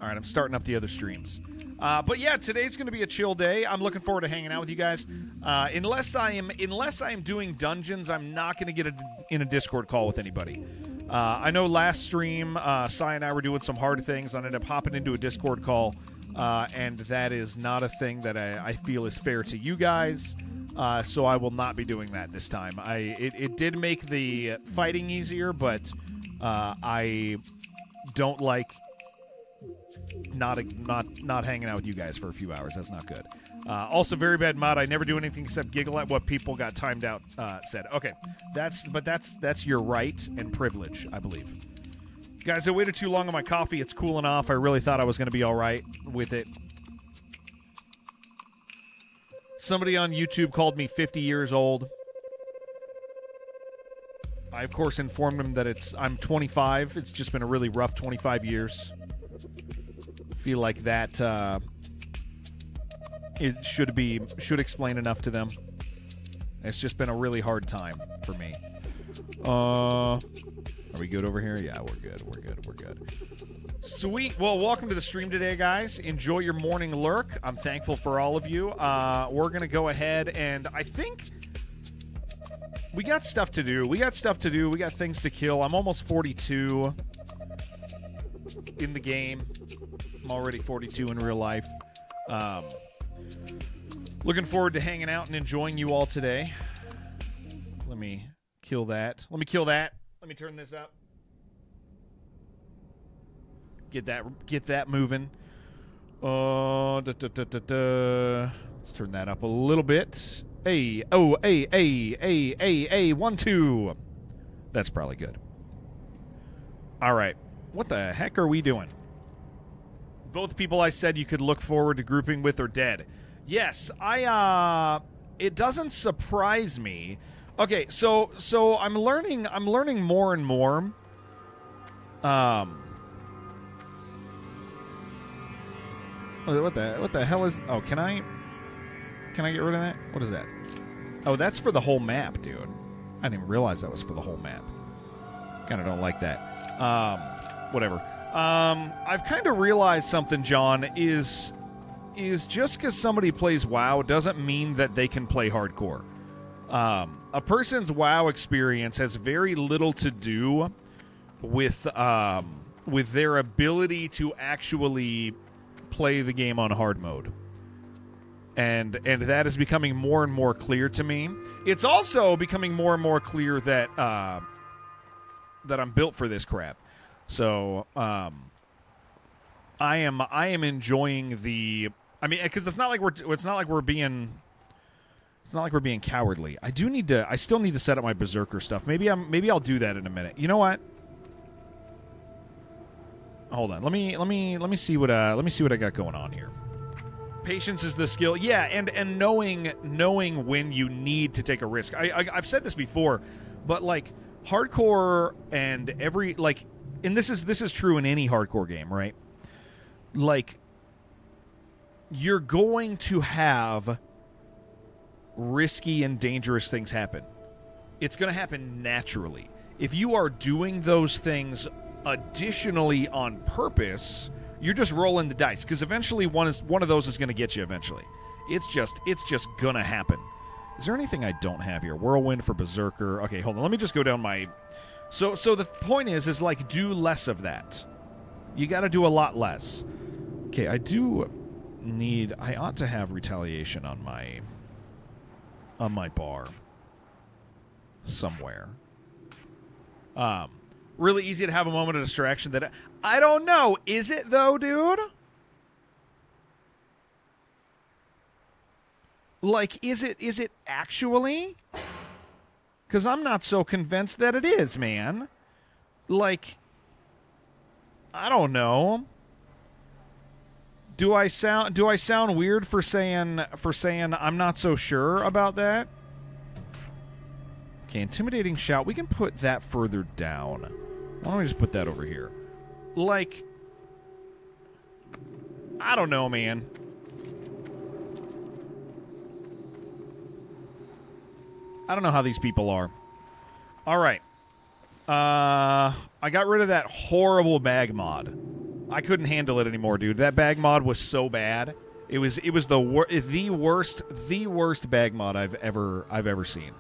All right, I'm starting up the other streams. But yeah, today's going to be a chill day. I'm looking forward to hanging out with you guys. Unless I am doing dungeons, I'm not going to get in a Discord call with anybody. I know last stream, Sai and I were doing some hard things. I ended up hopping into a Discord call, and that is not a thing that I feel is fair to you guys. So I will not be doing that this time. It did make the fighting easier, but I don't like not hanging out with you guys for a few hours. That's not good. Also, very bad mod. I never do anything except giggle at what people got timed out said. Okay, that's your right and privilege, I believe. Guys, I waited too long on my coffee. It's cooling off. I really thought I was going to be all right with it. Somebody on YouTube called me 50 years old. I, of course, informed him that I'm 25. It's just been a really rough 25 years. Feel like that it should explain enough to them. It's just been a really hard time for me. Are we good over here? Yeah, we're good. We're good. Sweet. Well, welcome to the stream today, guys. Enjoy your morning lurk. I'm thankful for all of you. We're going to go ahead and I think we got stuff to do. We got things to kill. I'm almost 42 in the game. I'm already 42 in real life. Looking forward to hanging out and enjoying you all today. Let me kill that. Let me turn this up. Get that moving. Let's turn that up a little bit. Hey, 1 2. That's probably good. All right. What the heck are we doing? Both people I said you could look forward to grouping with are dead. Yes, it doesn't surprise me. Okay, so I'm learning more and more. What the hell is? Oh, can I get rid of that? What is that? Oh, that's for the whole map, dude. I didn't even realize that was for the whole map. Kind of don't like that. Whatever. I've kind of realized something, John, is just because somebody plays WoW doesn't mean that they can play hardcore. A person's WoW experience has very little to do with their ability to actually play the game on hard mode. And that is becoming more and more clear to me. It's also becoming more and more clear that that I'm built for this crap. So I am enjoying the. I mean, because it's not like we're being cowardly. I still need to set up my berserker stuff. Maybe I'll do that in a minute. You know what? Hold on. Let me see what I got going on here. Patience is the skill. Yeah, and knowing when you need to take a risk. I've said this before, but like hardcore and and this is true in any hardcore game, right? Like, you're going to have risky and dangerous things happen. It's going to happen naturally. If you are doing those things additionally on purpose, you're just rolling the dice, because eventually one of those is going to get you eventually. It's just going to happen. Is there anything I don't have here? Whirlwind for Berserker. Okay, hold on. Let me just go down my... So the point is like, do less of that. You got to do a lot less. Okay, I ought to have retaliation on my bar somewhere. Really easy to have a moment of distraction that I don't know. Is it though, dude? Like, is it actually? Because I'm not so convinced that it is, man. Like, I don't know. Do I sound weird for saying I'm not so sure about that? Okay, intimidating shout. We can put that further down. Why don't we just put that over here? Like, I don't know, man. I don't know how these people are. All right. I got rid of that horrible mag mod. I couldn't handle it anymore, dude. That bag mod was so bad. It was the worst bag mod I've ever seen.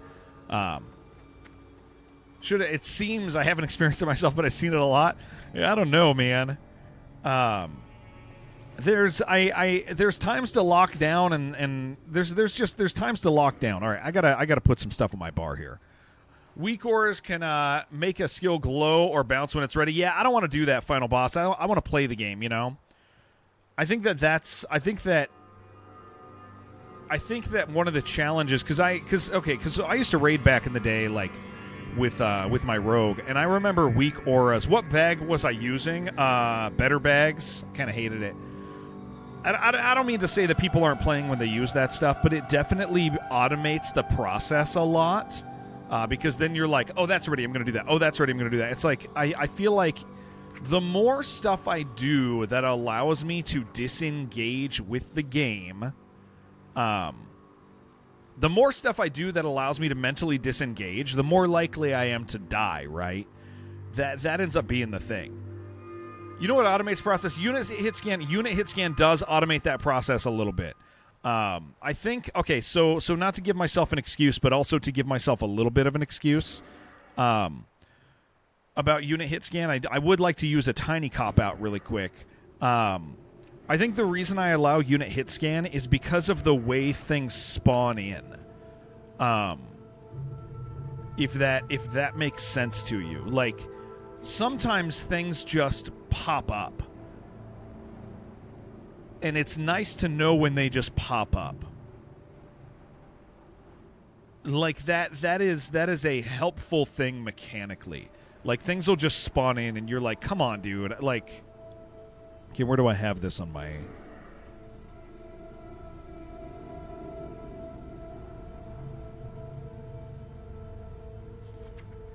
It seems I haven't experienced it myself, but I've seen it a lot. Yeah, I don't know, man. There's times to lock down and there's times to lock down. All right, I gotta put some stuff on my bar here. Weak auras can make a skill glow or bounce when it's ready. Yeah, I don't want to do that, final boss. I want to play the game, you know? I think that one of the challenges, because I used to raid back in the day, like with my rogue, and I remember weak auras. What bag was I using? Better bags. Kind of hated it. I don't mean to say that people aren't playing when they use that stuff, but it definitely automates the process a lot. Because then you're like, oh, that's ready, I'm going to do that. Oh, that's ready, I'm going to do that. It's like, I feel like the more stuff I do that allows me to disengage with the game, the more stuff I do that allows me to mentally disengage, the more likely I am to die, right? That ends up being the thing. You know what automates process? Unit hit scan does automate that process a little bit. I think, okay, so not to give myself an excuse, but also to give myself a little bit of an excuse about unit hit scan, I would like to use a tiny cop-out really quick. I think the reason I allow unit hit scan is because of the way things spawn in. If that makes sense to you. Like, sometimes things just pop up. And it's nice to know when they just pop up. Like that is a helpful thing mechanically. Like things will just spawn in and you're like, come on, dude. Like, okay, where do I have this on my...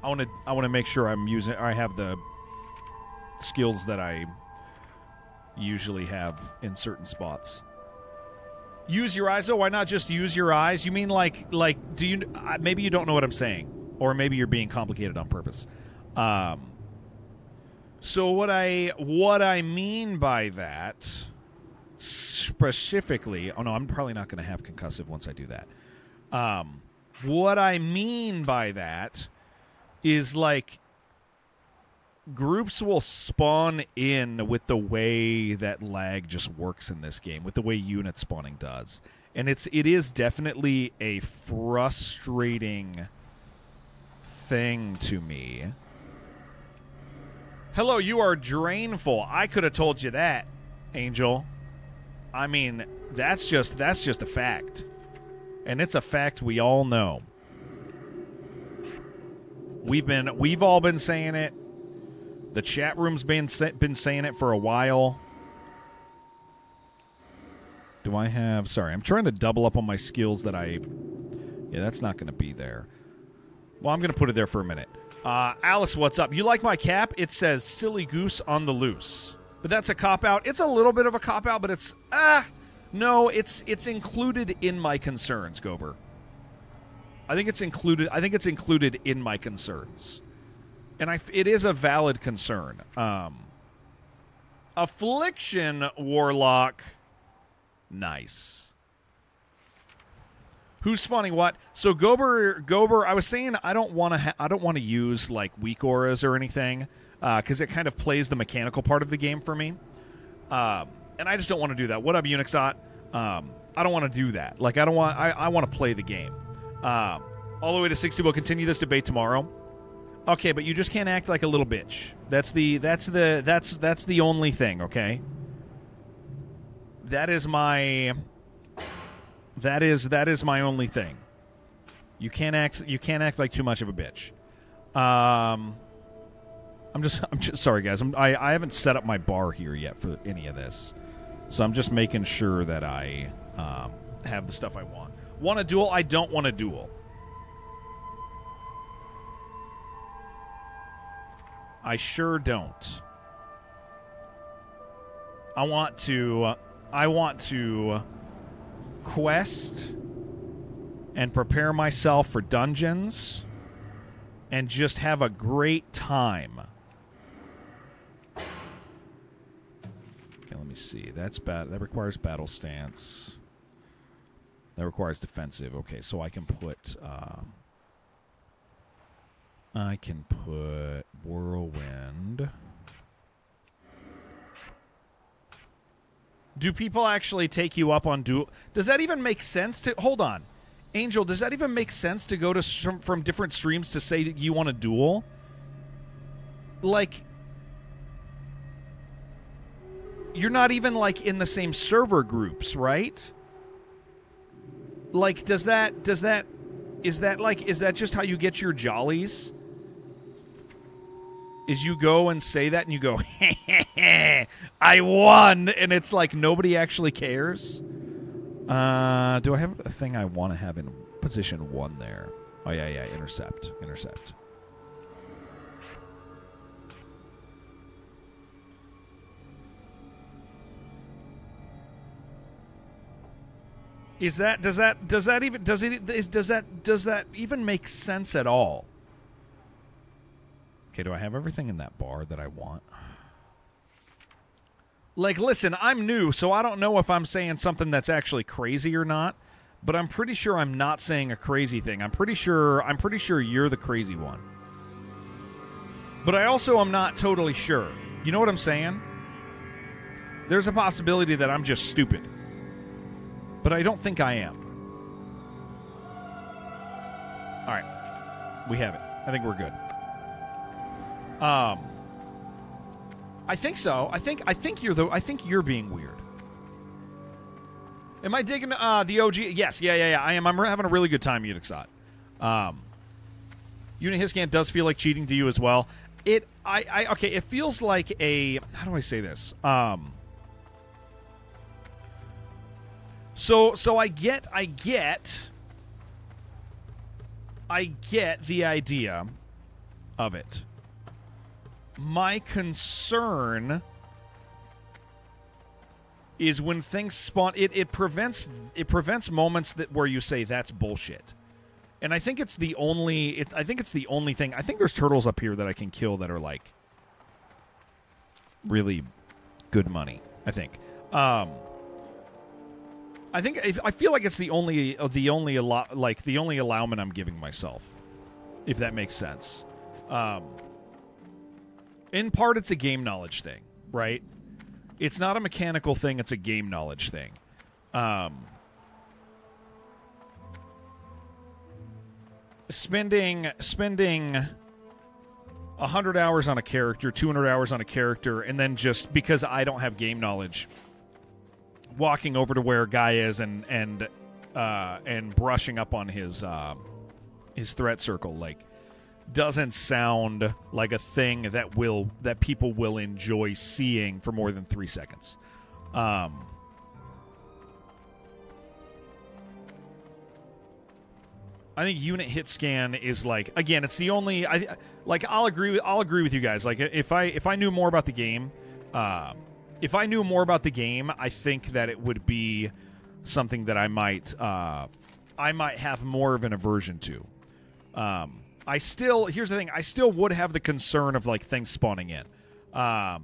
I want to make sure I have the skills that I usually have in certain spots. Use your eyes, though? Why not just use your eyes? You mean like do you... maybe you don't know what I'm saying, or maybe you're being complicated on purpose. So what I mean by that specifically... Oh, no, I'm probably not going to have concussive once I do that. What I mean by that is, like, groups will spawn in with the way that lag just works in this game, with the way unit spawning does. And it is definitely a frustrating thing to me. Hello, you are drainful. I could have told you that, Angel. I mean, that's just a fact. And it's a fact we all know. We've all been saying it. The chat room's been saying it for a while. Do I have... Sorry, I'm trying to double up on my skills that I... Yeah, that's not going to be there. Well, I'm going to put it there for a minute. Alice, what's up? You like my cap? It says silly goose on the loose. But that's a cop-out. It's a little bit of a cop-out, but it's... no, it's included in my concerns, Gober. I think it's included in my concerns. And it is a valid concern. Affliction Warlock. Nice. Who's spawning what? So Gober, I was saying I don't want to use like weak auras or anything because it kind of plays the mechanical part of the game for me. And I just don't want to do that. What up, Unixot? I don't want to do that. Like I want to play the game. All the way to 60. We'll continue this debate tomorrow. Okay, but you just can't act like a little bitch. That's the only thing, okay? That is my only thing. You can't act like too much of a bitch. I'm just sorry, guys. I haven't set up my bar here yet for any of this, so I'm just making sure that I have the stuff I want. Want a duel? I don't want a duel. I sure don't. I want to quest and prepare myself for dungeons and just have a great time. me see. That requires battle stance. That requires defensive. Okay, so I can put whirlwind. Do people actually take you up on duel? Does that even make sense to... Hold on. Angel, does that even make sense to go to from different streams to say that you want to duel? Like, you're not even, like, in the same server groups, right? Like, is that just how you get your jollies? Is you go and say that and you go, I won, and it's like nobody actually cares? Do I have a thing I want to have in position 1 there? Oh, yeah, intercept. Does that even make sense at all? Okay, do I have everything in that bar that I want? Like, listen, I'm new, so I don't know if I'm saying something that's actually crazy or not, but I'm pretty sure I'm not saying a crazy thing. I'm pretty sure you're the crazy one. But I also am not totally sure. You know what I'm saying? There's a possibility that I'm just stupid. But I don't think I am. All right. We have it. I think we're good. I think so. I think you're being weird. Am I digging the OG? Yes, yeah. I am. I'm having a really good time, Unixot. Unit Hiscan does feel like cheating to you as well. Okay, it feels like a, how do I say this? So I get the idea of it. My concern is when things spawn, it prevents moments where you say that's bullshit. And I think it's the only thing. I think there's turtles up here that I can kill that are like really good money, I think. I feel like it's the only allowment I'm giving myself, if that makes sense. In part, it's a game knowledge thing, right? It's not a mechanical thing; it's a game knowledge thing. Spending 100 hours on a character, 200 hours on a character, and then just because I don't have game knowledge, walking over to where a guy is and brushing up on his threat circle, like, doesn't sound like a thing that people will enjoy seeing for more than 3 seconds. I think unit hit scan is like, again, it's the only, I'll agree with you guys. Like, if I knew more about the game, I think that it would be something that I might have more of an aversion to. Here's the thing, I still would have the concern of, like, things spawning in. Got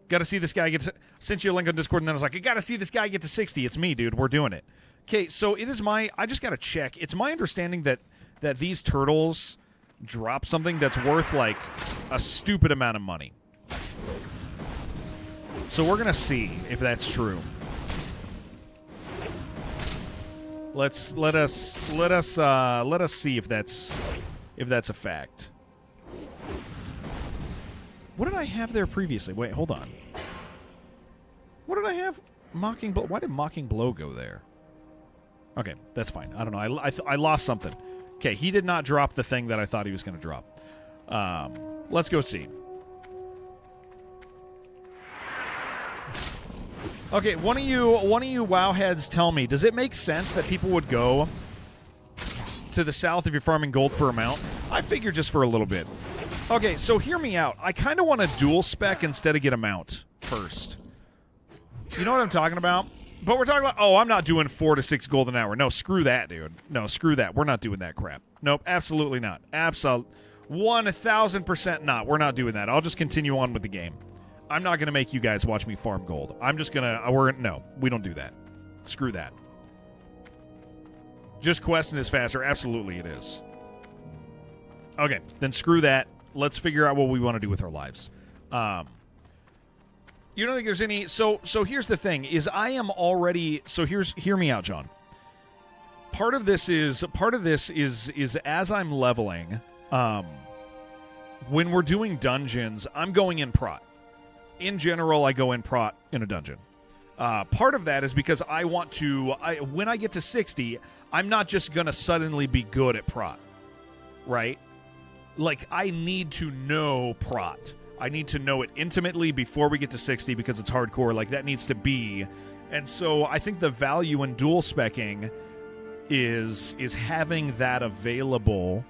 to see this guy get to, sent you a link on Discord, and then I was like, I got to see this guy get to 60. It's me, dude. We're doing it. Okay, so it is I just got to check. It's my understanding that these turtles drop something that's worth, like, a stupid amount of money. So we're going to see if that's true. Let us see if that's a fact. What did I have there previously? Wait, hold on. What did I have? Mocking Blow. Why did Mocking Blow go there? Okay, that's fine. I don't know. I lost something. Okay, he did not drop the thing that I thought he was going to drop. Let's go see. Okay, one of you WoW heads, tell me, does it make sense that people would go to the south if you're farming gold for a mount? I figure just for a little bit. Okay, so hear me out. I kind of want to dual spec instead of get a mount first. You know what I'm talking about? But we're talking about, oh, I'm not doing 4 to 6 gold an hour. No, screw that, dude. No, screw that. We're not doing that crap. Nope, absolutely not. 1000% not. We're not doing that. I'll just continue on with the game. I'm not going to make you guys watch me farm gold. I'm just going to... No, we don't do that. Screw that. Just questing is faster. Absolutely it is. Okay, then screw that. Let's figure out what we want to do with our lives. You don't think there's any... So here's the thing, is I am already... So hear me out, John. Part of this is as I'm leveling, when we're doing dungeons, I'm going in prot. In general, I go in prot in a dungeon. Part of that is because I want to... when I get to 60, I'm not just going to suddenly be good at prot. Right? Like, I need to know prot. I need to know it intimately before we get to 60 because it's hardcore. Like, that needs to be. And so I think the value in dual specking is having that available.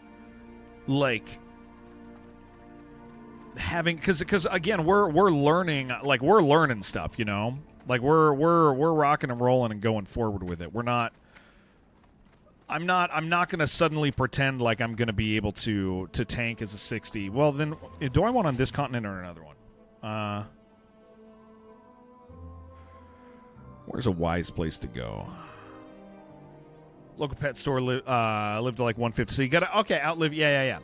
Like, having... Because again, we're learning... Like, we're learning stuff, you know? Like, we're rocking and rolling and going forward with it. We're not... I'm not going to suddenly pretend like I'm going to be able to tank as a 60. Well, then, do I want on this continent or another one? Where's a wise place to go? Local pet store lived to like 150. So you got to... Okay, outlive... Yeah.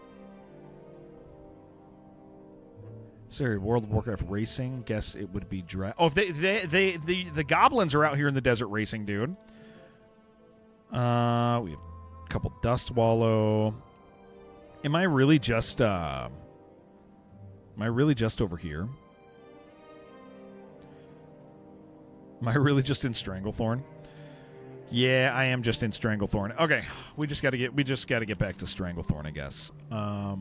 Sorry, World of Warcraft racing. Guess it would be dry. Oh, if the goblins are out here in the desert racing, dude. We have a couple Dust Wallow. Am I really just over here? Am I really just in Stranglethorn? Yeah, I am just in Stranglethorn. Okay, we just got to get back to Stranglethorn, I guess. How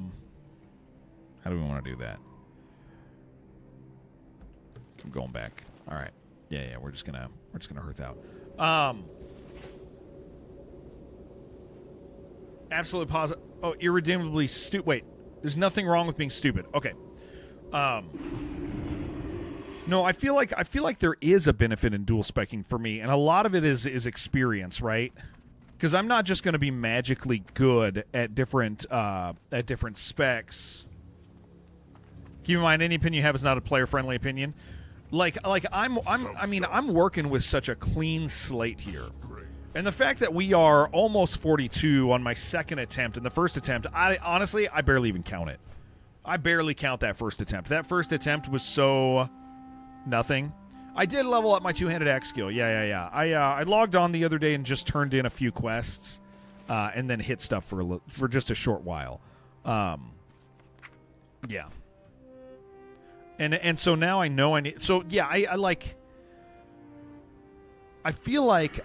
do we want to do that? I'm going back. All right. Yeah, we're just gonna hearth out. Absolutely positive. Oh, irredeemably stupid. Wait, there's nothing wrong with being stupid. Okay. No, I feel like there is a benefit in dual specking for me, and a lot of it is experience, right? Because I'm not just going to be magically good at different specs. Keep in mind, any opinion you have is not a player-friendly opinion. I'm working with such a clean slate here. And the fact that we are almost 42 on my second attempt and the first attempt, I barely even count it. I barely count that first attempt. That first attempt was so nothing. I did level up my two-handed axe skill. Yeah. I logged on the other day and just turned in a few quests and then hit stuff for just a short while. Yeah. And so now I know I need... So, yeah, I feel like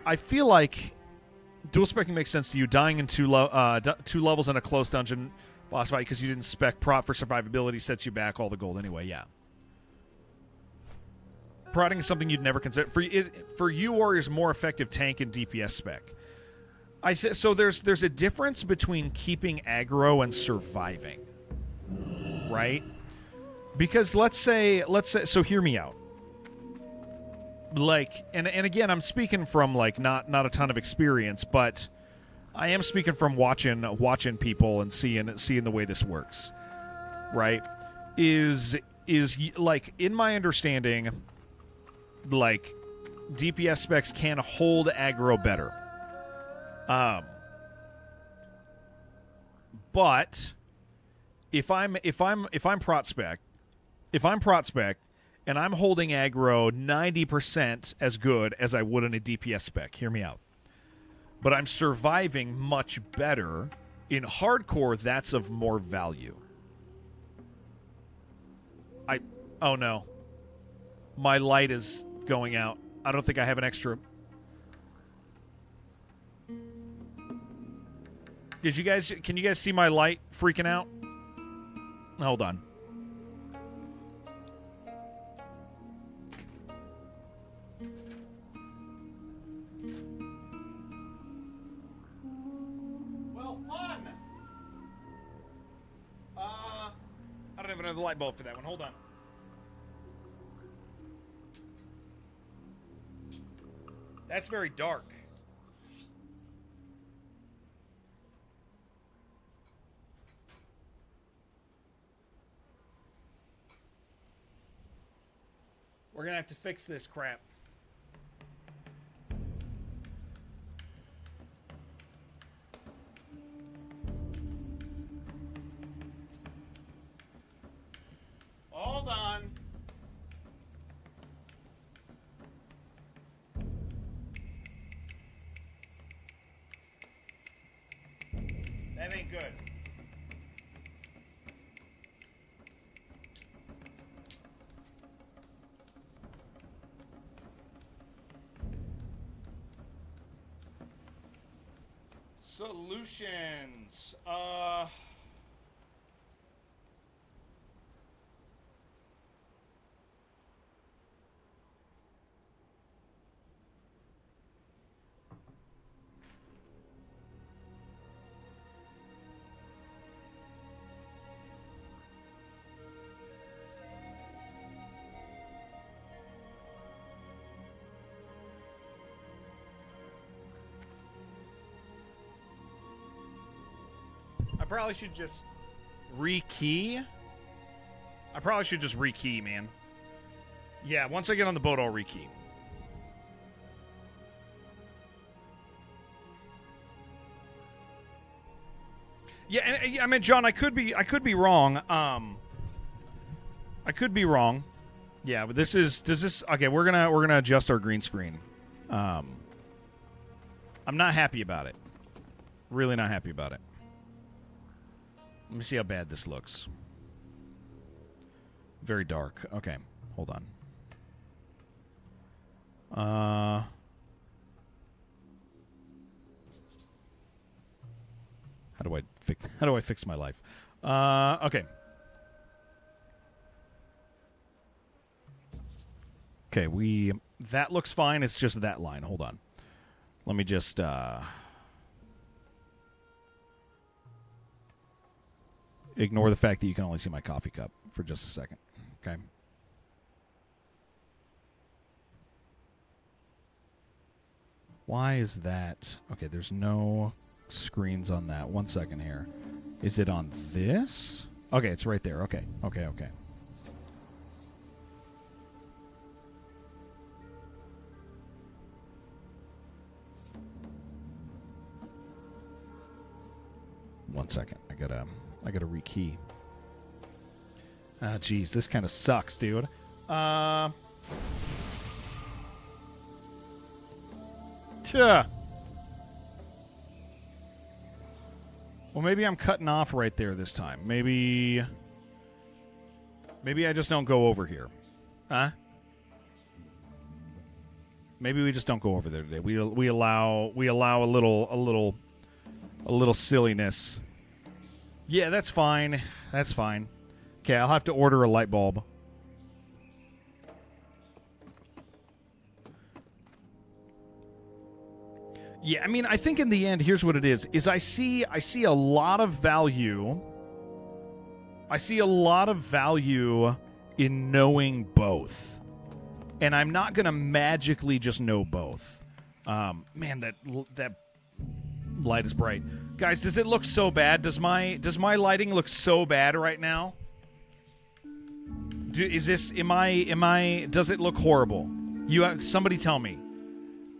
dual specking makes sense to you. Dying in two levels in a close dungeon boss fight because you didn't spec prot for survivability sets you back all the gold anyway. Yeah, prodding is something you'd never consider for you. Warriors more effective tank and DPS spec. So there's a difference between keeping aggro and surviving, right? Because let's say so hear me out. Like, and again, I'm speaking from like not a ton of experience, but I am speaking from watching people and seeing the way this works, right? Is like, in my understanding, like, DPS specs can hold aggro better. But if I'm prot spec and I'm holding aggro 90% as good as I would in a DPS spec, hear me out. But I'm surviving much better. In hardcore, that's of more value. Oh no. My light is going out. I don't think I have an extra. Can you guys see my light freaking out? Hold on. I don't have another light bulb for that one. Hold on. That's very dark. We're going to have to fix this crap. Hold on. That ain't good. Solutions. I probably should just rekey. I probably should just rekey, man. Yeah, once I get on the boat, I'll rekey. Yeah, and I mean, John, I could be wrong. I could be wrong. Yeah, but does this? Okay, we're gonna adjust our green screen. I'm not happy about it. Really not happy about it. Let me see how bad this looks. Very dark. Okay, hold on. How do I fix my life? Okay. Okay, that looks fine. It's just that line. Hold on. Let me just ignore the fact that you can only see my coffee cup for just a second. Okay. Why is that? Okay, there's no screens on that. 1 second here. Is it on this? Okay, it's right there. Okay. One second. I gotta rekey. Ah, geez, this kind of sucks, dude. Tuh. Well, maybe I'm cutting off right there this time. Maybe I just don't go over here. Huh? Maybe we just don't go over there today. We allow a little silliness. Yeah, that's fine. That's fine. Okay, I'll have to order a light bulb. Yeah, I mean, I think in the end, here's what it is I see a lot of value. I see a lot of value in knowing both. And I'm not going to magically just know both. Man, that light is bright. Guys, does it look so bad? Does my lighting look so bad right now? Does it look horrible? Somebody tell me.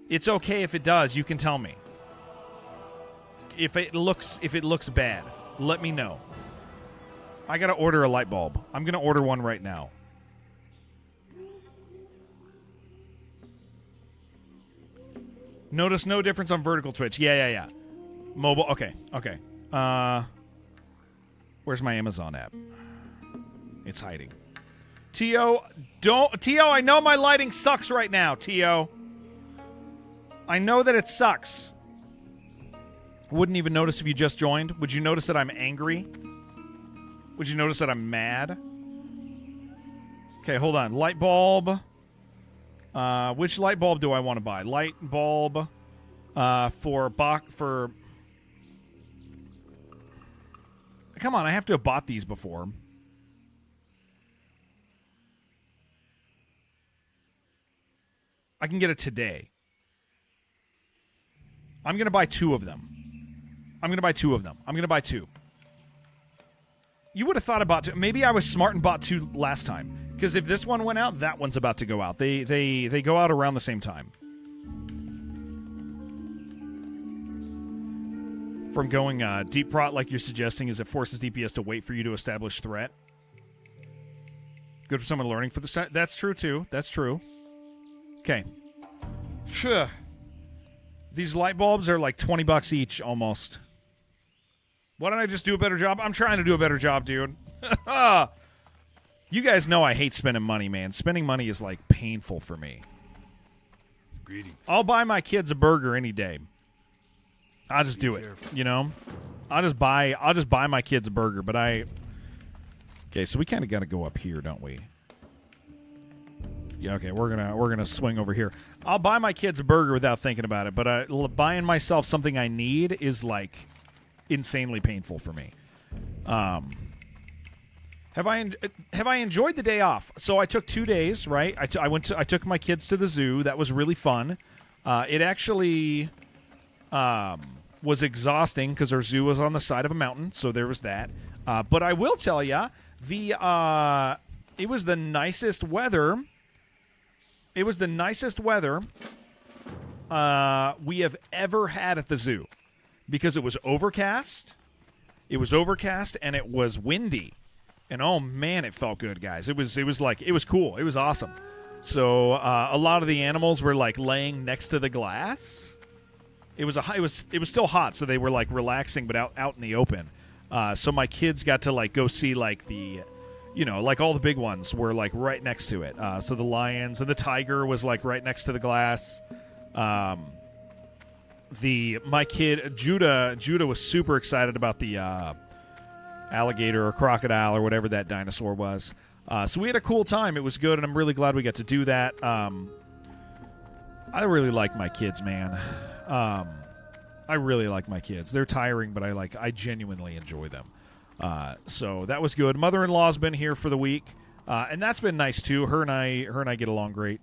It's okay if it does. You can tell me. If it looks bad, let me know. I got to order a light bulb. I'm going to order one right now. Notice no difference on vertical Twitch. Yeah. Mobile. Okay. Where's my Amazon app? It's hiding. T.O., I know my lighting sucks right now, T.O. I know that it sucks. Wouldn't even notice if you just joined. Would you notice that I'm angry? Would you notice that I'm mad? Okay, hold on. Light bulb. Which light bulb do I want to buy? Light bulb for... Come on, I have to have bought these before. I can get it today. I'm going to buy two of them. I'm going to buy two. You would have thought about two. Maybe I was smart and bought two last time. Because if this one went out, that one's about to go out. They go out around the same time. From going deep prot like you're suggesting is it forces DPS to wait for you to establish threat. Good for someone learning for the set. That's true, too. That's true. Okay. These light bulbs are like $20 each, almost. Why don't I just do a better job? I'm trying to do a better job, dude. You guys know I hate spending money, man. Spending money is, like, painful for me. Greetings. I'll buy my kids a burger any day. I'll just do it, you know? I'll just buy my kids a burger, but Okay, so we kind of got to go up here, don't we? Yeah, okay, we're gonna swing over here. I'll buy my kids a burger without thinking about it, but buying myself something I need is, like, insanely painful for me. Have I enjoyed the day off? So I took 2 days, right? I took my kids to the zoo. That was really fun. It actually was exhausting because our zoo was on the side of a mountain, so there was that. But I will tell you, it was the nicest weather. It was the nicest weather we have ever had at the zoo because it was overcast. It was overcast and it was windy. And oh man, it felt good, guys. It was cool. It was awesome. So a lot of the animals were like laying next to the glass. It was still hot, so they were like relaxing, but out in the open. So my kids got to like go see like the, like all the big ones were like right next to it. So the lions and the tiger was like right next to the glass. My kid Judah was super excited about the alligator or crocodile or whatever that dinosaur was. So we had a cool time. It was good, and I'm really glad we got to do that. I really like my kids, man. I really like my kids. They're tiring, but I genuinely enjoy them. So that was good. Mother-in-law's been here for the week, and that's been nice too. Her and I get along great,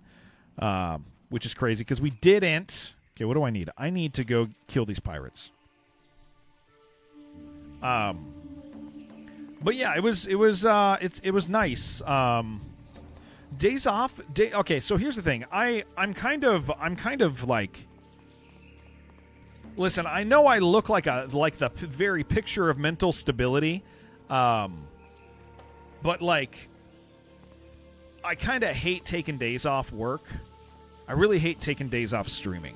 which is crazy because we didn't. Okay, what do I need? I need to go kill these pirates. But yeah, it was nice. Days off. Okay, so here's the thing. I'm kind of like. Listen, I know I look like the very picture of mental stability, but like, I kind of hate taking days off work. I really hate taking days off streaming,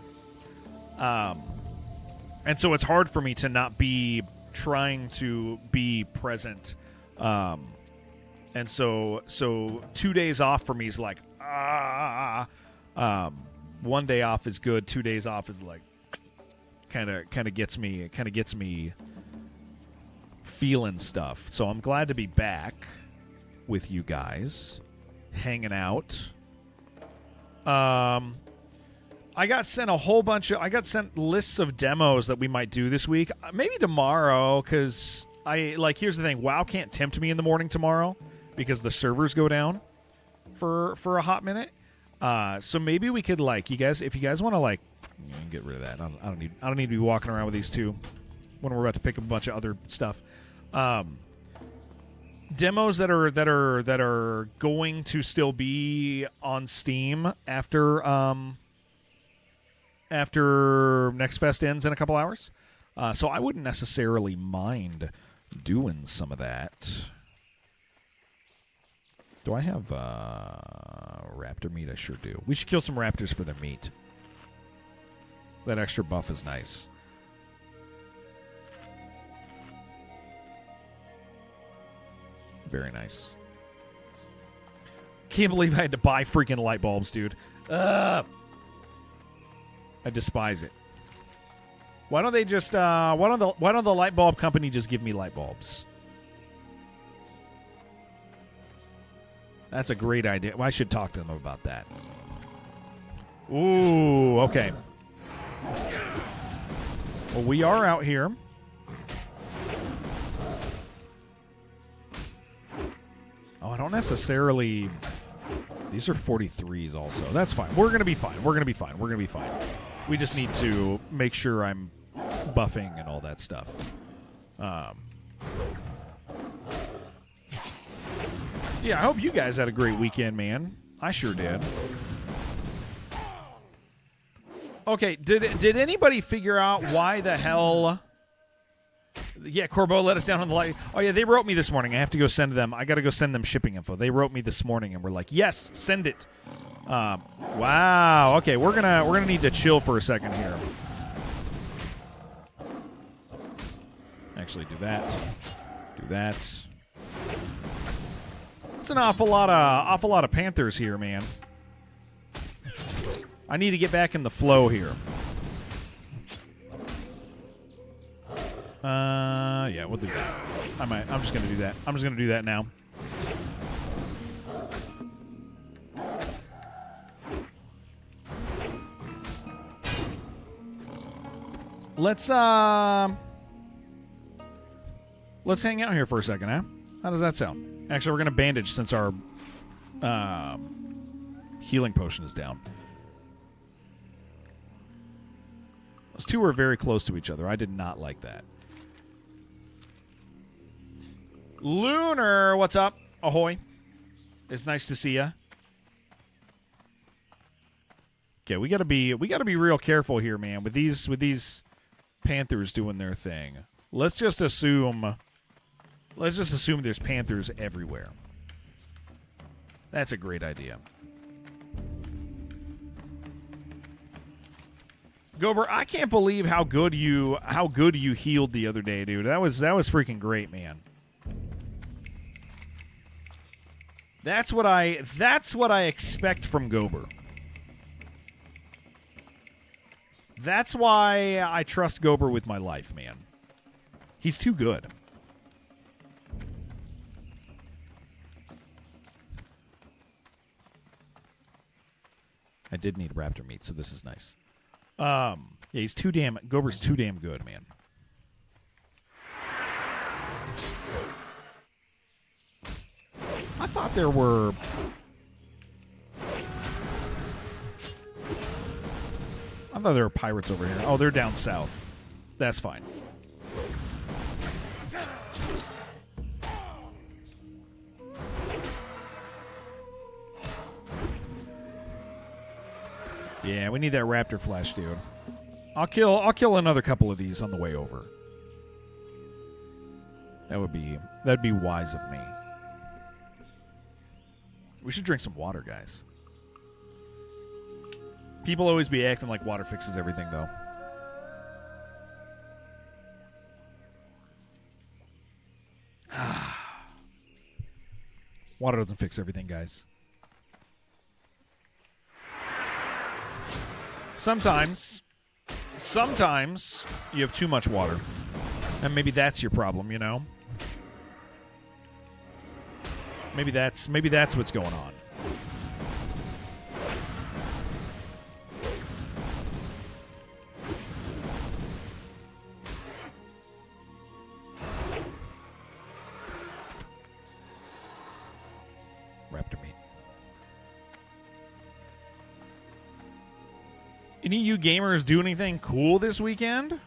and so it's hard for me to not be trying to be present, and so 2 days off for me is like 1 day off is good. 2 days off is like. Kind of gets me feeling stuff. So I'm glad to be back with you guys, hanging out. I got sent lists of demos that we might do this week. Maybe tomorrow, because here's the thing. WoW can't tempt me in the morning tomorrow because the servers go down for a hot minute. So maybe we could you guys, if you guys want to you can get rid of that. I don't need to be walking around with these two when we're about to pick up a bunch of other stuff. Demos that are going to still be on Steam after Next Fest ends in a couple hours. So I wouldn't necessarily mind doing some of that. Do I have raptor meat? I sure do. We should kill some raptors for their meat. That extra buff is nice. Very nice. Can't believe I had to buy freaking light bulbs, dude. I despise it. Why don't they just why don't the light bulb company just give me light bulbs? That's a great idea. Well, I should talk to them about that. Ooh, okay. Well, we are out here. Oh, I don't necessarily... These are 43s also. That's fine. We're going to be fine. We're going to be fine. We're going to be fine. We just need to make sure I'm buffing and all that stuff. Yeah, I hope you guys had a great weekend, man. I sure did. Okay, did anybody figure out why the hell... Yeah, Corbeau let us down on the light. Oh, yeah, they wrote me this morning. I have to go send them. I got to go send them shipping info. They wrote me this morning, and we're like, yes, send it. Wow. Okay, we're gonna need to chill for a second here. Actually, do that. Do that. It's an awful lot of Panthers here, man. I need to get back in the flow here. Yeah, we'll do that. I'm just gonna do that. I'm just gonna do that now. Let's hang out here for a second, huh? How does that sound? Actually, we're gonna bandage since our healing potion is down. Those two were very close to each other. I did not like that. Lunar, what's up? Ahoy. It's nice to see ya. Okay, we gotta be real careful here, man, with these Panthers doing their thing. Let's just assume there's Panthers everywhere. That's a great idea. Gober, I can't believe how good you healed the other day, dude. That was freaking great, man. That's what I expect from Gober. That's why I trust Gober with my life, man. He's too good. I did need raptor meat, so this is nice. Yeah, Gober's too damn good, man. I thought there were... I thought there were pirates over here. Oh, they're down south. That's fine. Yeah, we need that raptor flash, dude. I'll kill another couple of these on the way over. That'd be wise of me. We should drink some water, guys. People always be acting like water fixes everything, though. Water doesn't fix everything, guys. Sometimes you have too much water. And maybe that's your problem, you know? Maybe that's what's going on. Raptor meat. Any of you gamers do anything cool this weekend?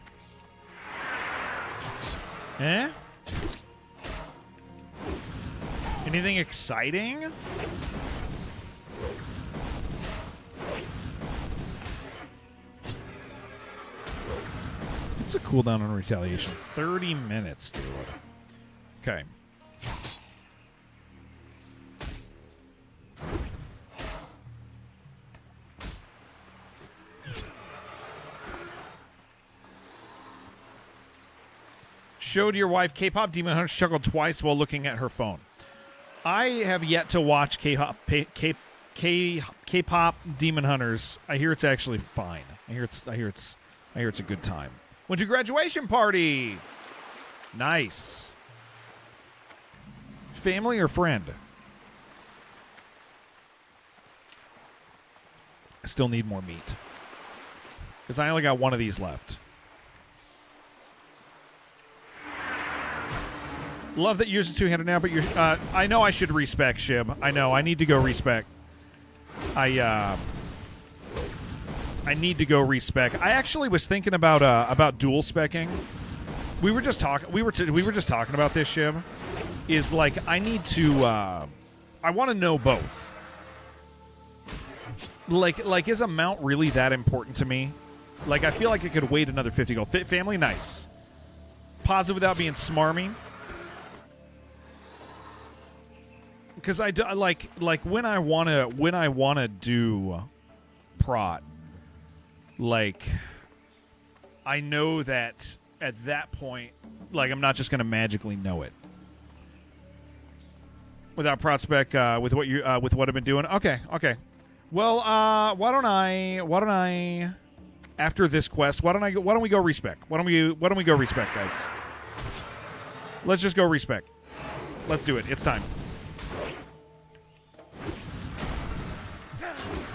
Eh? Anything exciting? What's the cooldown on retaliation? 30 minutes, dude. Okay. Showed your wife K-pop Demon Hunter chuckled twice while looking at her phone. I have yet to watch K-pop Demon Hunters. I hear it's actually fine. I hear it's a good time. Went to graduation party. Nice. Family or friend? I still need more meat because I only got one of these left. Love that yours is two-handed now, but you're. I know I should respec, Shib. I know I need to go respec. I need to go respec. I actually was thinking about dual specking. We were just talking about this, Shib. Is like I need to I want to know both. Like, is a mount really that important to me? Like, I feel like it could wait another 50 gold. Family, nice. Positive without being smarmy. Because I do, like when I wanna do prot, like, I know that at that point, like, I'm not just gonna magically know it. Without prospect, with what you with what I've been doing. Okay. Well, why don't I after this quest, why don't we go respec? Why don't we go respec, guys? Let's just go respec. Let's do it. It's time.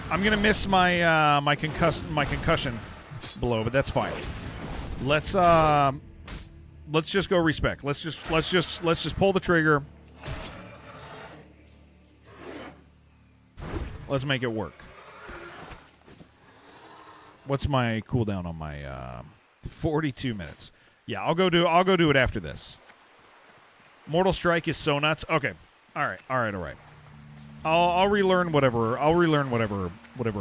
I'm gonna miss my my concussion blow, but that's fine. Let's just go respec. Let's just pull the trigger. Let's make it work. What's my cooldown on my 42 minutes? Yeah, I'll go do it after this. Mortal Strike is so nuts. Okay. All right. I'll relearn whatever. I'll relearn whatever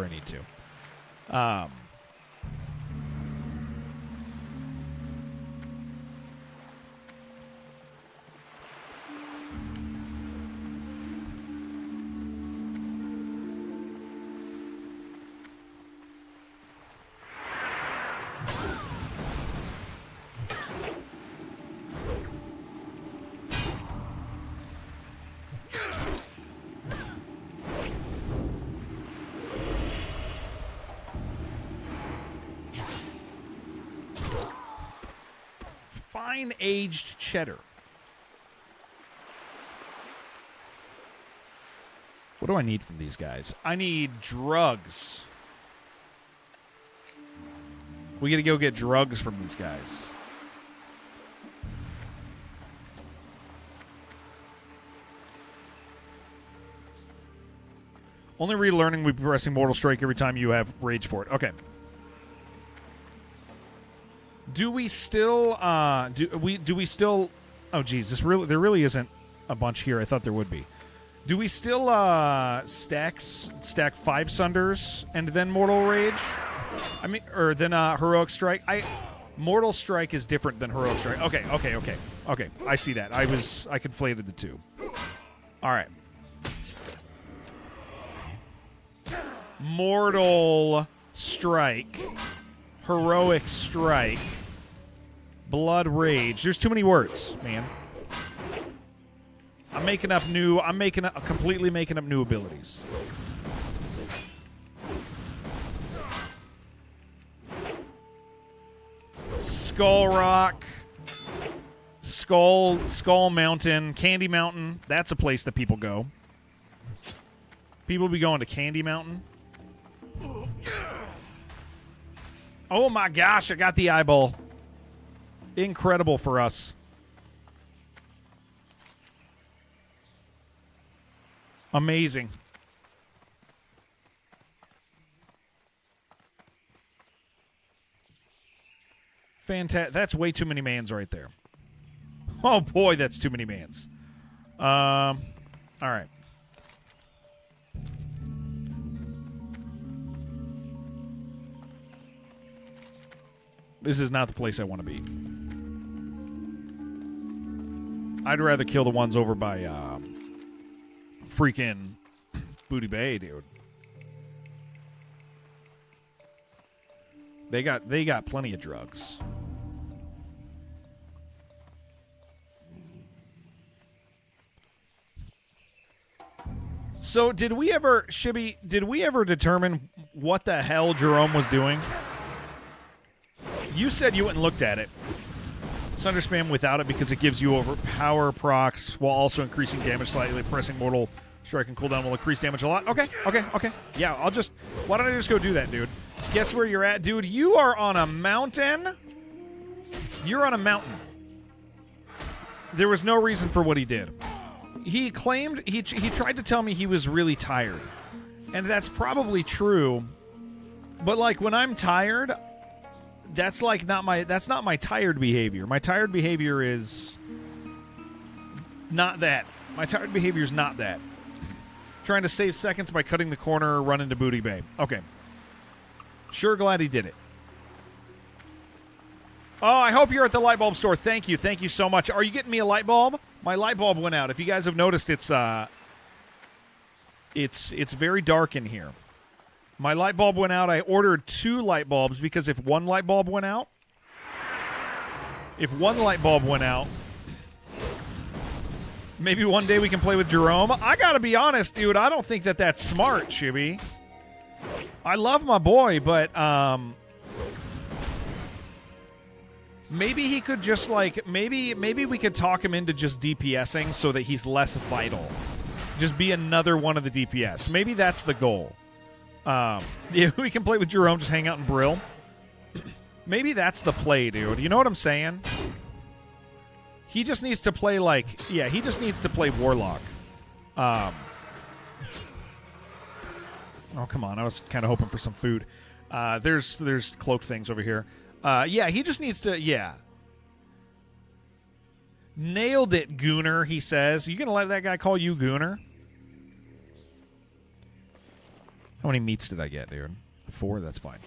I need to. Fine aged cheddar. What do I need from these guys? I need drugs. We gotta go get drugs from these guys. Only relearning will be pressing Mortal Strike every time you have rage for it. Okay. Do we still do we still oh geez, there really isn't a bunch here. I thought there would be. Do we still stack 5 Sunders and then Mortal Rage? I mean, or then Heroic Strike? Mortal Strike is different than Heroic Strike. Okay. I see that. I conflated the two. All right. Mortal Strike, Heroic Strike, Blood Rage. There's too many words, man. I'm completely making up new abilities. Skull Rock, Skull Mountain, Candy Mountain. That's a place that people go. People be going to Candy Mountain. Oh my gosh, I got the eyeball. Incredible for us. Amazing. Fantastic. That's way too many mans right there. Oh boy, that's too many mans. All right. This is not the place I want to be. I'd rather kill the ones over by freaking Booty Bay, dude. They got plenty of drugs. So did we ever determine what the hell Jerome was doing? You said you went and looked at it. Sunder spam without it because it gives you over power procs while also increasing damage slightly. Pressing Mortal Strike and cooldown will increase damage a lot. Okay. Yeah, why don't I just go do that, dude? Guess where you're at, dude? You are on a mountain. You're on a mountain. There was no reason for what he did. He claimed, he tried to tell me he was really tired. And that's probably true. But, like, when I'm tired, that's not my tired behavior. My tired behavior is not that. My tired behavior is not that. Trying to save seconds by cutting the corner, run into Booty Bay. Okay. Sure glad he did it. Oh, I hope you're at the light bulb store. Thank you. Thank you so much. Are you getting me a light bulb? My light bulb went out. If you guys have noticed, it's very dark in here. My light bulb went out. I ordered 2 light bulbs because if one light bulb went out, maybe one day we can play with Jerome. I gotta be honest, dude. I don't think that that's smart, Chibi. I love my boy, but maybe he could just like maybe we could talk him into just DPSing so that he's less vital. Just be another one of the DPS. Maybe that's the goal. Yeah, we can play with Jerome, just hang out in Brill. Maybe that's the play, dude. You know what I'm saying? He just needs to play he just needs to play Warlock. Oh, come on. I was kind of hoping for some food. There's cloaked things over here. Yeah, he just needs to, Nailed it, Gooner, he says. You going to let that guy call you Gooner? How many meats did I get, dude? 4? That's fine.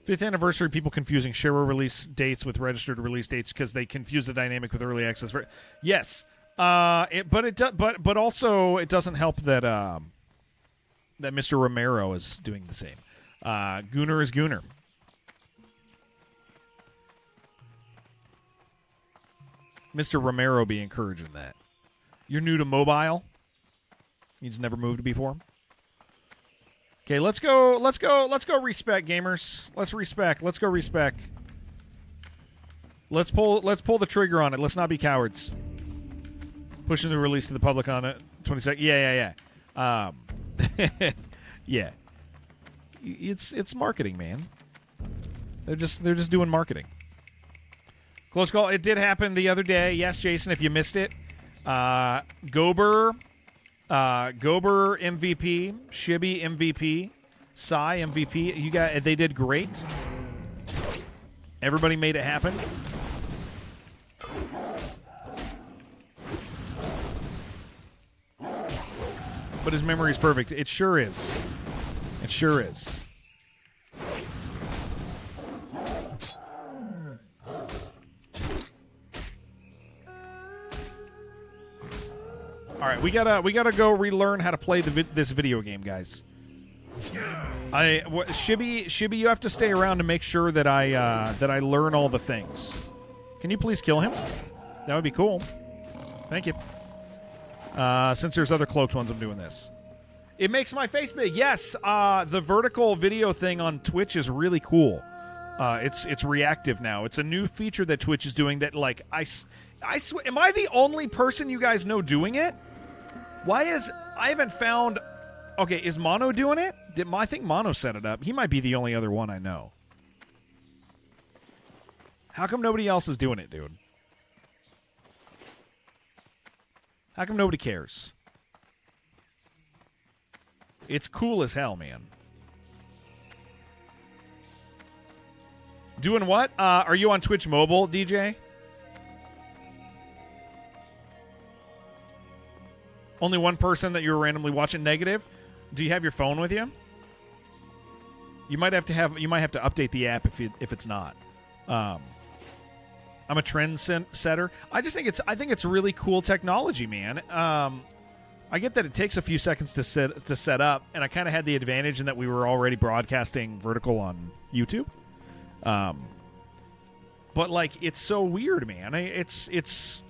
5th anniversary, people confusing shareware release dates with registered release dates because they confuse the dynamic with early access. Yes, but also it doesn't help that that Mr. Romero is doing the same. Gooner is Gooner. Mr. Romero be encouraging that. You're new to mobile. You just never moved before. Okay, let's go respec, gamers. Let's go respec. Let's pull the trigger on it. Let's not be cowards. Pushing the release to the public on it. 22nd. Yeah. Yeah. It's marketing, man. They're just doing marketing. Close call. It did happen the other day. Yes, Jason, if you missed it. Gober MVP, Shibby MVP, Sai MVP. They did great. Everybody made it happen. But his memory is perfect. It sure is. It sure is. All right, we gotta go relearn how to play this video game, guys. Shibby, you have to stay around to make sure that I learn all the things. Can you please kill him? That would be cool. Thank you. Since there's other cloaked ones, I'm doing this. It makes my face big. Yes, the vertical video thing on Twitch is really cool. It's reactive now. It's a new feature that Twitch is doing that, like, I am I the only person you guys know doing it? I haven't found... Okay, is Mono doing it? I think Mono set it up. He might be the only other one I know. How come nobody else is doing it, dude? How come nobody cares? It's cool as hell, man. Doing what? Are you on Twitch Mobile, DJ? Only one person that you're randomly watching. Negative. Do you have your phone with you? You might have to update the app if it's not. I'm a trend setter. I think it's really cool technology, man. I get that it takes a few seconds to set up, and I kind of had the advantage in that we were already broadcasting vertical on YouTube. But like, it's so weird, man. It's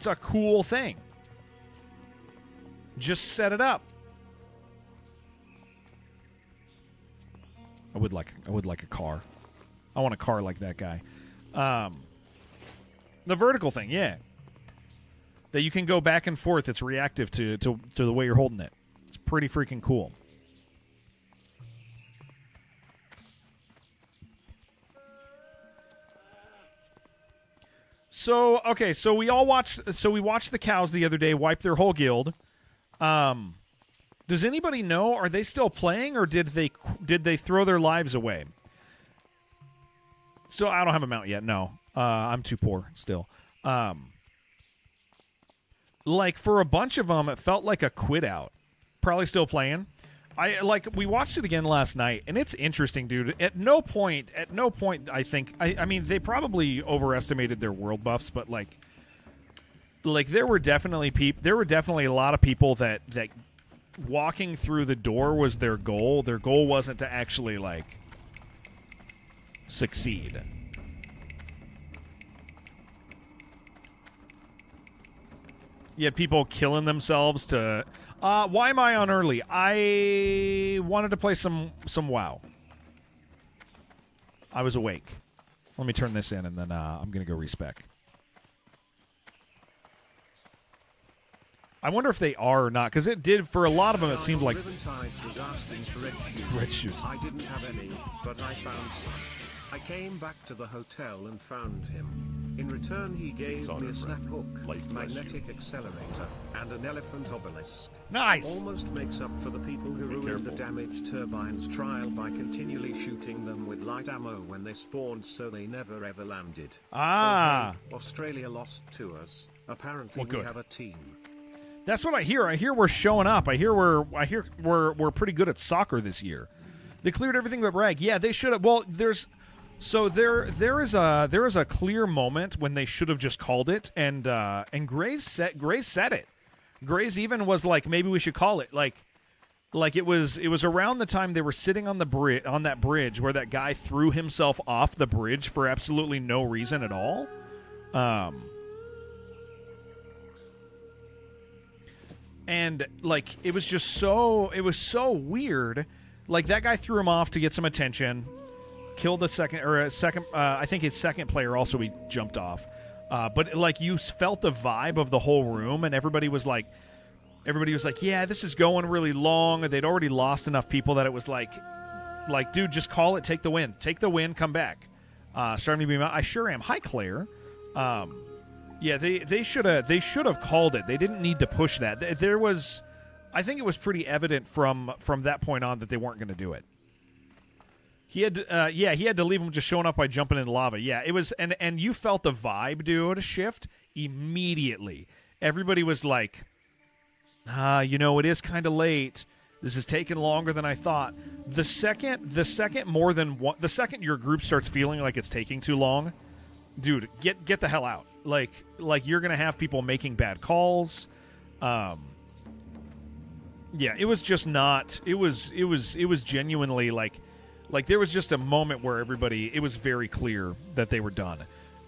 a cool thing. Just set it up. I would like a car. I want a car like that guy. The vertical thing, yeah. That you can go back and forth. It's reactive to the way you're holding it. It's pretty freaking cool. So we watched the cows the other day wipe their whole guild. Does anybody know? Are they still playing, or did they throw their lives away? So I don't have a mount yet. No, I'm too poor still. like for a bunch of them, it felt like a quit out. Probably still playing. We watched it again last night, and it's interesting, dude. At no point, I think, I mean, they probably overestimated their world buffs, but like there were definitely a lot of people that walking through the door was their goal. Their goal wasn't to actually like succeed. You had people killing themselves to. Why am I on early? I wanted to play some WoW. I was awake. Let me turn this in, and then I'm gonna go respec. I wonder if they are or not, because it did for a lot of them. It seemed like red shoes. I didn't have any, but I found some. I came back to the hotel and found him. In return, he gave me a snap hook, magnetic accelerator, and an elephant obelisk. Nice! Almost makes up for the people who ruined the damaged turbines trial by continually shooting them with light ammo when they spawned, so they never ever landed. Ah! Okay, Australia lost to us. Apparently we have a team. That's what I hear. I hear we're showing up. I hear we're pretty good at soccer this year. They cleared everything but rag. Yeah, they should have. Well, there is a clear moment when they should have just called it, and Grays said it. Grays even was like, maybe we should call it. Like it was around the time they were sitting on that bridge where that guy threw himself off the bridge for absolutely no reason at all. And like it was so weird. Like that guy threw him off to get some attention. Killed a second. I think his second player also he jumped off. But like you felt the vibe of the whole room, and everybody was like, yeah, this is going really long. They'd already lost enough people that it was like, dude, just call it, take the win, come back. Starting to be, I sure am. Hi, Claire. Yeah, they should have called it. They didn't need to push that. There was, I think it was pretty evident from that point on that they weren't going to do it. He had to leave him just showing up by jumping in lava. Yeah, it was, and you felt the vibe, dude, shift immediately. Everybody was like, it is kind of late. This is taking longer than I thought. The second your group starts feeling like it's taking too long, dude, get the hell out. Like you're gonna have people making bad calls. Yeah, it was just not. It was genuinely like there was just a moment where everybody. It was very clear that they were done,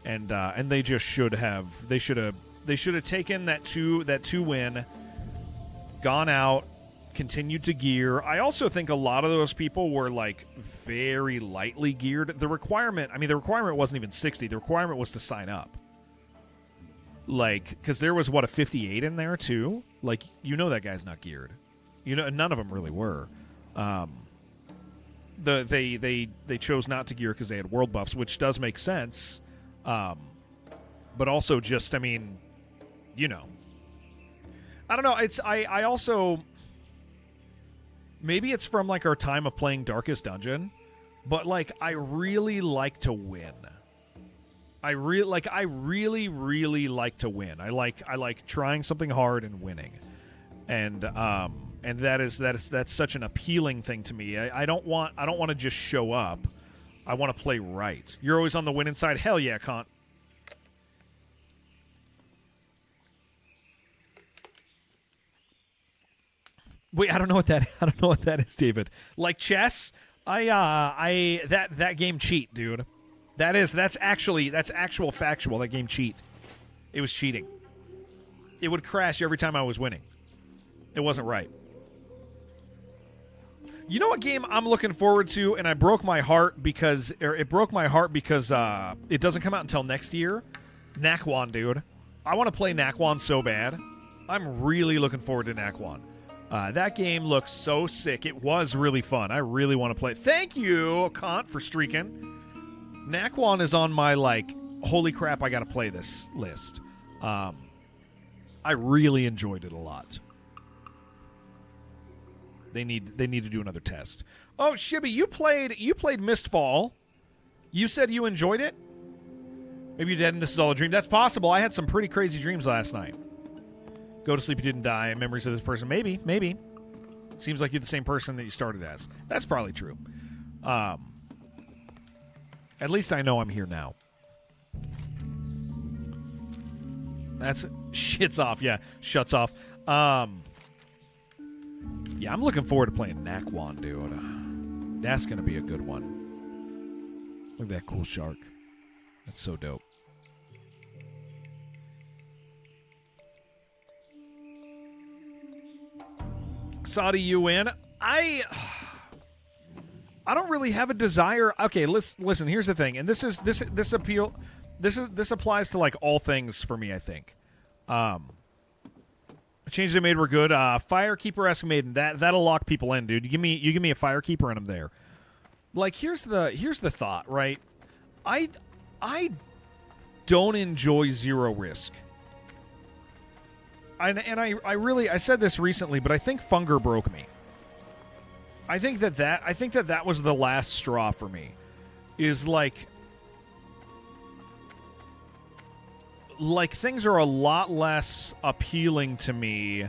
and they just should have. They should have taken that two win, gone out, continued to gear. I also think a lot of those people were like very lightly geared. The requirement wasn't even 60. The requirement was to sign up. Like, because there was a 58 in there too. Like, that guy's not geared. None of them really were. They chose not to gear because they had world buffs, which does make sense. But also just, I don't know. I also, maybe it's from like our time of playing Darkest Dungeon, but like I really like to win. I really like to win. I like trying something hard and winning, and that's such an appealing thing to me. I don't want to just show up. I want to play right. You're always on the winning side. Hell yeah, Kant. Wait, I don't know what that is, David. Like chess? That game cheat, dude. That's actual factual. That game cheat. It was cheating. It would crash every time I was winning. It wasn't right. You know what game I'm looking forward to, and it broke my heart because it doesn't come out until next year. Nakwon, dude. I want to play Nakwon so bad. I'm really looking forward to Nakwon. That game looks so sick. It was really fun. I really want to play. Thank you, Kant, for streaking. Nakwon is on my, holy crap, I got to play this list. I really enjoyed it a lot. They need to do another test. Oh, Shibby, you played Mistfall. You said you enjoyed it? Maybe you did and this is all a dream. That's possible. I had some pretty crazy dreams last night. Go to sleep, you didn't die. Memories of this person. Maybe. Seems like you're the same person that you started as. That's probably true. At least I know I'm here now. That's shits off. Yeah, shuts off. Yeah, I'm looking forward to playing Naquan, dude. That's gonna be a good one. Look at that cool shark. That's so dope. Saudi, you in? I don't really have a desire. Okay, listen. Here's the thing, and this applies to like all things for me. I think. Changes they made were good. Firekeeper-esque Maiden, that'll lock people in, dude. You give me a Firekeeper and I'm there. Like here's the thought, right? I don't enjoy zero risk. I said this recently, but I think Funger broke me. I think that was the last straw for me. Is like things are a lot less appealing to me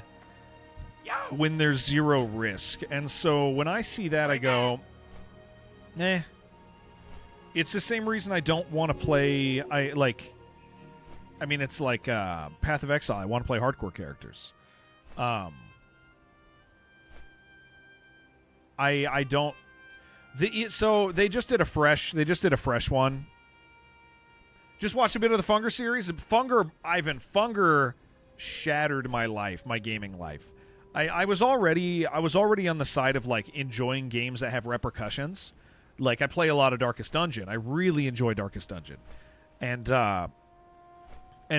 when there's zero risk. And so when I see that, I go, It's the same reason I don't want to play. It's like Path of Exile. I want to play hardcore characters. I don't. So they just did a fresh one. Just watched a bit of the Funger series. Funger shattered my life, my gaming life. I was already on the side of like enjoying games that have repercussions. Like I play a lot of Darkest Dungeon. I really enjoy Darkest Dungeon, and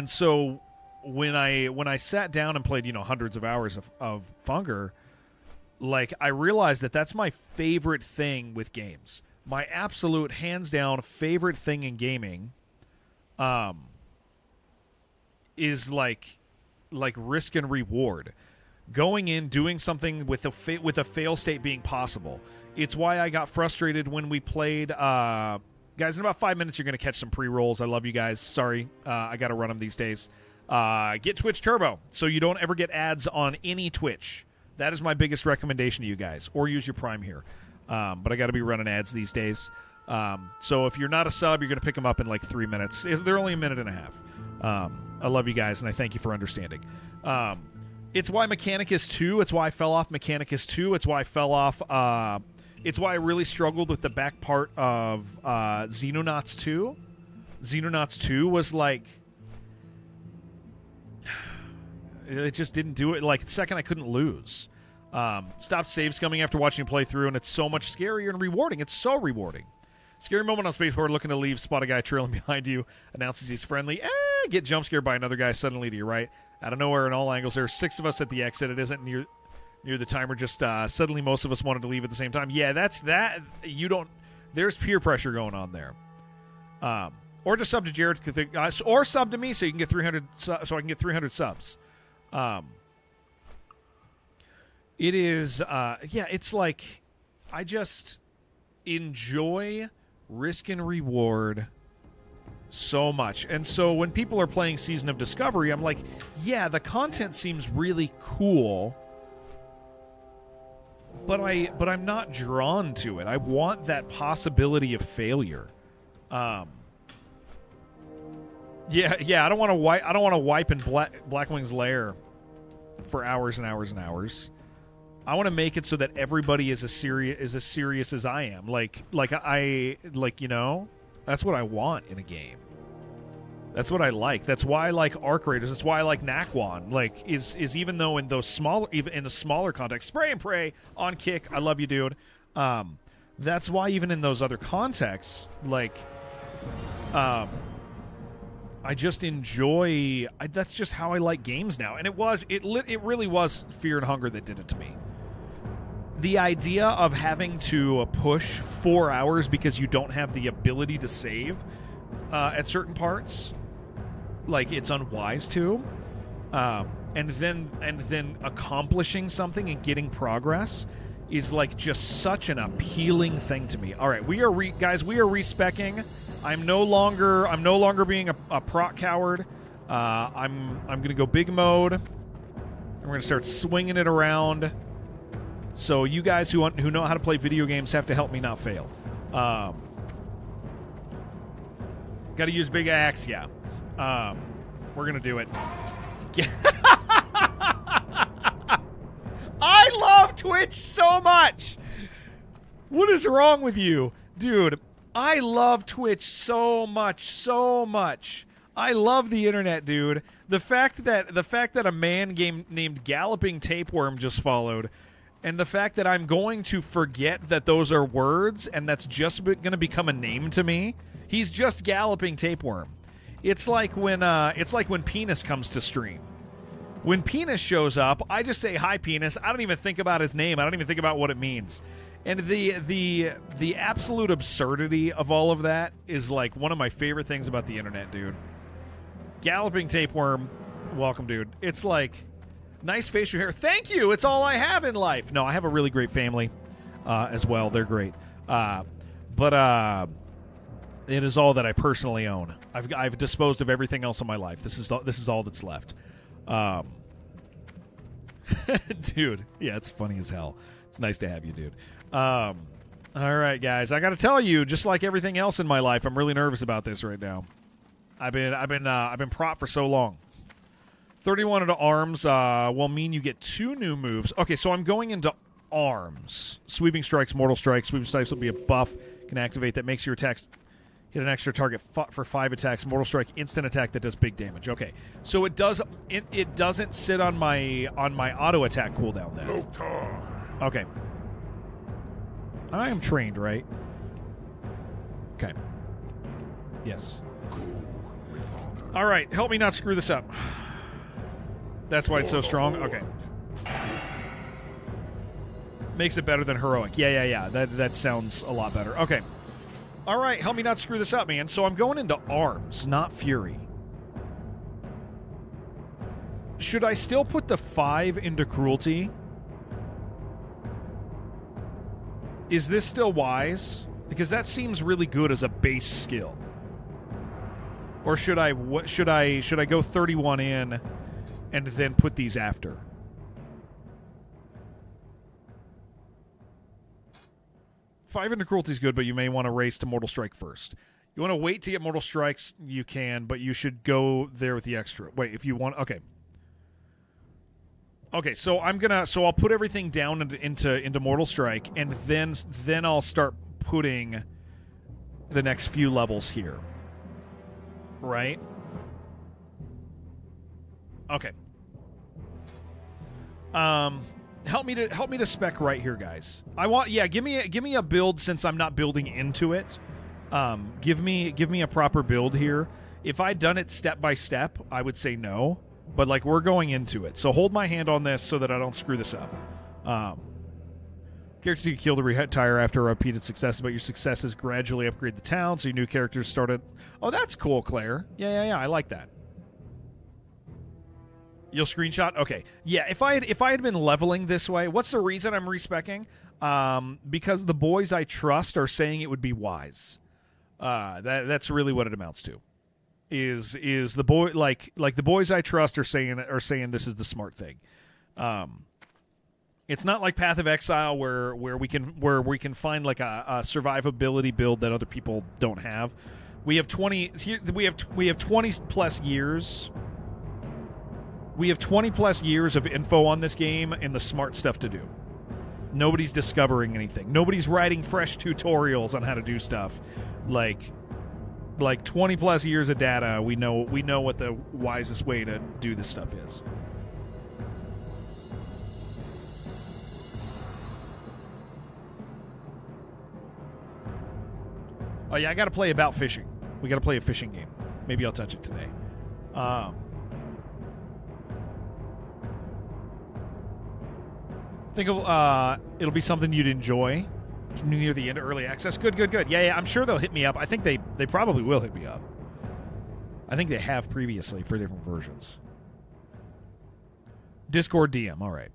so when I sat down and played hundreds of hours of Funger, like I realized that that's my favorite thing with games. My absolute hands down favorite thing in gaming. Is like risk and reward, going in, doing something with a fail state being possible. It's why I got frustrated when we played. Guys, in about 5 minutes, you're going to catch some pre-rolls. I love you guys. Sorry, I got to run them these days. Get Twitch Turbo so you don't ever get ads on any Twitch. That is my biggest recommendation to you guys. Or use your Prime here. But I got to be running ads these days. So if you're not a sub, you're going to pick them up in like 3 minutes. They're only a minute and a half. I love you guys, and I thank you for understanding. It's why Mechanicus 2. It's why I fell off Mechanicus 2. It's why I fell off. It's why I really struggled with the back part of Xenonauts 2. Xenonauts 2 was like... It just didn't do it. Like, the second I couldn't lose. Stopped save scumming after watching you play through, and it's so much scarier and rewarding. It's so rewarding. Scary moment on Spaceport, looking to leave, spot a guy trailing behind you, announces he's friendly. Get jump scared by another guy suddenly to your right. Out of nowhere in all angles, there are 6 of us at the exit. It isn't near the timer. Just suddenly most of us wanted to leave at the same time. Yeah, that's that. You don't. There's peer pressure going on there. Or just sub to Jared, or sub to me so you can get 300. So I can get 300 subs. It is. It's like I just enjoy risk and reward so much. And so when people are playing Season of Discovery, I'm like, yeah, the content seems really cool, but I'm not drawn to it. I want that possibility of failure. I don't want to wipe in Blackwing's lair for hours and hours and hours. I want to make it so that everybody is as serious as I am. That's what I want in a game. That's what I like. That's why I like Arc Raiders. That's why I like Naquan. Like is even though in those smaller, even in the smaller context, Spray and Pray on Kick. I love you, dude. That's why even in those other contexts, I just enjoy. That's just how I like games now. And it really was Fear and Hunger that did it to me. The idea of having to push 4 hours because you don't have the ability to save at certain parts, like it's unwise to, and then accomplishing something and getting progress is like just such an appealing thing to me. All right, we are respecking. I'm no longer being a proc coward. I'm gonna go big mode. And we're going to start swinging it around. So you guys who know how to play video games have to help me not fail. Got to use big axe, yeah. We're going to do it. I love Twitch so much. What is wrong with you? Dude, I love Twitch so much, so much. I love the internet, dude. The fact that a man named Galloping Tapeworm just followed, and the fact that I'm going to forget that those are words and that's just going to become a name to me. He's just Galloping Tapeworm. It's like when Penis comes to stream. When Penis shows up, I just say hi, Penis. I don't even think about his name. I don't even think about what it means. And the absolute absurdity of all of that is like one of my favorite things about the internet, dude. Galloping Tapeworm, welcome, dude. It's like, nice facial hair. Thank you. It's all I have in life. No, I have a really great family as well. They're great. But it is all that I personally own. I've disposed of everything else in my life. This is all that's left. Dude, yeah, it's funny as hell. It's nice to have you, dude. All right, guys. I got to tell you, just like everything else in my life, I'm really nervous about this right now. I've been prop for so long. 31 into arms will mean you get 2 new moves. Okay, so I'm going into arms. Sweeping strikes, mortal strikes. Sweeping strikes will be a buff. Can activate that makes your attacks hit an extra target for 5 attacks. Mortal strike, instant attack that does big damage. Okay, so it doesn't sit on my auto attack cooldown then. Okay. I am trained, right? Okay. Yes. All right, help me not screw this up. That's why it's so strong. Okay. Makes it better than heroic. Yeah. That sounds a lot better. Okay. All right, help me not screw this up, man. So I'm going into arms, not fury. Should I still put the 5 into cruelty? Is this still wise? Because that seems really good as a base skill. Or should I go 31 in and then put these after? Five into cruelty is good, but you may want to race to Mortal Strike first. You want to wait to get Mortal Strikes, you can, but you should go there with the extra. Wait, if you want, okay. Okay, so I'll put everything down into Mortal Strike, and then I'll start putting the next few levels here. Right? Okay. Help me to spec right here, guys. Give me a build since I'm not building into it. Give me a proper build here. If I'd done it step by step, I would say no. But like we're going into it, so hold my hand on this so that I don't screw this up. Characters you can kill to retire after repeated success, but your successes gradually upgrade the town, so your new characters started. Oh, that's cool, Claire. Yeah. I like that. You'll screenshot? Okay. Yeah, if I had been leveling this way, what's the reason I'm respecking? Because the boys I trust are saying it would be wise. That's really what it amounts to. Is the boy like the boys I trust are saying this is the smart thing. It's not like Path of Exile where we can find like a survivability build that other people don't have. We have 20 plus years. We have 20 plus years of info on this game and the smart stuff to do. Nobody's discovering anything. Nobody's writing fresh tutorials on how to do stuff. Like 20 plus years of data, we know what the wisest way to do this stuff is. Oh yeah, I got to play About Fishing. We got to play a fishing game. Maybe I'll touch it today. Think it'll be something you'd enjoy near the end of early access. Good. Yeah, I'm sure they'll hit me up. I think they probably will hit me up. I think they have previously for different versions. Discord DM, all right.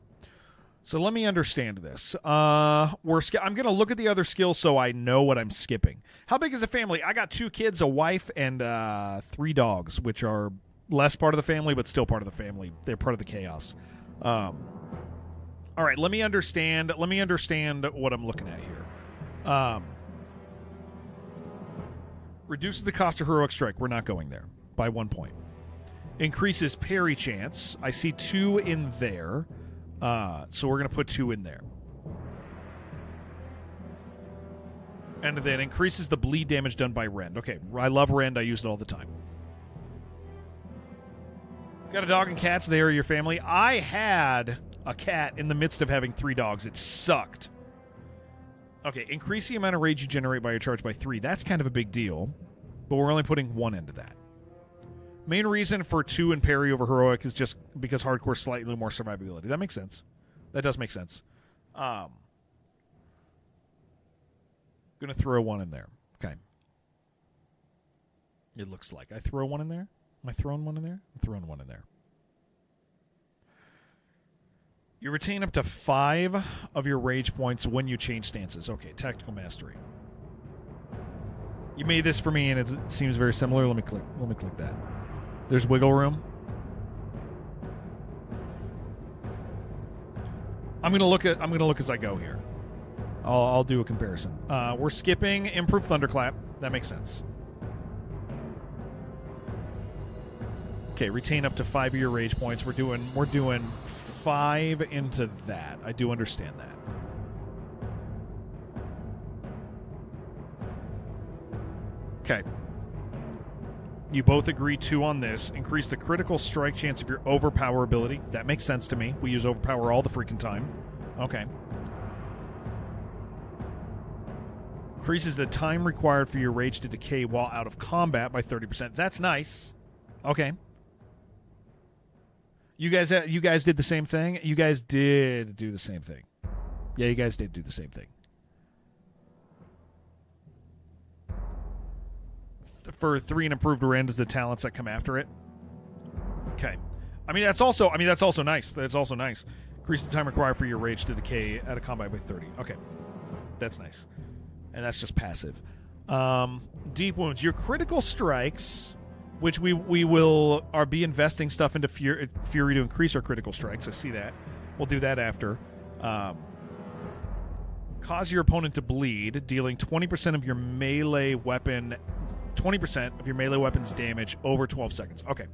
So let me understand this. I'm going to look at the other skills so I know what I'm skipping. How big is the family? I got 2 kids, a wife, and 3 dogs, which are less part of the family, but still part of the family. They're part of the chaos. All right, let me understand what I'm looking at here. Reduces the cost of heroic strike. We're not going there by 1 point. Increases parry chance. I see 2 in there. So we're going to put 2 in there. And then increases the bleed damage done by Rend. Okay, I love Rend. I use it all the time. Got a dog and cats. They are your family. I had a cat in the midst of having 3 dogs. It sucked. Okay, increase the amount of rage you generate by your charge by 3. That's kind of a big deal, but we're only putting 1 into that. Main reason for 2 in parry over heroic is just because hardcore slightly more survivability. That makes sense. That does make sense. Gonna throw 1 in there. Okay. It looks like I throw 1 in there. Am I throwing 1 in there? I'm throwing 1 in there. You retain up to 5 of your rage points when you change stances. Okay, tactical mastery. You made this for me, and it seems very similar. Let me click that. There's wiggle room. I'm gonna look as I go here. I'll do a comparison. We're skipping improved thunderclap. That makes sense. Okay, retain up to 5 of your rage points. We're doing 5 into that. I do understand that. Okay. You both agree 2 on this. Increase the critical strike chance of your overpower ability. That makes sense to me. We use overpower all the freaking time. Okay. Increases the time required for your rage to decay while out of combat by 30%. That's nice. Okay. You guys did the same thing? You guys did do the same thing. Yeah, you guys did do the same thing. For 3 and improved Rend is the talents that come after it. Okay. That's also nice. That's also nice. Increase the time required for your rage to decay out of combat by 30. Okay. That's nice. And that's just passive. Deep wounds. Your critical strikes, which we will be investing stuff into Fury to increase our critical strikes. I see that. We'll do that after. Cause your opponent to bleed, dealing 20% of your melee weapon, 20% of your melee weapon's damage over 12 seconds. Okay.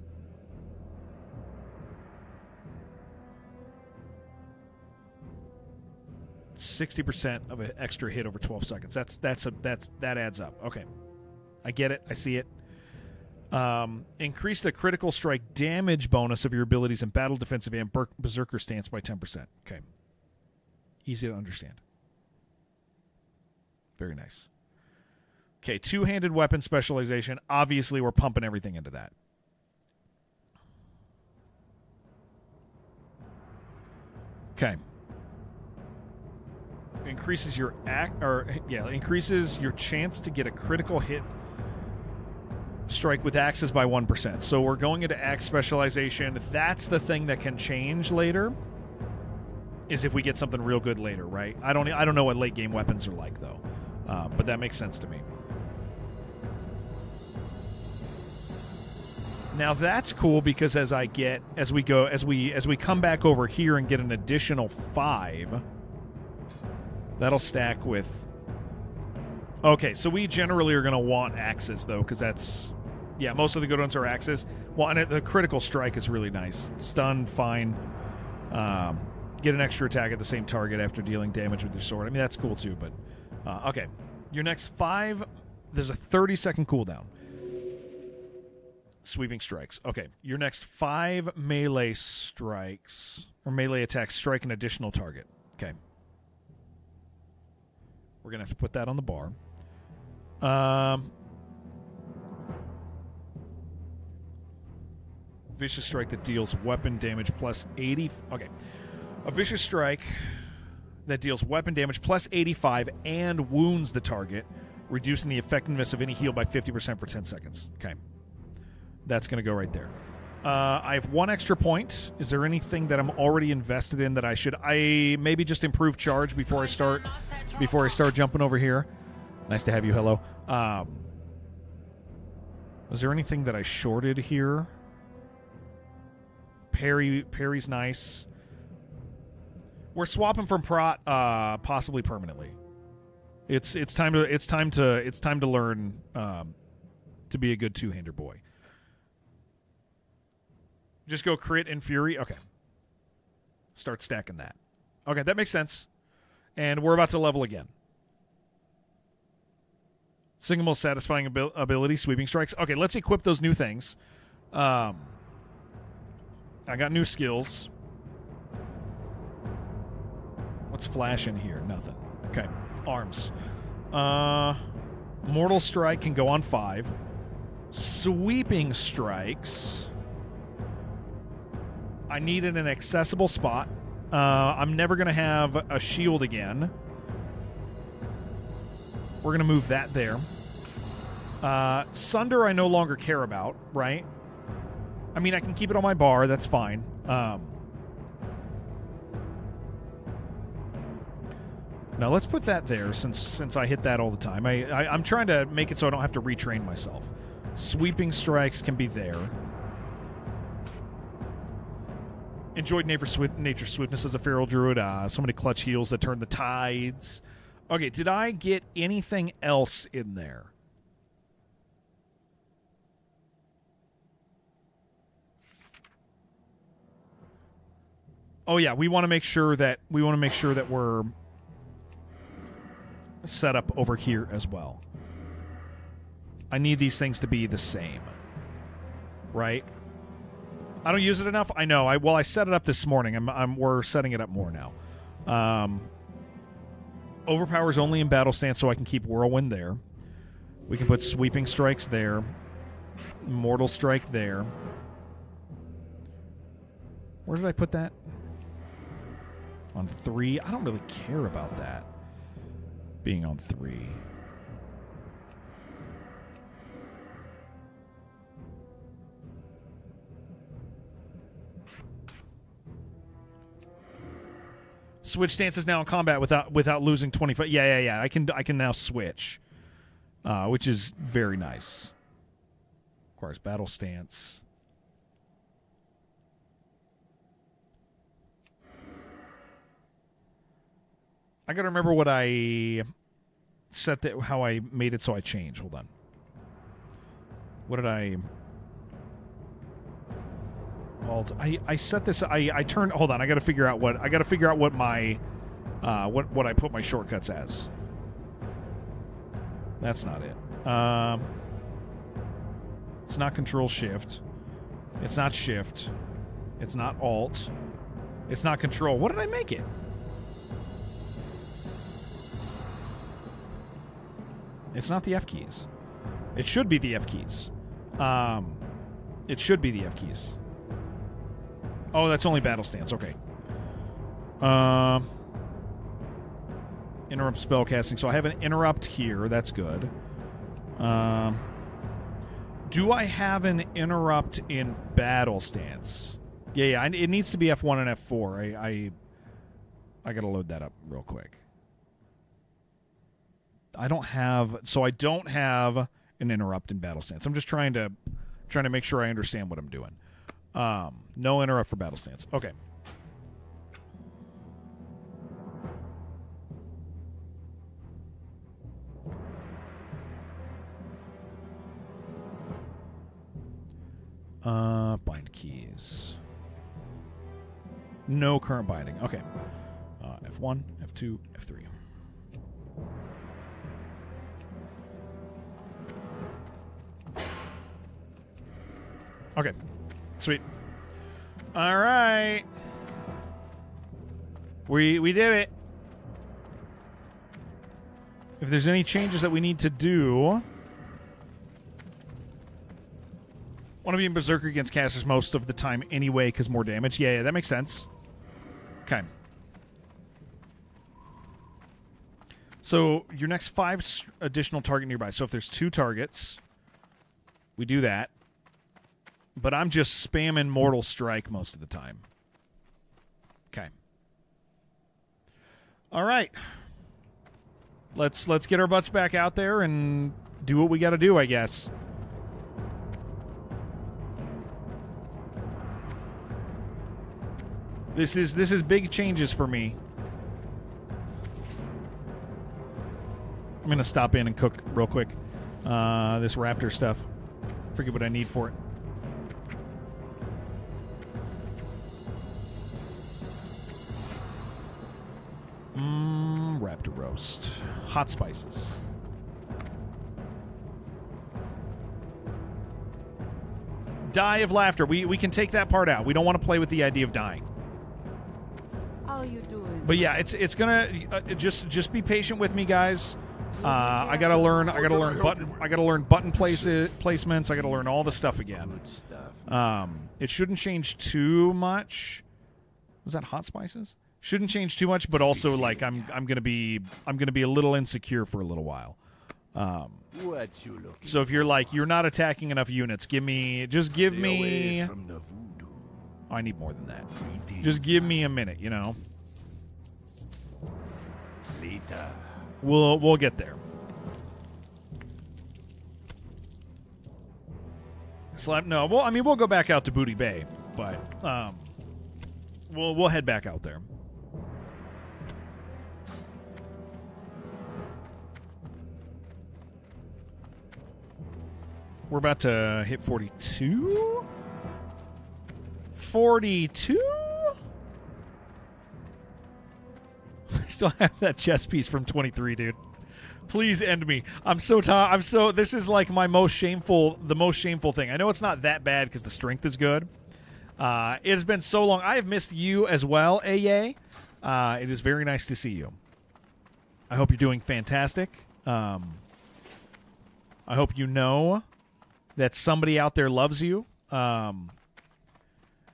%60 of an extra hit over 12 seconds. That adds up. Okay. I get it. I see it. Increase the critical strike damage bonus of your abilities in battle, defensive, and berserker stance by 10%. Okay. Easy to understand. Very nice. Okay, 2-handed weapon specialization. Obviously, we're pumping everything into that. Okay. Increases your increases your chance to get a critical hit strike with axes by 1%. So we're going into axe specialization. That's the thing that can change later. Is if we get something real good later, right? I don't know what late game weapons are like though, but that makes sense to me. Now that's cool because as we come back over here and get an additional 5, that'll stack with. Okay, so we generally are going to want axes though, because most of the good ones are axes. Well, and the critical strike is really nice. Stun, fine. Get an extra attack at the same target after dealing damage with your sword. That's cool too, but okay. Your next 5, there's a 30-second cooldown. Sweeping strikes. Okay, your next 5 melee strikes, or melee attacks, strike an additional target. Okay. We're going to have to put that on the bar. Vicious strike that deals weapon damage plus 80. Okay. A vicious strike that deals weapon damage plus 85 and wounds the target, reducing the effectiveness of any heal by 50% for 10 seconds. Okay. That's going to go right there. I have 1 extra point. Is there anything that I'm already invested in that I maybe just improve charge before I start jumping over here? Nice to have you. Hello. Was there anything that I shorted here? Parry's nice. We're swapping from prot possibly permanently. It's time to learn to be a good two-hander boy. Just go crit and fury. Okay. Start stacking that. Okay, that makes sense. And we're about to level again. Single most satisfying ability, sweeping strikes. Okay, let's equip those new things. I got new skills. What's flash in here? Nothing. Okay, arms. Mortal Strike can go on 5. Sweeping strikes. I need it in an accessible spot. I'm never going to have a shield again. We're going to move that there. Sunder I no longer care about, right? I mean, I can keep it on my bar. That's fine. Now, let's put that there since I hit that all the time. I'm trying to make it so I don't have to retrain myself. Sweeping strikes can be there. Enjoyed Nature's Swiftness as a feral druid. So many clutch heals that turn the tides. Okay, did I get anything else in there? Oh yeah, we want to make sure that we're set up over here as well. I need these things to be the same, right? I don't use it enough. I know. I set it up this morning. We're setting it up more now. Overpowers only in battle stance, so I can keep Whirlwind there. We can put Sweeping Strikes there. Mortal Strike there. Where did I put that? On 3. I don't really care about that being on 3. Switch stance is now in combat without losing 25. Yeah. I can now switch, which is very nice. Requires battle stance. I gotta remember what I set that, how I made it so I change. Hold on. What did I? I set this. I turned. Hold on. I got to figure out what my what I put my shortcuts as. That's not it. It's not Control Shift. It's not Shift. It's not Alt. It's not Control. What did I make it? It's not the F keys. It should be the F keys. It should be the F keys. Oh, that's only battle stance. Okay. Interrupt spell casting. So I have an interrupt here. That's good. Do I have an interrupt in battle stance? Yeah. It needs to be F1 and F4. I gotta load that up real quick. I don't have an interrupt in battle stance. I'm just trying to make sure I understand what I'm doing. No interrupt for battle stance. Okay. Bind keys. No current binding. Okay. F1, F2, F3. Okay. Sweet. All right. We did it. If there's any changes that we need to do, want to be in Berserker against casters most of the time anyway because more damage. Yeah, that makes sense. Okay. So your next 5 additional target nearby. So if there's 2 targets, we do that. But I'm just spamming Mortal Strike most of the time. Okay. All right. Let's get our butts back out there and do what we got to do, I guess. This is big changes for me. I'm going to stop in and cook real quick. This raptor stuff. Forget what I need for it. Raptor roast. Hot spices. Die of laughter. We can take that part out. We don't want to play with the idea of dying. How are you doing? But yeah, it's gonna just be patient with me, guys. I gotta learn button placements. I gotta learn all the stuff again. It shouldn't change too much. Was that hot spices? Shouldn't change too much, but also like I'm gonna be a little insecure for a little while. So if you're like you're not attacking enough units, give me. Oh, I need more than that. Just give me a minute, you know. We'll get there. No. Well, I mean, we'll go back out to Booty Bay, but we'll head back out there. We're about to hit 42. 42? I still have that chess piece from 23, dude. Please end me. I'm so tired. This is like the most shameful thing. I know it's not that bad because the strength is good. It has been so long. I have missed you as well, AA. It is very nice to see you. I hope you're doing fantastic. I hope you know that somebody out there loves you.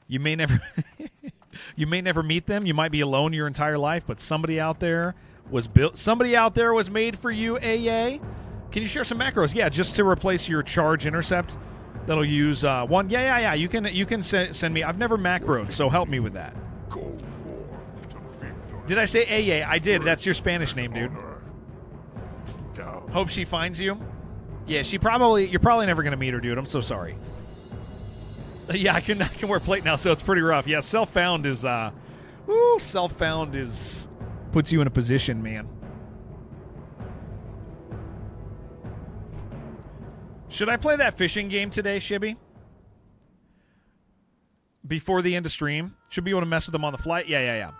You may never you may never meet them. You might be alone your entire life, but somebody out there was built. Somebody out there was made for you, AA. Can you share some macros? Yeah, just to replace your charge intercept. That'll use one. Yeah. You can send me. I've never macroed, so help me with that. Did I say AA? I did. That's your Spanish name, dude. Hope she finds you. Yeah, you're probably never going to meet her, dude. I'm so sorry. Yeah, I can wear plate now, so it's pretty rough. Yeah, self-found is puts you in a position, man. Should I play that fishing game today, Shibby? Before the end of stream? Should be able to mess with them on the flight? Yeah.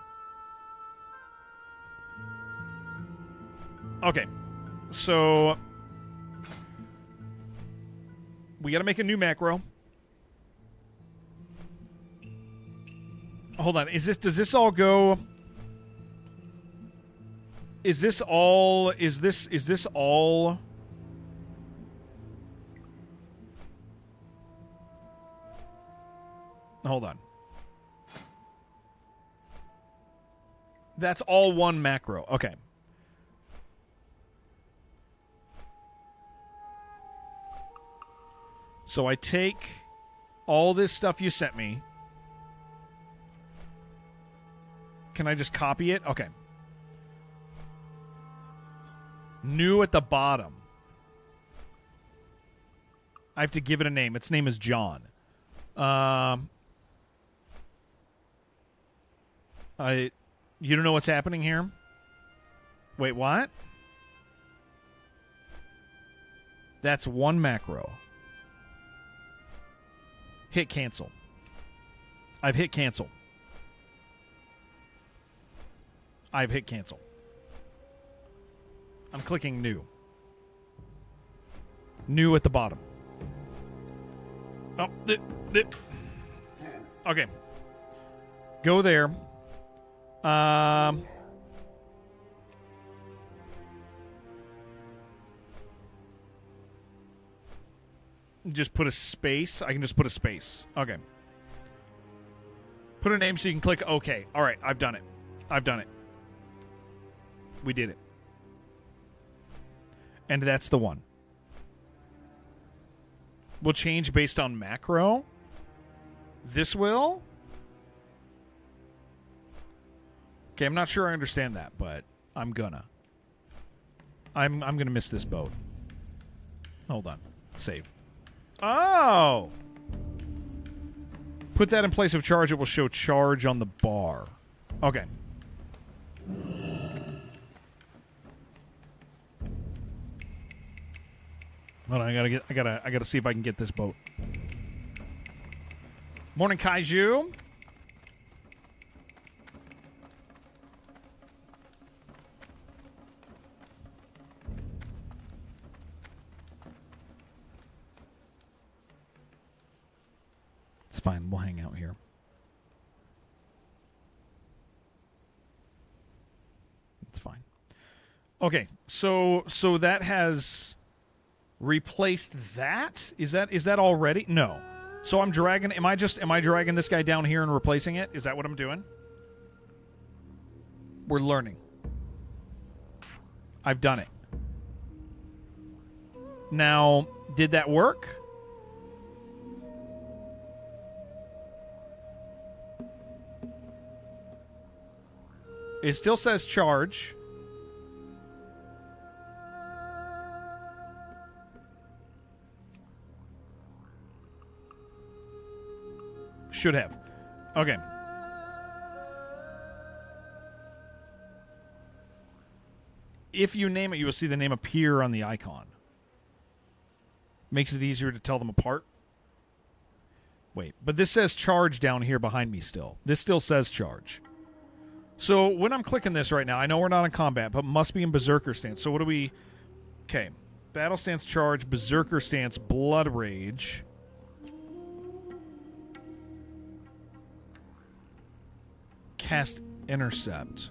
Okay. So we got to make a new macro. Hold on. Does this all go? Is this all? Hold on. That's all one macro. Okay. So I take all this stuff you sent me. Can I just copy it? Okay. New at the bottom. I have to give it a name. Its name is John. You don't know what's happening here? Wait, what? That's one macro. Hit cancel. I've hit cancel. I've hit cancel. I'm clicking new. New at the bottom. Oh, okay. Go there. Just put a space. I can just put a space. Okay. Put a name so you can click OK. All right, I've done it. We did it. And that's the one. Will change based on macro. This will? Okay, I'm not sure I understand that, but I'm gonna miss this boat. Hold on. Save. Oh! Put that in place of charge. It will show charge on the bar. Okay. Hold on, I gotta see if I can get this boat. Morning, Kaiju. It's fine. We'll hang out here. It's fine. Okay, so that has replaced that? Is that already? No. So I'm dragging. Am I dragging this guy down here and replacing it? Is that what I'm doing? We're learning. I've done it. Now, did that work? It still says charge. Should have. Okay. If you name it, you will see the name appear on the icon. Makes it easier to tell them apart. Wait, but this says charge down here behind me still. This still says charge. So when I'm clicking this right now, I know we're not in combat, but must be in Berserker stance. So what do we... Okay. Battle stance, charge, Berserker stance, Blood Rage. Cast Intercept.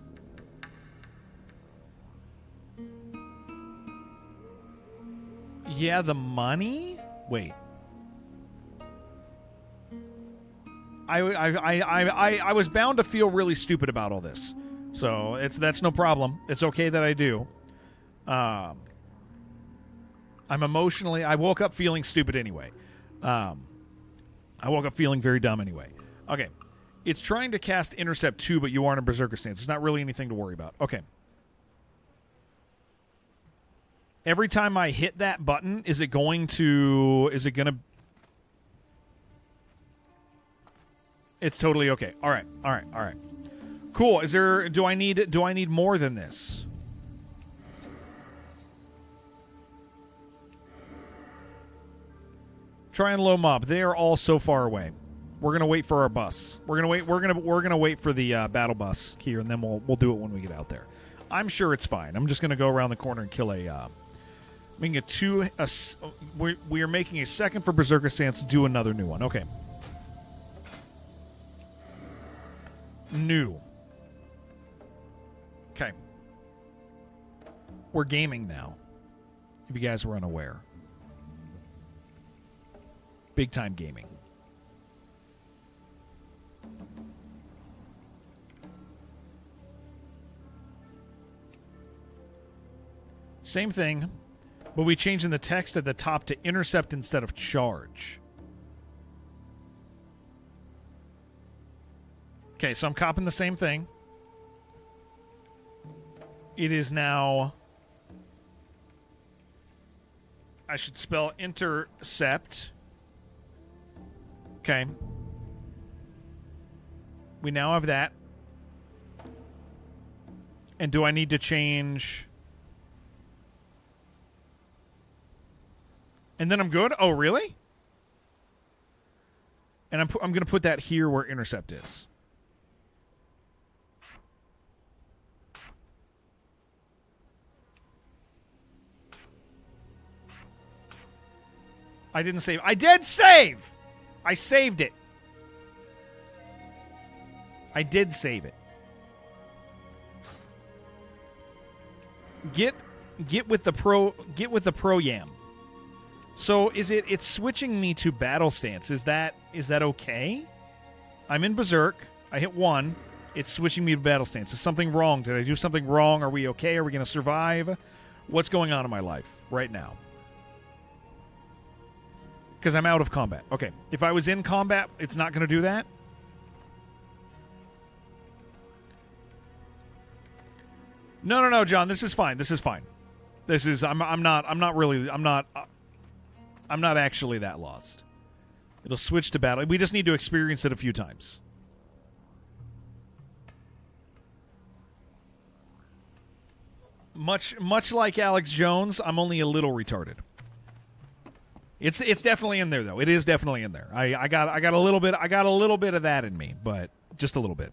Yeah, the money? Wait. I was bound to feel really stupid about all this. So that's no problem. It's okay that I do. I'm emotionally... I woke up feeling stupid anyway. I woke up feeling very dumb anyway. Okay. It's trying to cast Intercept 2, but you aren't in Berserker stance. It's not really anything to worry about. Okay. Every time I hit that button, is it going to... It's totally okay. All right. Cool. Do I need more than this? Try and low mob. They are all so far away. We're gonna wait for our bus. We're gonna wait for the battle bus here, and then we'll do it when we get out there. I'm sure it's fine. I'm just gonna go around the corner and kill making a two. We are making a second for Berserker stance. Do another new one. Okay. New. Okay. We're gaming now. If you guys were unaware. Big time gaming. Same thing, but we changing the text at the top to intercept instead of charge. Okay, so I'm copying the same thing. It is now... I should spell intercept. Okay. We now have that. And do I need to change... And then I'm good? Oh, really? And I'm going to put that here where intercept is. I didn't save. I did save! I saved it. I did save it. Get with the pro yam. So it's switching me to battle stance. Is that okay? I'm in Berserk. I hit 1. It's switching me to battle stance. Is something wrong? Did I do something wrong? Are we okay? Are we going to survive? What's going on in my life right now? Because I'm out of combat. Okay. If I was in combat, it's not going to do that? No, John. This is fine. This is fine. This is... I'm not actually that lost. It'll switch to battle. We just need to experience it a few times. Much like Alex Jones, I'm only a little retarded. It's definitely in there though. It is definitely in there. I got a little bit of that in me, but just a little bit.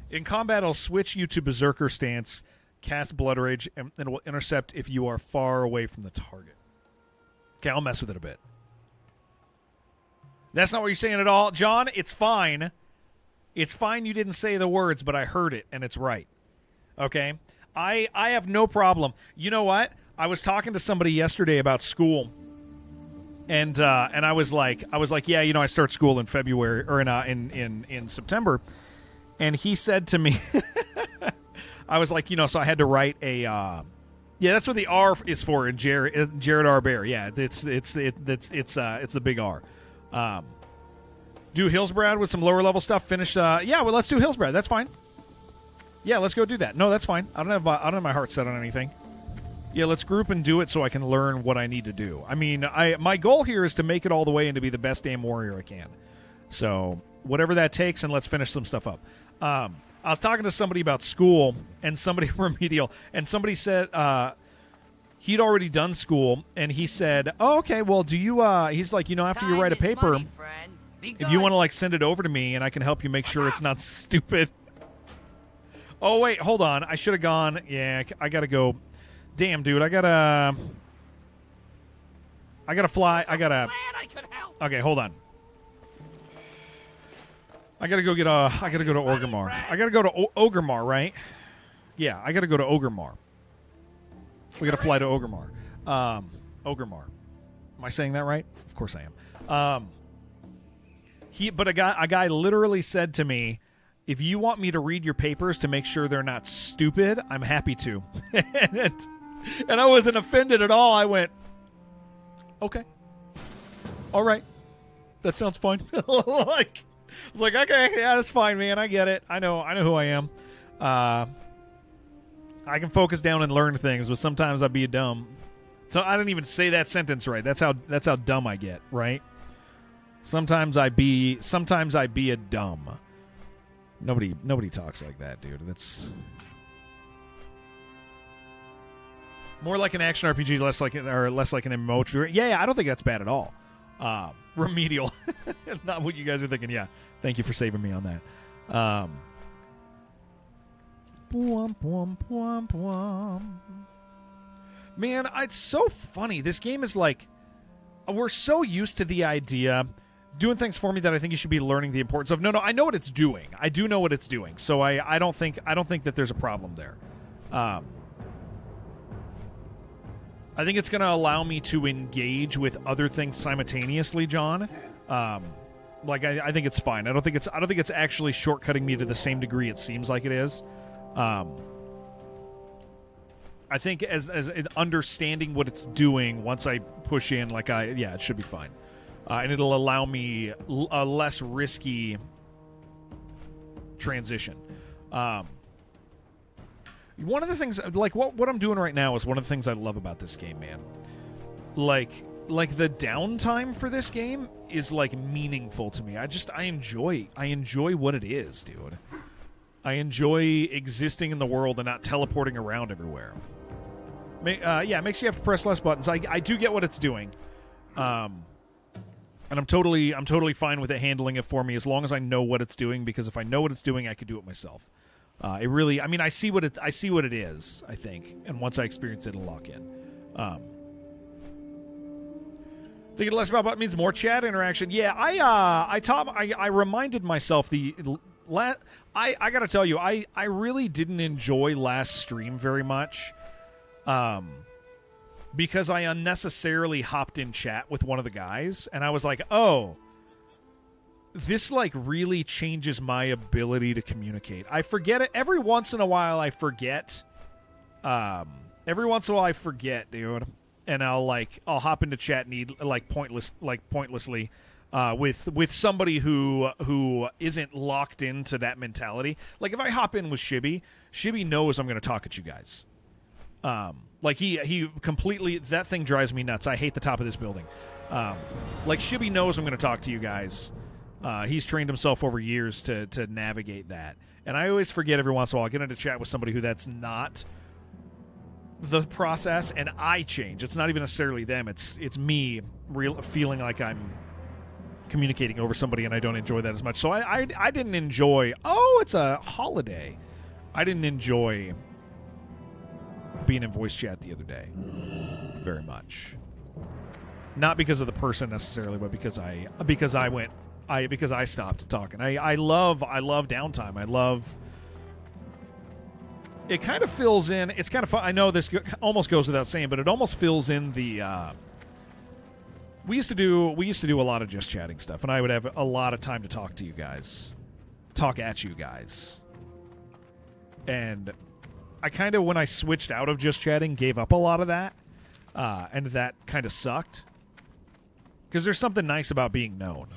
In combat, I'll switch you to Berserker stance, cast Blood Rage, and it will intercept if you are far away from the target. Okay, I'll mess with it a bit. That's not what you're saying at all, John. It's fine. It's fine you didn't say the words, but I heard it, and it's right. Okay? I have no problem. You know what? I was talking to somebody yesterday about school. And I was like, yeah, you know, I start school in February or in September, and he said to me, I was like, you know, so I had to write a, yeah, that's what the R is for in Jared R. Bear. Yeah, it's the big R. Do Hillsbrad with some lower level stuff. Finish. Yeah, well, let's do Hillsbrad. That's fine. Yeah, let's go do that. No, that's fine. I don't have my heart set on anything. Yeah, let's group and do it so I can learn what I need to do. I mean, my goal here is to make it all the way and to be the best damn warrior I can. So, whatever that takes, and let's finish some stuff up. I was talking to somebody about school, and somebody remedial, and somebody said he'd already done school, and he said, oh, okay, well, do you, he's like, you know, after you write a paper, if you want to, like, send it over to me, and I can help you make sure it's not stupid. Oh, wait, hold on. I should have gone. Yeah, I got to go. Damn, dude, I gotta fly. Okay, hold on. I gotta go to Orgrimmar. I gotta go to Orgrimmar, right? Yeah, I gotta go to Orgrimmar. We gotta fly to Orgrimmar. Orgrimmar. Am I saying that right? Of course I am. But a guy literally said to me, if you want me to read your papers to make sure they're not stupid, I'm happy to. And I wasn't offended at all. I went, okay. All right. That sounds fine. I was like, okay, yeah, that's fine, man. I get it. I know who I am. I can focus down and learn things, but sometimes I'd be a dumb. So I didn't even say that sentence right. That's how dumb I get, right? Sometimes I be a dumb. Nobody talks like that, dude. That's more like an action RPG, less like an MMO. Yeah, I don't think that's bad at all. Remedial, not what you guys are thinking. Yeah, thank you for saving me on that. Man, it's so funny. This game is like, we're so used to the idea doing things for me that I think you should be learning the importance of. No, I know what it's doing. I do know what it's doing. So I don't think that there's a problem there. I think it's going to allow me to engage with other things simultaneously, John. I think it's fine. I don't think it's actually shortcutting me to the same degree it seems like it is. I think as understanding what it's doing once I push in, it should be fine. And it'll allow me a less risky transition. One of the things, like what I'm doing right now is one of the things I love about this game, man. Like the downtime for this game is like meaningful to me. I enjoy what it is, dude. I enjoy existing in the world and not teleporting around everywhere. It makes you have to press less buttons. I do get what it's doing. And I'm totally fine with it handling it for me as long as I know what it's doing, because if I know what it's doing, I could do it myself. I see what it is, I think, and once I experience it, it'll lock in. Thinking less about means more chat interaction. Yeah, I reminded myself I gotta tell you, I really didn't enjoy last stream very much, because I unnecessarily hopped in chat with one of the guys, and I was like, oh, this like really changes my ability to communicate. I forget it every once in a while. I forget. Dude, and I'll hop into chat pointlessly with somebody who isn't locked into that mentality. Like if I hop in with Shibby knows I'm going to talk at you guys. He completely, that thing drives me nuts. I hate the top of this building. Shibby knows I'm going to talk to you guys. He's trained himself over years to navigate that. And I always forget every once in a while. I get into chat with somebody who that's not the process and I change. It's not even necessarily them. It's me feeling like I'm communicating over somebody and I don't enjoy that as much. So I didn't enjoy, it's a holiday. I didn't enjoy being in voice chat the other day very much. Not because of the person necessarily, but because I stopped talking. I love downtime. I love it. Kind of fills in. It's kind of fun. I know this almost goes without saying, but it almost fills in the. We used to do a lot of just chatting stuff, and I would have a lot of time to talk to you guys, talk at you guys, and I kind of, when I switched out of just chatting, gave up a lot of that, and that kind of sucked. Because there's something nice about being known,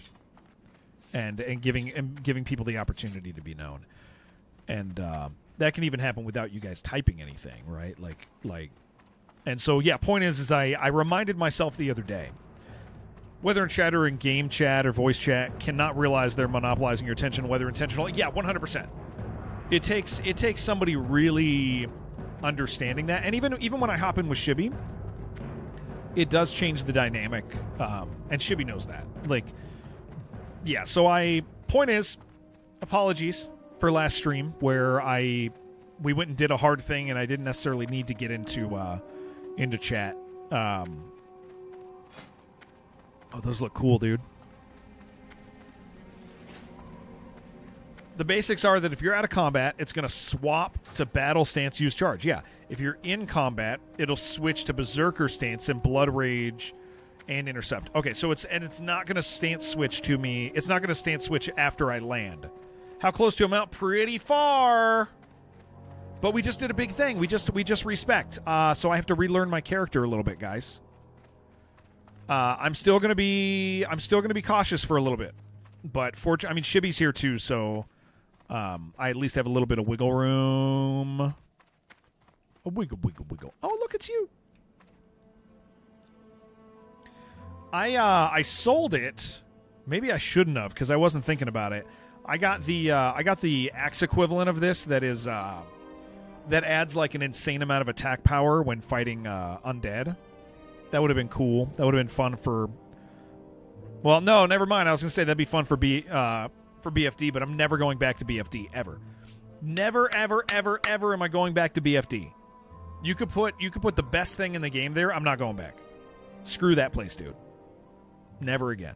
and giving people the opportunity to be known, and that can even happen without you guys typing anything, right? Like, and so yeah. Point is I reminded myself the other day, whether in chat or in game chat or voice chat, cannot realize they're monopolizing your attention, whether intentional. Yeah, 100%. It takes somebody really understanding that, and even when I hop in with Shibby, it does change the dynamic, and Shibby knows that. Like, yeah, so point is, apologies for last stream where we went and did a hard thing and I didn't necessarily need to get into chat. Those look cool, dude. The basics are that if you're out of combat, it's going to swap to battle stance, use charge. Yeah. If you're in combat, it'll switch to berserker stance and blood rage and intercept. Okay, so it's not going to stance switch to me. It's not going to stance switch after I land. How close to amount? Pretty far. But we just did a big thing. We just respect. So I have to relearn my character a little bit, guys. I'm still going to be cautious for a little bit. But Shibby's here too, so I at least have a little bit of wiggle room. A wiggle. Oh, look, it's you. I sold it. Maybe I shouldn't have because I wasn't thinking about it. I got the axe equivalent of this that is that adds like an insane amount of attack power when fighting undead. That would have been cool. That would have been fun for. Well, no, never mind. I was gonna say that'd be fun for BFD, but I'm never going back to BFD ever. Never, ever, ever, ever am I going back to BFD. You could put the best thing in the game there. I'm not going back. Screw that place, dude. Never again.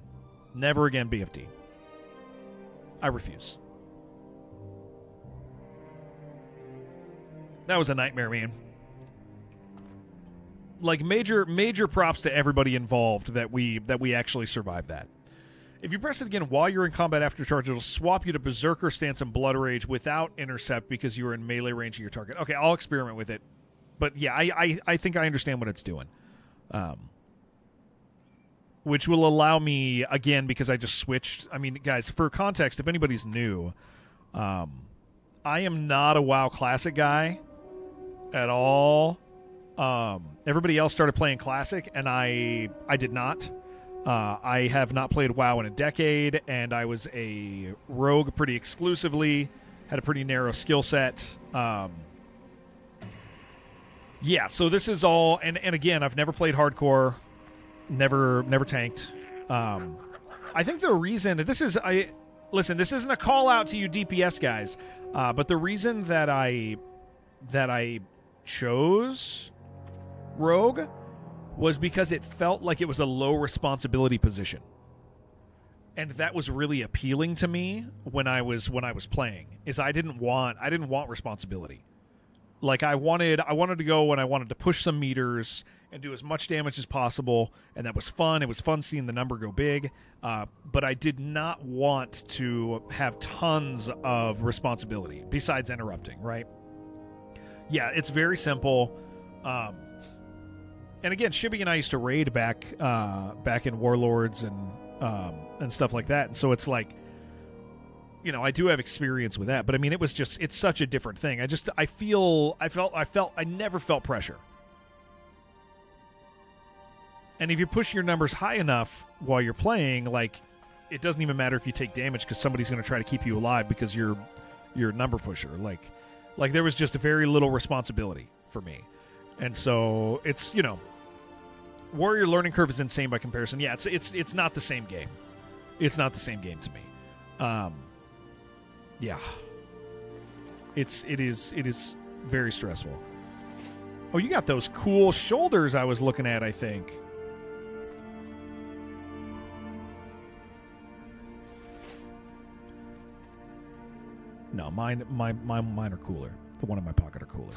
Never again BFD. I refuse. That was a nightmare, man. Like major props to everybody involved that we actually survived that. If you press it again while you're in combat after charge, it'll swap you to berserker stance and blood rage without intercept because you are in melee range of your target. Okay, I'll experiment with it. But yeah, I think I understand what it's doing. Which will allow me, again, because I just switched. I mean, guys, for context, if anybody's new, I am not a WoW Classic guy at all. Everybody else started playing Classic, and I did not. I have not played WoW in a decade, and I was a rogue pretty exclusively, had a pretty narrow skill set. Yeah, so this is all, and again, I've never played hardcore, never tanked. I think the reason, this isn't a call out to you DPS guys, but the reason that I chose rogue was because it felt like it was a low responsibility position. And that was really appealing to me when I was playing. Is I didn't want responsibility. Like I wanted to go and I wanted to push some meters and do as much damage as possible, and that was fun. It was fun seeing the number go big, but I did not want to have tons of responsibility besides interrupting, right? Yeah, it's very simple. And again, Shibby and I used to raid back in Warlords and stuff like that, and so it's like, you know, I do have experience with that, but I mean, it's such a different thing. I never felt pressure. And if you push your numbers high enough while you're playing, like, it doesn't even matter if you take damage because somebody's going to try to keep you alive because you're a number pusher. Like there was just very little responsibility for me. And so it's, Warrior learning curve is insane by comparison. Yeah, it's not the same game. It's not the same game to me. Yeah. It is very stressful. Oh, you got those cool shoulders I was looking at, I think. No, mine are cooler. The one in my pocket are cooler.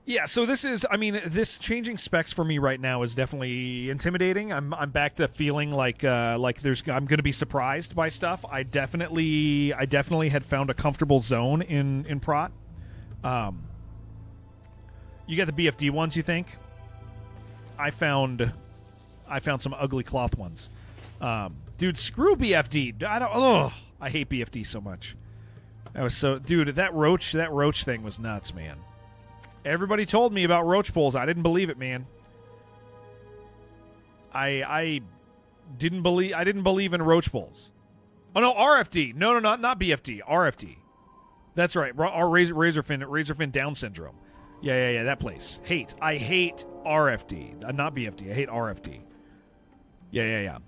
Yeah, so this changing specs for me right now is definitely intimidating. I'm back to feeling like I'm going to be surprised by stuff. I definitely had found a comfortable zone in Prot. You got the BFD ones, you think? I found some ugly cloth ones. Dude, screw BFD. I hate BFD so much. That roach thing was nuts, man. Everybody told me about roach pulls. I didn't believe it, man. I didn't believe in roach pulls. Oh no, RFD. No, not BFD. RFD. That's right. Our Razorfin Down syndrome. Yeah. That place. I hate RFD. Not BFD. I hate RFD. Yeah.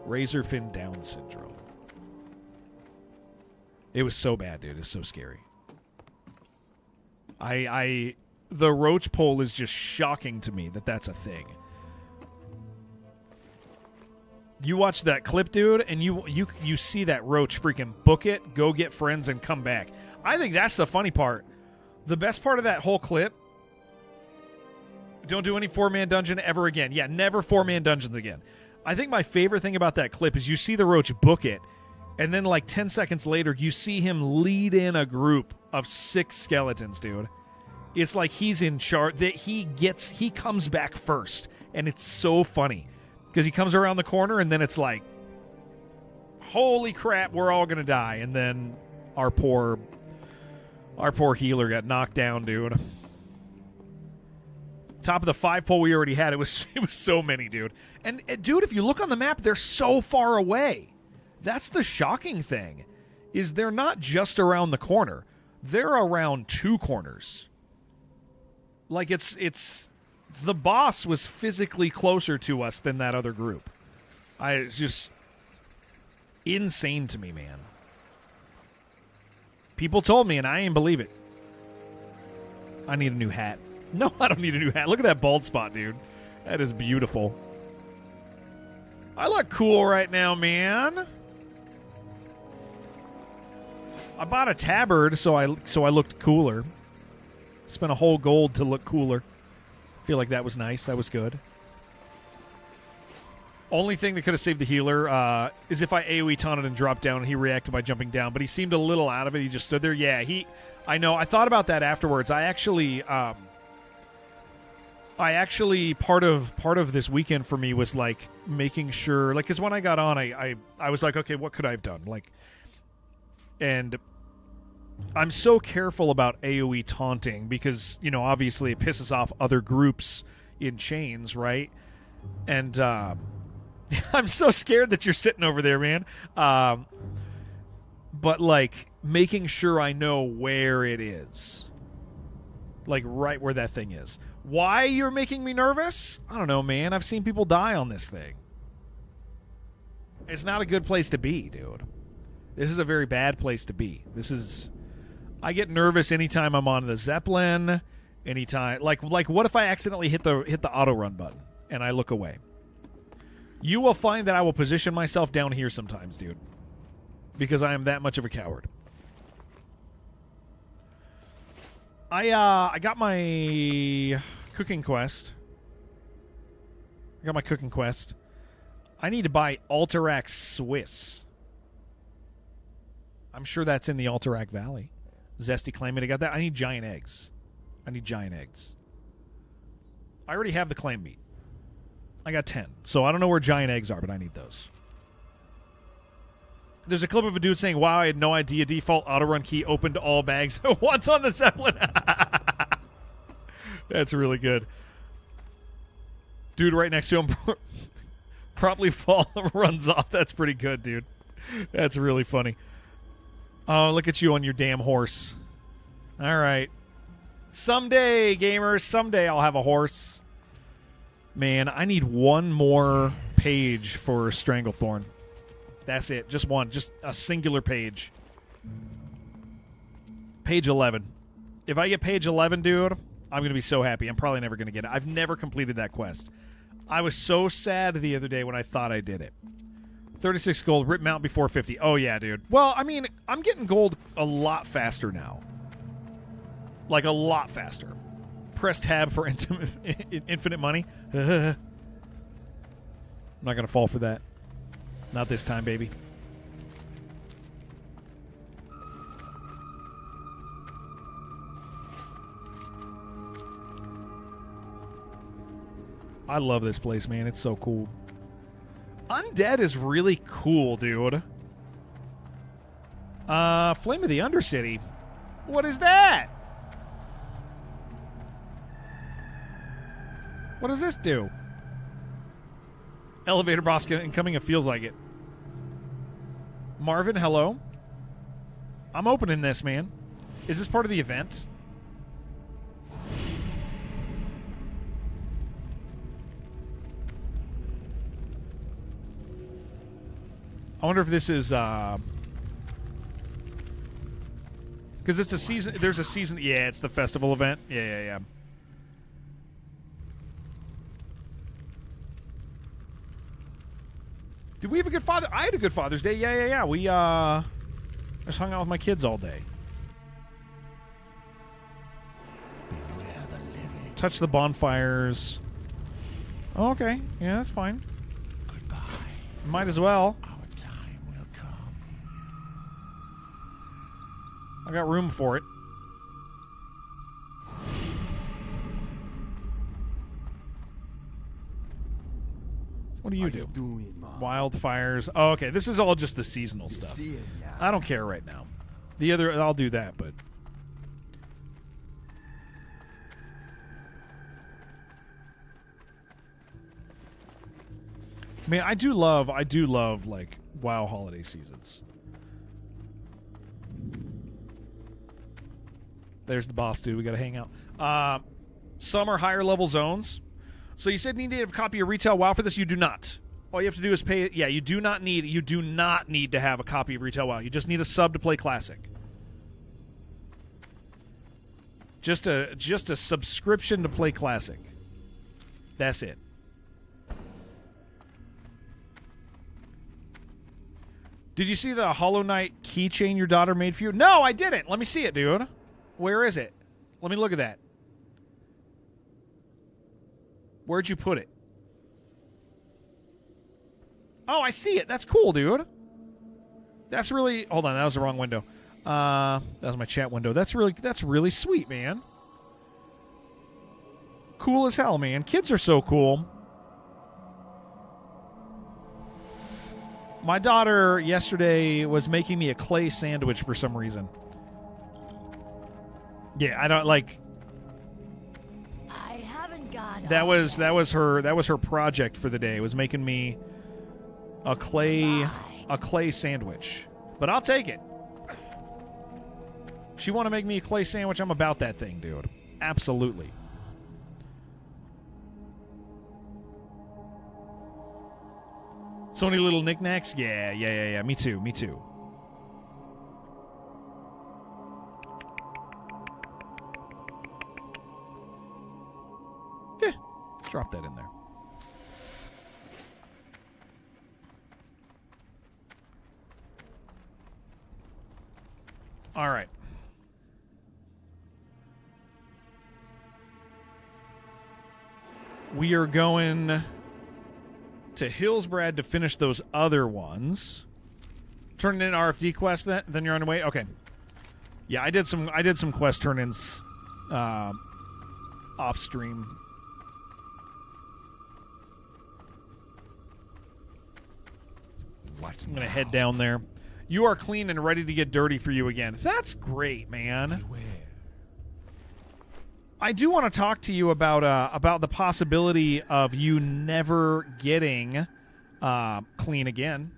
Razorfin Down syndrome. It was so bad, dude. It's so scary. The roach pole is just shocking to me that's a thing. You watch that clip, dude, and you see that roach freaking book it, go get friends, and come back. I think that's the funny part. The best part of that whole clip, don't do any 4-man dungeon ever again. Yeah, never 4-man dungeons again. I think my favorite thing about that clip is you see the roach book it, and then like 10 seconds later, you see him lead in a group of 6 skeletons, dude. It's like he's in charge. That he comes back first, and it's so funny because he comes around the corner, and then it's like, holy crap, we're all gonna die, and then our poor healer got knocked down, dude. Top of the 5 pole we already had. It was so many, dude. And dude, if you look on the map, they're so far away. That's the shocking thing, is they're not just around the corner. They're around 2 corners. Like it's the boss was physically closer to us than that other group. It's just insane to me, man. People told me, and I ain't believe it. I need a new hat. No, I don't need a new hat. Look at that bald spot, dude. That is beautiful. I look cool right now, man. I bought a tabard, so I looked cooler. Spent a whole gold to look cooler. Feel like that was nice. That was good. Only thing that could have saved the healer is if I AoE taunted and dropped down and he reacted by jumping down, but he seemed a little out of it. He just stood there. Yeah, I know. I thought about that afterwards. I actually part of this weekend for me was like making sure, like, because when I got on, I was like, okay, what could I have done? Like, and I'm so careful about AoE taunting because, obviously it pisses off other groups in chains, right? And I'm so scared that you're sitting over there, man. But, like, making sure I know where it is. Like, right where that thing is. Why you're making me nervous? I don't know, man. I've seen people die on this thing. It's not a good place to be, dude. This is a very bad place to be. I get nervous anytime I'm on the Zeppelin, anytime like what if I accidentally hit the auto run button and I look away? You will find that I will position myself down here sometimes, dude, because I am that much of a coward. I got my cooking quest. I need to buy Alterac Swiss. I'm sure that's in the Alterac Valley. Zesty claiming I got that. I need giant eggs. I already have the clam meat. I got 10. So I don't know where giant eggs are, but I need those. There's a clip of a dude saying, wow, I had no idea default auto-run key opened all bags. What's on the Zeppelin? That's really good. Dude right next to him promptly runs off. That's pretty good, dude. That's really funny. Oh, look at you on your damn horse. All right. Someday, gamers, someday I'll have a horse. Man, I need one more page for Stranglethorn. That's it. Just one. Just a singular page. Page 11. If I get page 11, dude, I'm going to be so happy. I'm probably never going to get it. I've never completed that quest. I was so sad the other day when I thought I did it. 36 gold, rip mount before 50. Oh, yeah, dude. Well, I mean, I'm getting gold a lot faster now. Like, a lot faster. Press tab for infinite money. I'm not going to fall for that. Not this time, baby. I love this place, man. It's so cool. Undead is really cool, dude. Flame of the Undercity. What is that? What does this do? Elevator boss incoming. It feels like it. Marvin, hello. I'm opening this, man. Is this part of the event? I wonder if this is because it's a season. There's a season. Yeah, it's the festival event. Yeah. Did we have a good father? I had a good Father's Day. Yeah. We just hung out with my kids all day. Touch the bonfires. Oh, okay. Yeah, that's fine. Goodbye. Might as well. Our time will come. I got room for it. What do you do? Wildfires. Oh, okay. This is all just the seasonal stuff. I don't care right now. The other, I'll do that, but man, I do love like WoW holiday seasons. There's the boss, dude. We got to hang out. Some are higher level zones. So you said you need to have a copy of Retail WoW for this. You do not. All you have to do is pay. Yeah, you do not need to have a copy of Retail WoW. You just need a sub to play Classic. Just a subscription to play Classic. That's it. Did you see the Hollow Knight keychain your daughter made for you? No, I didn't. Let me see it, dude. Where is it? Let me look at that. Where'd you put it? Oh, I see it. That's cool, dude. That's really... Hold on, that was the wrong window. That was my chat window. That's really sweet, man. Cool as hell, man. Kids are so cool. My daughter yesterday was making me a clay sandwich for some reason. Yeah, I don't like... That was her project for the day. Was making me a clay sandwich. But I'll take it. She want to make me a clay sandwich, I'm about that thing, dude. Absolutely. So many little knickknacks? Yeah. Me too. Drop that in there. All right. We are going to Hillsbrad to finish those other ones. Turning in RFD quest then you're on your way? Okay. Yeah, I did some quest turn-ins off stream. I'm going to head down there. You are clean and ready to get dirty for you again. That's great, man. Beware. I do want to talk to you about the possibility of you never getting clean again.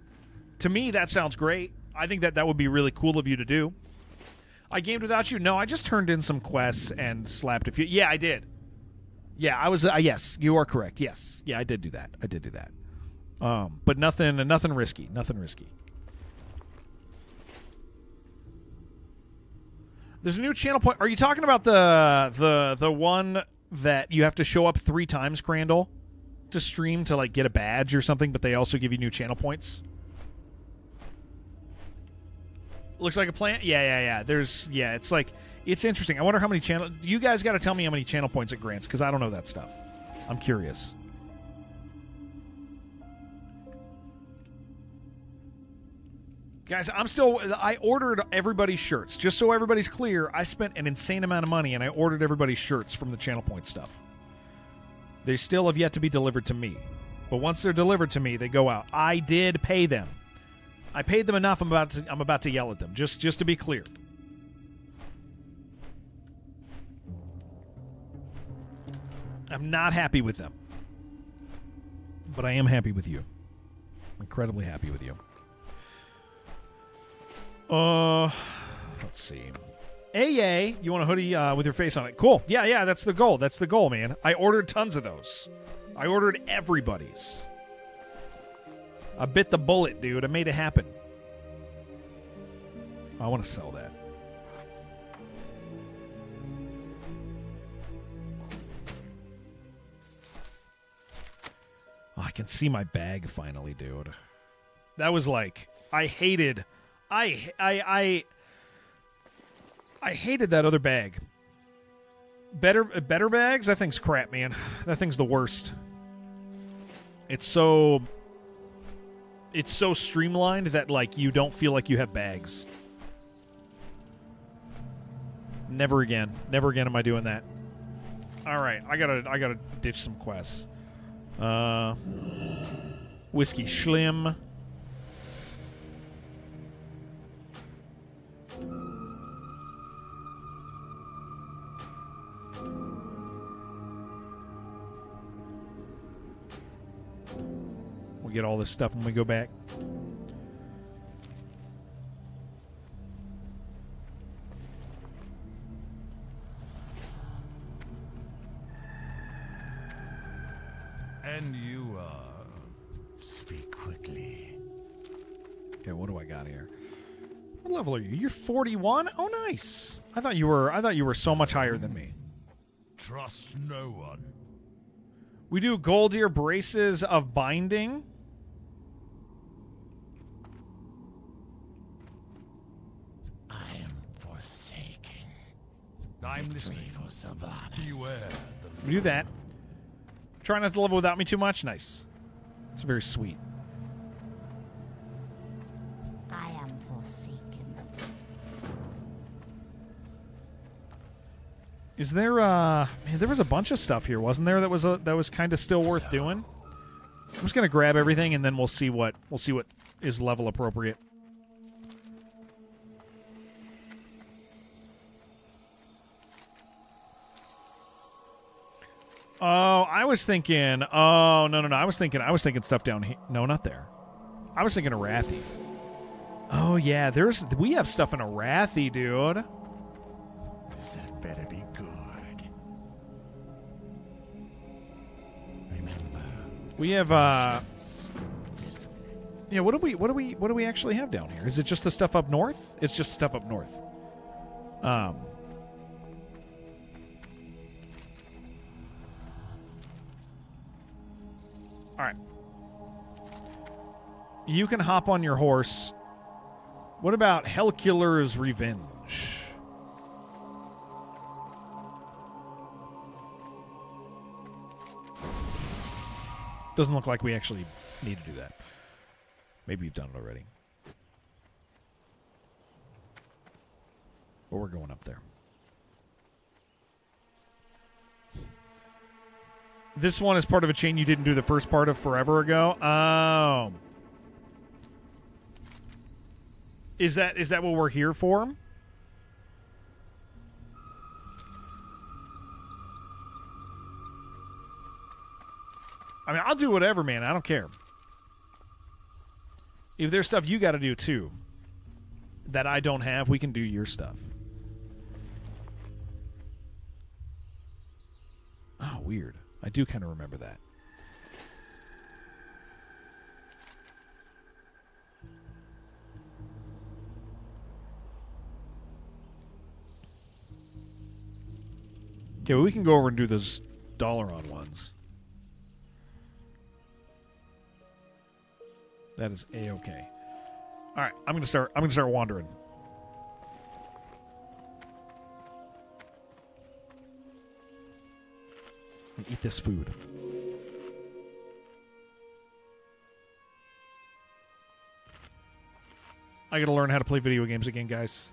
To me, that sounds great. I think that would be really cool of you to do. I gamed without you? No, I just turned in some quests and slapped a few. Yeah, I did. Yeah, I was. Yes, you are correct. Yes, yeah, I did do that. But nothing risky. Nothing risky. There's a new channel point. Are you talking about the one that you have to show up 3 times, Crandall, to stream to like get a badge or something? But they also give you new channel points. Looks like a plan. Yeah. It's like, it's interesting. I wonder how many channel. You guys got to tell me how many channel points it grants because I don't know that stuff. I'm curious. Guys, I ordered everybody's shirts. Just so everybody's clear, I spent an insane amount of money and I ordered everybody's shirts from the channel point stuff. They still have yet to be delivered to me. But once they're delivered to me, they go out. I did pay them. I paid them enough. I'm about to yell at them. Just to be clear. I'm not happy with them. But I am happy with you. I'm incredibly happy with you. Let's see. AA, you want a hoodie with your face on it? Cool. Yeah, that's the goal. That's the goal, man. I ordered tons of those. I ordered everybody's. I bit the bullet, dude. I made it happen. I want to sell that. Oh, I can see my bag finally, dude. That was like, I hated that other bag. Better bags? That thing's crap, man. That thing's the worst. It's so streamlined that like you don't feel like you have bags. Never again am I doing that. All right, I gotta ditch some quests. Whiskey Schlim. We'll get all this stuff when we go back. And you, speak quickly. Okay, what do I got here? What level are you? You're 41? Oh, nice. I thought you were so much higher than me. Trust no one. We do gold ear braces of binding. I am forsaken. I'm listening for Sylvanas. Beware. We do that. Try not to level without me too much. Nice. It's very sweet. I am forsaken. Is there man, there was a bunch of stuff here, wasn't there? That was kind of still worth doing. I'm just gonna grab everything and then we'll see what is level appropriate. Oh, I was thinking. Oh, no. I was thinking stuff down here. No, not there. I was thinking Arathi. Oh yeah, we have stuff in Arathi, dude. That better be good. Remember. We have yeah, what do we actually have down here? Is it just the stuff up north? It's just stuff up north. All right. You can hop on your horse. What about Helkular's Revenge? Doesn't look like we actually need to do that. Maybe you've done it already. But we're going up there. This one is part of a chain you didn't do the first part of forever ago. Oh. Is that what we're here for? I mean, I'll do whatever, man. I don't care. If there's stuff you got to do, too, that I don't have, we can do your stuff. Oh, weird. I do kind of remember that. Okay, well, we can go over and do those $on ones. That is A-okay. All right, I'm gonna start wandering. And eat this food. I gotta learn how to play video games again, guys.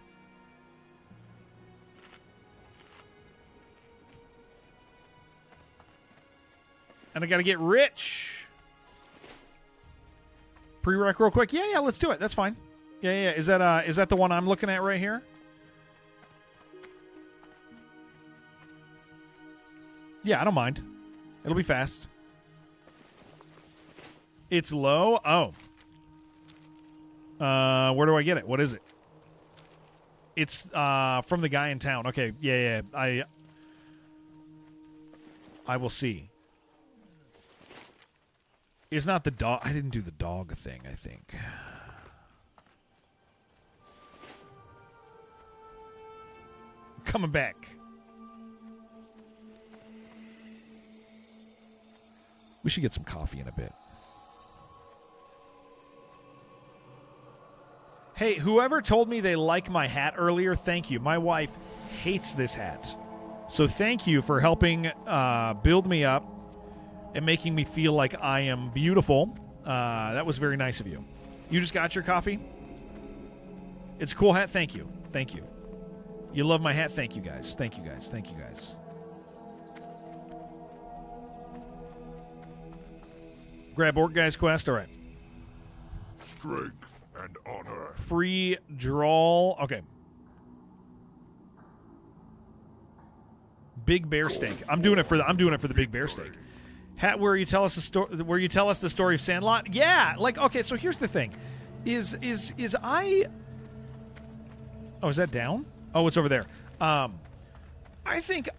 And I gotta get rich. Prereq real quick. Yeah, let's do it. That's fine. Yeah. Is that the one I'm looking at right here? Yeah, I don't mind. It'll be fast. It's low? Oh. Where do I get it? What is it? It's from the guy in town. Okay, yeah. I will see. It's not the dog. I didn't do the dog thing, I think. Coming back. We should get some coffee in a bit. Hey, whoever told me they like my hat earlier, thank you. My wife hates this hat. So thank you for helping build me up and making me feel like I am beautiful. That was very nice of you. You just got your coffee? It's a cool hat. Thank you. Thank you. You love my hat? Thank you, guys. Thank you, guys. Thank you, guys. Grab Orc Guy's quest. All right. Strength and honor. Free draw. Okay. Big bear steak. I'm doing it for the big bear steak. Hat where you tell us the story of Sandlot. Yeah, like okay. So here's the thing, is I. Oh, is that down? Oh, it's over there. I think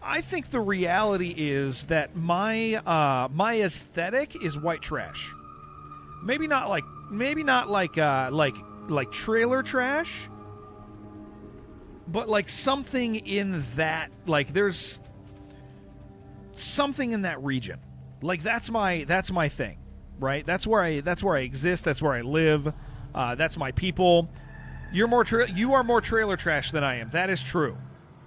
the reality is that my aesthetic is white trash. Maybe not like trailer trash, but like something in that, like there's something in that region. Like that's my thing, right? That's where I exist. That's where I live. That's my people. You are more trailer trash than I am. That is true.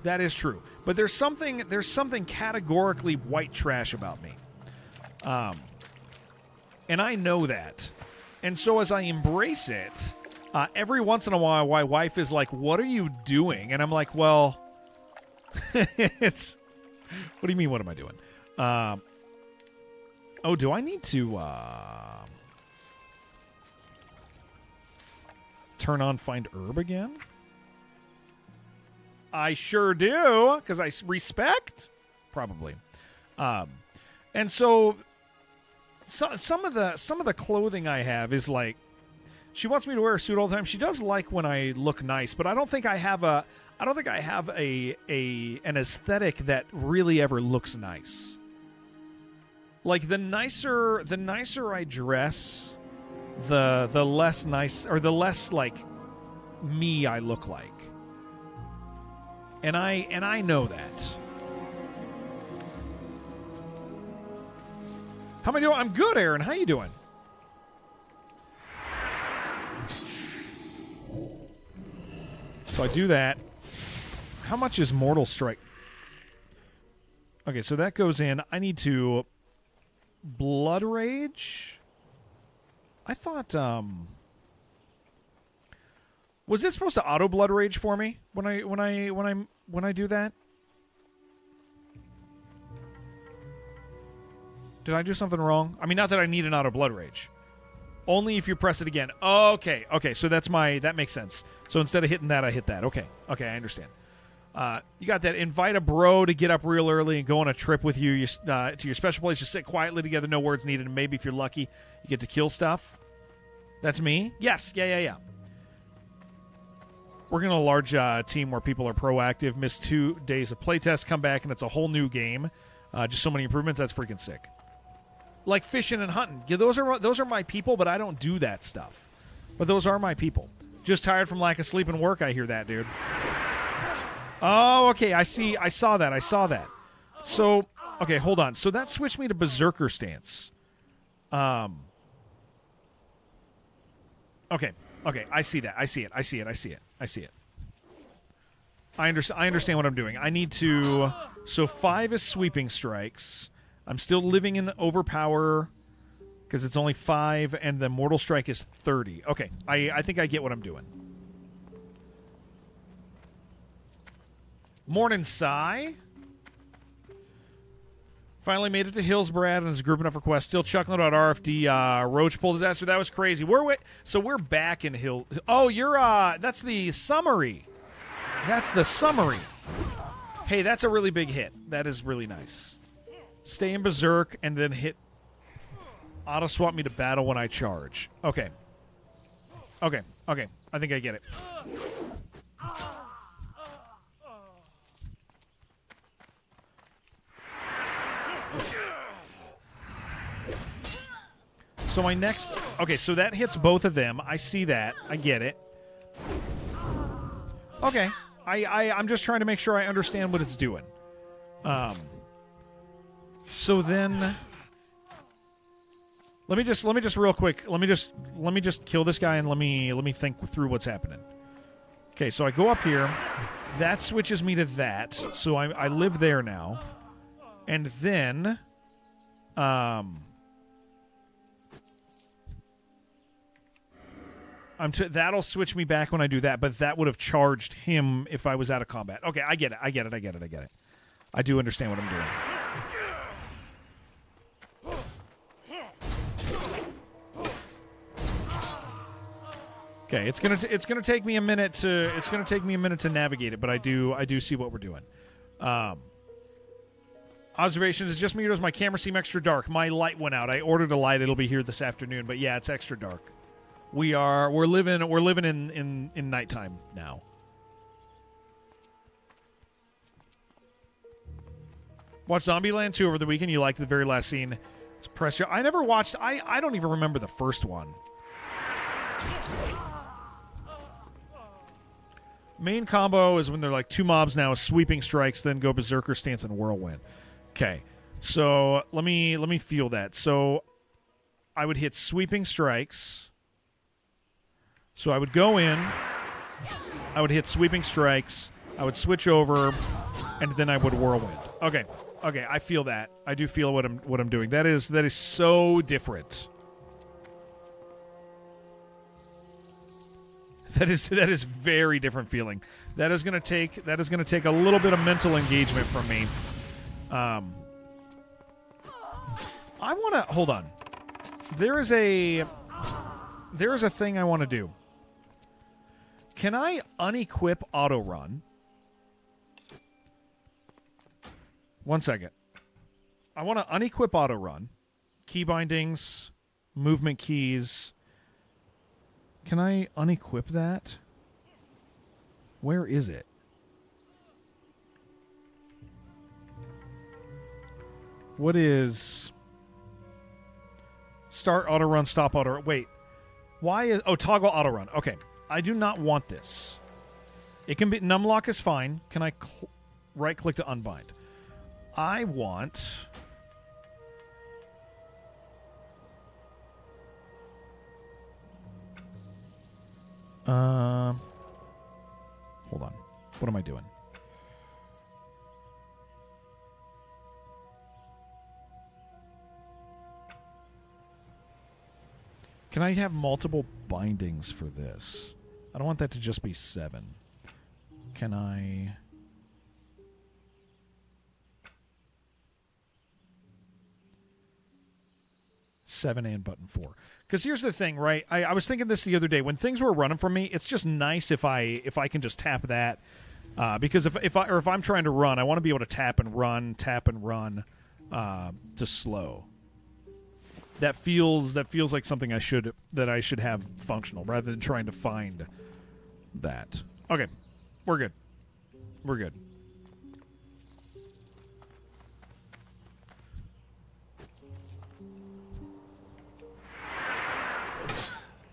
That is true. But there's something categorically white trash about me. And I know that. And so as I embrace it, every once in a while my wife is like, "What are you doing?" And I'm like, "Well, it's what do you mean what am I doing?" Oh, do I need to turn on Find Herb again? I sure do, because I respect, probably. And so some of the clothing I have is like, she wants me to wear a suit all the time. She does like when I look nice, but I don't think I have an aesthetic that really ever looks nice. Like the nicer I dress, the less nice, or the less like me I look like. And I know that. How am I doing? I'm good, Aaron. How you doing? So I do that. How much is Mortal Strike? Okay, so that goes in. I need to Blood Rage. I thought was it supposed to auto Blood Rage for me when I do that? Did I do something wrong? I mean, not that I need an auto Blood Rage. Only if you press it again. Okay, so that makes sense. So instead of hitting that, I hit that. Okay, I understand. You got that. Invite a bro to get up real early and go on a trip with you to your special place. Just sit quietly together, no words needed, and maybe if you're lucky, you get to kill stuff. That's me? Yes, yeah. Working on a large team where people are proactive. Missed 2 days of playtest. Come back and it's a whole new game. Just so many improvements. That's freaking sick. Like fishing and hunting. Yeah, those are my people, but I don't do that stuff. But those are my people. Just tired from lack of sleep and work. I hear that, dude. Oh, okay. I see. I saw that. So, okay, hold on. So that switched me to Berserker stance. Okay. I see that. I see it. I understand what I'm doing. I need to... So 5 is sweeping strikes. I'm still living in overpower because it's only 5, and the mortal strike is 30. Okay, I think I get what I'm doing. Morning, Sai. Finally made it to Hillsbrad and is grouping up for quests. Still chuckling about RFD Roach Pool disaster. That was crazy. So we're back in Hill. Oh, you're that's the summary. That's the summary. Hey, that's a really big hit. That is really nice. Stay in Berserk and then hit auto swap me to battle when I charge. Okay. I think I get it. So my next... Okay, so that hits both of them. I see that. I get it. Okay. I'm just trying to make sure I understand what it's doing. So then... Let me just real quick. Let me just kill this guy and let me think through what's happening. Okay, so I go up here. That switches me to that. So I live there now. And then... that'll switch me back when I do that, but that would have charged him if I was out of combat. Okay, I get it. I do understand what I'm doing. Okay, it's gonna take me a minute to navigate it, but I do see what we're doing. Observations, it's just me or does my camera seem extra dark? My light went out. I ordered a light. It'll be here this afternoon, but yeah, it's extra dark. We're living in nighttime now. Watched Zombieland 2 over the weekend. You liked the very last scene. It's pressure. I never watched. I don't even remember the first one. Main combo is when they're like 2 mobs now, sweeping strikes, then go Berserker stance and whirlwind. Okay, so let me feel that. So I would hit sweeping strikes. So I would go in, I would hit sweeping strikes, I would switch over, and then I would whirlwind. Okay, I feel that. I do feel what I'm doing. That is so different. That is very different feeling. That is gonna take a little bit of mental engagement from me. I wanna hold on. There is a thing I want to do. Can I unequip auto run? One second. I want to unequip auto run. Key bindings, movement keys. Can I unequip that? Where is it? What is... Start auto run, stop auto run. Wait. Why is... Oh, toggle auto run. Okay. I do not want this. It can be... Numlock is fine. Can I right-click to unbind? I want... Hold on. What am I doing? Can I have multiple bindings for this? I don't want that to just be 7. Can I... Seven and button 4. Because here's the thing, right? I was thinking this the other day. When things were running from me, it's just nice if I can just tap that. Because if I'm trying to run, I want to be able to tap and run to slow. That feels like something I should have functional rather than trying to find that. Okay. We're good. We're good.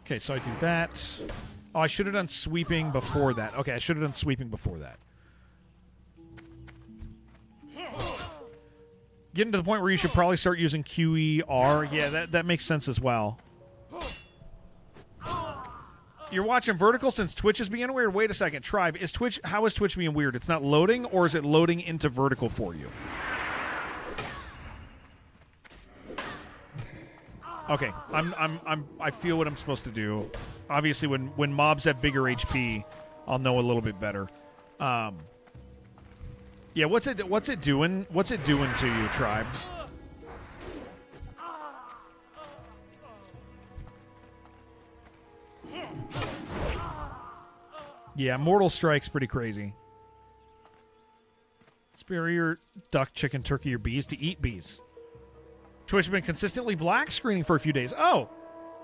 Okay, so I do that. Oh, I should have done sweeping before that. Okay, I should have done sweeping before that. Getting to the point where you should probably start using QER. Yeah, that makes sense as well. You're watching vertical since Twitch is being weird? Wait a second. Tribe, how is Twitch being weird? It's not loading, or is it loading into vertical for you? Okay, I feel what I'm supposed to do. Obviously, when mobs have bigger HP, I'll know a little bit better. Yeah, what's it doing? What's it doing to you, Tribe? Yeah, Mortal Strike's pretty crazy. Spare your duck, chicken, turkey, or bees to eat bees. Twitch has been consistently black screening for a few days. Oh,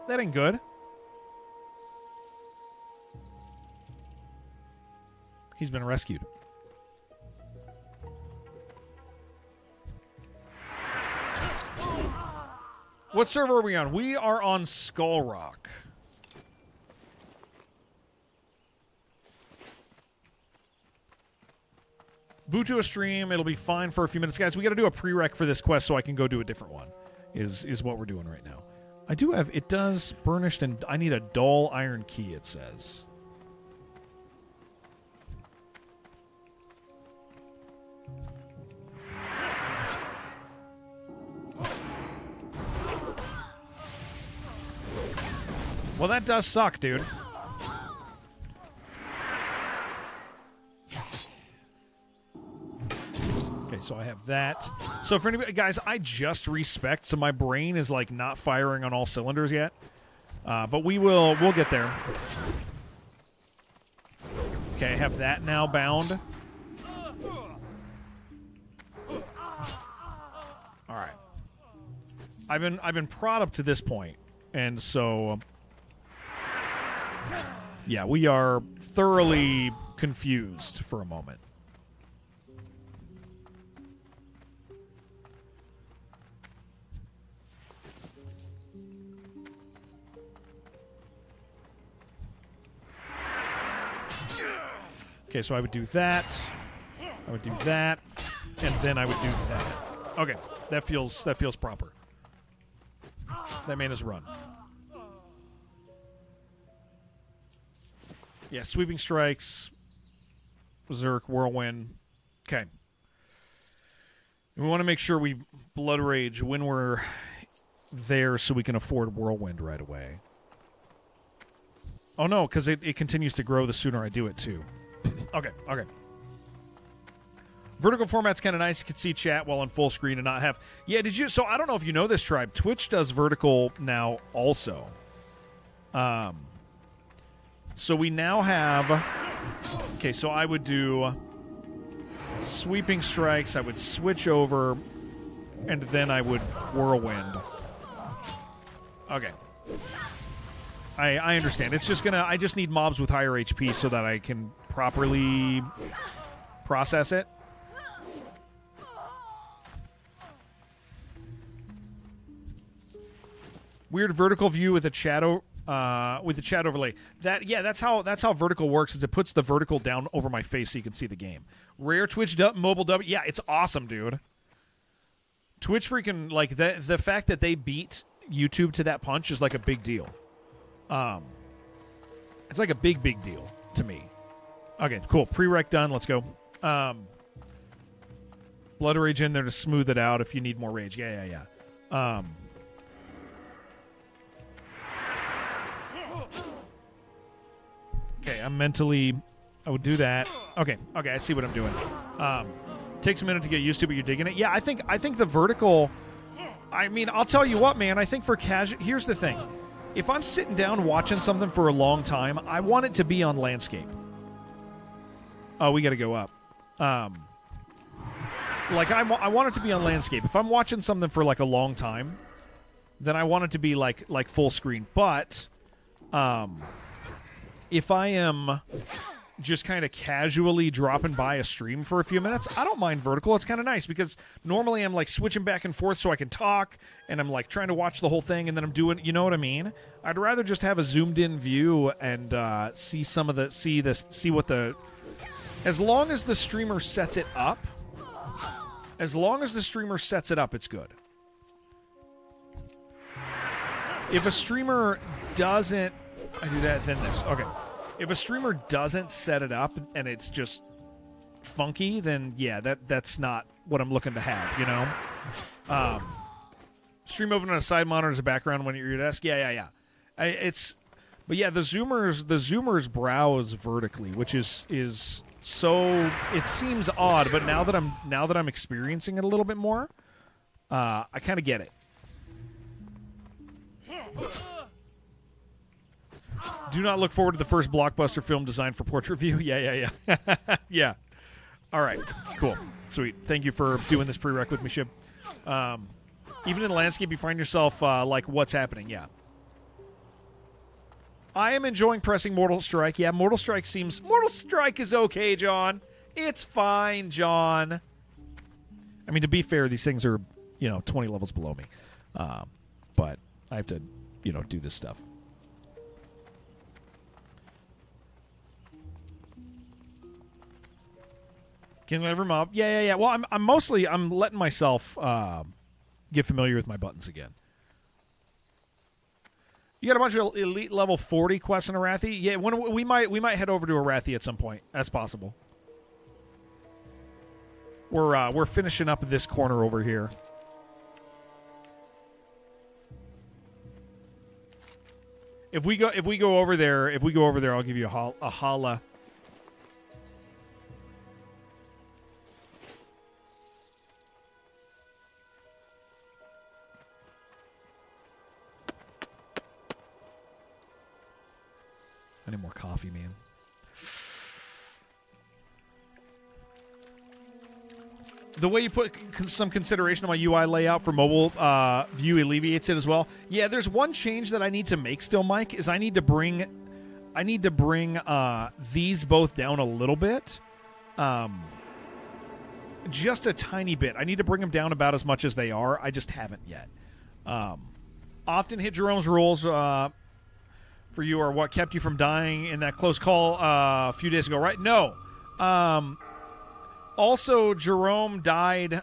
that ain't good. He's been rescued. What server are we on? We are on Skull Rock. Boot to a stream. It'll be fine for a few minutes. Guys, we got to do a prereq for this quest so I can go do a different one, is what we're doing right now. I do have... It does burnished, and I need a dull iron key, it says. Well, that does suck, dude. Okay, so I have that. So for anybody, guys, I just respect, so my brain is like not firing on all cylinders yet. But we'll get there. Okay, I have that now bound. All right. I've been prod up to this point, and so yeah, we are thoroughly confused for a moment. Okay, so I would do that. I would do that, and then I would do that. Okay, that feels proper. That man is run. Yeah, sweeping strikes, Zerk, whirlwind. Okay. We want to make sure we blood rage when we're there so we can afford whirlwind right away. Oh no, because it continues to grow the sooner I do it too. Okay. Vertical format's kind of nice. You can see chat while on full screen and not have... Yeah, did you... So I don't know if you know this, Tribe. Twitch does vertical now also. So we now have... Okay, so I would do sweeping strikes. I would switch over, and then I would whirlwind. Okay. I understand. It's just gonna... I just need mobs with higher HP so that I can properly process it. Weird vertical view with a chat overlay. That's how vertical works. Is it puts the vertical down over my face so you can see the game. Rare Twitch mobile W. Yeah, it's awesome, dude. Twitch freaking like the fact that they beat YouTube to that punch is like a big deal. It's like a big deal to me. Okay, cool. Prereq done. Let's go. Blood rage in there to smooth it out if you need more rage. Yeah. Okay, I would do that. Okay, I see what I'm doing. Takes a minute to get used to, but you're digging it. Yeah, I think the vertical... I mean, I'll tell you what, man. I think for casual... Here's the thing. If I'm sitting down watching something for a long time, I want it to be on landscape. Oh, we got to go up. Like, I want it to be on landscape. If I'm watching something for, like, a long time, then I want it to be, like full screen. But... if I am just kind of casually dropping by a stream for a few minutes, I don't mind vertical. It's kind of nice because normally I'm like switching back and forth so I can talk, and I'm like trying to watch the whole thing, and then I'm doing, you know what I mean? I'd rather just have a zoomed in view and see what the, as long as the streamer sets it up, it's good. If a streamer doesn't, I do that, then this. Okay. If a streamer doesn't set it up and it's just funky, then yeah, that's not what I'm looking to have, you know? Stream open on a side monitor as a background when you're at your desk. Yeah. But yeah, the zoomers browse vertically, which is so, it seems odd, but now that I'm experiencing it a little bit more, I kind of get it. Do not look forward to the first blockbuster film designed for portrait view. Yeah. Yeah. All right. Cool. Sweet. Thank you for doing this prereq with me, Shib. Even in the landscape, you find yourself like, what's happening? Yeah. I am enjoying pressing Mortal Strike. Yeah, Mortal Strike is okay, John. It's fine, John. I mean, to be fair, these things are, 20 levels below me. But I have to, do this stuff. Can you ever mob? Yeah. Well, I'm letting myself get familiar with my buttons again. You got a bunch of elite level 40 quests in Arathi? Yeah, we might head over to Arathi at some point. That's possible. We're finishing up this corner over here. If we go over there, I'll give you a holla. I need more coffee, man. The way you put some consideration on my UI layout for mobile view alleviates it as well. Yeah, there's one change that I need to make still, Mike, is I need to bring these both down a little bit. Just a tiny bit. I need to bring them down about as much as they are. I just haven't yet. Often hit Jerome's rules for you are what kept you from dying in that close call a few days ago, right? No. Also, Jerome died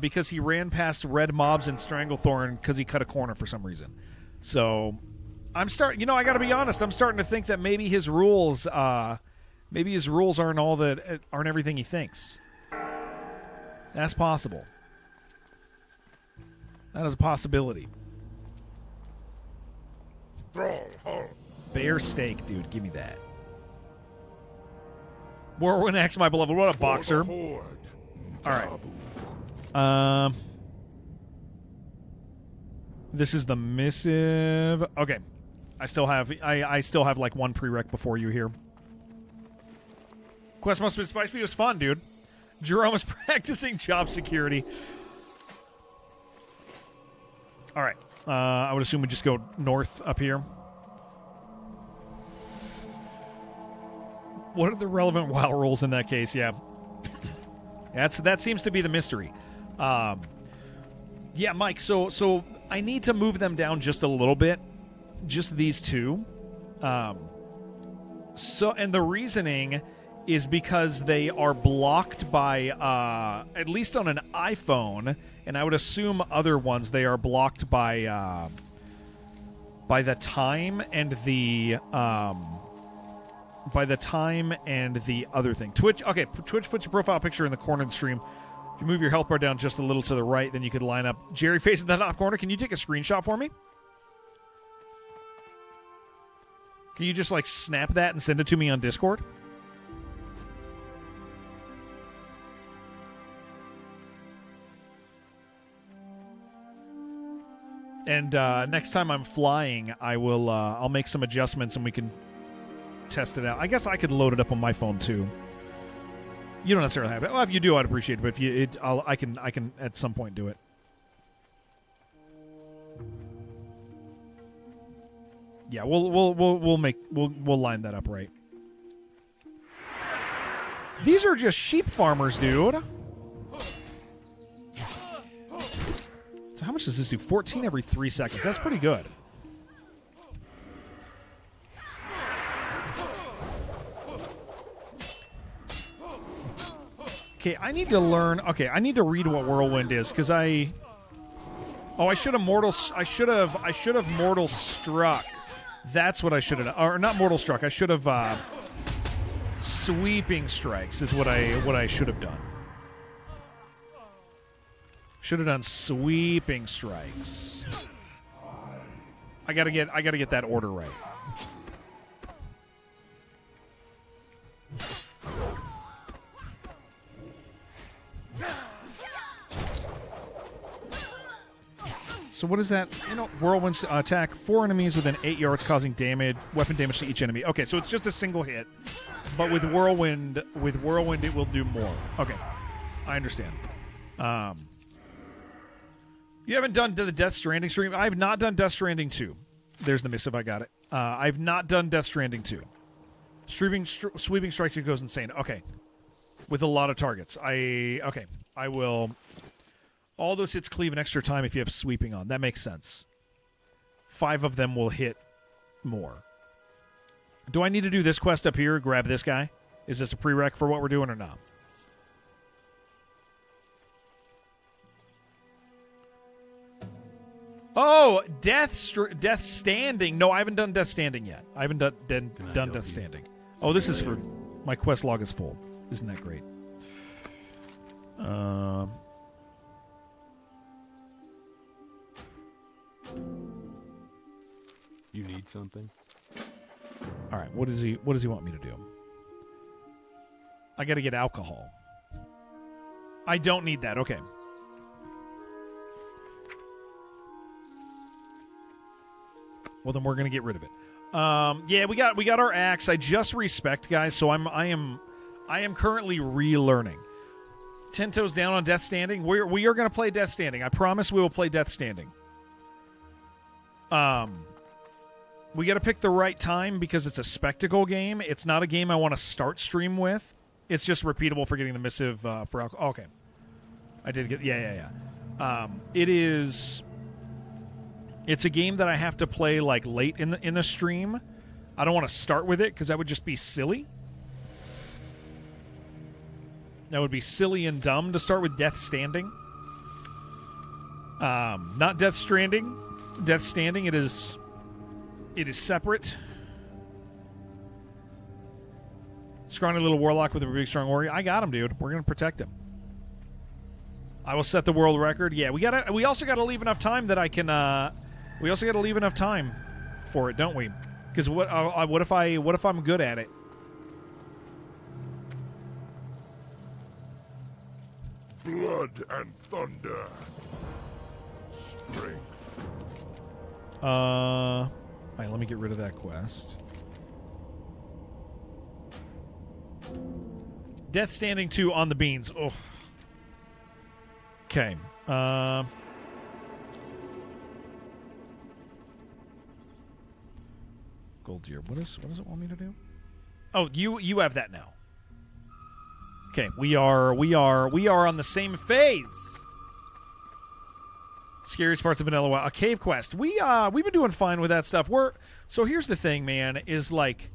because he ran past red mobs in Stranglethorn because he cut a corner for some reason. So, I got to be honest. I'm starting to think that maybe his rules aren't everything he thinks. That's possible. That is a possibility. Bear steak, dude. Give me that. Warwin X, my beloved. What a boxer. All right. This is the missive. Okay. I still have like one prereq before you here. Quest must have been spicy. It was fun, dude. Jerome was practicing job security. All right. I would assume we just go north up here. What are the relevant WoW rules in that case? Yeah. That seems to be the mystery. Yeah, Mike, so I need to move them down just a little bit. Just these two. And the reasoning is because they are blocked by, at least on an iPhone, and I would assume other ones, they are blocked by the time and the other thing. Twitch puts your profile picture in the corner of the stream. If you move your health bar down just a little to the right, then you could line up Jerry facing the top corner. Can you take a screenshot for me? Can you just like snap that and send it to me on Discord? And next time I'm flying, I'll make some adjustments and we can test it out. I guess I could load it up on my phone too. You don't necessarily have it. Well, if you do, I'd appreciate it. But if I can at some point do it. Yeah, we'll line that up right. These are just sheep farmers, dude. So how much does this do? 14 every 3 seconds. That's pretty good. Okay, I need to learn. Okay, I need to read what Whirlwind is because I. Oh, I should have mortal. I should have mortal struck. That's what I should have. Or not mortal struck. I should have. Sweeping strikes is what I should have done. Should have done sweeping strikes. I gotta get that order right. So what is that? You know, whirlwinds attack 4 enemies within 8 yards, causing weapon damage to each enemy. Okay, so it's just a single hit, but with whirlwind, it will do more. Okay, I understand. You haven't done the Death Stranding stream. I have not done Death Stranding 2. There's the missive. I got it. I've not done Death Stranding 2. Sweeping strike goes insane. Okay, with a lot of targets. I will. All those hits cleave an extra time if you have sweeping on. That makes sense. 5 of them will hit more. Do I need to do this quest up here? Grab this guy? Is this a prereq for what we're doing or not? Oh, Death Standing. No, I haven't done Death Standing yet. I haven't done Death Standing. Oh, this is for... My quest log is full. Isn't that great? You need something? All right, what does he want me to do? I got to get alcohol. I don't need that. Okay. Well, then we're going to get rid of it. Yeah, we got our axe. I just respect, guys, so I am currently relearning. 10 toes down on Death Standing. We are going to play Death Standing. I promise we will play Death Standing. We got to pick the right time because it's a spectacle game. It's not a game I want to start stream with. It's just repeatable for getting the missive for alcohol. Okay. I did get... Yeah. It's a game that I have to play like late in the stream. I don't want to start with it because that would just be silly. That would be silly and dumb to start with Death Standing. Not Death Stranding. Death Standing, it is separate. Scrawny little warlock with a big strong warrior. I got him, dude. We're gonna protect him. I will set the world record. Yeah, we also gotta leave enough time that I can we also gotta leave enough time for it, don't we? Because what if I'm good at it? Blood and thunder. Strength. All right, let me get rid of that quest. Death Standing 2 on the beans. Oh. Okay. Gold deer. What does it want me to do? Oh, you have that now. Okay, we are on the same phase. Scariest parts of Vanilla WoW. A cave quest. We've been doing fine with that stuff. So here's the thing, man, is like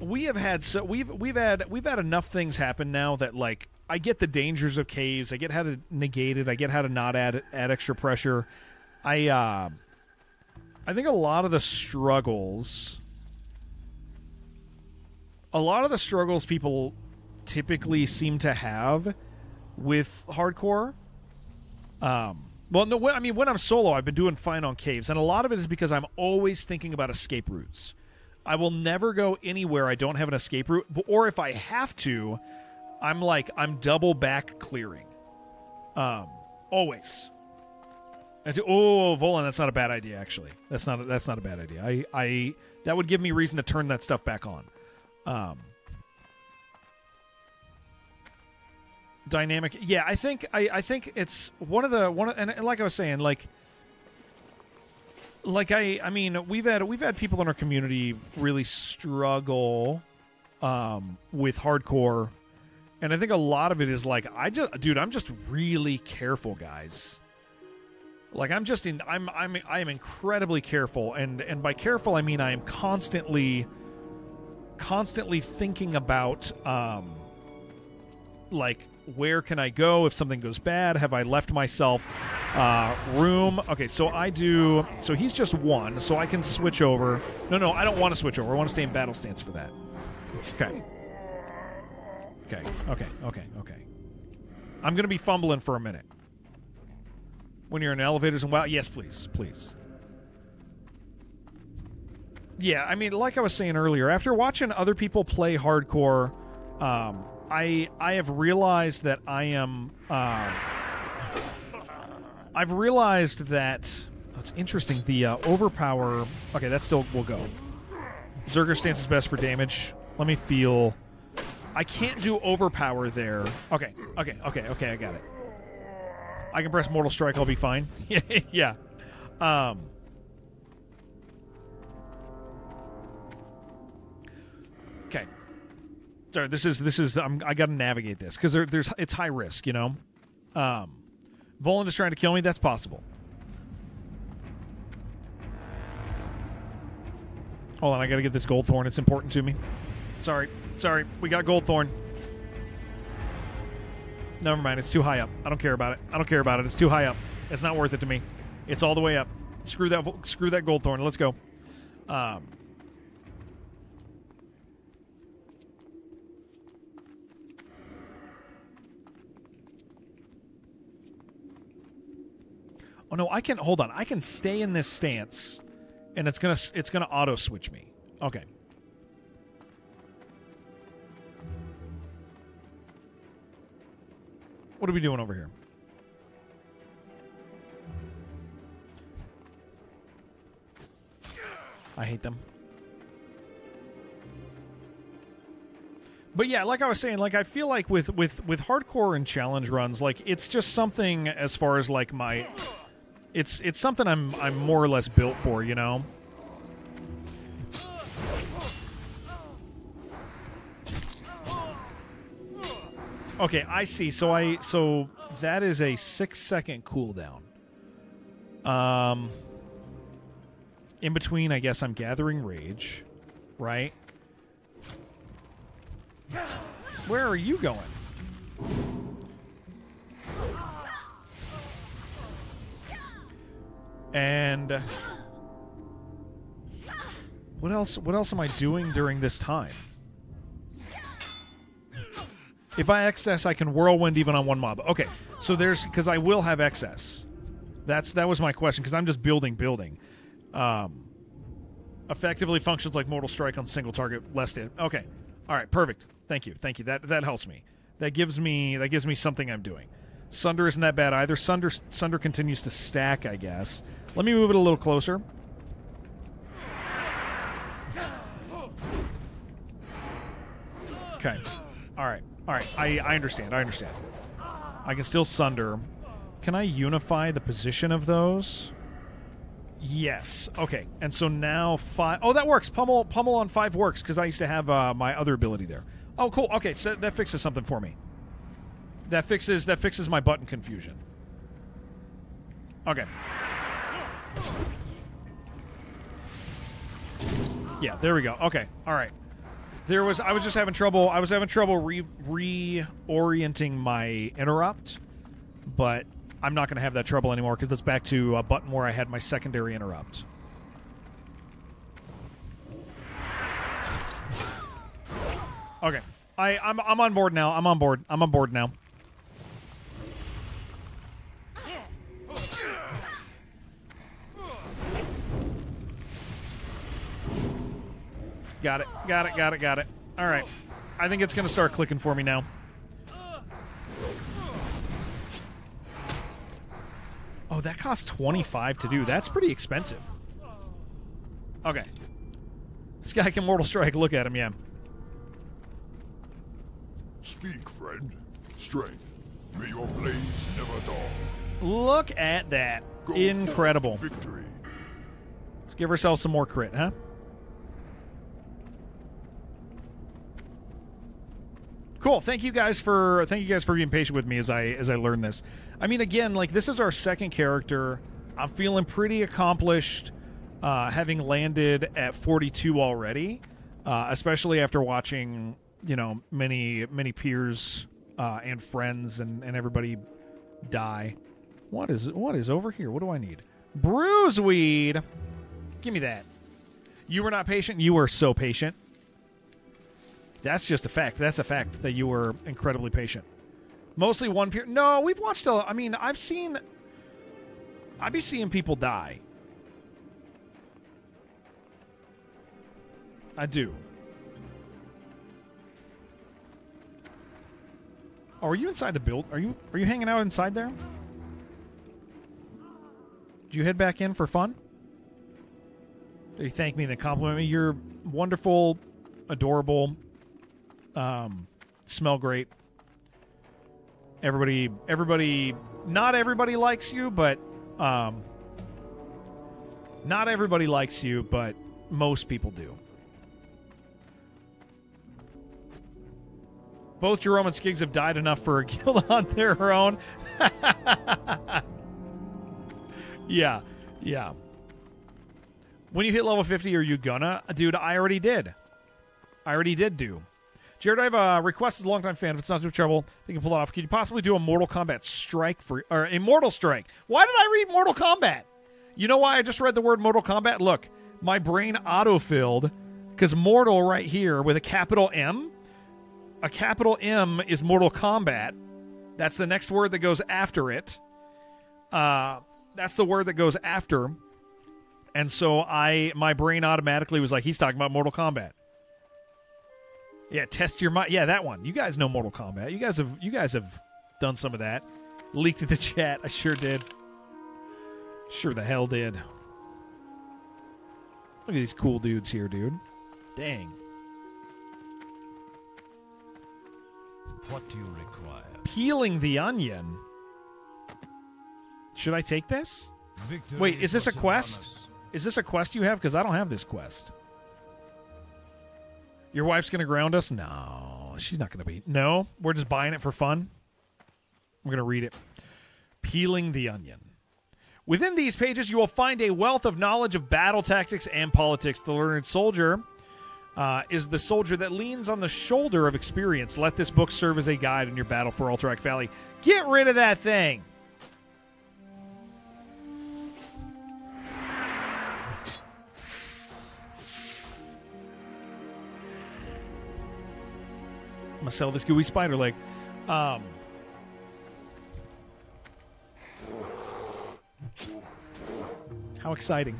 we've had enough things happen now that like I get the dangers of caves, I get how to negate it, I get how to not add extra pressure. I think a lot of the struggles people typically seem to have with hardcore. Well, no, when I'm solo, I've been doing fine on caves, and a lot of it is because I'm always thinking about escape routes. I will never go anywhere I don't have an escape route, or if I have to, I'm double back clearing. Always. Volan, that's not a bad idea, actually. That's not a bad idea. That would give me reason to turn that stuff back on. Dynamic, yeah. I think it's one of and like I was saying, I mean, we've had people in our community really struggle with hardcore, and I think a lot of it is like I'm just really careful, guys. Like I am incredibly careful, and by careful I mean I am constantly thinking about like where can I go if something goes bad? Have I left myself room? Okay, so he's just one, so I can switch over. No, I don't want to switch over. I want to stay in battle stance for that. Okay. I'm going to be fumbling for a minute. When you're in elevators and yes, please. Yeah, I mean, like I was saying earlier, after watching other people play hardcore, I have realized that I've realized that it's interesting. The overpower. Okay, that still will go. Zerger stance is best for damage. Let me feel. I can't do overpower there. Okay, I got it. I can press Mortal Strike. I'll be fine. Yeah. Okay. Sorry, this is. I got to navigate this because it's high risk. You know. Volan is trying to kill me. That's possible. Hold on, I got to get this gold thorn. It's important to me. Sorry. We got gold thorn. Never mind. It's too high up. I don't care about it. It's too high up. It's not worth it to me. It's all the way up. Screw that gold thorn. Let's go. Oh no, I can hold on. I can stay in this stance, and it's gonna auto switch me. Okay. What are we doing over here? I hate them. But yeah, like I was saying, like I feel like with hardcore and challenge runs, like it's just something as far as like my it's something I'm more or less built for, you know? Okay, I see. So that is a 6-second cooldown. In between, I guess I'm gathering rage, right? Where are you going? And what else am I doing during this time? If I excess, I can whirlwind even on one mob. Okay, so because I will have excess. That was my question, because I'm just building. Effectively functions like Mortal Strike on single target, less damage. Okay, all right, perfect. Thank you. That helps me. That gives me something I'm doing. Sunder isn't that bad either. Sunder continues to stack, I guess. Let me move it a little closer. Okay. All right. I understand. I can still Sunder. Can I unify the position of those? Yes. Okay. And so now 5... Oh, that works. Pummel on 5 works because I used to have my other ability there. Oh, cool. Okay, so that fixes something for me. That fixes my button confusion. Okay. Yeah, there we go. Okay. All right. I was just having trouble. I was having trouble reorienting my interrupt, but I'm not going to have that trouble anymore because that's back to a button where I had my secondary interrupt. Okay. I'm on board now. I'm on board now. Got it. All right. I think it's going to start clicking for me now. Oh, that costs 25 to do. That's pretty expensive. Okay. This guy can Mortal Strike. Look at him, yeah. Speak, friend. Strength. May your blades never dull. Look at that. Go incredible. Victory. Let's give ourselves some more crit, huh? Cool. Thank you guys for being patient with me as I learn this. I mean, again, like, this is our second character. I'm feeling pretty accomplished, having landed at 42 already, especially after watching, you know, many peers and friends and everybody die. What is over here? What do I need? Bruiseweed. Give me that. You were not patient. You were so patient. That's just a fact. That's a fact that you were incredibly patient. Mostly one peer. No, we've watched a. I mean, I've be seeing people die. I do. Oh, are you inside the build? Are you hanging out inside there? Did you head back in for fun? Did you thank me and then compliment me? You're wonderful, adorable, smell great. Everybody, not everybody likes you, but not everybody likes you, but most people do. Both Jerome and Skiggs have died enough for a guild on their own. Yeah. When you hit level 50, are you gonna? Dude, I already did. Jared, I have a request as a longtime fan. If it's not too trouble, they can pull it off. Could you possibly do a Mortal Kombat strike or Immortal Strike? Why did I read Mortal Kombat? You know why I just read the word Mortal Kombat? Look, my brain auto-filled because mortal right here with a capital M. A capital M is Mortal Kombat. That's the next word that goes after it. That's the word that goes after. And so my brain automatically was like, he's talking about Mortal Kombat. Yeah, test your mind. Yeah, that one. You guys know Mortal Kombat. You guys have done some of that. Leaked in the chat. I sure did. Sure the hell did. Look at these cool dudes here, dude. Dang. What do you require? Peeling the onion. Should I take this? Victory. Wait, is this a was quest? anonymous. Is this a quest you have? Because I don't have this quest. Your wife's going to ground us? No, she's not going to be. No, we're just buying it for fun. I'm going to read it. Peeling the onion. Within these pages, you will find a wealth of knowledge of battle tactics and politics. The learned soldier is the soldier that leans on the shoulder of experience. Let this book serve as a guide in your battle for Alterac Valley. Get rid of that thing. I'm going to sell this gooey spider leg. How exciting.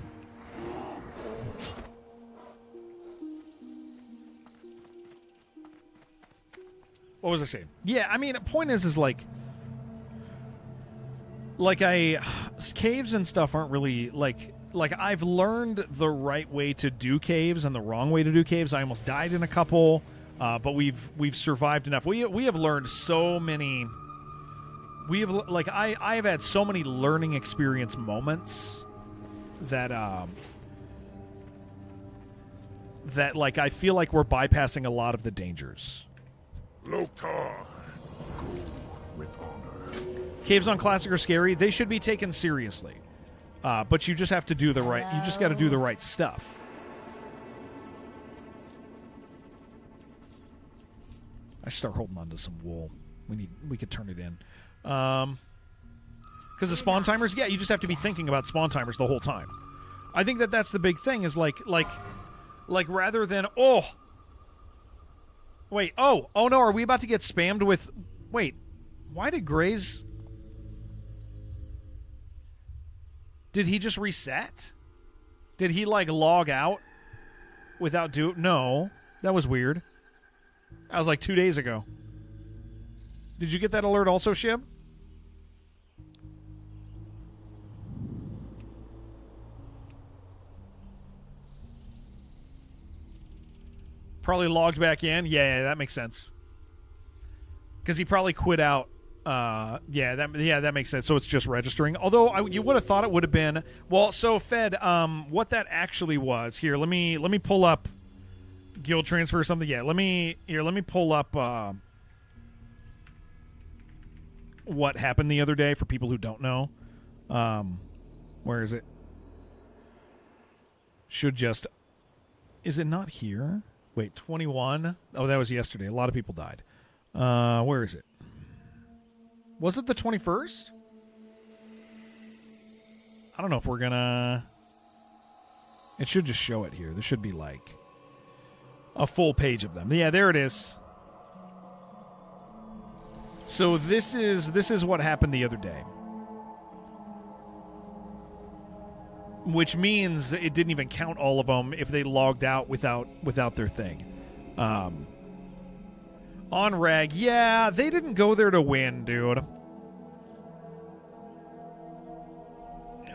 What was I saying? Yeah, I mean, the point is like caves and stuff aren't really like I've learned the right way to do caves and the wrong way to do caves. I almost died in a couple, but we've survived enough. We have learned so many. We have I have had so many learning experience moments that like I feel like we're bypassing a lot of the dangers. Loktar. With honor. Caves on Classic are scary. They should be taken seriously. But you just have to do the right. You just got to do the right stuff. I should start holding on to some wool. We could turn it in. Because the spawn timers, yeah, you just have to be thinking about spawn timers the whole time. I think that's the big thing. Is like rather than wait, oh no, are we about to get spammed with... Wait, why did Gray's... Did he just reset? Did he, log out without No, that was weird. That was 2 days ago. Did you get that alert also, Shib? Probably logged back in. Yeah, that makes sense. Because he probably quit out. That makes sense. So it's just registering. Although you would have thought it would have been. Well, so Fed, what that actually was here. Let me pull up guild transfer or something. Yeah, let me pull up what happened the other day for people who don't know. Where is it? Should just... Is it not here? Wait, 21? Oh, that was yesterday. A lot of people died. Where is it? Was it the 21st? I don't know if we're gonna... It should just show it here. There should be like a full page of them. Yeah, there it is. So this is what happened the other day. Which means it didn't even count all of them if they logged out without their thing. On Rag, yeah, they didn't go there to win, dude.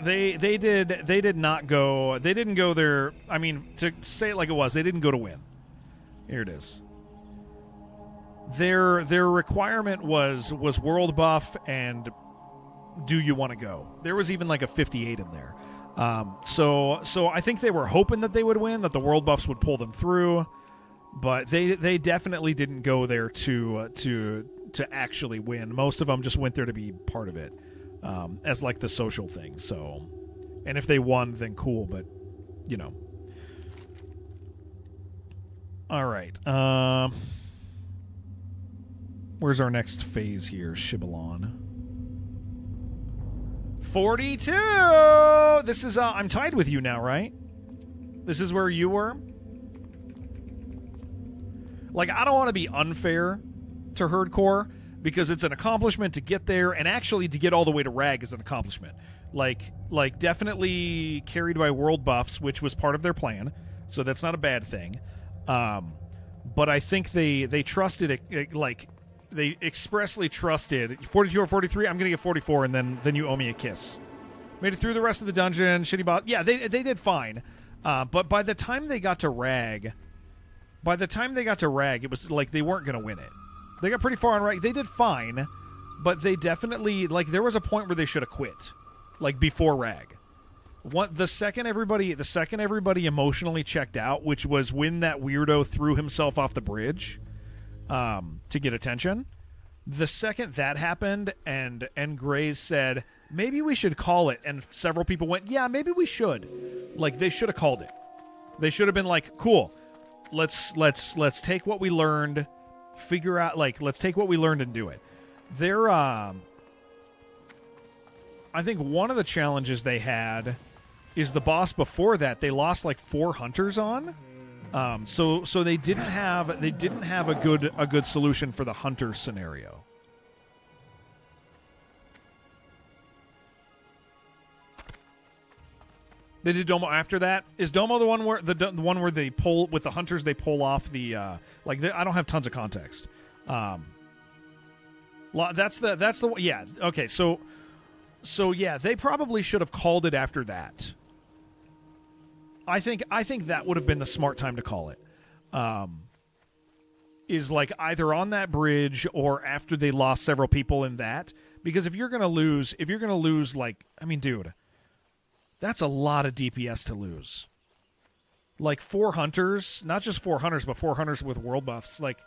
They did not go. They didn't go there. I mean, to say it like it was, they didn't go to win. Here it is. Their requirement was world buff and do you want to go? There was even like a 58 in there. So I think they were hoping that they would win, that the world buffs would pull them through, but they definitely didn't go there to actually win. Most of them just went there to be part of it, as like the social thing. So, and if they won, then cool, but you know. All right. Where's our next phase here? Shibalon. 42! This is, I'm tied with you now, right? This is where you were? Like, I don't want to be unfair to Herdcore, because it's an accomplishment to get there, and actually to get all the way to Rag is an accomplishment. Like definitely carried by world buffs, which was part of their plan, so that's not a bad thing. But I think they trusted it, like... They expressly trusted 42 or 43. I'm gonna get 44, and then you owe me a kiss. Made it through the rest of the dungeon. Shitty bot. Yeah, they did fine. But by the time they got to Rag, it was like they weren't gonna win it. They got pretty far on Rag. They did fine, but they definitely, like, there was a point where they should have quit, like before Rag. The second everybody emotionally checked out, which was when that weirdo threw himself off the bridge. To get attention. The second that happened, and Grays said, maybe we should call it, and several people went, yeah, maybe we should. Like, they should have called it. They should have been like, cool, let's take what we learned, figure out, like, let's take what we learned and do it. They're, I think one of the challenges they had is the boss before that, they lost like 4 hunters on. So they didn't have a good solution for the hunter scenario. They did Domo after that. Is Domo the one where the one where they pull with the hunters? They pull off the I don't have tons of context. That's the yeah. Okay, so yeah, they probably should have called it after that. I think that would have been the smart time to call it. Is like either on that bridge or after they lost several people in that. Because if you're gonna lose, like, I mean, dude, that's a lot of DPS to lose. Like 4 hunters, not just 4 hunters, but 4 hunters with world buffs. Like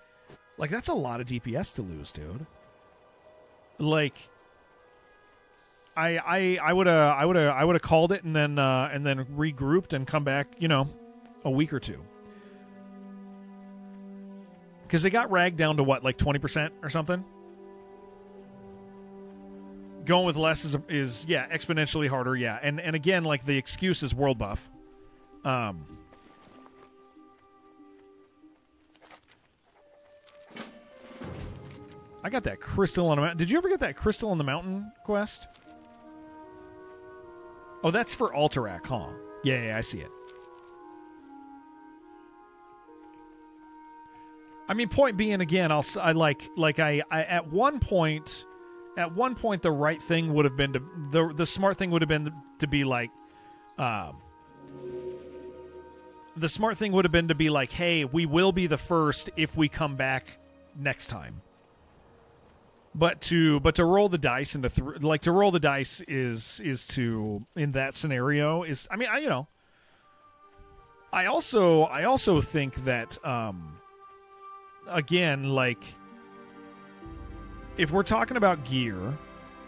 that's a lot of DPS to lose, dude. Like, I would have called it and then regrouped and come back, a week or two. Because they got Rag down to what, like 20% or something? Going with less is exponentially harder, yeah. And again, like, the excuse is world buff. I got that crystal on the mountain. Did you ever get that crystal on the mountain quest? Oh, that's for Alterac, huh? Yeah, I see it. I mean, point being, again, I at one point, the right thing would have been to the smart thing would have been to be like, the smart thing would have been to be like, hey, we will be the first if we come back next time. But to roll the dice and to roll the dice is to, in that scenario, is, I mean, I also think that again, like, if we're talking about gear,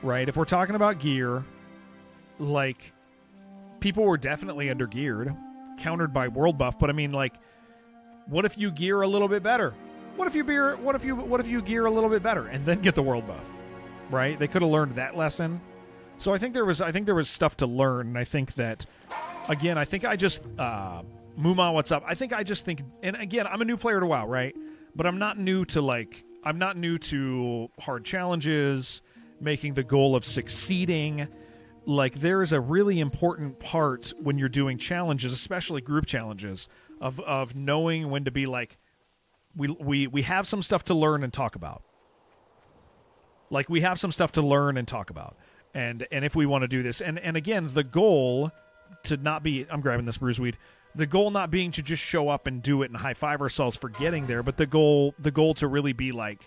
right? If we're talking about gear, like, people were definitely under-geared, countered by world buff. But I mean, like, what if you gear a little bit better? What if you gear a little bit better and then get the world buff, right? They could have learned that lesson. So I think there was stuff to learn, and I think that, again, I think I just Muma, what's up? I just think, and again, I'm a new player to WoW, right? But I'm not new to hard challenges, making the goal of succeeding. Like, there is a really important part when you're doing challenges, especially group challenges, of knowing when to be like, we have some stuff to learn and talk about. Like, we have some stuff to learn and talk about. And if we want to do this, and again, the goal to not be, I'm grabbing this bruiseweed, the goal not being to just show up and do it and high five ourselves for getting there, but the goal to really be like,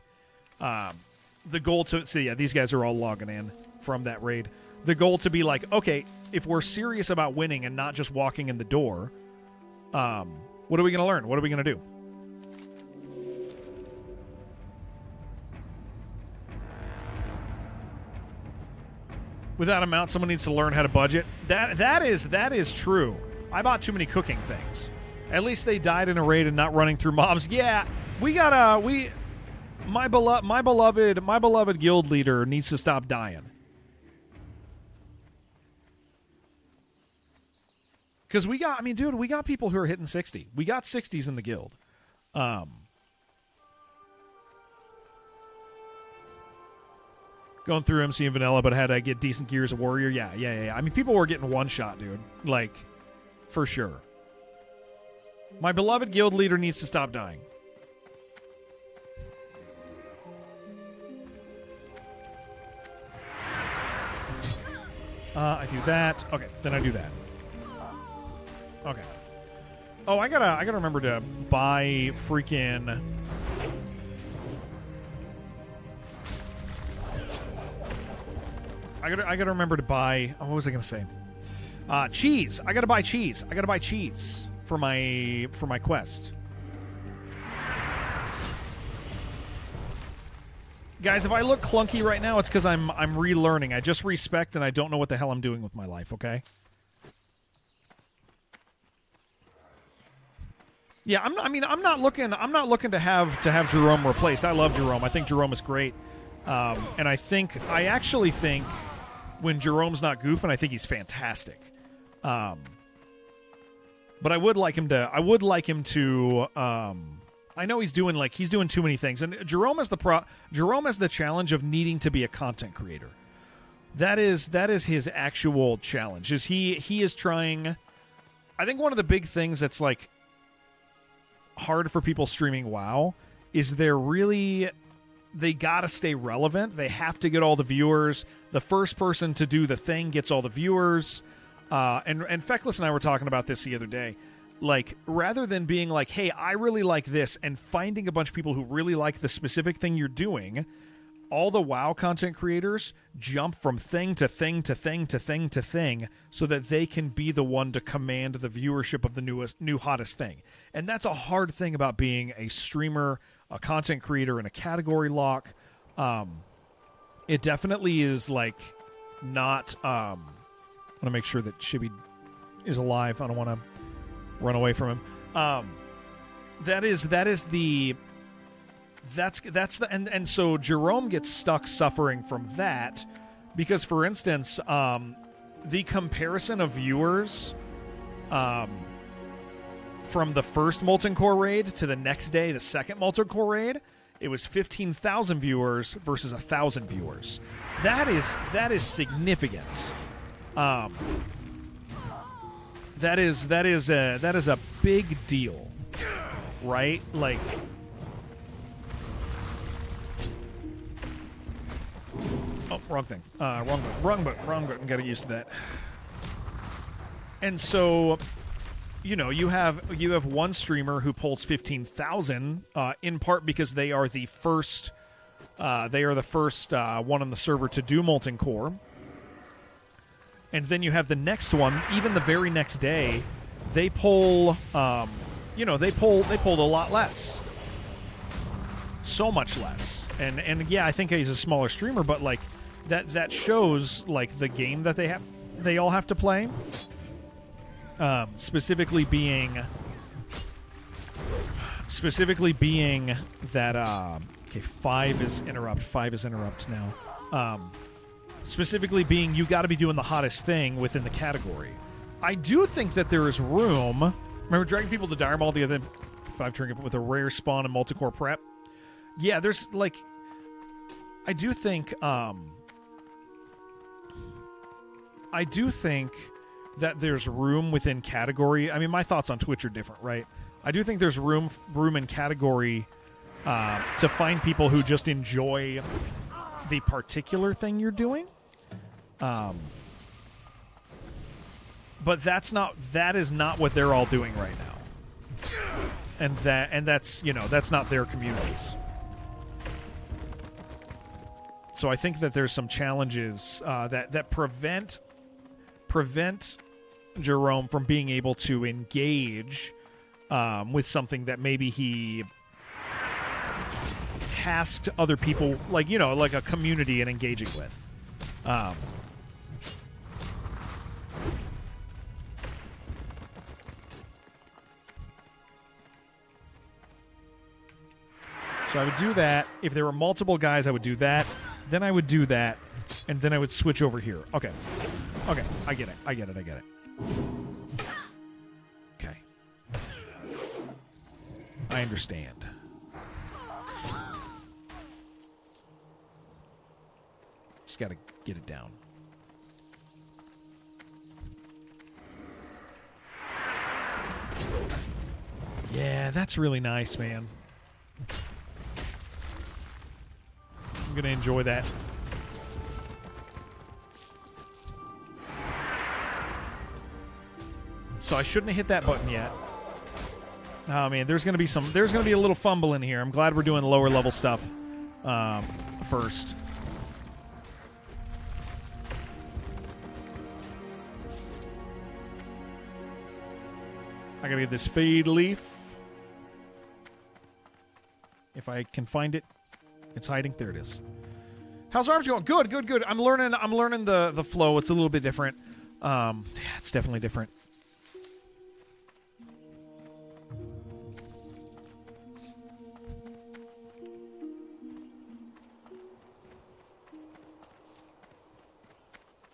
the goal to, so yeah, these guys are all logging in from that raid. The goal to be like, okay, if we're serious about winning and not just walking in the door, what are we going to learn? What are we going to do? Without a mount, someone needs to learn how to budget. That is true. I bought too many cooking things. At least they died in a raid and not running through mobs. Yeah, my beloved guild leader needs to stop dying. Because we got people who are hitting 60. We got 60s in the guild. Going through MC and Vanilla, but had to get decent gear as a warrior. Yeah. I mean, people were getting one shot, dude. Like, for sure. My beloved guild leader needs to stop dying. I do that. Okay, then I do that. Okay. Oh, I gotta remember to buy freaking. I gotta remember to buy. Oh, what was I gonna say? Cheese. I gotta buy cheese. I gotta buy cheese for my quest. Guys, if I look clunky right now, it's because I'm relearning. I just respect, and I don't know what the hell I'm doing with my life. Okay. Yeah, I'm not looking to have Jerome replaced. I love Jerome. I think Jerome is great, and I actually think when Jerome's not goofing, I think he's fantastic. But I would like him to. I know he's doing too many things, and Jerome has the challenge of needing to be a content creator. That is his actual challenge. Is he is trying. I think one of the big things that's like hard for people streaming WoW is they gotta stay relevant. They have to get all the viewers. The first person to do the thing gets all the viewers. And Feckless and I were talking about this the other day. Like, rather than being like, hey, I really like this, and finding a bunch of people who really like the specific thing you're doing, all the WoW content creators jump from thing to thing to thing to thing to thing so that they can be the one to command the viewership of the new hottest thing. And that's a hard thing about being a streamer, a content creator, and a category lock. It definitely is like not. I want to make sure that Shibby is alive. I don't want to run away from him. And so Jerome gets stuck suffering from that because, for instance, the comparison of viewers from the first Molten Core raid to the next day, the second Molten Core raid, it was 15,000 viewers versus 1,000 viewers. That is significant. That is a big deal, right? Like. Oh, wrong thing. Wrong button. Got used to that. And so, you have one streamer who pulls 15,000, in part because they are the first. They are the first one on the server to do Molten Core. And then you have the next one. Even the very next day, they pull. They pulled a lot less. So much less. And yeah, I think he's a smaller streamer, but like that shows like the game that they all have to play. Specifically being that okay, 5 is interrupt now. Specifically being you got to be doing the hottest thing within the category. I do think that there is room. Remember dragging people to Dire Maul the other 5 trinket with a rare spawn and multi-core prep? Yeah, there's like I do think that there's room within category. I mean, my thoughts on Twitch are different, right? I do think there's room in category to find people who just enjoy the particular thing you're doing. But that is not what they're all doing right now. And that's, you know, that's not their communities. So I think that there's some challenges that prevent Jerome from being able to engage with something that maybe he tasked other people, like, you know, like a community and engaging with. So I would do that. If there were multiple guys, I would do that. Then I would do that. And then I would switch over here. Okay. Okay. I get it. Okay. I understand. Just got to get it down. Yeah, that's really nice, man. I'm going to enjoy that. So I shouldn't have hit that button yet. Oh man, there's gonna be a little fumble in here. I'm glad we're doing lower level stuff first. I gotta get this fade leaf. If I can find it, it's hiding. There it is. How's arms going? Good. I'm learning the flow. It's a little bit different. Yeah, it's definitely different.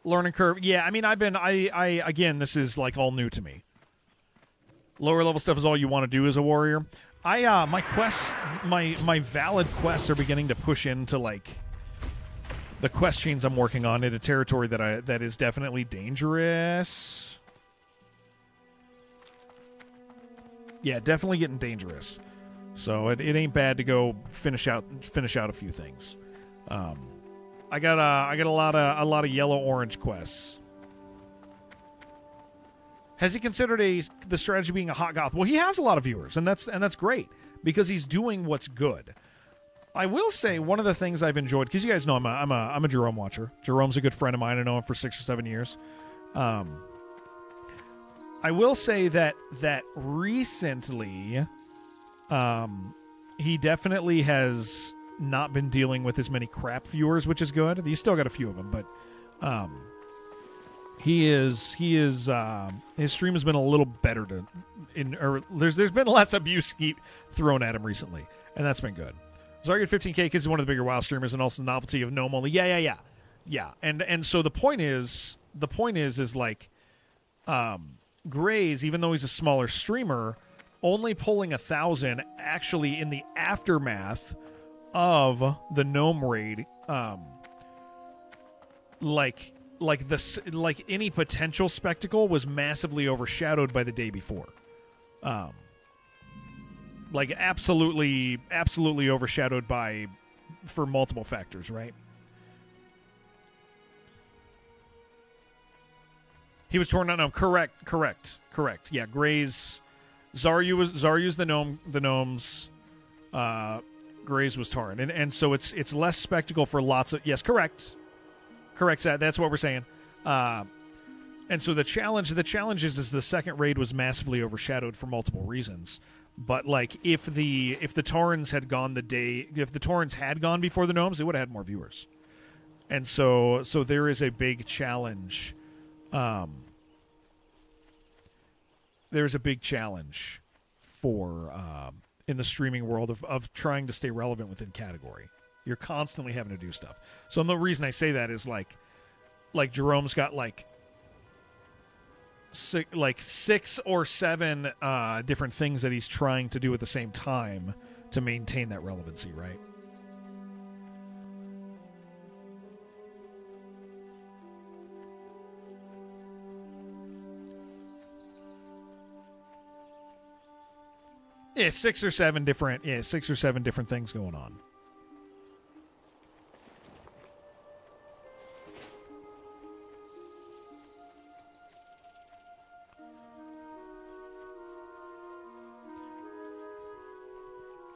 Learning curve. Yeah, I mean, again, this is like all new to me. Lower level stuff is all you want to do as a warrior. My quests, my valid quests are beginning to push into like the quest chains I'm working on in a territory that is definitely dangerous. Yeah, definitely getting dangerous. So it ain't bad to go finish out a few things. I got a lot of yellow-orange quests. Has he considered the strategy being a hot goth? Well, he has a lot of viewers, and that's great because he's doing what's good. I will say one of the things I've enjoyed, because you guys know I'm a Jerome watcher. Jerome's a good friend of mine. I know him for 6 or 7 years. I will say that recently, he definitely has not been dealing with as many crap viewers, which is good. He's still got a few of them, but his stream has been a little better there's been less abuse thrown at him recently, and that's been good. Zarg at 15K because he's one of the bigger WoW streamers, and also the novelty of gnome only. Yeah. And so the point is like Grays, even though he's a smaller streamer, only pulling 1,000 actually in the aftermath of the gnome raid, like any potential spectacle was massively overshadowed by the day before. Like absolutely overshadowed for multiple factors, right? He was torn out. No, correct. Yeah, Gray's Zaryu's the gnomes. Gray's was Tarn, and so it's less spectacle for lots of yes, correct. That's what we're saying. And so the challenge is the second raid was massively overshadowed for multiple reasons But like if the Taurens had gone if the Taurens had gone before the gnomes, they would have had more viewers. And so there is a big challenge. There's a big challenge for in the streaming world of trying to stay relevant within category. You're constantly having to do stuff. So the reason I say that is like Jerome's got like 6 or 7 different things that he's trying to do at the same time to maintain that relevancy, right? Yeah, 6 or 7 different things going on.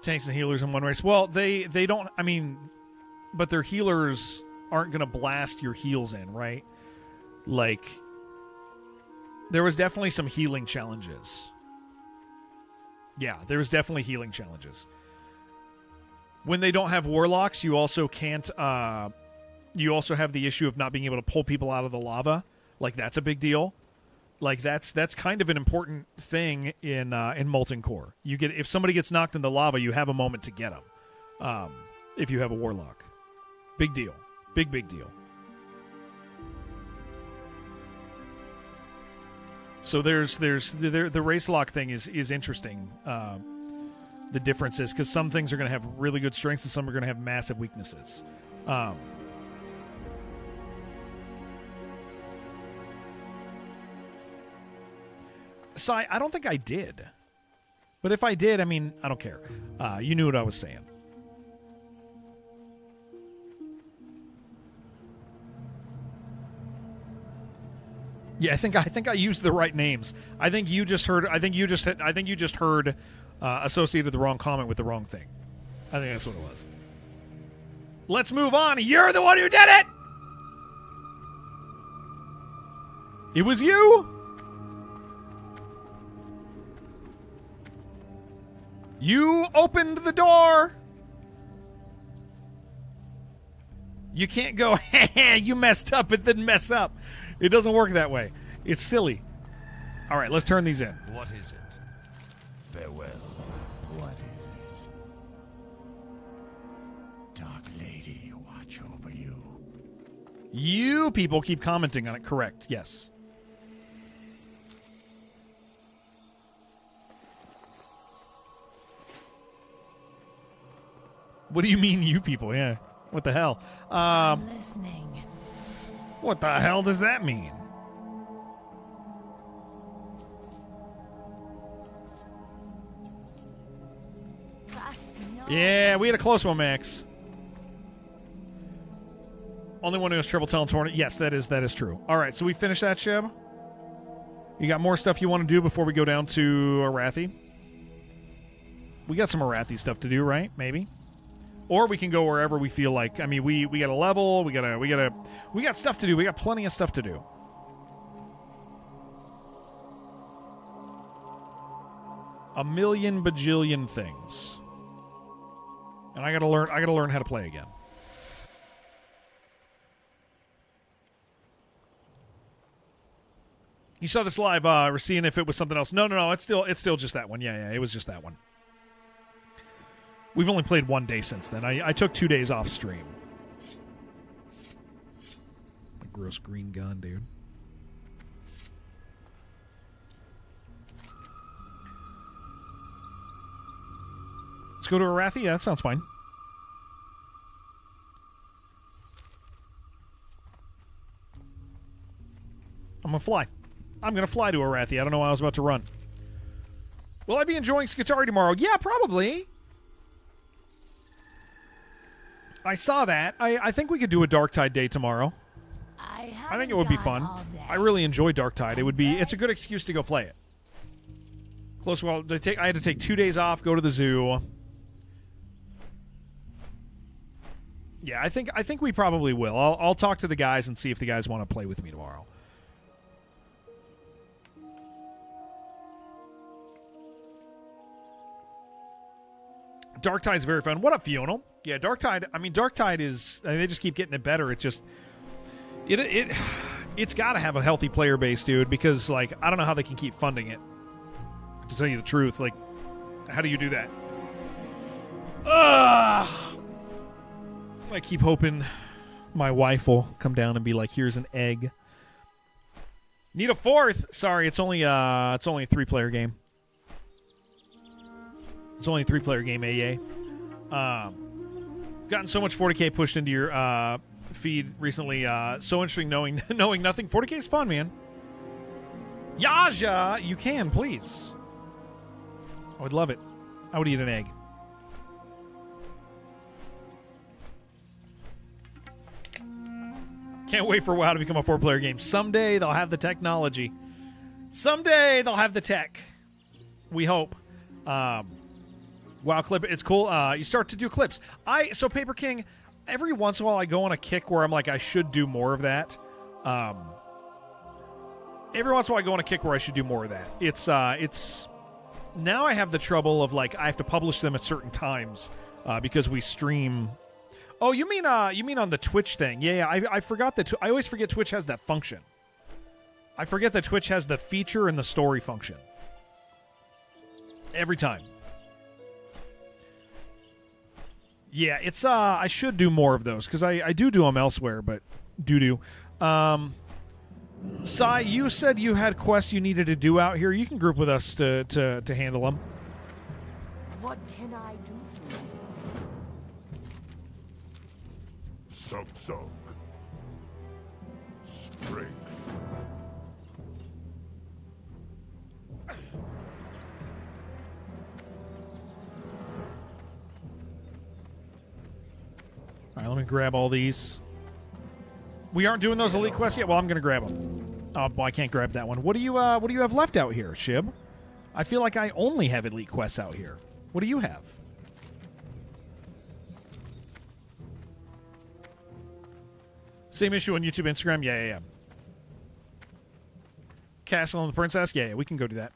Tanks and healers in one race. Well, they don't. I mean, but their healers aren't going to blast your heals in, right? Like, there was definitely some healing challenges. Yeah, there was definitely healing challenges. When they don't have warlocks, you also can't. You also have the issue of not being able to pull people out of the lava. Like, that's a big deal. Like, that's kind of an important thing in Molten Core. You get, if somebody gets knocked in the lava, you have a moment to get them. If you have a warlock, big deal, big deal. So there's the race lock thing is interesting. The differences, because some things are going to have really good strengths and some are going to have massive weaknesses. So I don't think I did. But if I did, I mean, I don't care. You knew what I was saying. Yeah, I think I used the right names. I think you just heard associated the wrong comment with the wrong thing. I think that's what it was. Let's move on. You're the one who did it. It was you. You opened the door. You can't go, you messed up and then mess up. It doesn't work that way. It's silly. All right, let's turn these in. What is it? Farewell. What is it? Dark Lady, watch over you. You people keep commenting on it. Correct. Yes. What do you mean, you people? Yeah. What the hell? I'm listening. What the hell does that mean? Yeah, we had a close one, Max. Only one who has triple talent tournament. Yes, that is true. All right, so we finished that, Sheb. You got more stuff you want to do before we go down to Arathi? We got some Arathi stuff to do, right? Maybe. Or we can go wherever we feel like. I mean, we got a level. We got stuff to do. We got plenty of stuff to do. A million bajillion things. And I gotta learn how to play again. You saw this live. We're seeing if it was something else. No. It's still just that one. Yeah. It was just that one. We've only played 1 day since then. I took 2 days off stream. A gross green gun, dude. Let's go to Arathi. Yeah, that sounds fine. I'm going to fly. I'm going to fly to Arathi. I don't know why I was about to run. Will I be enjoying Skitarii tomorrow? Yeah, probably. I saw that. I think we could do a Darktide day tomorrow. I think it would be fun. I really enjoy Darktide. It's a good excuse to go play it. Close. Well, I had to take 2 days off, go to the zoo. Yeah, I think we probably will. I'll talk to the guys and see if the guys want to play with me tomorrow. Darktide's very fun. What up, Fiona? Yeah, Darktide. I mean, Darktide is. I mean, they just keep getting it better. It just. It's got to have a healthy player base, dude. Because like, I don't know how they can keep funding it. To tell you the truth, like, how do you do that? I keep hoping my wife will come down and be like, "Here's an egg." Need a fourth? Sorry, it's only a 3-player game. It's only a 3-player game, AA. Gotten so much 40K pushed into your feed recently. So interesting knowing nothing. 40K is fun, man. Yaja, you can, please. I would love it. I would eat an egg. Can't wait for WoW to become a 4-player game. Someday they'll have the technology. Someday they'll have the tech. We hope. WoW clip, it's cool. You start to do clips. So Paper King, every once in a while I go on a kick where I'm like, I should do more of that. Every once in a while I go on a kick where I should do more of that. It's now I have the trouble of like I have to publish them at certain times because we stream. Oh, you mean on the Twitch thing? Yeah. I forgot that. I always forget Twitch has that function. I forget that Twitch has the feature and the story function. Every time. Yeah, it's I should do more of those because I do them elsewhere, but doo-doo. Sai, you said you had quests you needed to do out here. You can group with us to handle them. What can I do for you? Sub. Strength. All right, let me grab all these. We aren't doing those elite quests yet. Well, I'm going to grab them. Oh, well, I can't grab that one. What do you have left out here, Shib? I feel like I only have elite quests out here. What do you have? Same issue on YouTube, Instagram. Yeah. Castle and the Princess. Yeah, we can go do that.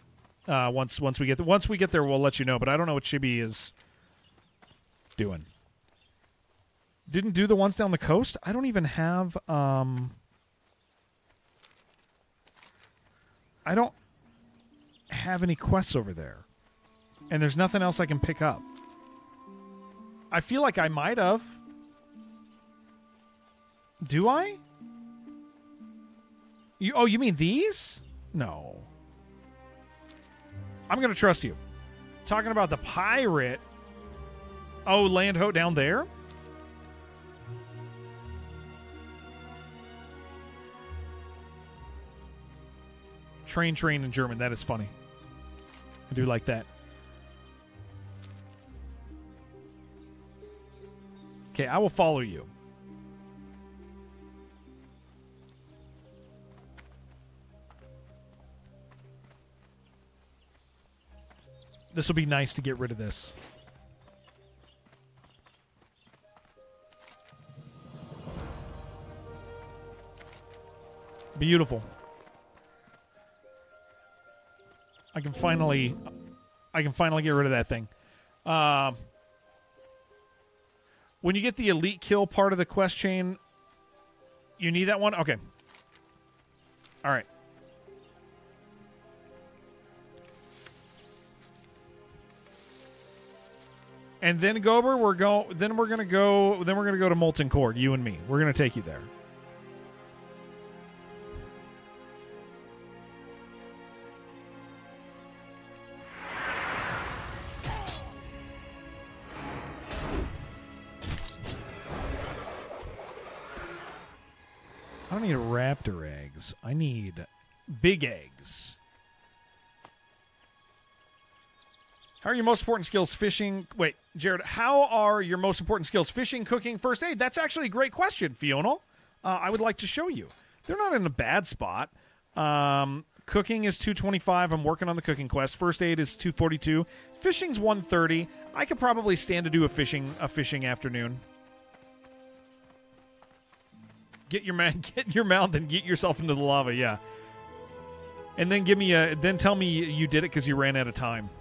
Once we get there, we'll let you know. But I don't know what Chibi is doing. Didn't do the ones down the coast? I don't even have, I don't have any quests over there. And there's nothing else I can pick up. I feel like I might have. Do I? You mean these? No. I'm going to trust you. Talking about the pirate. Oh, Land Ho down there? Train in German. That is funny. I do like that. Okay, I will follow you. This will be nice to get rid of this. Beautiful. I can finally get rid of that thing. When you get the elite kill part of the quest chain, you need that one? Okay. All right. And then Gober, we're gonna go to Molten Core, you and me. We're gonna take you there. I don't need raptor eggs. I need big eggs. How are your most important skills fishing? Wait, Jared, how are your most important skills fishing, cooking, first aid? That's actually a great question, Fiona. I would like to show you. They're not in a bad spot. Cooking is 225. I'm working on the cooking quest. First aid is 242. Fishing's 130. I could probably stand to do a fishing afternoon. Get your mouth and get yourself into the lava, yeah. And then tell me you did it because you ran out of time.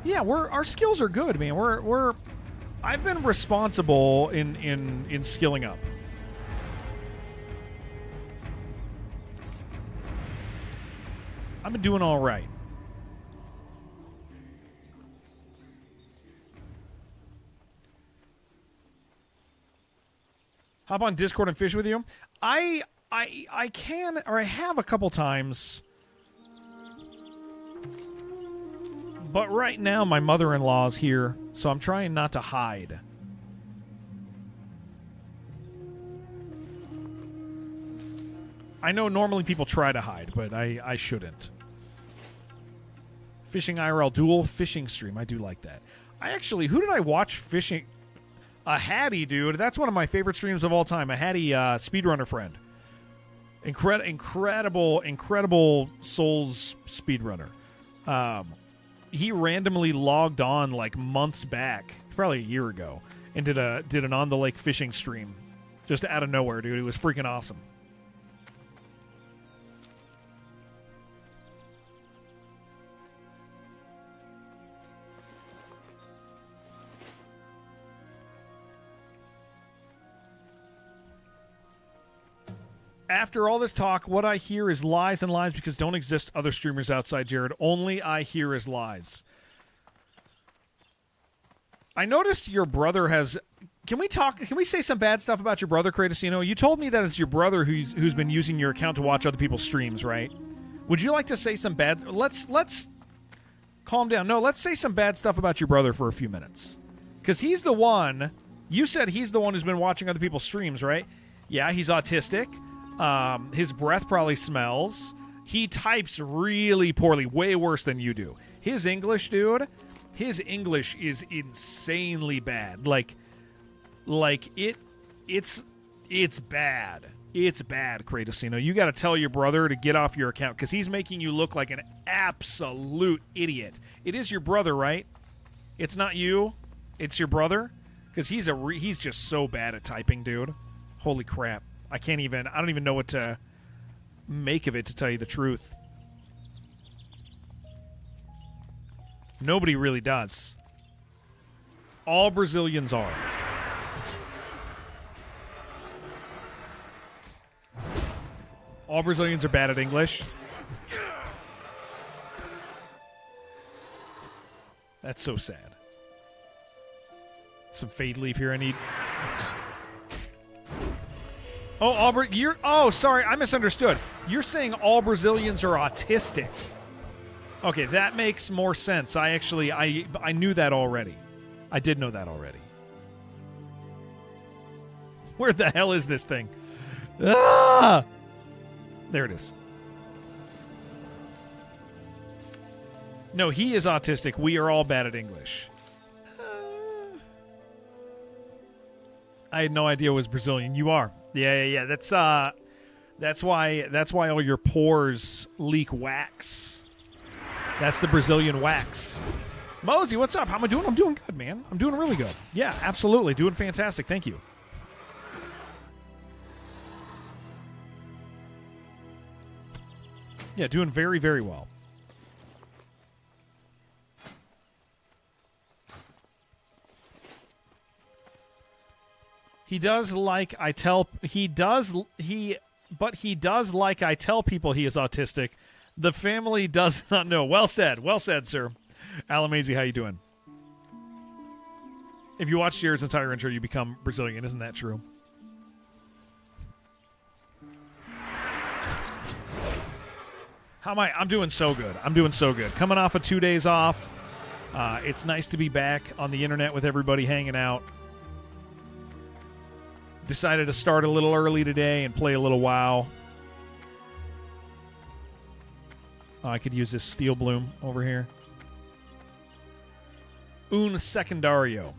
Yeah, our skills are good, man. I've been responsible in skilling up. I've been doing all right. Hop on Discord and fish with you. I can, or I have a couple times. But right now, my mother-in-law's here, so I'm trying not to hide. I know normally people try to hide, but I shouldn't. Fishing IRL dual fishing stream. I do like that. Who did I watch fishing? A Hattie, dude. That's one of my favorite streams of all time. A Hattie speedrunner friend. Incredible Souls speedrunner. He randomly logged on like months back, probably a year ago, and did an on the lake fishing stream, just out of nowhere, dude. It was freaking awesome. After all this talk, what I hear is lies and lies because don't exist other streamers outside Jared. Only I hear is lies. I noticed your brother has... Can we say some bad stuff about your brother, Kratos? You told me that it's your brother who's been using your account to watch other people's streams, right? Would you like to say some bad... Let's calm down. No, let's say some bad stuff about your brother for a few minutes. Because he's the one... You said he's the one who's been watching other people's streams, right? Yeah, he's autistic. His breath probably smells. He types really poorly, way worse than you do. His English, dude, his English is insanely bad. Like it's bad. It's bad, Kratos. You got to tell your brother to get off your account because he's making you look like an absolute idiot. It is your brother, right? It's not you. It's your brother because he's just so bad at typing, dude. Holy crap. I don't even know what to make of it, to tell you the truth. Nobody really does. All Brazilians are. All Brazilians are bad at English. That's so sad. Some fade leaf here I need. Oh, sorry, I misunderstood. You're saying all Brazilians are autistic. Okay, that makes more sense. I knew that already. I did know that already. Where the hell is this thing? Ah! There it is. No, he is autistic. We are all bad at English. I had no idea it was Brazilian. You are. Yeah. That's why all your pores leak wax. That's the Brazilian wax. Mosey, what's up? How am I doing? I'm doing good, man. I'm doing really good. Yeah, absolutely. Doing fantastic. Thank you. Yeah, doing very, very well. He does like I tell people he is autistic. The family does not know. Well said, sir. Alamazy, how you doing? If you watch Jared's entire intro, you become Brazilian. Isn't that true? How am I? I'm doing so good. Coming off of 2 days off. It's nice to be back on the internet with everybody hanging out. Decided to start a little early today and play a little WoW. I could use this Steel Bloom over here. Un secundario.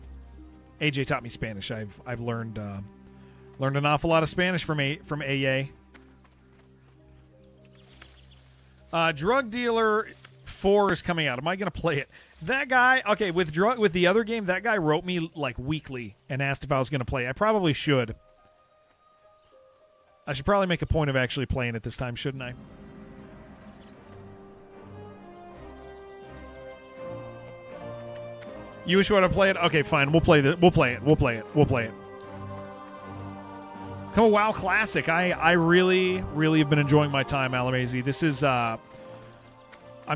AJ taught me Spanish. I've learned an awful lot of Spanish from AA. Drug Dealer 4 is coming out. Am I going to play it? That guy, okay, with the other game, that guy wrote me like weekly and asked if I was going to play. I probably should. I should probably make a point of actually playing it this time, shouldn't I? You wish you want to play it? Okay, fine. We'll play it. We'll play it. We'll play it. We'll play it. Come on, WoW Classic. I really, really have been enjoying my time, Alamazy. This is, I'm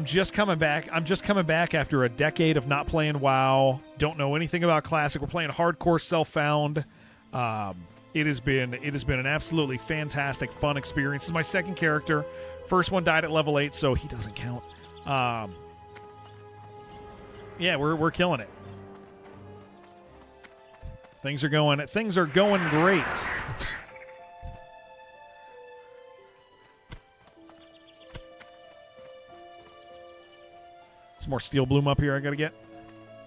just coming back. I'm just coming back after a decade of not playing WoW. Don't know anything about Classic. We're playing hardcore self-found. It has been an absolutely fantastic, fun experience. This is my second character. First one died at level 8, so he doesn't count. Yeah, we're killing it. Things are going great. Some more Steel Bloom up here I gotta get.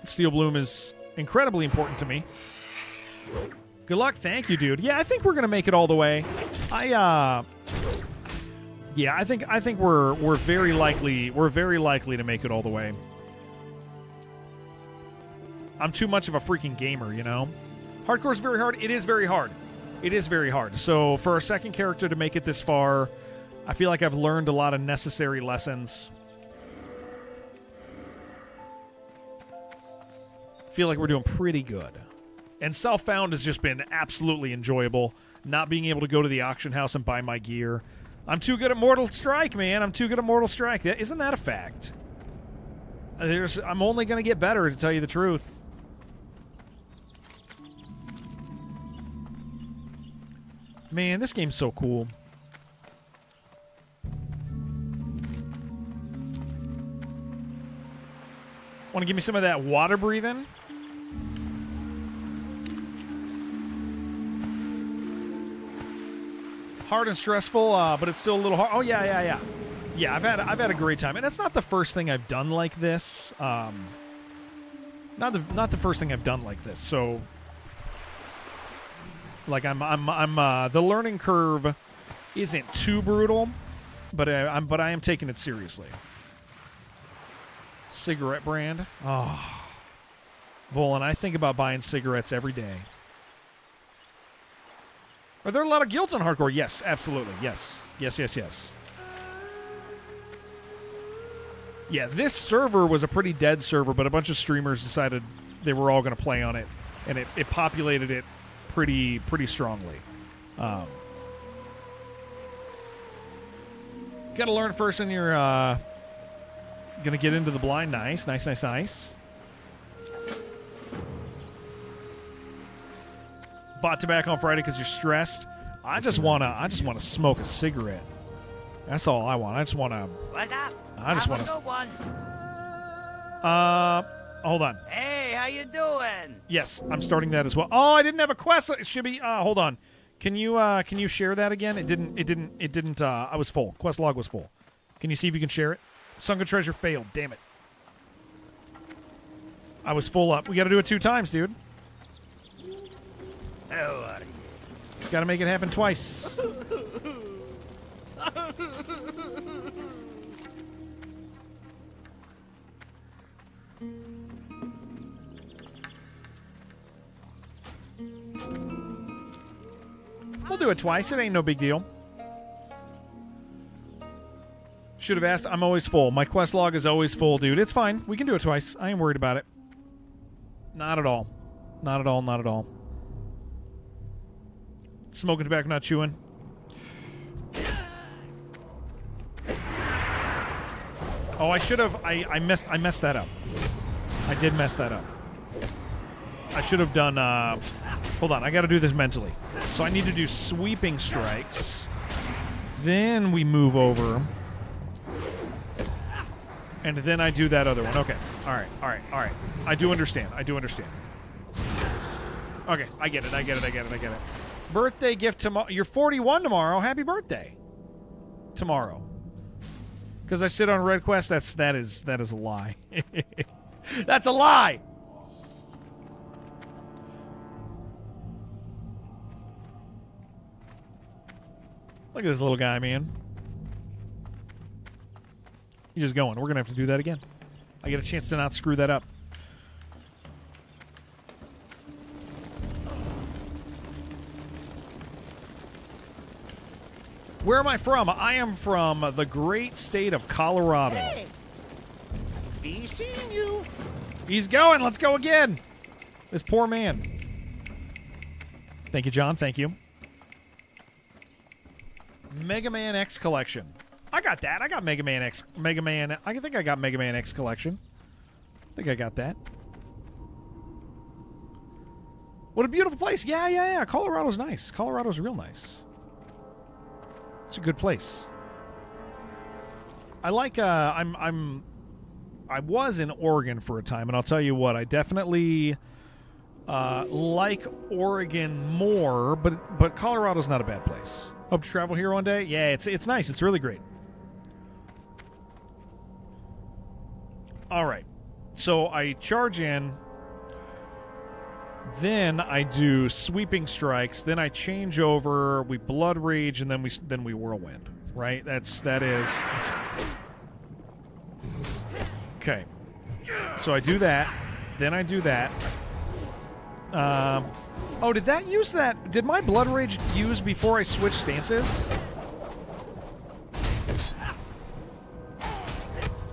Steel Bloom is incredibly important to me. Good luck. Thank you, dude. Yeah, I think we're gonna make it all the way. Yeah, I think we're very likely to make it all the way. I'm too much of a freaking gamer, you know? Hardcore is very hard. It is very hard. It is very hard. So for a second character to make it this far, I feel like I've learned a lot of necessary lessons. Feel like we're doing pretty good. And Self-Found has just been absolutely enjoyable. Not being able to go to the auction house and buy my gear. I'm too good at Mortal Strike, man. I'm too good at Mortal Strike. Isn't that a fact? I'm only going to get better, to tell you the truth. Man, this game's so cool. Want to give me some of that water breathing? Hard and stressful, but it's still a little hard. Oh yeah. Yeah, I've had a great time, and it's not the first thing I've done like this. Not the first thing I've done like this. So, like I'm the learning curve isn't too brutal, but I am taking it seriously. Cigarette brand. Oh, Volan, I think about buying cigarettes every day. Are there a lot of guilds on hardcore? Yes, absolutely. Yes. Yeah, this server was a pretty dead server, but a bunch of streamers decided they were all going to play on it, and it populated it pretty strongly. Got to learn first, and you're going to get into the blind. Nice. Bought tobacco on Friday because you're stressed. I just wanna smoke a cigarette. That's all I want. What's up? I just want to. One. Hold on. Hey, how you doing? Yes, I'm starting that as well. Oh, I didn't have a quest. It should be. Hold on. Can you share that again? It didn't. I was full. Quest log was full. Can you see if you can share it? Sunken treasure failed. Damn it. I was full up. We got to do it 2 times, dude. How are you? Got to make it happen twice. We'll do it twice. It ain't no big deal. Should have asked. I'm always full. My quest log is always full, dude. It's fine. We can do it twice. I ain't worried about it. Not at all. Not at all. Not at all. Smoking tobacco, not chewing. Oh, I should have. I messed that up. I did mess that up. I should have done. Hold on, I got to do this mentally. So I need to do sweeping strikes. Then we move over, and then I do that other one. Okay. All right. I do understand. Okay, I get it. Birthday gift tomorrow. You're 41 tomorrow. Happy birthday. Tomorrow. Because I sit on Red Quest. That is a lie. That's a lie. Look at this little guy, man. He's just going. We're going to have to do that again. I get a chance to not screw that up. Where am I from? I am from the great state of Colorado. Hey, be seeing you. He's going. Let's go again. This poor man. Thank you, John. Thank you. Mega Man X Collection. I got that. I got Mega Man X. Mega Man. I think I got Mega Man X Collection. I think I got that. What a beautiful place. Yeah. Colorado's nice. Colorado's real nice. It's a good place. I like, I was in Oregon for a time, and I'll tell you what, I definitely like Oregon more, but Colorado's not a bad place. Hope to travel here one day. Yeah, it's nice. It's really great. All right. So I charge in, then I do sweeping strikes, then I change over, we blood rage, and then we whirlwind. Right? That is. Okay. So I do that. Then I do that. Oh, did that use that? Did my blood rage use before I switched stances?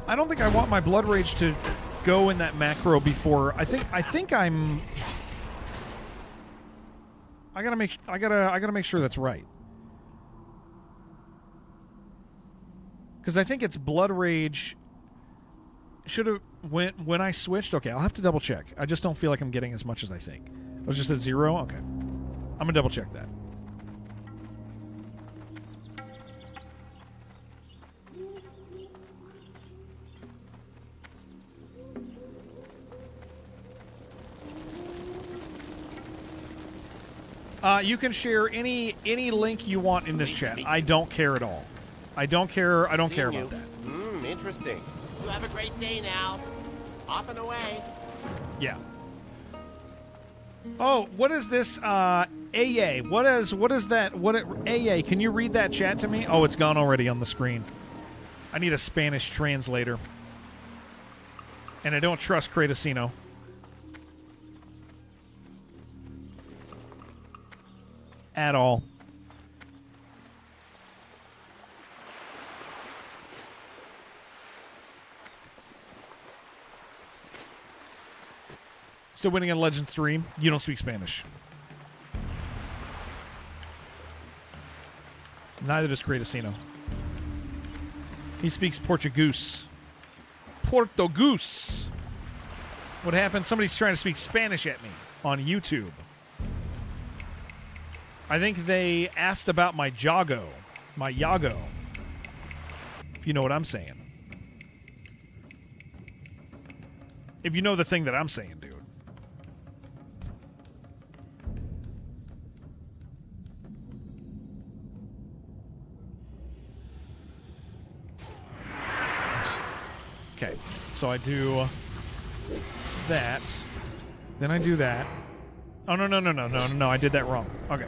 I don't think I want my blood rage to go in that macro before. I think I'm. I gotta make sure that's right. Because I think it's blood rage. Should have when I switched. Okay, I'll have to double check. I just don't feel like I'm getting as much as I think. I was just at 0. Okay, I'm gonna double check that. You can share any link you want in this chat. I don't care at all. I don't care about that. Interesting. You have a great day now. Off and away. Yeah. Oh, what is this? AA. What is that? AA? Can you read that chat to me? Oh, it's gone already on the screen. I need a Spanish translator. And I don't trust Cratosino. At all. Still winning on Legends 3. You don't speak Spanish. Neither does Cratosino. He speaks Portuguese. Portuguese. What happened? Somebody's trying to speak Spanish at me on YouTube. I think they asked about my Jago. My Yago. If you know what I'm saying. If you know the thing that I'm saying, dude. Okay, so I do that. Then I do that. Oh, no, I did that wrong. Okay.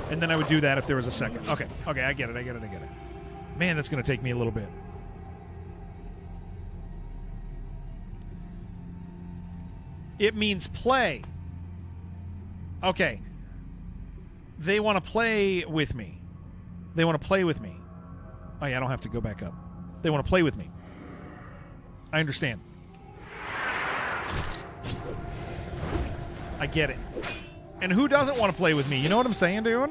And then I would do that if there was a second. Okay, I get it. Man, that's going to take me a little bit. It means play. Okay. They want to play with me. Oh, yeah, I don't have to go back up. They want to play with me. I understand. I get it. And who doesn't want to play with me? You know what I'm saying, dude?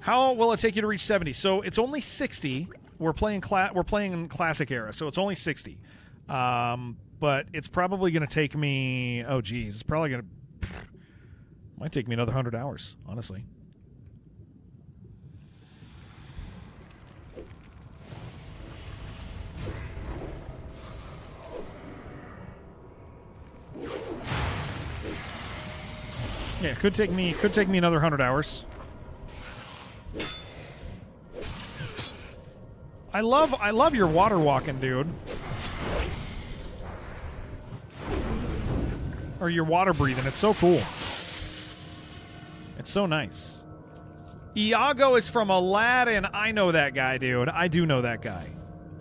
How will it take you to reach 70? So it's only 60. We're playing in classic era, so it's only 60. But it's probably going to take me. Oh, geez, it's probably going to. Might take me another 100 hours, honestly. Yeah, could take me another 100 hours. I love your water walking, dude. Or your water breathing. It's so cool. It's so nice. Iago is from Aladdin. I know that guy, dude. I do know that guy.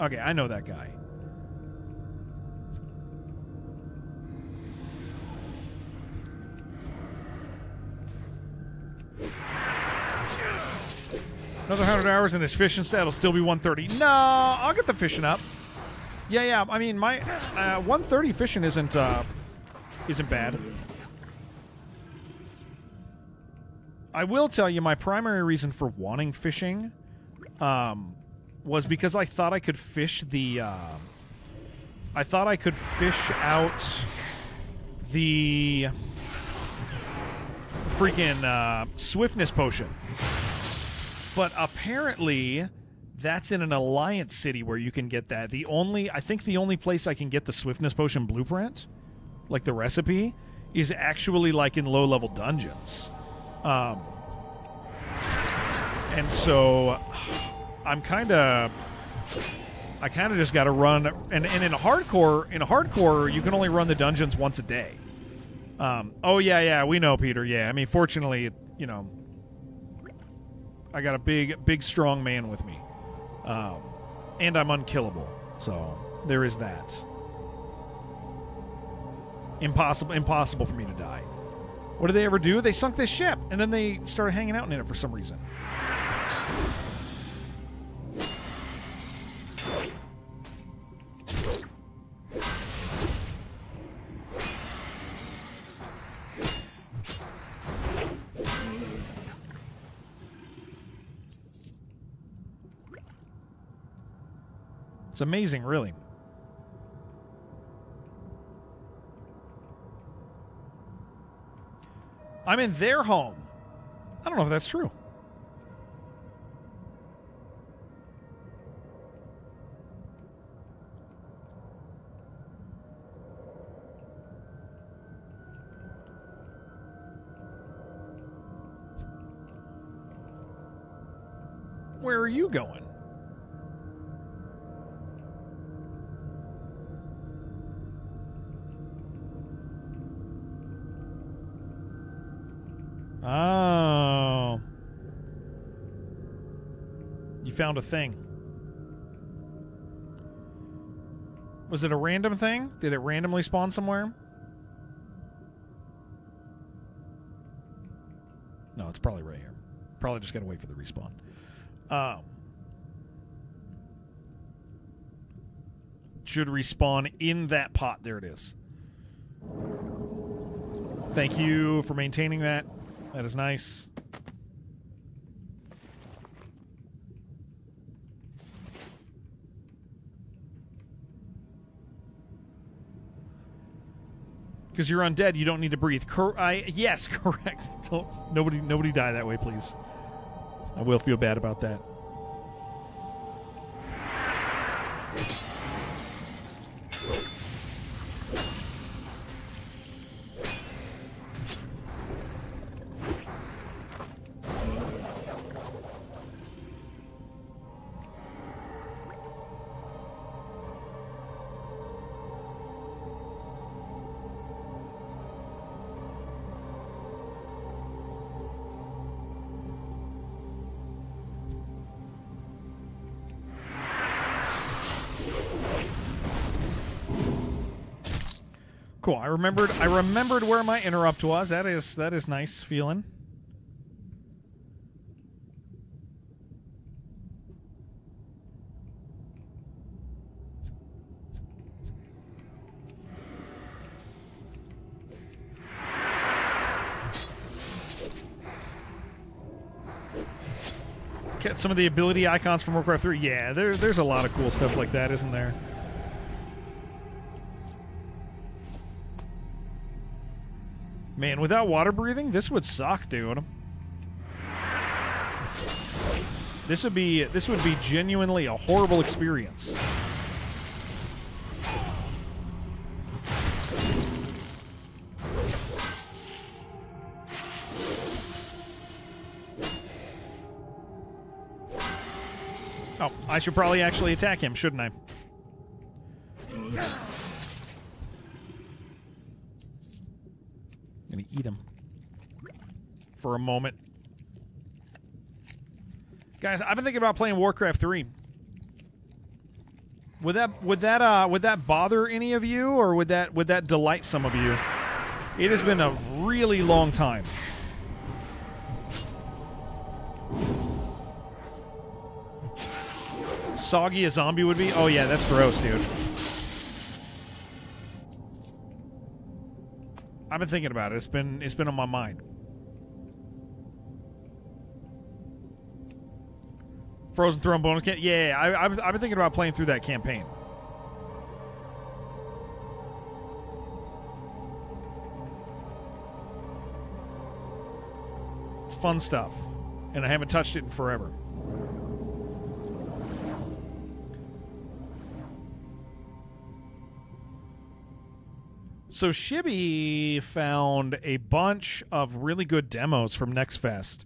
Okay, I know that guy. Another 100 hours and his fishing stat will still be 130. No, I'll get the fishing up. Yeah. I mean, my 130 fishing isn't bad. I will tell you, my primary reason for wanting fishing was because I thought I could fish the. I thought I could fish out the freaking swiftness potion, but apparently that's in an alliance city where you can get that. I think the only place I can get the swiftness potion blueprint, like the recipe, is actually like in low-level dungeons. And so I kind of just got to run, and in hardcore, you can only run the dungeons once a day. Oh yeah, we know, Peter. Yeah, I mean, fortunately, you know, I got a big, strong man with me, and I'm unkillable. So there is that. Impossible for me to die. What did they ever do? They sunk this ship, and then they started hanging out in it for some reason. It's amazing, really. I'm in their home. I don't know if that's true. Where are you going? Oh. You found a thing. Was it a random thing? Did it randomly spawn somewhere? No, it's probably right here. Probably just gotta wait for the respawn. Should respawn in that pot. There it is. Thank you for maintaining that. That is nice. Because you're undead, you don't need to breathe. Yes, correct. Nobody die that way, please. I will feel bad about that. Cool. I remembered where my interrupt was. That is nice feeling. Get some of the ability icons from Warcraft 3. Yeah, there's a lot of cool stuff like that, isn't there? Man, without water breathing, this would suck, dude. This would be genuinely a horrible experience. Oh, I should probably actually attack him, shouldn't I? Gonna eat him for a moment. Guys, I've been thinking about playing Warcraft 3. Would that bother any of you, or would that delight some of you? It has been a really long time. Soggy a zombie would be? Oh yeah, that's gross, dude. I've been thinking about it. It's been on my mind. Frozen Throne bonus camp. Yeah, I've been thinking about playing through that campaign. It's fun stuff, and I haven't touched it in forever. So Shibby found a bunch of really good demos from Next Fest.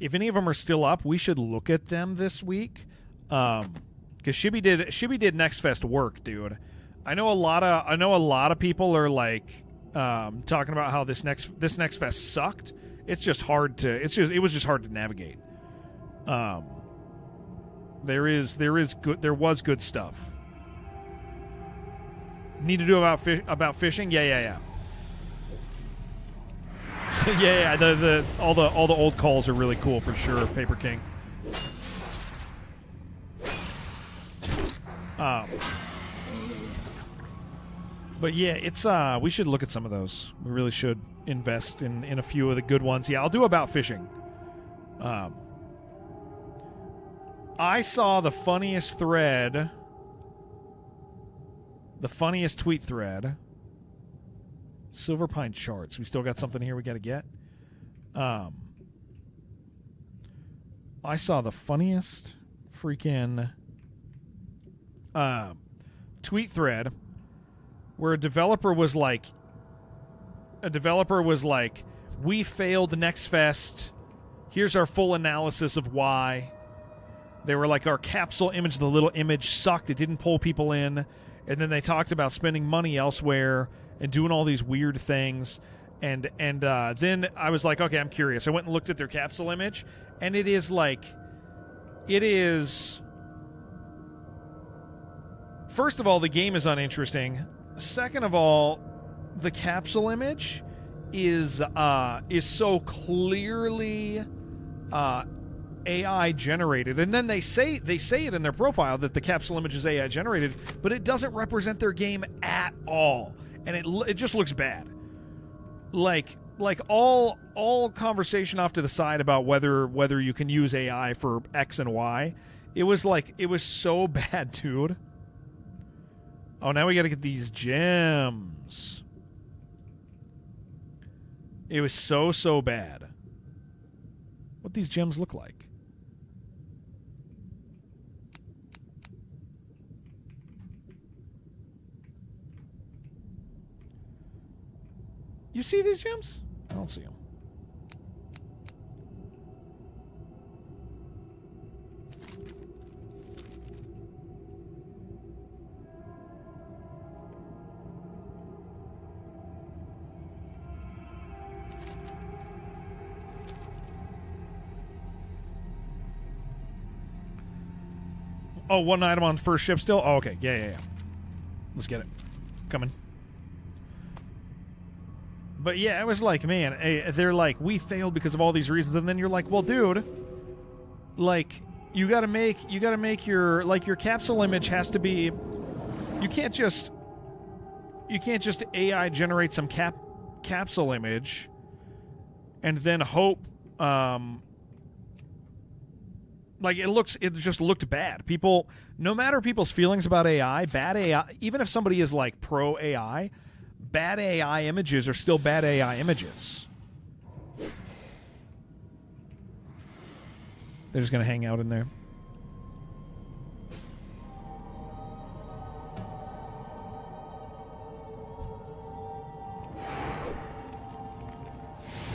If any of them are still up, we should look at them this week. Because Shibby did Next Fest work, dude. I know a lot of people are like talking about how this next Fest sucked. It was just hard to navigate. There was good stuff. Need to do about fishing? Yeah. So yeah. All the old calls are really cool for sure. Paper King. But yeah, it's we should look at some of those. We really should invest in a few of the good ones. Yeah, I'll do about fishing. I saw the funniest thread. The funniest tweet thread. Silver Pine charts. We still got something here we got to get. I saw the funniest freaking tweet thread where a developer was like, we failed Next Fest. Here's our full analysis of why. They were like, our capsule image, the little image sucked. It didn't pull people in. And then they talked about spending money elsewhere and doing all these weird things. And then I was like, okay, I'm curious. I went and looked at their capsule image, and it is. First of all, the game is uninteresting. Second of all, the capsule image is so clearly AI generated, and then they say it in their profile that the capsule image is AI generated, but it doesn't represent their game at all, and it just looks bad. Like all conversation off to the side about whether you can use AI for X and Y, it was so bad, dude. Oh, now we got to get these gems. It was so bad. What these gems look like? You see these gems? I don't see them. Oh, one item on first ship still? Oh, okay. Yeah. Let's get it. Coming. But yeah, it was like, man, they're like, we failed because of all these reasons, and then you're like, well, dude, like, you gotta make your capsule image has to be. You can't just AI generate some capsule image, and then hope. Like it just looked bad. People, no matter people's feelings about AI, bad AI, even if somebody is like pro AI, bad AI images are still bad AI images. They're just gonna hang out in there.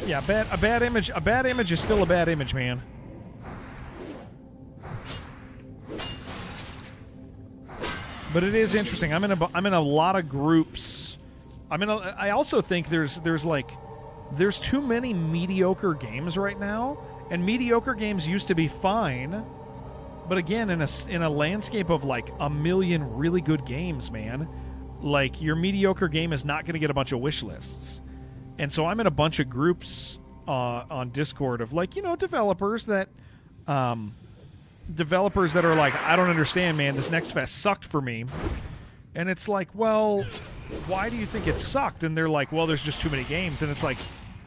Yeah, a bad image is still a bad image, man. But it is interesting. I'm in a lot of groups. I also think there's too many mediocre games right now, and mediocre games used to be fine. But again, in a landscape of like a million really good games, man, like your mediocre game is not going to get a bunch of wish lists. And so I'm in a bunch of groups on Discord of like, developers that are like, I don't understand, man, this Next Fest sucked for me. And it's like, well, why do you think it sucked? And they're like, well, there's just too many games. And it's like,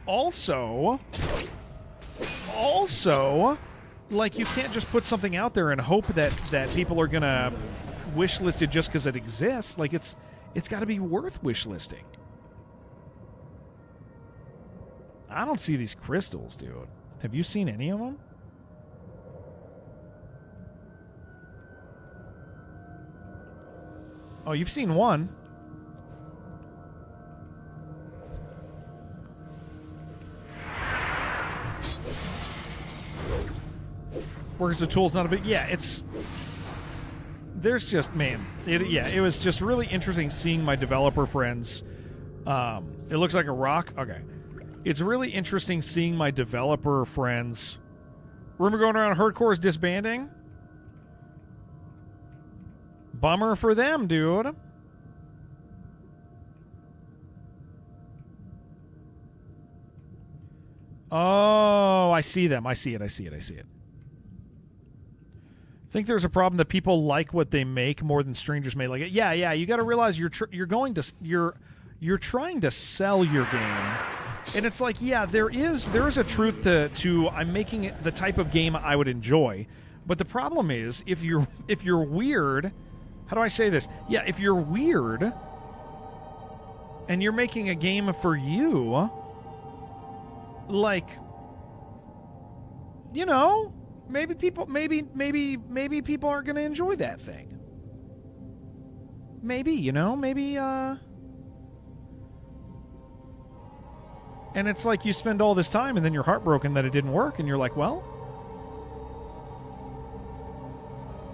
also, like, you can't just put something out there and hope that people are gonna wish list it just because it exists. Like, it's got to be worth wish listing. I don't see these crystals, dude. Have you seen any of them? Oh, you've seen one. Works the tool's not a big... Yeah, it's... There's just... Man. It was just really interesting seeing my developer friends. It looks like a rock. Okay. It's really interesting seeing my developer friends. Rumor going around Hardcore is disbanding. Bummer for them, dude. Oh, I see them. I see it. Think there's a problem that people like what they make more than strangers may like it. Yeah. You got to realize you're trying to sell your game, and it's like, yeah, there is a truth to I'm making it the type of game I would enjoy, but the problem is if you're weird. How do I say this? Yeah, if you're weird and you're making a game for you, like, you know, maybe people aren't going to enjoy that thing. Maybe, and it's like you spend all this time and then you're heartbroken that it didn't work, and you're like, well,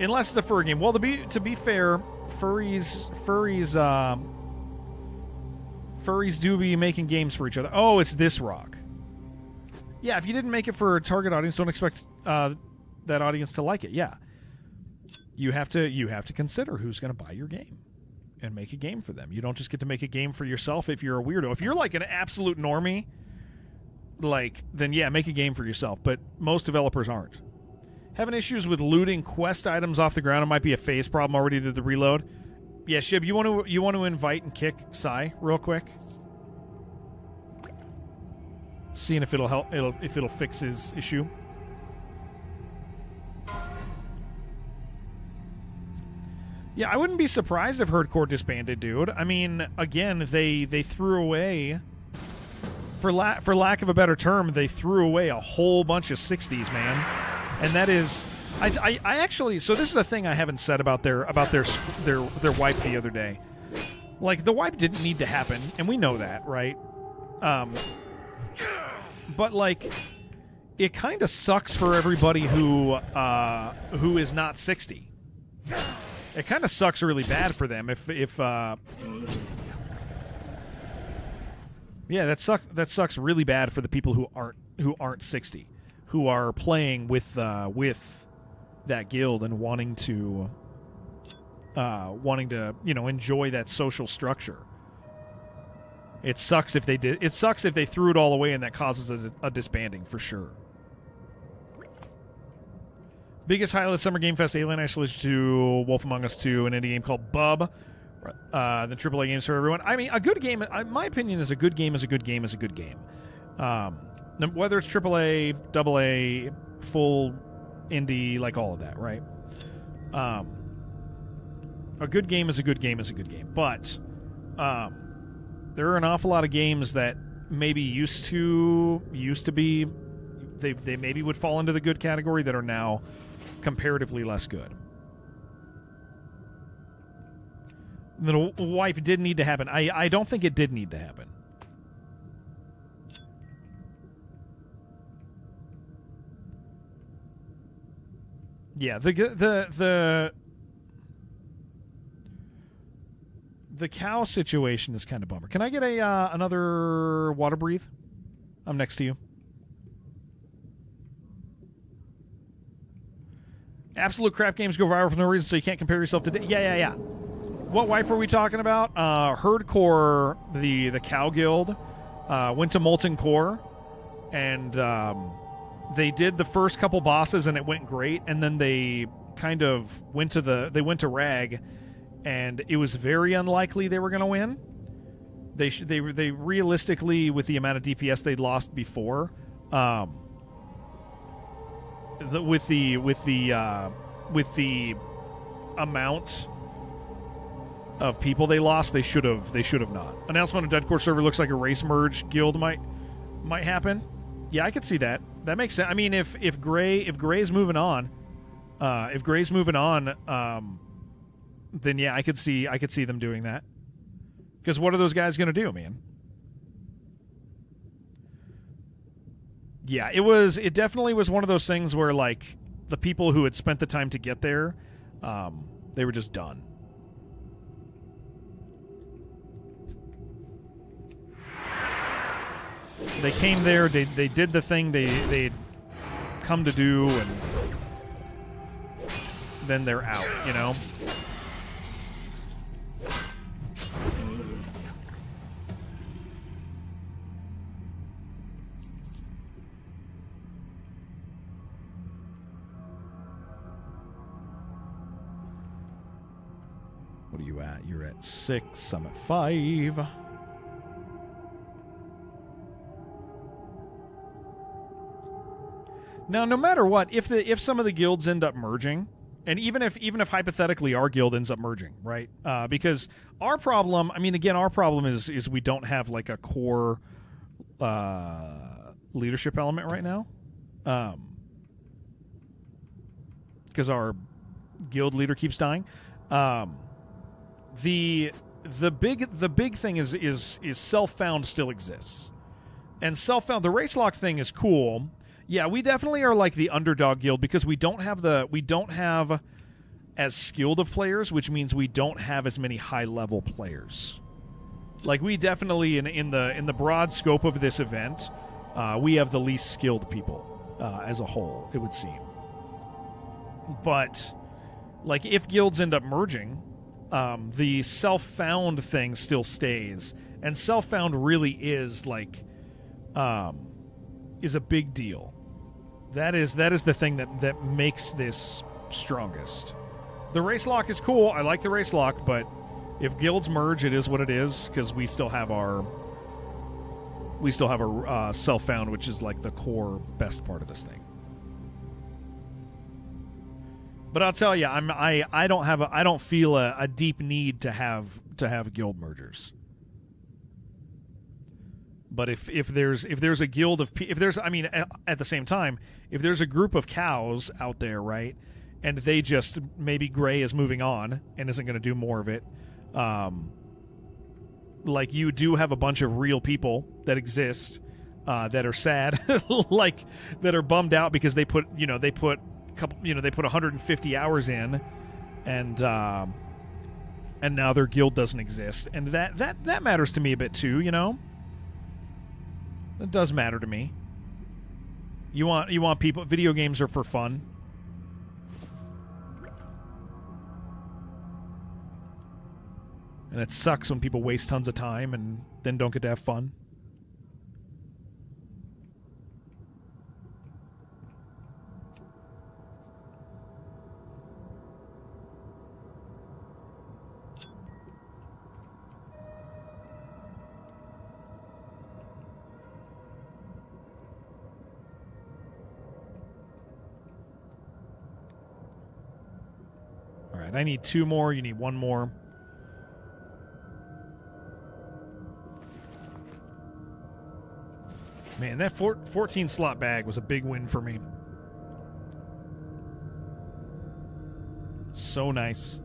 unless it's a furry game. Well, to be fair, furries do be making games for each other. Oh, it's this rock. Yeah, if you didn't make it for a target audience, don't expect that audience to like it. Yeah, you have to consider who's going to buy your game and make a game for them. You don't just get to make a game for yourself if you're a weirdo. If you're like an absolute normie, like, then yeah, make a game for yourself. But most developers aren't. Having issues with looting quest items off the ground. It might be a phase problem. Already did the reload. Yeah, Shib, you want to invite and kick Sai real quick? Seeing if it'll help. If it'll fix his issue. Yeah, I wouldn't be surprised if Hardcore disbanded, dude. I mean, again, they threw away, for lack of a better term, they threw away a whole bunch of 60s, man. And that is, I actually, so this is a thing I haven't said about their wipe the other day. Like, the wipe didn't need to happen, and we know that, right? But like, it kind of sucks for everybody who is not 60. It kind of sucks really bad for them if yeah, that sucks really bad for the people who aren't 60. Who are playing with that guild and wanting to enjoy that social structure. It sucks if they did. It sucks if they threw it all away, and that causes a disbanding for sure. Biggest highlight of Summer Game Fest: Alien Isolation 2, Wolf Among Us 2, an indie game called Bub. The AAA games for everyone. I mean, a good game. My opinion is a good game is a good game is a good game. Whether it's AAA, AA, full indie, like all of that, right? A good game is a good game is a good game. But there are an awful lot of games that maybe used to be, they maybe would fall into the good category that are now comparatively less good. The wipe did need to happen. I don't think it did need to happen. Yeah, the cow situation is kind of bummer. Can I get another water breathe? I'm next to you. Absolute crap games go viral for no reason, so you can't compare yourself to... Yeah. What wipe are we talking about? Herdcore, the cow guild, went to Molten Core, and they did the first couple bosses, and it went great, and then they kind of went to Rag, and it was very unlikely they were going to win. They realistically, with the amount of DPS they'd lost before, with the amount of people they lost, they should have not. Announcement of Dead Core server looks like a race merge guild might happen. Yeah, I could see that. That makes sense. I mean, if Gray's moving on, then yeah, I could see them doing that. Because what are those guys going to do, man? Yeah, it definitely was one of those things where, like, the people who had spent the time to get there, they were just done. They came there, they did the thing they'd come to do, and then they're out, you know? What are you at? You're at 6, I'm at 5. Now, no matter what, if some of the guilds end up merging, and even if hypothetically our guild ends up merging, right? Because our problem, I mean, again, our problem is we don't have like a core leadership element right now, because our guild leader keeps dying. The big thing is self-found still exists, and self-found, the race lock thing is cool. Yeah, we definitely are like the underdog guild because we don't have as skilled of players, which means we don't have as many high level players. Like, we definitely in the broad scope of this event, we have the least skilled people as a whole, it would seem. But like, if guilds end up merging, the self-found thing still stays, and self-found really is like is a big deal. That is the thing that makes this strongest. The race lock is cool. I like the race lock, but if guilds merge, it is what it is, because we still have our self-found, which is like the core best part of this thing. But I'll tell you, I don't feel a deep need to have guild mergers. But if there's a guild of at the same time, if there's a group of cows out there, right, and they just, maybe Gray is moving on and isn't going to do more of it, like, you do have a bunch of real people that exist that are sad, like, that are bummed out because they put 150 hours in, and now their guild doesn't exist, and that matters to me a bit too, you know. It does matter to me. You want people. Video games are for fun. And it sucks when people waste tons of time and then don't get to have fun. I need 2 more. You need 1 more. Man, that 14 slot bag was a big win for me. So nice.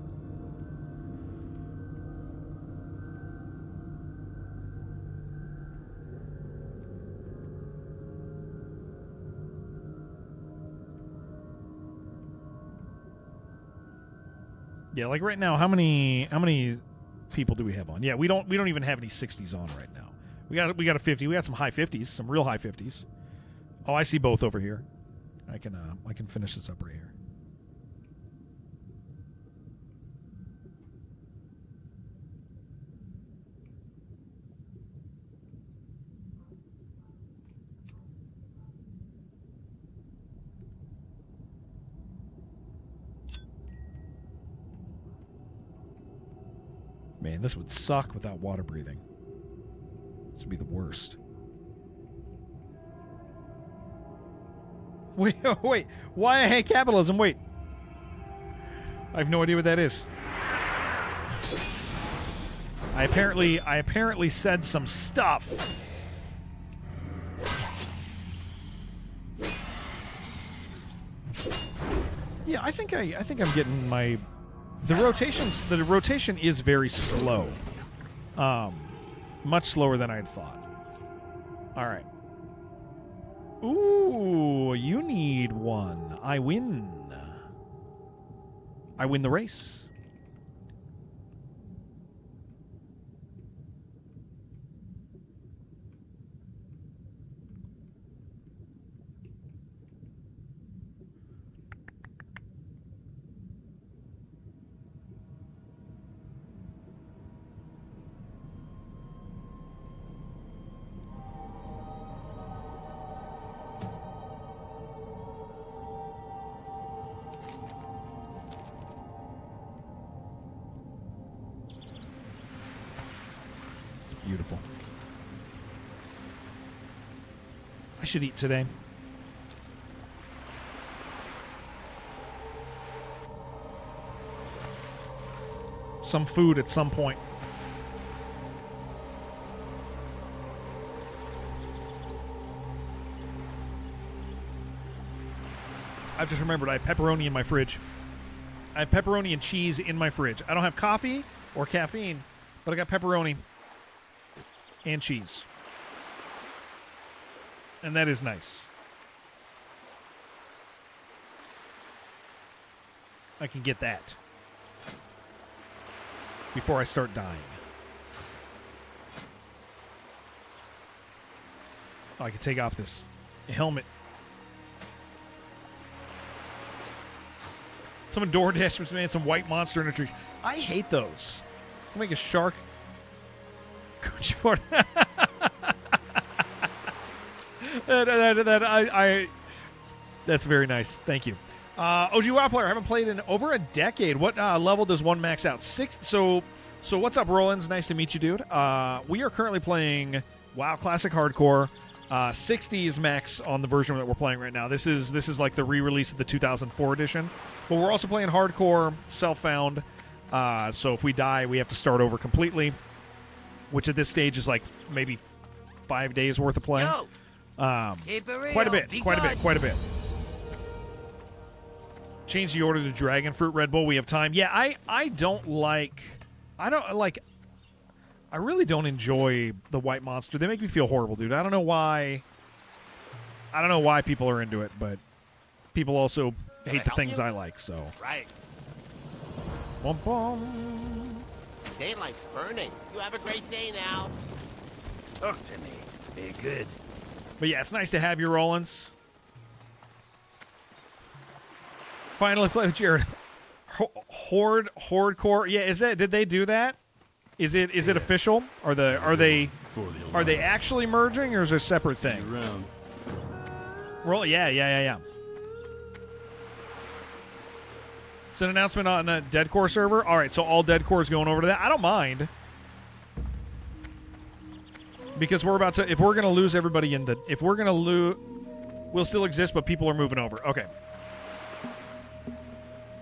Yeah, like right now, how many people do we have on? Yeah, we don't even have any 60s on right now. We got a 50. We got some high 50s, some real high 50s. Oh, I see both over here. I can finish this up right here. Man, this would suck without water breathing. would be the worst. Wait, wait. Why I hate capitalism? Wait. I have no idea what that is. I apparently said some stuff. Yeah, I think I'm getting my the rotation is very slow. Much slower than I had thought. All right. Ooh, you need one. I win. I win the race. Beautiful. I should eat today. Some food at some point. I've just remembered I have pepperoni in my fridge. I have pepperoni and cheese in my fridge. I don't have coffee or caffeine, but I got pepperoni and cheese. And that is nice. I can get that before I start dying. Oh, I can take off this helmet. Someone DoorDash made some white monster in a tree. I hate those. I'll make a shark. That's very nice. Thank you. OG WoW player, I haven't played in over a decade. What level does one max out? 6. So what's up, Rollins? Nice to meet you, dude. We are currently playing WoW Classic Hardcore. 60 is max on the version that we're playing right now. This is like the re-release of the 2004 edition. But we're also playing Hardcore, Self-Found. So if we die, we have to start over completely, which at this stage is like maybe 5 days worth of playing. Quite a bit. Change the order to Dragon Fruit Red Bull. We have time. Yeah, I really don't enjoy the White Monster. They make me feel horrible, dude. I don't know why people are into it, but people also hate the things I like, so. Right. Bum, bum. Daylight's burning. You have a great day now. Talk to me. Be good. But yeah, it's nice to have you, Rollins. Finally play with Jared. Hardcore. Yeah, did they do that? Is it official? Are they actually merging, or is it a separate thing? Roll. Yeah. It's an announcement on a Dead Core server. All right, so all Dead Core is going over to that. I don't mind, because we're about to. If we're gonna lose everybody we'll still exist, but people are moving over. Okay.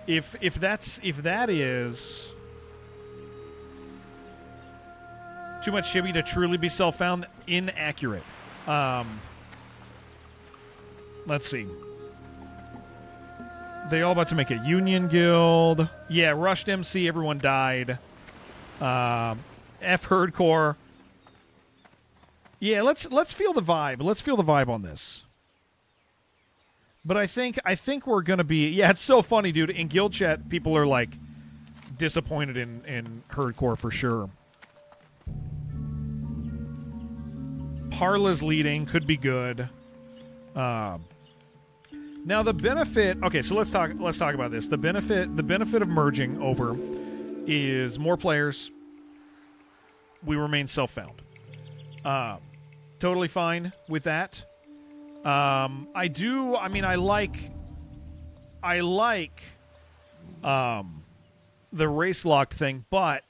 If that is too much chibi to truly be self-found, inaccurate. Let's see. They all about to make a union guild. Yeah, rushed MC. Everyone died. F Hardcore. Yeah, let's feel the vibe. Let's feel the vibe on this. But I think we're gonna be. Yeah, it's so funny, dude. In guild chat, people are like disappointed in Hardcore for sure. Parla's leading, could be good. Now the benefit. Okay, so let's talk about this. The benefit of merging over is more players. We remain self-found. Totally fine with that. I like the race locked thing, but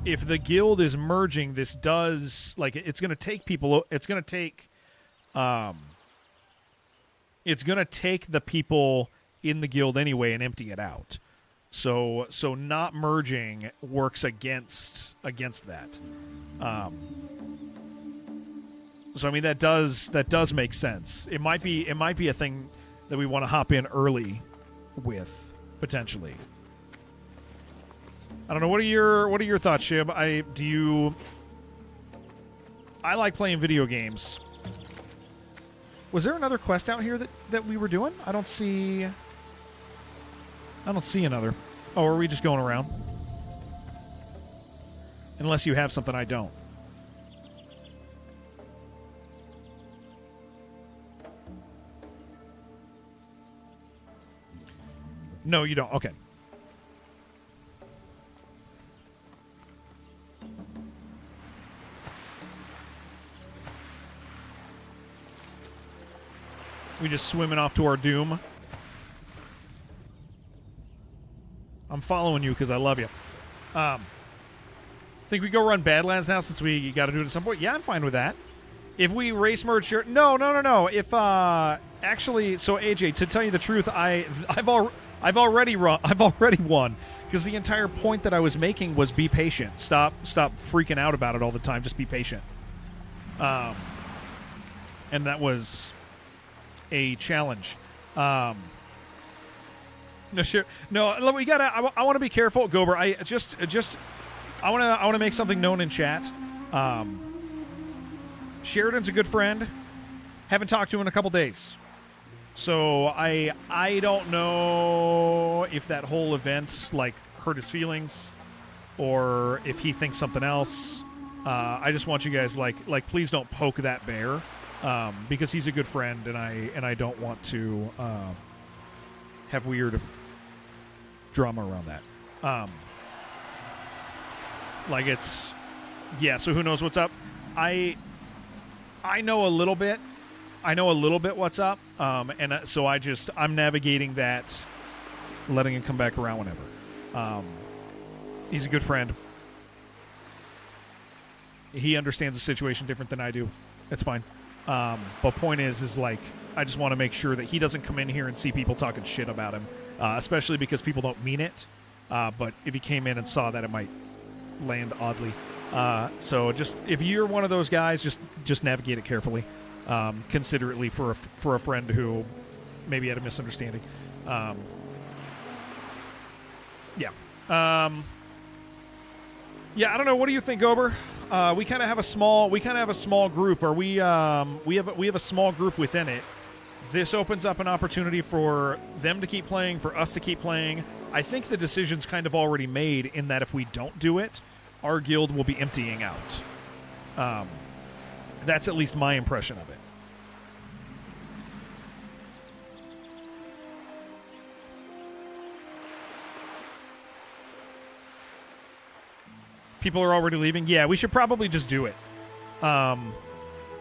if the guild is merging, this does like it's going to take people. It's going to take the people in the guild anyway and empty it out. So not merging works against that. So I mean that does make sense. It might be a thing that we want to hop in early with potentially. I don't know. What are your thoughts, Shib? I like playing video games. Was there another quest out here that we were doing? I don't see another. Oh, are we just going around? Unless you have something I don't. No, you don't. Okay. We just swimming off to our doom. I'm following you because I love you. Think we go run Badlands now since we got to do it at some point? Yeah, I'm fine with that. If we race merge, sure. No. If actually, so AJ, to tell you the truth, I've already won because the entire point that I was making was be patient. Stop freaking out about it all the time. Just be patient. And that was a challenge. No, sure. No, we gotta. I want to be careful, Gober. I want to make something known in chat. Sheridan's a good friend. Haven't talked to him in a couple days, so I don't know if that whole event like hurt his feelings, or if he thinks something else. I just want you guys like please don't poke that bear, because he's a good friend, and I don't want to have weird drama around that. Like it's, yeah. So who knows what's up? I know a little bit. I know a little bit what's up. And so I'm navigating that, letting him come back around whenever. He's a good friend. He understands the situation different than I do. That's fine. But point is like, I just want to make sure that he doesn't come in here and see people talking shit about him, especially because people don't mean it. But if he came in and saw that, it might land oddly. So just if you're one of those guys, just navigate it carefully, considerately for a friend who maybe had a misunderstanding. Yeah. Yeah, I don't know. What do you think, Gober? We kind of have a small group, or we have a small group within it. This opens up an opportunity for them to keep playing, for us to keep playing. I think the decision's kind of already made in that if we don't do it, our guild will be emptying out. That's at least my impression of it. People are already leaving. Yeah, we should probably just do it.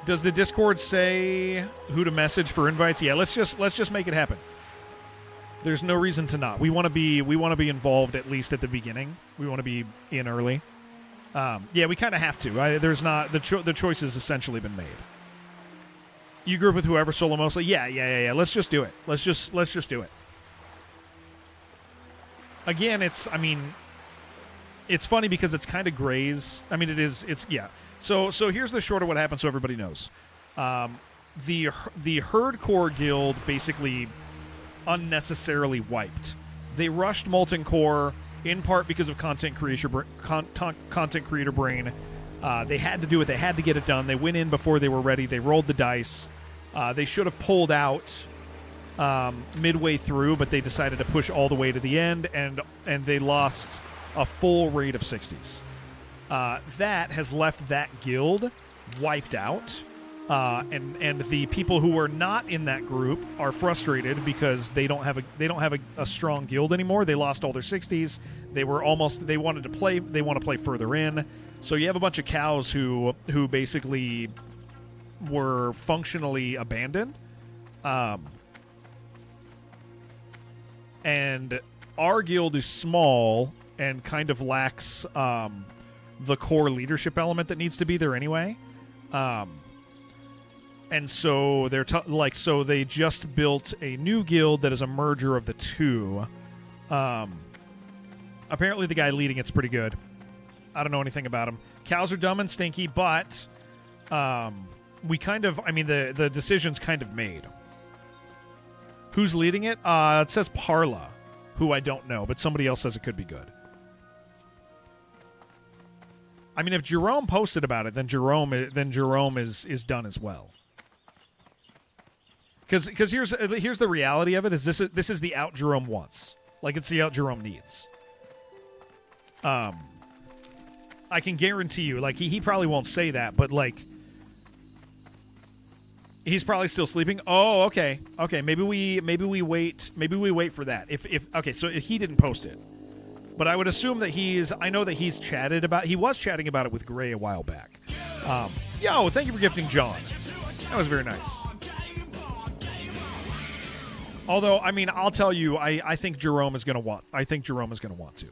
Does the Discord say who to message for invites? Yeah, let's just make it happen. There's no reason to not. We want to be involved at least at the beginning. We want to be in early. Yeah, we kind of have to. There's not the choice has essentially been made. You group with whoever, solo mostly. Yeah. Let's just do it. Let's just do it. Again, it's funny because it's kind of grays. I mean, it is. It's yeah. So here's the short of what happened, so everybody knows. The Herd Core Guild basically unnecessarily wiped. They rushed Molten Core in part because of content creator brain. They had to do it. They had to get it done. They went in before they were ready. They rolled the dice. They should have pulled out midway through, but they decided to push all the way to the end, and they lost a full rate of 60s. That has left that guild wiped out, and the people who were not in that group are frustrated because they don't have a strong guild anymore. They lost all their 60s. They want to play further in. So you have a bunch of cows who basically were functionally abandoned. And our guild is small and kind of lacks the core leadership element that needs to be there anyway. And so they're so they just built a new guild that is a merger of the two. Apparently the guy leading it's pretty good. I don't know anything about him. Cows are dumb and stinky, but we kind of, the decision's kind of made. Who's leading it? It says Parla, who I don't know, but somebody else says it could be good. I mean, if Jerome posted about it, then Jerome is done as well. Because here's the reality of it: is this is the out Jerome wants, like it's the out Jerome needs. I can guarantee you, like he probably won't say that, but like he's probably still sleeping. Oh, okay. Maybe we wait for that. So he didn't post it, but I would assume that I know that he was chatting about it with Gray a while back. Yo, thank you for gifting John. That was very nice. Although, I'll tell you, I think Jerome is going to want. I think Jerome is going to want to.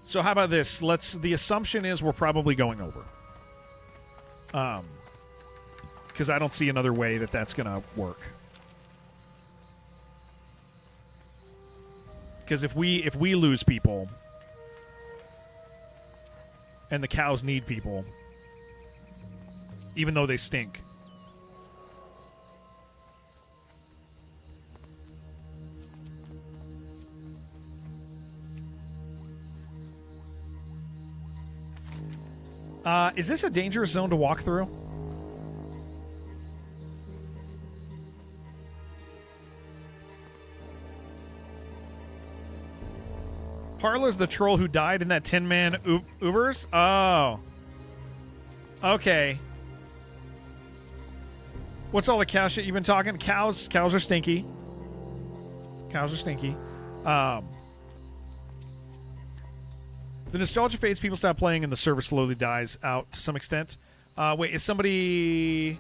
So how about this? The assumption is we're probably going over. Because I don't see another way that's going to work. Because if we lose people, and the cows need people, even though they stink. Is this a dangerous zone to walk through? Parla's the troll who died in that 10-man Ubers? Oh. Okay. What's all the cow shit you've been talking? Cows are stinky. Cows are stinky. The nostalgia fades, people stop playing, and the server slowly dies out to some extent. Wait, is somebody?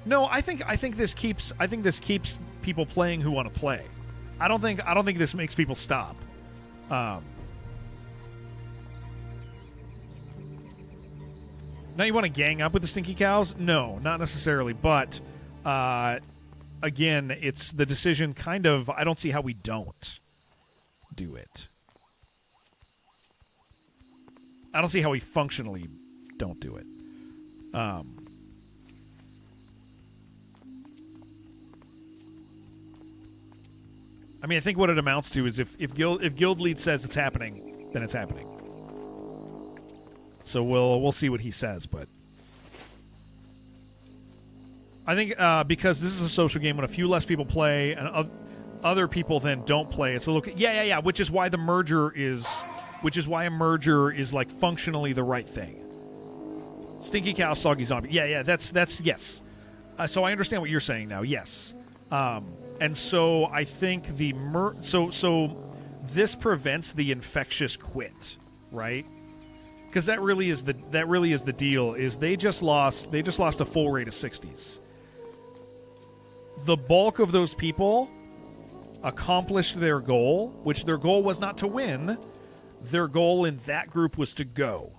No, I think this keeps people playing who want to play. I don't think this makes people stop. Now you want to gang up with the stinky cows? No, not necessarily. But again, it's the decision. Kind of. I don't see how we don't do it. I don't see how we functionally don't do it. I think what it amounts to is if guild lead says it's happening, then it's happening. So we'll see what he says, but I think because this is a social game, when a few less people play and other people then don't play, it's a little yeah. Which is why a merger is like functionally the right thing. Stinky cow, soggy zombie. Yeah. That's yes. So I understand what you're saying now. Yes. And so I think so this prevents the infectious quit, right? Because that really is the deal. Is they just lost a full rate of 60s. The bulk of those people accomplished their goal, which their goal was not to win. Their goal in that group was to go.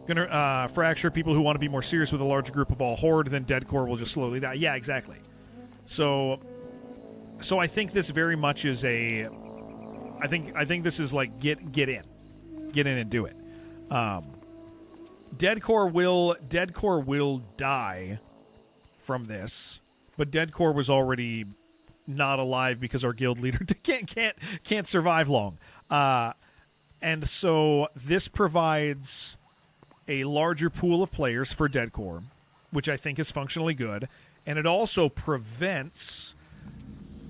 Gonna fracture people who want to be more serious with a larger group of all horde, then deadcore will just slowly die. Yeah, exactly. So I think this very much is I think this is like get in and do it. Deadcore will die from this, but Deadcore was already not alive because our guild leader can't survive long. And so this provides a larger pool of players for Deadcore, which I think is functionally good. And it also prevents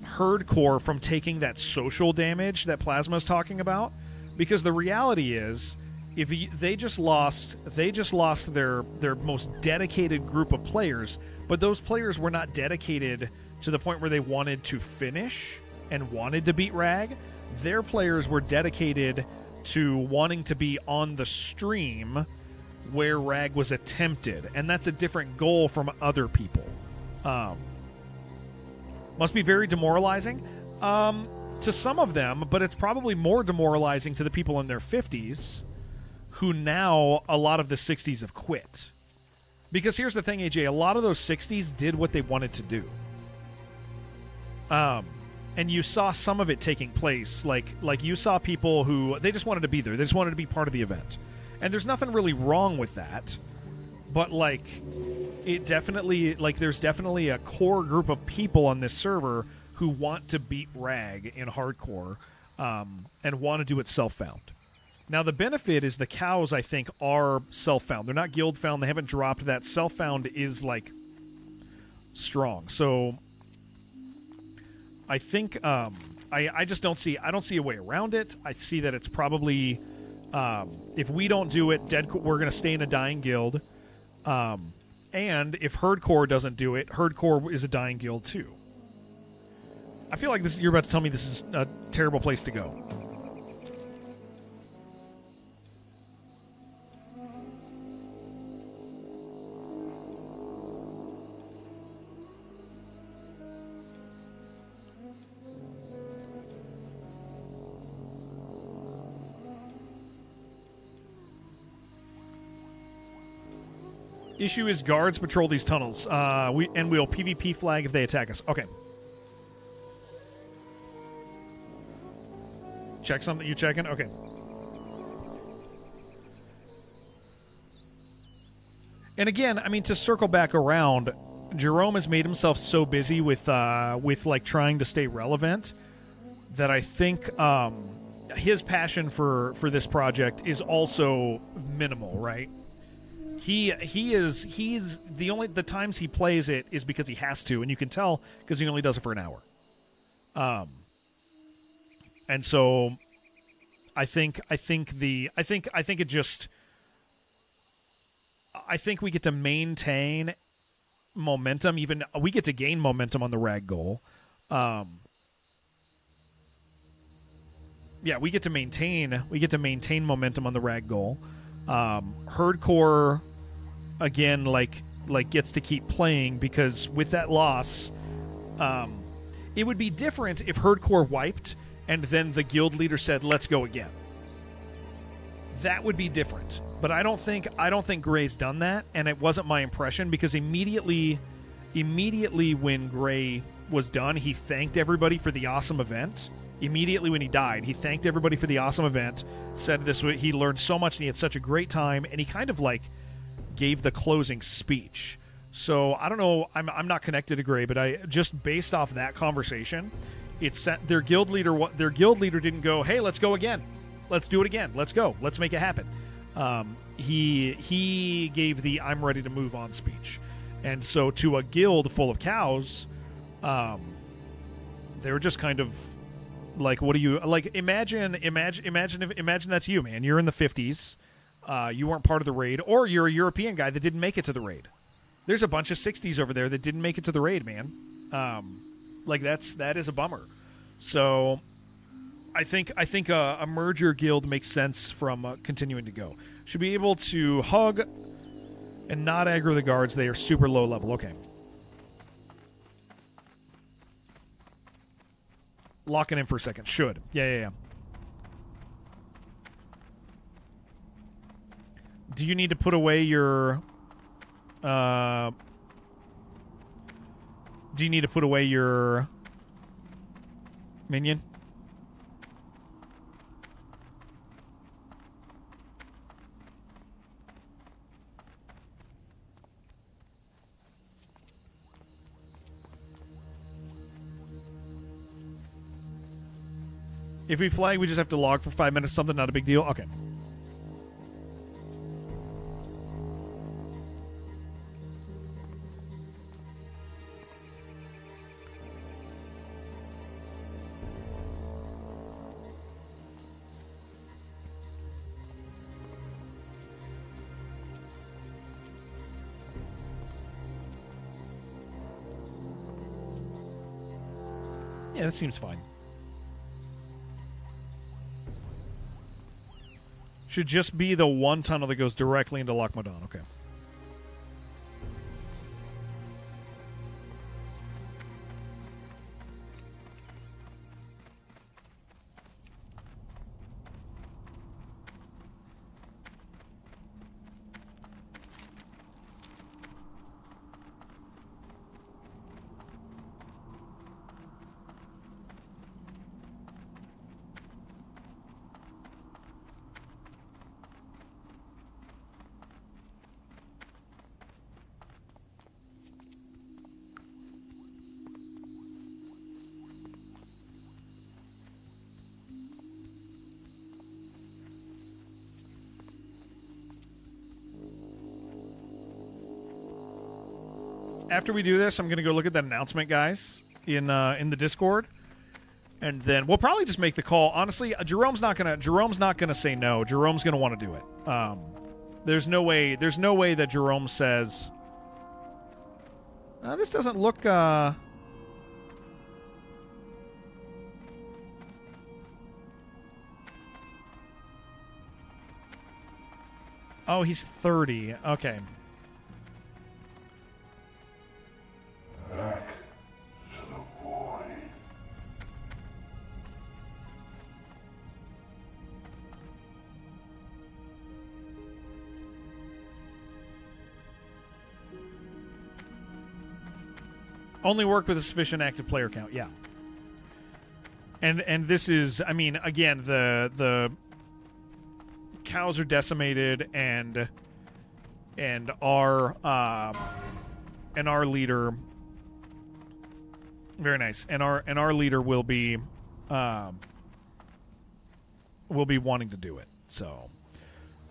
Herdcore from taking that social damage that Plasma's talking about. Because the reality is, they just lost their most dedicated group of players, but those players were not dedicated to the point where they wanted to finish and wanted to beat Rag. Their players were dedicated to wanting to be on the stream where Rag was attempted, and that's a different goal from other people. Must be very demoralizing. To some of them, but it's probably more demoralizing to the people in their 50s who now a lot of the 60s have quit. Because here's the thing, AJ, a lot of those 60s did what they wanted to do. And you saw some of it taking place. Like you saw people who, they just wanted to be there. They just wanted to be part of the event. And there's nothing really wrong with that. But, like, it definitely, like, there's definitely a core group of people on this server who want to beat Rag in hardcore and want to do it self-found. Now, the benefit is the cows, I think, are self-found. They're not guild-found. They haven't dropped that. Self-found is, like, strong. So, I think I just don't see a way around it. I see that it's probably if we don't do it, we're going to stay in a dying guild. And if Herdcore doesn't do it, Herdcore is a dying guild too. I feel like you're about to tell me this is a terrible place to go. Issue is guards patrol these tunnels. We'll PvP flag if they attack us. Okay. Check something you checking? Okay. And again, I mean, to circle back around, Jerome has made himself so busy with like trying to stay relevant that I think his passion for this project is also minimal, right? He's the times he plays it is because he has to, and you can tell because he only does it for an hour. And so I think we get to maintain momentum, even we get to gain momentum on the rag goal. We get to maintain momentum on the rag goal. Herdcore again like gets to keep playing because with that loss, it would be different if Herdcore wiped and then the guild leader said, "Let's go again." That would be different. But I don't think Gray's done that, and it wasn't my impression because immediately when Gray was done, he thanked everybody for the awesome event. Immediately when he died, he thanked everybody for the awesome event, said he learned so much and he had such a great time, and he kind of like gave the closing speech. So I don't know, I'm not connected to Gray, but I just based off that conversation, their guild leader didn't go, "Hey, let's go again. Let's do it again. Let's go. Let's make it happen." He gave the "I'm ready to move on" speech. And so to a guild full of cows, they were just kind of like, what do you like? Imagine that's you, man. You're in the 50s. You weren't part of the raid, or you're a European guy that didn't make it to the raid. There's a bunch of 60s over there that didn't make it to the raid, man. That is a bummer. So I think a merger guild makes sense from continuing to go. Should be able to hug and not aggro the guards. They are super low level. Okay. Locking in for a second. Should. Yeah. Do you need to put away your... Do you need to put away your minion? If we flag, we just have to log for 5 minutes. Something, not a big deal. Okay. Yeah, that seems fine. Should just be the one tunnel that goes directly into Lochmadon. Okay. After we do this, I'm going to go look at that announcement, guys, in the Discord, and then we'll probably just make the call. Honestly, Jerome's not gonna say no. Jerome's going to want to do it. There's no way that Jerome says, this doesn't look. Oh, he's 30. Okay. Back to the void. Only work with a sufficient active player count. Yeah. And this is, I mean, again, the cows are decimated, and our leader, very nice, and our leader will be wanting to do it. So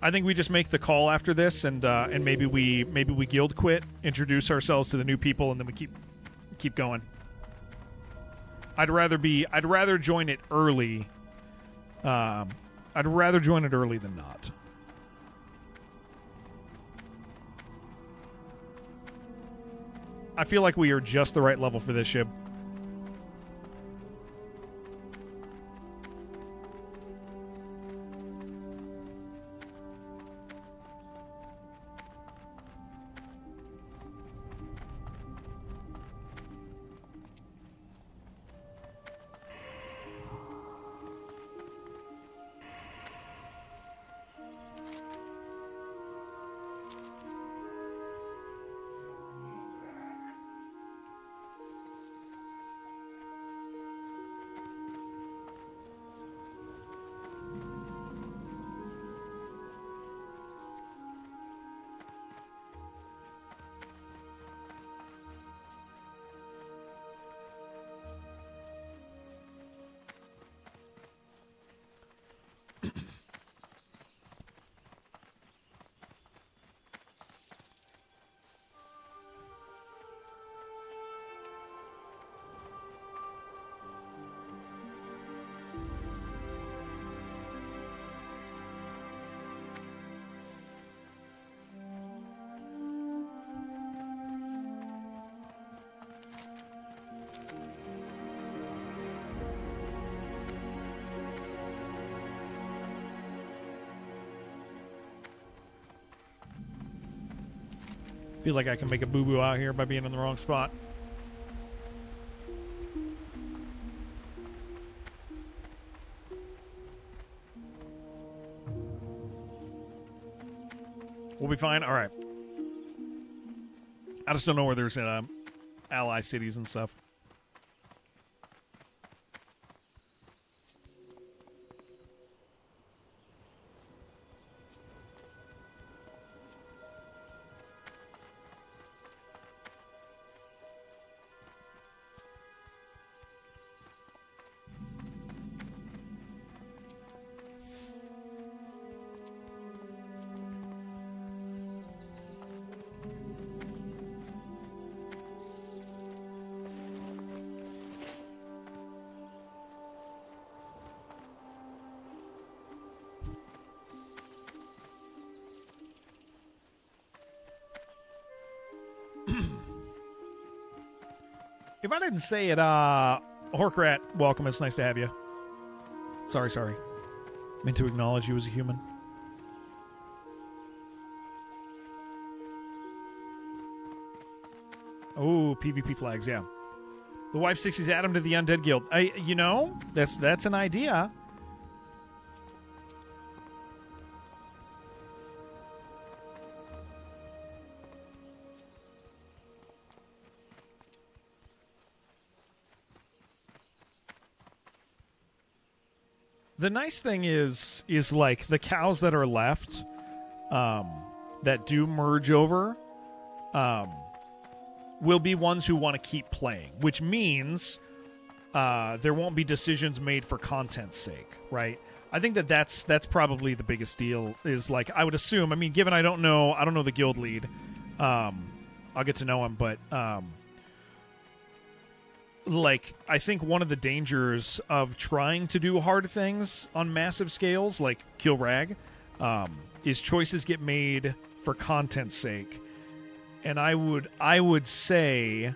I think we just make the call after this, and maybe we guild quit, introduce ourselves to the new people, and then we keep going. I'd rather join it early. I'd rather join it early than not. I feel like we are just the right level for this ship. Feel like I can make a boo-boo out here by being in the wrong spot. We'll be fine. All right. I just don't know where there's ally cities and stuff. If I didn't say it, Horkrat, welcome. It's nice to have you. Sorry. Meant to acknowledge you as a human. Oh, PvP flags, yeah. The wipe 60s Adam to the Undead Guild. That's an idea. The nice thing is like the cows that are left, that do merge over, will be ones who want to keep playing, which means there won't be decisions made for content's sake, right? I think that's probably the biggest deal. Is like I would assume. I mean, given I don't know the guild lead, I'll get to know him, but like, I think one of the dangers of trying to do hard things on massive scales, like kill Rag, is choices get made for content's sake. And I would say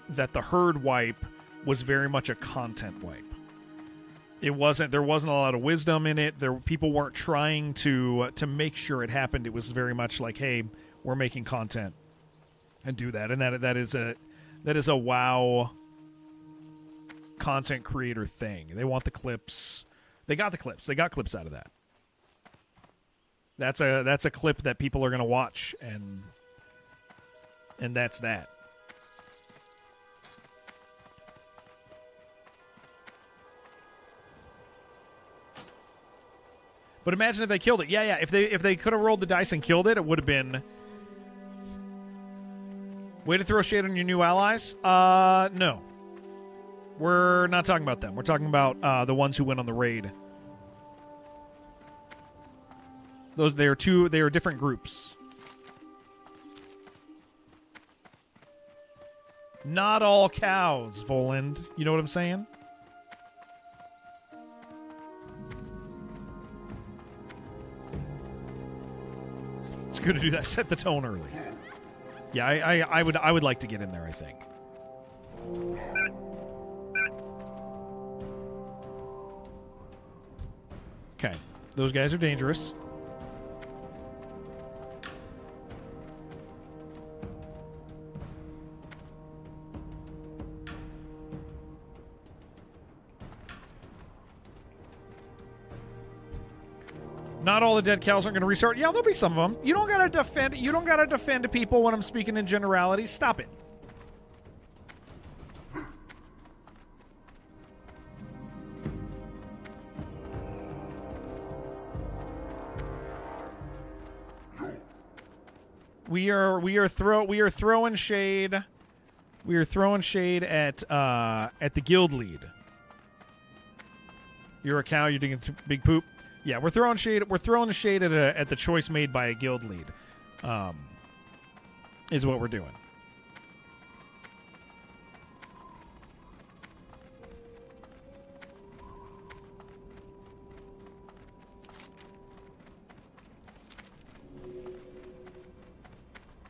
that the herd wipe was very much a content wipe. There wasn't a lot of wisdom in it. People weren't trying to make sure it happened. It was very much like, hey, we're making content and do that. And that is a WoW content creator thing. They want the clips. They got the clips. They got clips out of that. That's a clip that people are going to watch, and that's that. But imagine if they killed it. Yeah. If they could have rolled the dice and killed it, it would have been way to throw shade on your new allies. No, we're not talking about them. We're talking about the ones who went on the raid. They are different groups. Not all cows, Voland. You know what I'm saying? It's good to do that. Set the tone early. Yeah, I would like to get in there, I think. Okay. Those guys are dangerous. Not all the dead cows aren't going to restart. Yeah, there'll be some of them. You don't gotta defend. You don't gotta defend people when I'm speaking in generalities. Stop it. We are throwing shade. We are throwing shade at the guild lead. You're a cow. You're digging big poop. Yeah, we're throwing shade. We're throwing shade at the choice made by a guild lead. Is what we're doing.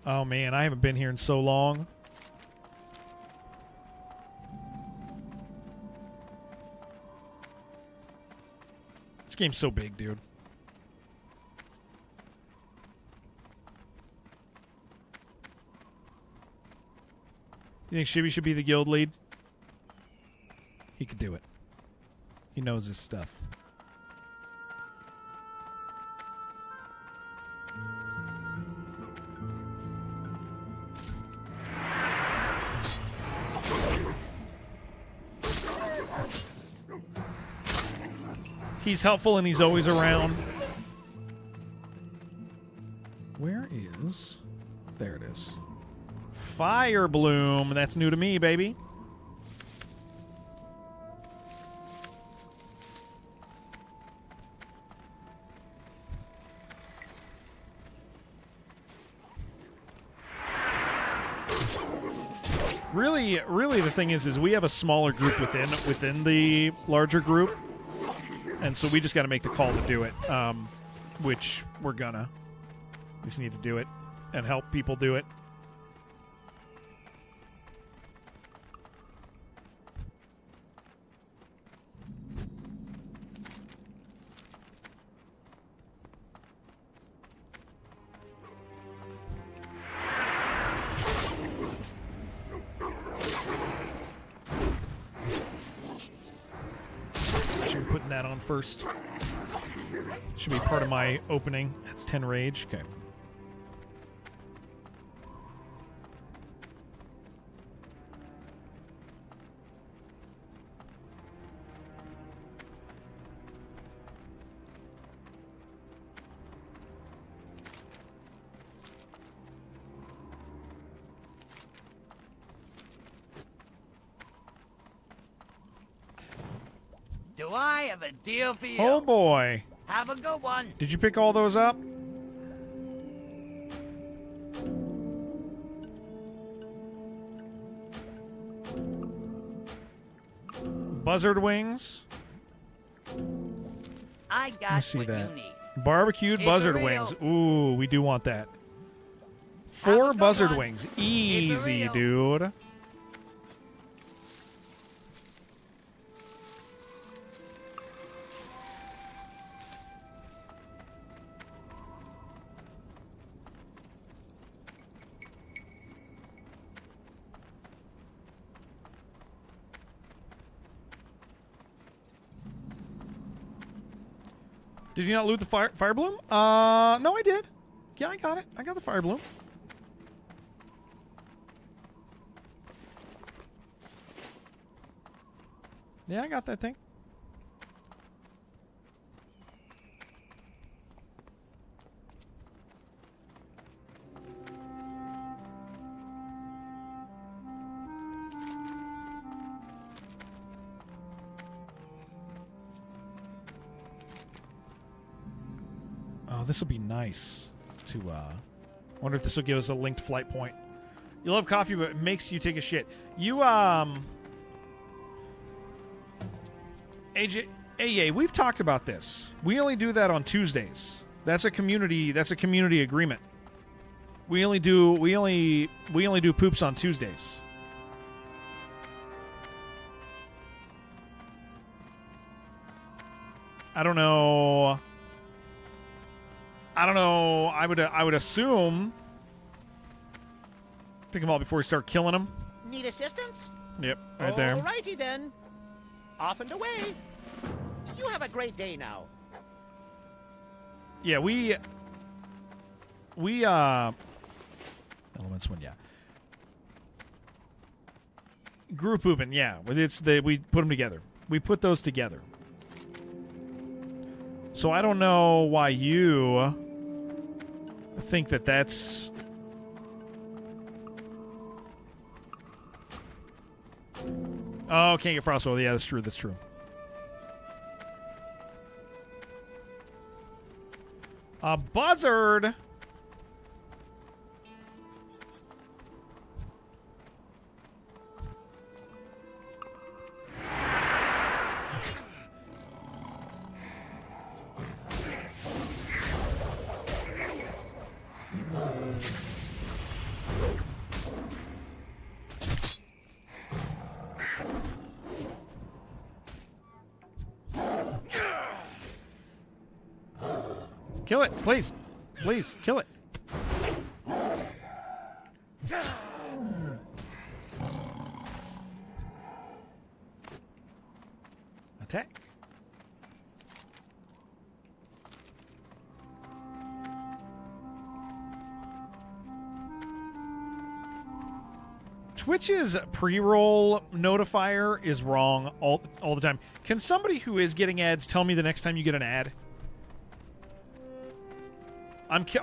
Oh man, I haven't been here in so long. This game's so big, dude. You think Shibby should be the guild lead? He could do it. He knows his stuff. He's helpful and he's always around. Where is... There it is. Fire Bloom. That's new to me, baby. Really the thing is we have a smaller group within the larger group. And so we just got to make the call to do it, which we're gonna. We just need to do it and help people do it. That on first. Should be part of my opening. That's 10 rage. Okay. Do I have a deal for you? Oh boy. Have a good one. Did you pick all those up? buzzard wings. I Let me got see what that. you need. Barbecued Keep it buzzard real. wings. Ooh, we do want that. Have a 4 good buzzard one. wings. Keep it Easy, real. dude. Did you not loot the fire bloom? No, I did. Yeah, I got it. I got the fire bloom. Yeah, I got that thing. Oh, this will be nice to, wonder if this will give us a linked flight point. You love coffee, but it makes you take a shit. You, AJ, we've talked about this. We only do that on Tuesdays. That's a community agreement. We only do poops on Tuesdays. I don't know. I would assume pick them all before we start killing them. Need assistance? Yep, right there. Alrighty then. Off and away. You have a great day now. Yeah, we elements one, yeah. Group pooping, yeah. We put them together. We put those together. So I don't know why you think that that's... Oh, can't get frostbolt. Yeah, that's true. That's true. A buzzard. Kill it, please. Please, kill it. Attack. Twitch's pre-roll notifier is wrong all the time. Can somebody who is getting ads tell me the next time you get an ad?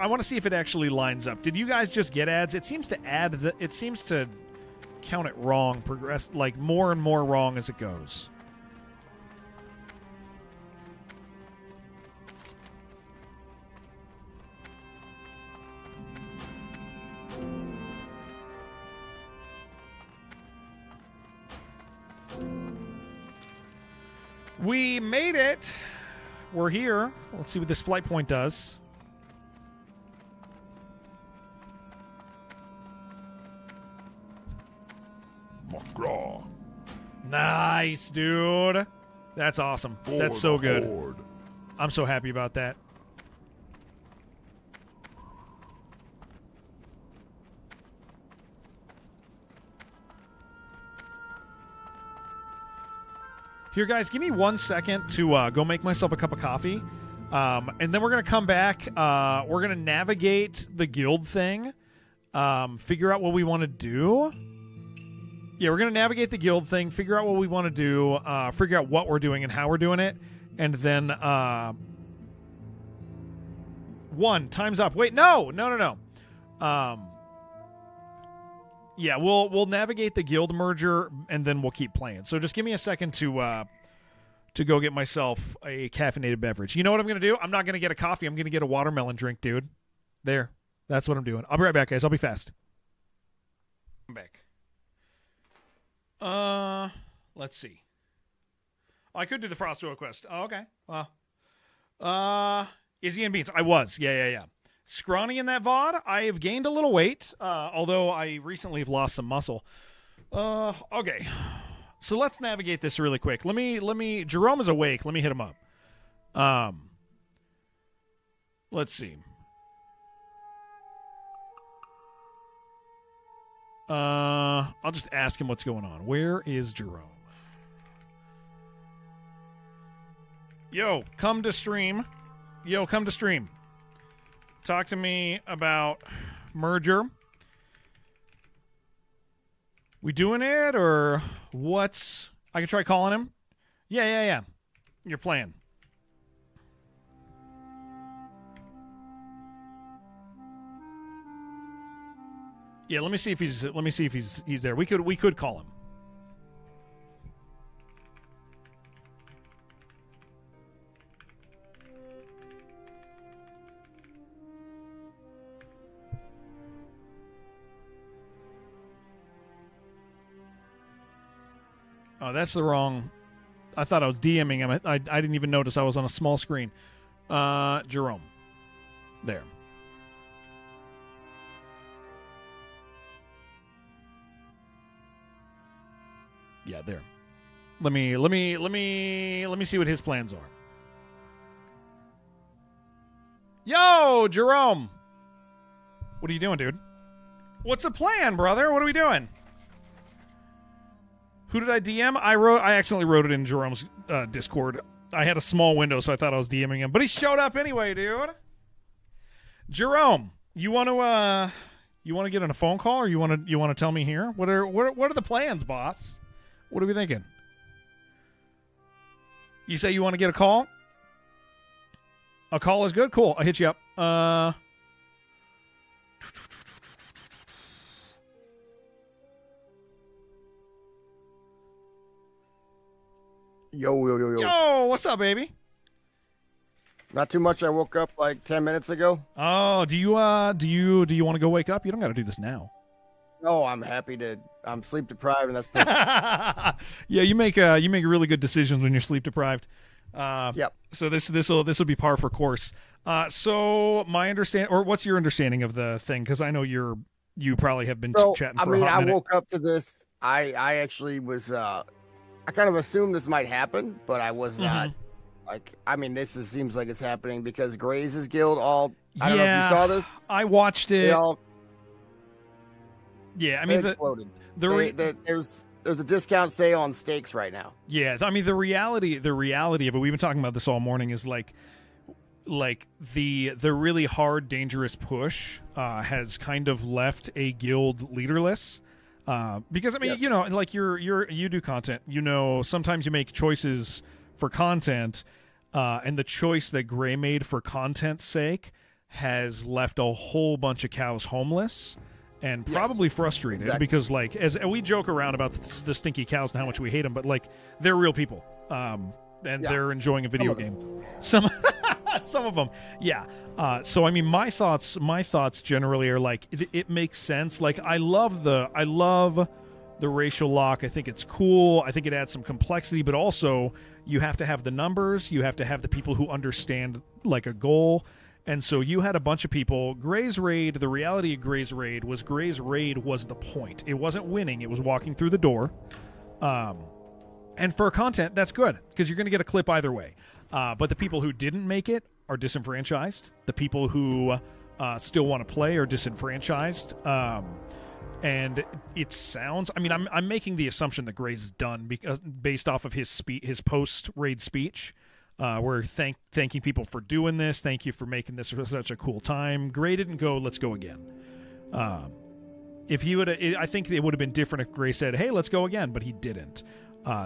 I want to see if it actually lines up. Did you guys just get ads? It seems to it seems to count it wrong, progress like more and more wrong as it goes. We made it. We're here. Let's see what this flight point does. Macraw. Nice, dude. That's awesome. That's so good. Horde. I'm so happy about that. Here, guys, give me 1 second to go make myself a cup of coffee. And then we're going to come back. We're going to navigate the guild thing. Figure out what we want to do. Yeah, we're going to navigate the guild thing, figure out what we want to do, figure out what we're doing and how we're doing it, and then, time's up. Wait, no. Yeah, we'll navigate the guild merger, and then we'll keep playing. So just give me a second to go get myself a caffeinated beverage. You know what I'm going to do? I'm not going to get a coffee. I'm going to get a watermelon drink, dude. There. That's what I'm doing. I'll be right back, guys. I'll be fast. I'm back. Let's see. I could do the Frostwell quest. Oh, okay. Well, Izzy and Beans. I was. Yeah. Scrawny in that VOD. I have gained a little weight, although I recently have lost some muscle. Okay. So let's navigate this really quick. Let me. Jerome is awake. Let me hit him up. Let's see. I'll just ask him what's going on. Where is Jerome? Yo, come to stream. Talk to me about merger. We doing it or what's... I can try calling him? Yeah. You're playing. Yeah, let me see if he's there. We could call him. Oh, that's the wrong... I thought I was DMing him. I didn't even notice I was on a small screen. Jerome. There. Yeah, there. Let me see what his plans are. Yo, Jerome. What are you doing, dude? What's the plan, brother? What are we doing? Who did I DM? I accidentally wrote it in Jerome's Discord. I had a small window, so I thought I was DMing him, but he showed up anyway, dude. Jerome, you want to get on a phone call, or you want to tell me here? What are the plans, boss? What are we thinking? You say you want to get a call? A call is good? Cool. I'll hit you up. Yo. Yo, what's up, baby? Not too much. I woke up like 10 minutes ago. Oh, do you want to go wake up? You don't got to do this now. No, I'm happy to. I'm sleep deprived, and that's perfect. Yeah, you make really good decisions when you're sleep deprived. Yep. So this will be par for course. So my what's your understanding of the thing? Because I know you probably have been chatting for a hot minute. I woke up to this. I actually was. I kind of assumed this might happen, but I was not. Like, I mean, seems like it's happening because Gray's Guild I don't know if you saw this. I watched it. Yeah, I mean, exploded. There's a discount sale on steaks right now. Yeah, I mean, the reality of it, we've been talking about this all morning, is like the really hard, dangerous push has kind of left a guild leaderless. Because I mean, yes. You know, like you do content. You know, sometimes you make choices for content, and the choice that Gray made for content's sake has left a whole bunch of cows homeless. And probably frustrated because, like, as we joke around about the stinky cows and how much we hate them, but like they're real people, and they're enjoying a video game. Some of them, yeah. So I mean, my thoughts generally are like it makes sense. Like I love the racial lock. I think it's cool. I think it adds some complexity, but also you have to have the numbers. You have to have the people who understand like a goal. And so you had a bunch of people. Gray's Raid, the reality of Gray's Raid was the point. It wasn't winning. It was walking through the door. And for content, that's good because you're going to get a clip either way. But the people who didn't make it are disenfranchised. The people who still want to play are disenfranchised. And it sounds... I mean, I'm making the assumption that Gray's done based off of his post-raid speech. We're thanking people for doing this. Thank you for making this such a cool time. Gray didn't go, let's go again. If he would, I think it would have been different if Gray said, hey, let's go again, but he didn't.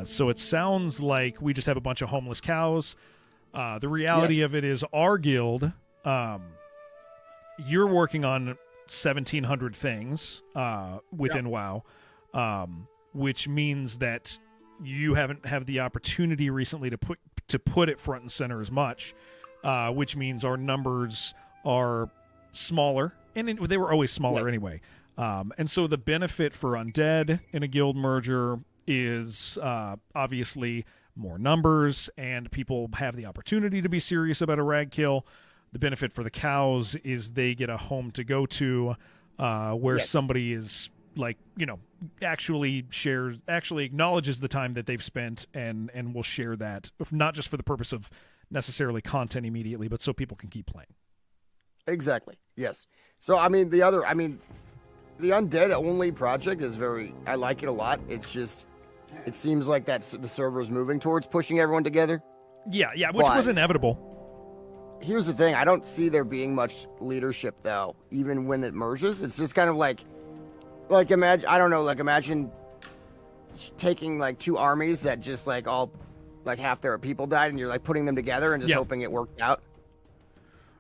So it sounds like we just have a bunch of homeless cows. The reality of it is our guild, you're working on 1,700 things within WoW, which means that you haven't had the opportunity recently to put it front and center as much, which means our numbers are smaller, and they were always smaller anyway. And so the benefit for Undead in a guild merger is obviously more numbers, and people have the opportunity to be serious about a rag kill. The benefit for the cows is they get a home to go to where somebody is actually acknowledges the time that they've spent and will share that, not just for the purpose of necessarily content immediately, but so people can keep playing. Exactly. Yes. So the undead only project is I like it a lot. It's just, it seems like the server is moving towards pushing everyone together. Yeah, which was inevitable. Here's the thing. I don't see there being much leadership, though, even when it merges. It's just kind of like imagine taking like two armies that just like all, like half their people died, and you're like putting them together and just hoping it worked out.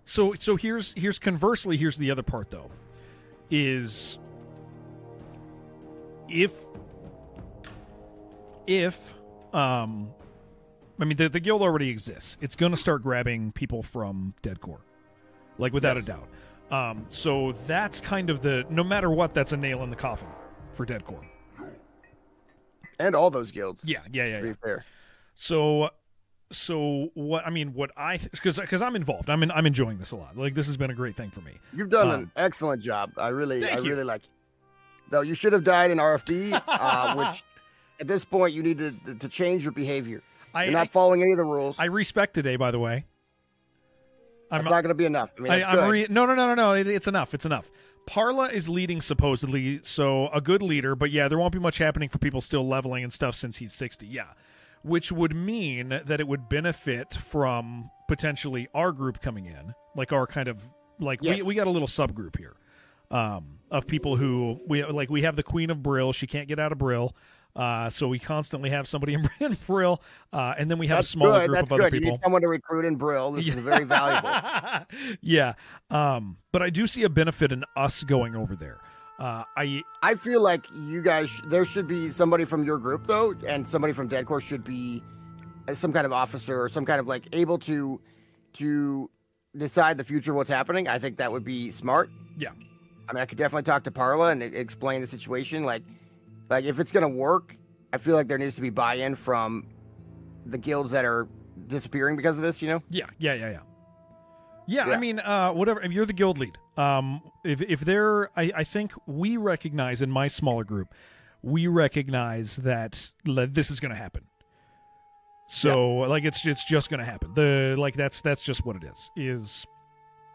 So here's conversely, here's the other part, though, is if the guild already exists, it's going to start grabbing people from Deadcore, like without a doubt. So that's kind of no matter what, that's a nail in the coffin for Deadcore. And all those guilds. Yeah. To be fair. So because I'm involved, I'm enjoying this a lot. Like, this has been a great thing for me. You've done an excellent job. I really like it. Though you should have died in RFD, which at this point you need to change your behavior. You're not following any of the rules. I respect today, by the way. That's not going to be enough. I mean, that's good. No. It's enough. It's enough. Parla is leading supposedly, so a good leader. But yeah, there won't be much happening for people still leveling and stuff since he's 60. Yeah, which would mean that it would benefit from potentially our group coming in, like our kind of we got a little subgroup here of people who we have the Queen of Brill. She can't get out of Brill. So we constantly have somebody in Brill, and then we have a smaller group of other people. You need someone to recruit in Brill. This is very valuable. Yeah, but I do see a benefit in us going over there. I feel like you guys, there should be somebody from your group though, and somebody from Deadcore should be some kind of officer or some kind of like able to decide the future of what's happening. I think that would be smart. Yeah, I mean, I could definitely talk to Parla and explain the situation. Like if it's going to work, I feel like there needs to be buy-in from the guilds that are disappearing because of this, you know? Yeah. I mean, whatever. You're the guild lead. If they're, I think we recognize in my smaller group, we recognize that this is going to happen. So it's just going to happen. That's just what it is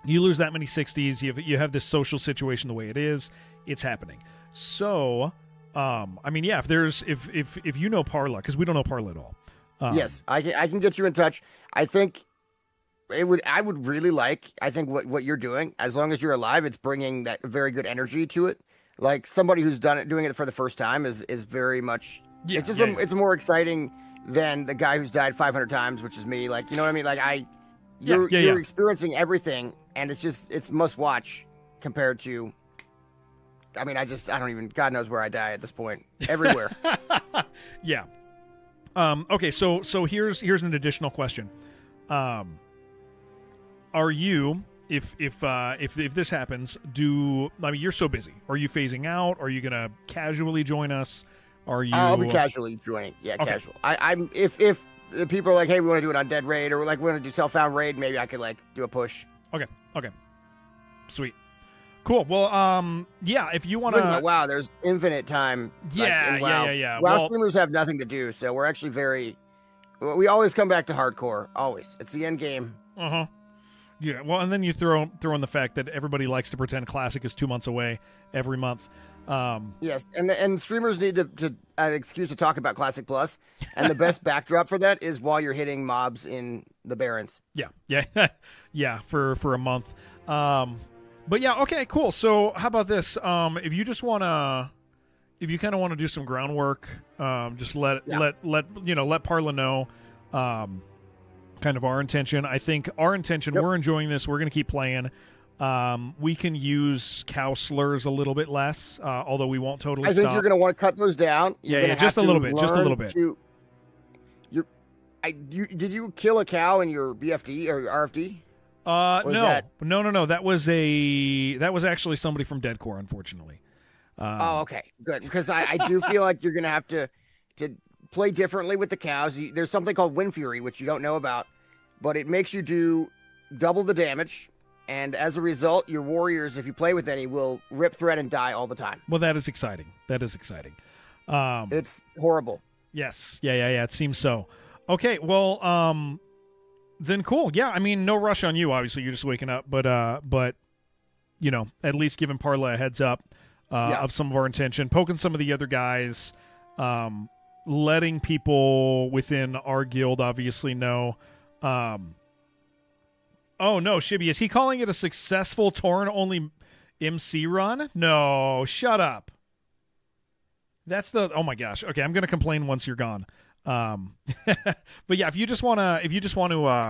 you lose that many 60s. You have this social situation the way it is. It's happening. So, if you know Parla, because we don't know Parla at all. Yes, I can get you in touch. I think I would really like, I think what you're doing, as long as you're alive, it's bringing that very good energy to it. Like somebody who's doing it for the first time is very much, it's more exciting than the guy who's died 500 times, which is me. Like, you know what I mean? Like you're experiencing everything, and it's must watch compared to, I mean, I don't even, God knows where I die at this point. Everywhere. Yeah. Okay, so here's an additional question. Are you, if this happens, you're so busy. Are you phasing out? Are you gonna casually join us? Are you? I'll be casually joining. Yeah, okay. Casual. I'm if the people are like, hey, we want to do an undead raid, or like we want to do self-found raid, maybe I could like do a push. Okay. Sweet. Cool. Well, if you want to... Wow, there's infinite time. Yeah, WoW. WoW streamers have nothing to do, so we're actually we always come back to hardcore. Always. It's the end game. Uh-huh. Yeah, well, and then you throw in the fact that everybody likes to pretend Classic is 2 months away every month. Yes, and streamers need to an excuse to talk about Classic Plus, and the best backdrop for that is while you're hitting mobs in the Barrens. Yeah, for a month. But yeah, okay, cool. So how about this? If you kind of want to do some groundwork, just let Parla know, kind of our intention. I think our intention, we're enjoying this. We're going to keep playing. We can use cow slurs a little bit less, although we won't totally stop. I think you're going to want to cut those down. Just a little bit. Did you kill a cow in your BFD or RFD? No. That was actually somebody from Deadcore, unfortunately. Okay, good. Because I do feel like you're gonna have to play differently with the cows. There's something called Wind Fury, which you don't know about, but it makes you do double the damage. And as a result, your warriors, if you play with any, will rip thread and die all the time. Well, that is exciting. That is exciting. It's horrible. Yes. Yeah. It seems so. Okay. Well, then cool. Yeah. I mean, no rush on you. Obviously, you're just waking up, but at least giving Parla a heads up of some of our intention, poking some of the other guys, letting people within our guild obviously know. Oh no, Shibby, is he calling it a successful Torn only MC run? No, shut up. That's oh my gosh. Okay, I'm gonna complain once you're gone. But yeah, if you just want to,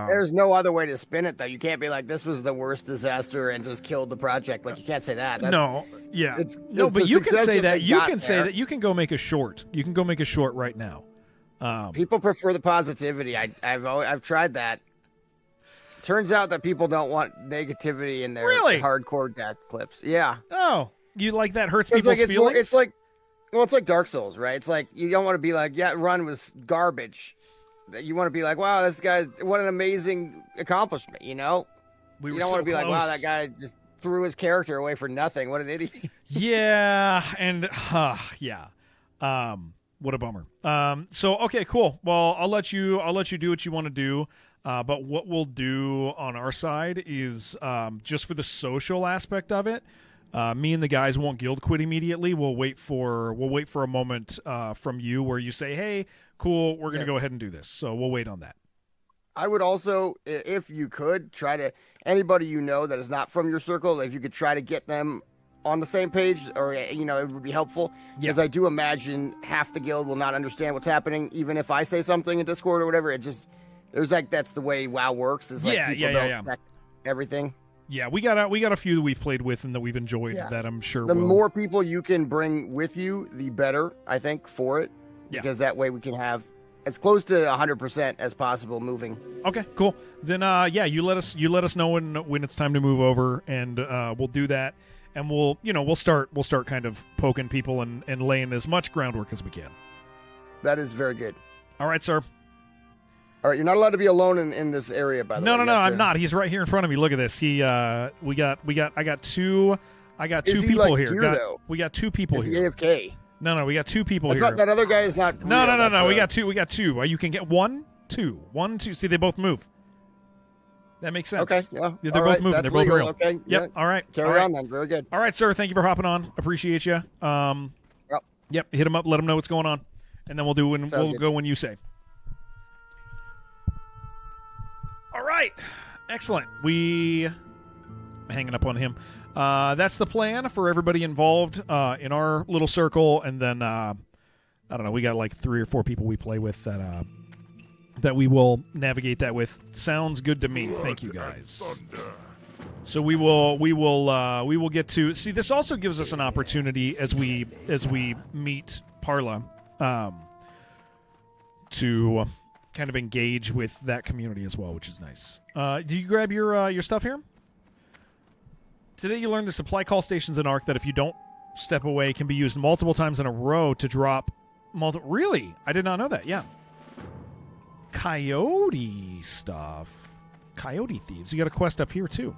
there's no other way to spin it though. You can't be like, this was the worst disaster and just killed the project. Like, you can't say that. But you can say that. You can go make a short. You can go make a short right now. People prefer the positivity. I've tried that. Turns out that people don't want negativity in their hardcore death clips. Yeah. Oh, you like that hurts people's feelings? It's like Dark Souls, right? It's like, you don't want to be like, yeah, run was garbage. You want to be like, wow, this guy, what an amazing accomplishment, you know? You don't want to be like, wow, that guy just threw his character away for nothing. What an idiot. Yeah, and what a bummer. So okay, cool. Well, I'll let you do what you want to do. But what we'll do on our side is just for the social aspect of it, me and the guys won't guild quit immediately. We'll wait for a moment from you where you say, "Hey, cool, we're going to go ahead and do this." So we'll wait on that. I would also, if you could, try to anybody you know that is not from your circle, if you could try to get them on the same page, or it would be helpful, because I do imagine half the guild will not understand what's happening, even if I say something in Discord or whatever. It just that's the way WoW works. Is like people don't check everything. Yeah, we got a few that we've played with and that we've enjoyed that I'm sure the more people you can bring with you, the better, I think, for it. Because that way we can have as close to 100% as possible moving. Okay, cool. Then you let us know when it's time to move over, and we'll do that, and we'll start kind of poking people and laying as much groundwork as we can. That is very good. All right, sir. All right, you're not allowed to be alone in this area, by the way. No, I'm not. He's right here in front of me. Look at this. I got two people here. We got two people here. AFK? No, we got two people here. That other guy is not. No. We got two. You can get one, two. See, they both move. That makes sense. Okay, yeah. They're both moving. They're both real. Okay. Yep. Yeah. All right. Carry on then. Very good. All right, sir. Thank you for hopping on. Appreciate you. Yep. Hit him up. Let him know what's going on, and then we'll go when you say. All right. Excellent. We hanging up on him. That's the plan for everybody involved in our little circle, and then I don't know. We got like 3 or 4 people we play with that we will navigate that with. Sounds good to me. Thank you, guys. So we will get to see. This also gives us an opportunity as we meet Parla to kind of engage with that community as well, which is nice. Do you grab your stuff here? Today you learned the supply call stations in Ark that if you don't step away can be used multiple times in a row to drop Really? I did not know that. Yeah. Coyote stuff. Coyote thieves. You got a quest up here too.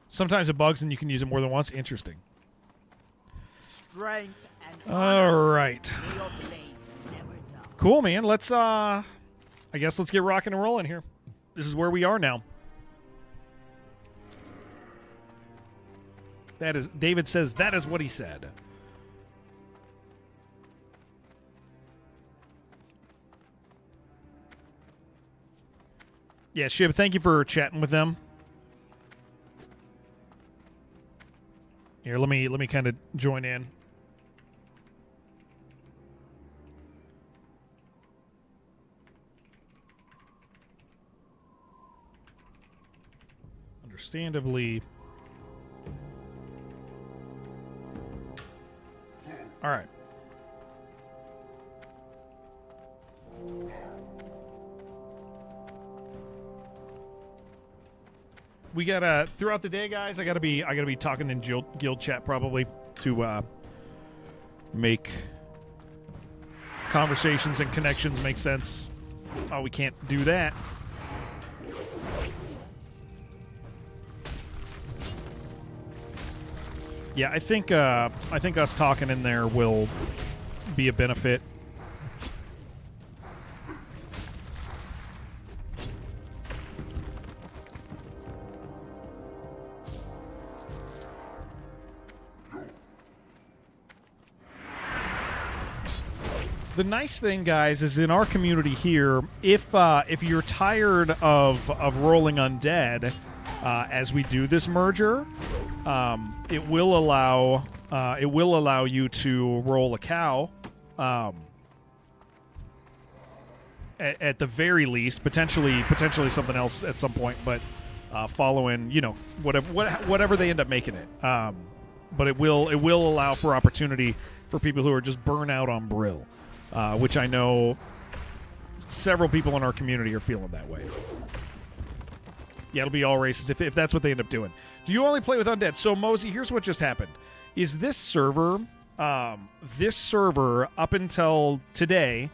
Sometimes it bugs and you can use it more than once. Interesting. Strength and all right. Cool, man. Let's I guess let's get rocking and rolling here. This is where we are now. That is David says that is what he said. Yeah, Shib, thank you for chatting with them. Here, let me kind of join in. Understandably. All right. We gotta throughout the day, guys. I gotta be talking in guild chat probably to make conversations and connections make sense. Oh, we can't do that. Yeah, I think us talking in there will be a benefit. The nice thing, guys, is in our community here, if you're tired of rolling undead as we do this merger, it will allow you to roll a cow. At the very least, potentially something else at some point, but following, whatever they end up making it. But it will allow for opportunity for people who are just burnt out on Brill. Which I know several people in our community are feeling that way. Yeah, it'll be all races if that's what they end up doing. Do you only play with undead? So, Mosey, here's what just happened. Is this server up until today,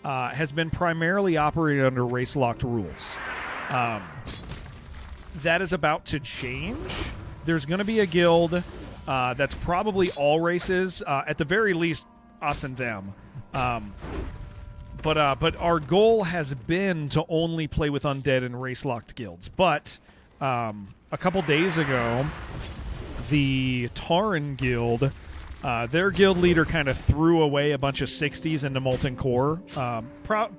has been primarily operated under race-locked rules. That is about to change. There's going to be a guild that's probably all races, at the very least, us and them. But our goal has been to only play with undead and race-locked guilds. But a couple days ago, the Tauren Guild, their guild leader kind of threw away a bunch of 60s into Molten Core,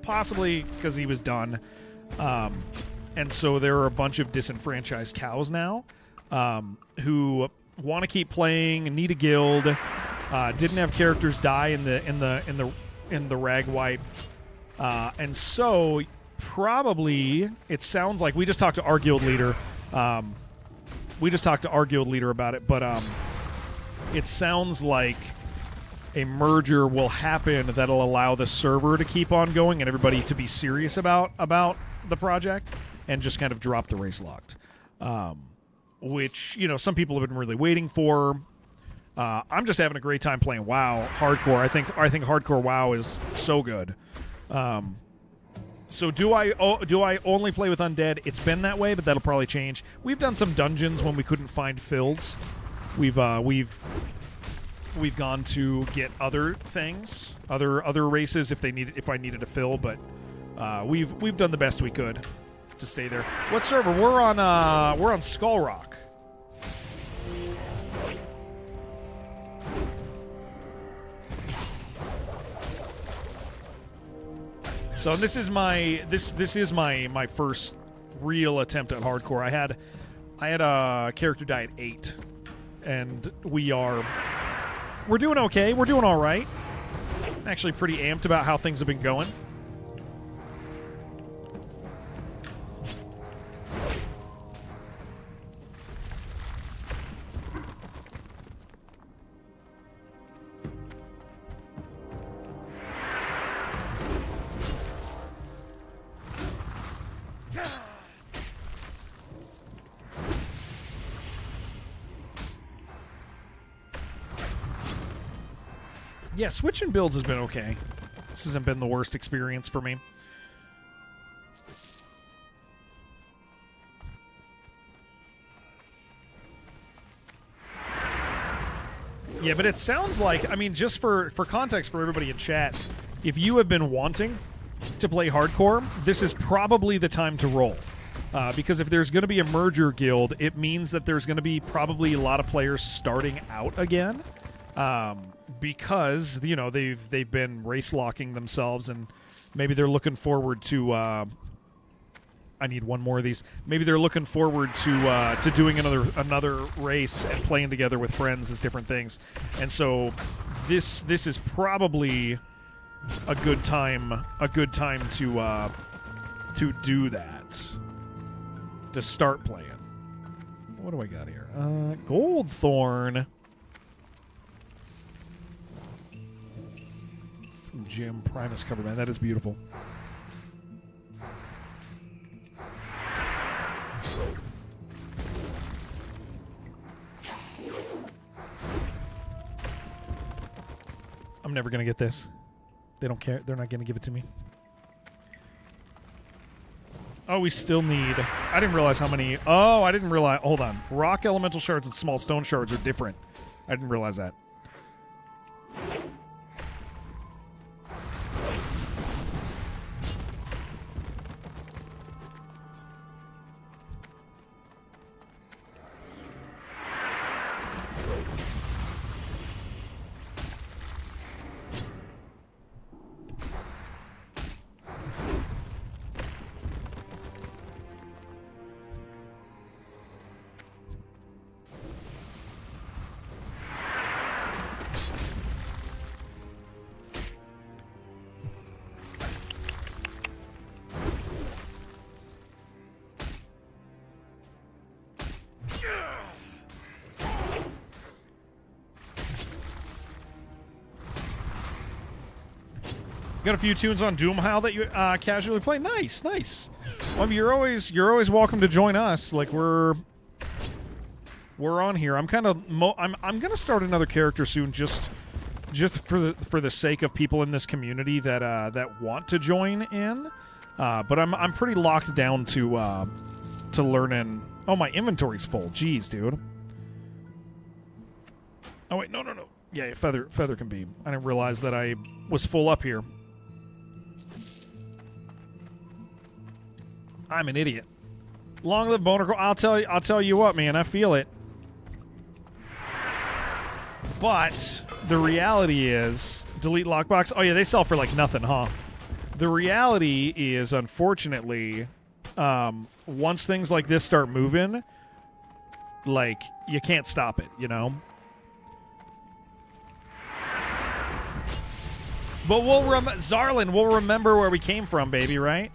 possibly because he was done. And so there are a bunch of disenfranchised cows now who want to keep playing, need a guild. Didn't have characters die in the rag wipe, and so probably it sounds like we just talked to our guild leader. About it, but it sounds like a merger will happen that'll allow the server to keep on going and everybody to be serious about the project and just kind of drop the race locked, which some people have been really waiting for. I'm just having a great time playing WoW hardcore. I think hardcore WoW is so good. So do I only play with undead? It's been that way, but that'll probably change. We've done some dungeons when we couldn't find fills. We've gone to get other things, other races if I needed a fill, but we've done the best we could to stay there. What server? We're on Skull Rock. So this is my first real attempt at hardcore. I had a character die at 8, and we're doing okay. We're doing all right. Actually, pretty amped about how things have been going. Yeah, switching builds has been okay. This hasn't been the worst experience for me. Yeah, but it sounds like, just for context for everybody in chat, if you have been wanting to play hardcore, this is probably the time to roll. Because if there's going to be a merger guild, it means that there's going to be probably a lot of players starting out again. Because they've been race locking themselves, and maybe they're looking forward to. I need one more of these. Maybe they're looking forward to doing another race and playing together with friends as different things. And so this is probably a good time to do that, to start playing. What do I got here? Goldthorn. Jim Primus cover, man. That is beautiful. I'm never gonna get this. They don't care. They're not gonna give it to me. Oh, we still need... I didn't realize how many... Oh, I didn't realize... Hold on. Rock elemental shards and small stone shards are different. I didn't realize that. Got a few tunes on Doomhow that you casually play. Nice, nice. Well, you're always welcome to join us. Like we're on here. I'm kind of I'm gonna start another character soon, just for the sake of people in this community that want to join in. But I'm pretty locked down to learning. Oh, my inventory's full. Jeez, dude. Oh wait, no. Yeah, feather can be. I didn't realize that I was full up here. I'm an idiot. Long live Boner. I'll tell you what, man. I feel it. But the reality is, delete lockbox. Oh yeah, they sell for like nothing, huh? The reality is, unfortunately, once things like this start moving, like you can't stop it, you know. But Zarlin, we'll remember where we came from, baby, right?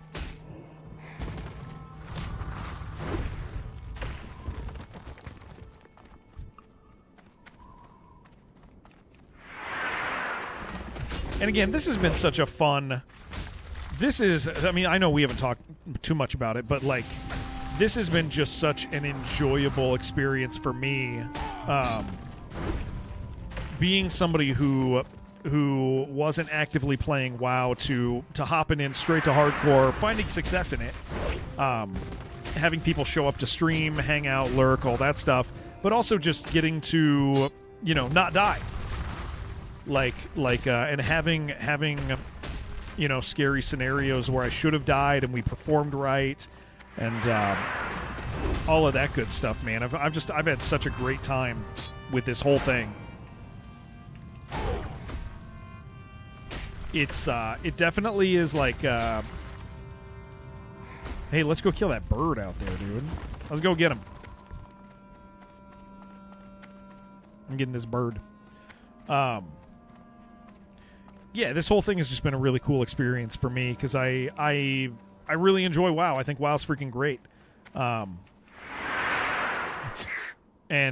And again, this has been such a fun... This is... I mean, I know we haven't talked too much about it, but, like, this has been just such an enjoyable experience for me. Being somebody who wasn't actively playing WoW to hopping in straight to hardcore, finding success in it, having people show up to stream, hang out, lurk, all that stuff, but also just getting to, you know, not die. And having you know, scary scenarios where I should have died and we performed right, and all of that good stuff, man. I've had such a great time with this whole thing. It definitely is like, hey, let's go kill that bird out there, dude. Let's go get him. I'm getting this bird. Yeah, this whole thing has just been a really cool experience for me because I really enjoy WoW. I think WoW's freaking great. And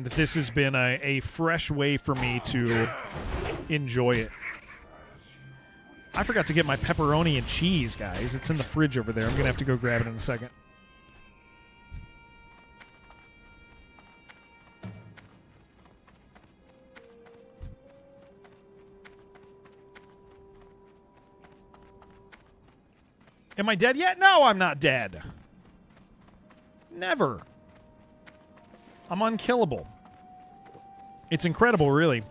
this has been a fresh way for me to enjoy it. I forgot to get my pepperoni and cheese, guys. It's in the fridge over there. I'm going to have to go grab it in a second. Am I dead yet? No, I'm not dead. Never. I'm unkillable. It's incredible, really.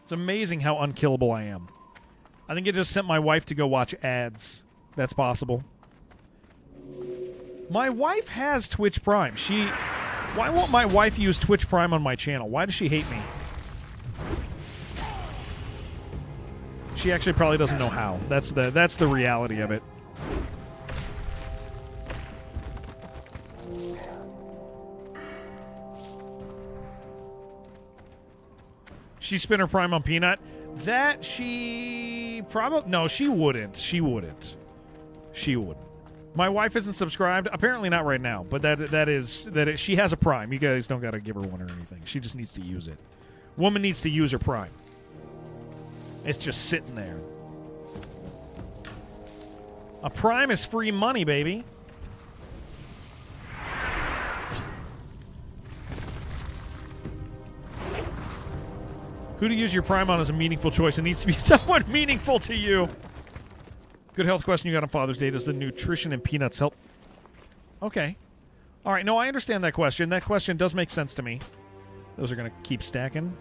It's amazing how unkillable I am. I think I just sent my wife to go watch ads. That's possible. My wife has Twitch Prime. Why won't my wife use Twitch Prime on my channel? Why does she hate me? She actually probably doesn't know how. That's the reality of it. She spent her Prime on Peanut. That she probably... No, she wouldn't. She wouldn't. She wouldn't. My wife isn't subscribed. Apparently not right now. But she has a Prime. You guys don't got to give her one or anything. She just needs to use it. Woman needs to use her Prime. It's just sitting there. A Prime is free money, baby. Who to use your Prime on is a meaningful choice. It needs to be someone meaningful to you. Good health question you got on Father's Day. Does the nutrition in peanuts help? Okay. All right. No, I understand that question. That question does make sense to me. Those are going to keep stacking.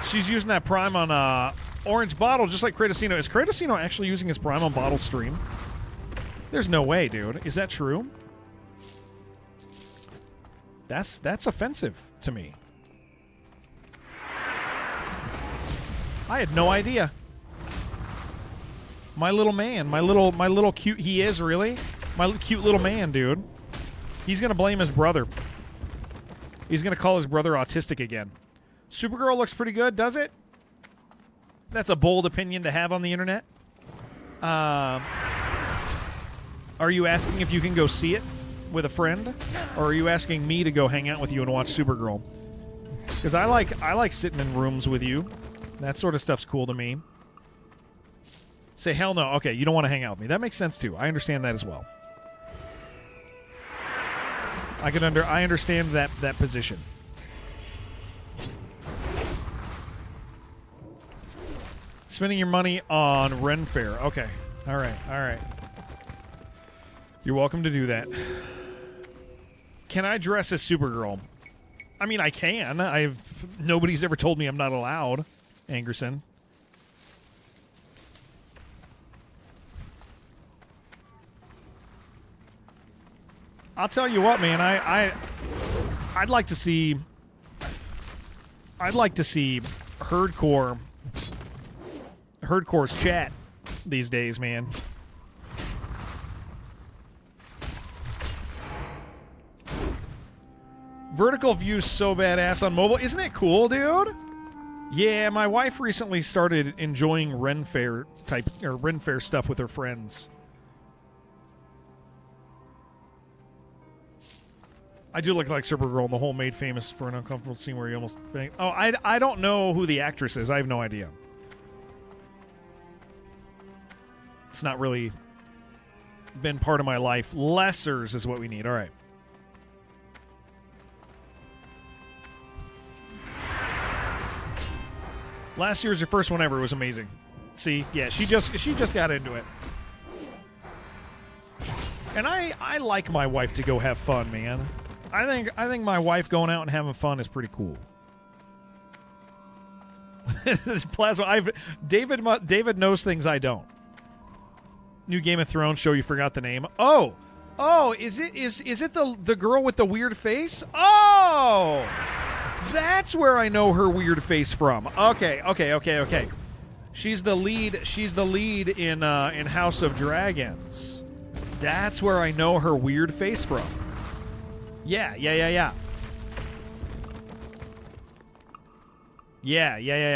She's using that Prime on Orange Bottle, just like Kratosino. Is Kratosino actually using his Prime on Bottle stream? There's no way, dude. Is that true? That's offensive to me. I had no idea. My little man, my little cute. He is really my cute little man, dude. He's gonna blame his brother. He's gonna call his brother autistic again. Supergirl looks pretty good, does it? That's a bold opinion to have on the internet. Are you asking if you can go see it with a friend, or are you asking me to go hang out with you and watch Supergirl? Because I like sitting in rooms with you. That sort of stuff's cool to me. Say hell no. Okay, you don't want to hang out with me. That makes sense too. I understand that as well. I understand that position. Spending your money on Ren Fair. Okay. All right. You're welcome to do that. Can I dress as Supergirl? I mean, I can. Nobody's ever told me I'm not allowed, Angerson. I'll tell you what, man. I'd like to see Herdcore's chat these days, man. Vertical view's so badass on mobile. Isn't it cool, dude? Yeah, my wife recently started enjoying Ren Fair stuff with her friends. I do look like Supergirl in the whole Made Famous for an Uncomfortable Scene where he almost banged. Oh, I don't know who the actress is. I have no idea. It's not really been part of my life. Lessers is what we need. All right. Last year was your first one ever. It was amazing. See, yeah, she just got into it. And I like my wife to go have fun, man. I think my wife going out and having fun is pretty cool. This is Plasma. David knows things I don't. New Game of Thrones show, you forgot the name. Oh, is it the girl with the weird face? Oh, that's where I know her weird face from. Okay. She's the lead in House of Dragons. That's where I know her weird face from. Yeah. Yeah,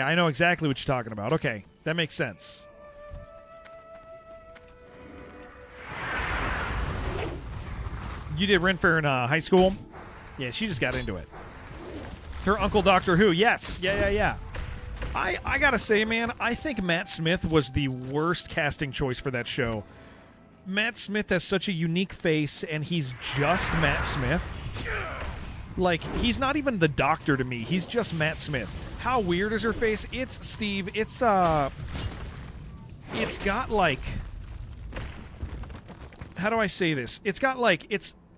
I know exactly what you're talking about. Okay, that makes sense. You did Ren Fair in high school? Yeah, she just got into it. Her uncle Doctor Who, yes. Yeah. I gotta say, man, I think Matt Smith was the worst casting choice for that show. Matt Smith has such a unique face, and he's just Matt Smith. Like, he's not even the Doctor to me. He's just Matt Smith. How weird is her face? It's, Steve, it's got, like... How do I say this? It's got, like,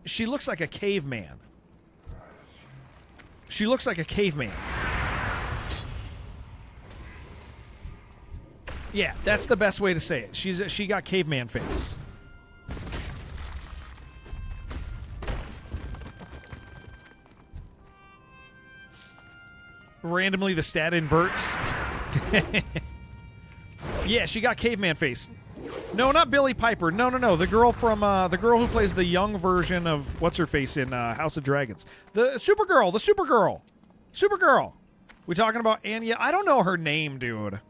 she looks like a caveman. She looks like a caveman. Yeah, that's the best way to say it. She got caveman face. Randomly, the stat inverts. Yeah, she got caveman face. No, not Billie Piper. No. The girl who plays the young version of what's her face in House of Dragons. The Supergirl. We talking about Anya? I don't know her name, dude.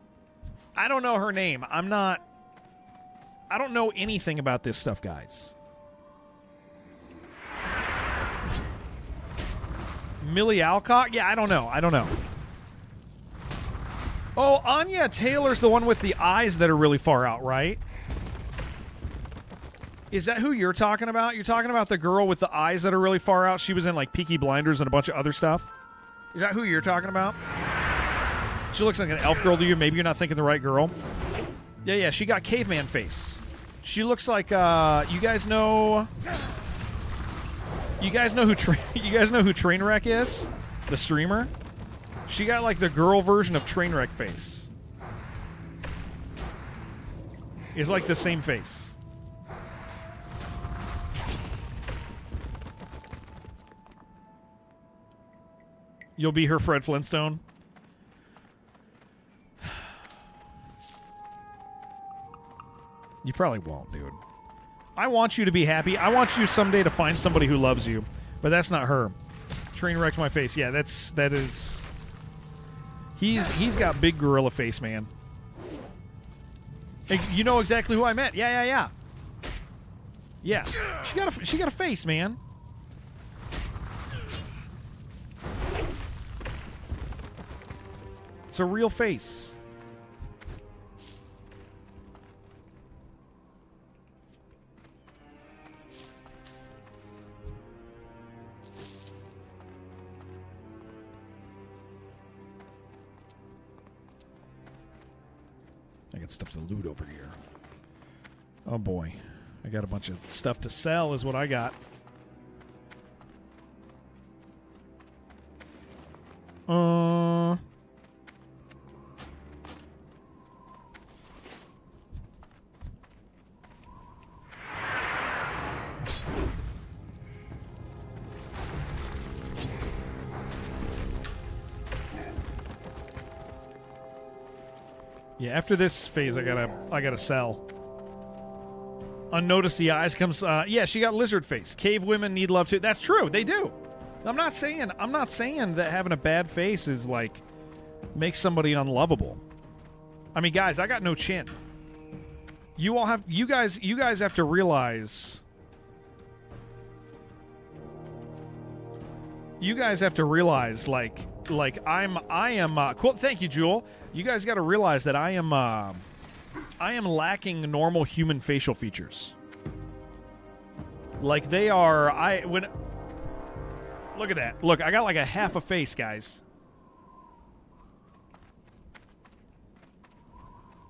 I don't know her name. I don't know anything about this stuff, guys. Millie Alcock? Yeah, I don't know. Oh, Anya Taylor's the one with the eyes that are really far out, right? Is that who you're talking about? You're talking about the girl with the eyes that are really far out? She was in, like, Peaky Blinders and a bunch of other stuff? Is that who you're talking about? She looks like an elf girl to you. Maybe you're not thinking the right girl. Yeah, she got caveman face. She looks like you guys know who Trainwreck is? The streamer? She got like the girl version of Trainwreck face. It's like the same face. You'll be her Fred Flintstone. You probably won't, dude. I want you to be happy. I want you someday to find somebody who loves you, but that's not her. Train wrecked my face. Yeah, that is. He's got big gorilla face, man. Hey, you know exactly who I meant. Yeah. Yeah, she got a face, man. It's a real face. I got stuff to loot over here. Oh boy. I got a bunch of stuff to sell is what I got. Yeah, after this phase, I gotta sell. Unnoticed the eyes comes. Yeah, she got lizard face. Cave women need love too. That's true. They do. I'm not saying that having a bad face is like makes somebody unlovable. I mean, guys, I got no chin. You guys have to realize. You guys have to realize, like I am. Cool. Thank you, Jewel. You guys got to realize that I am lacking normal human facial features. Like they are. Look at that. Look, I got like a half a face, guys.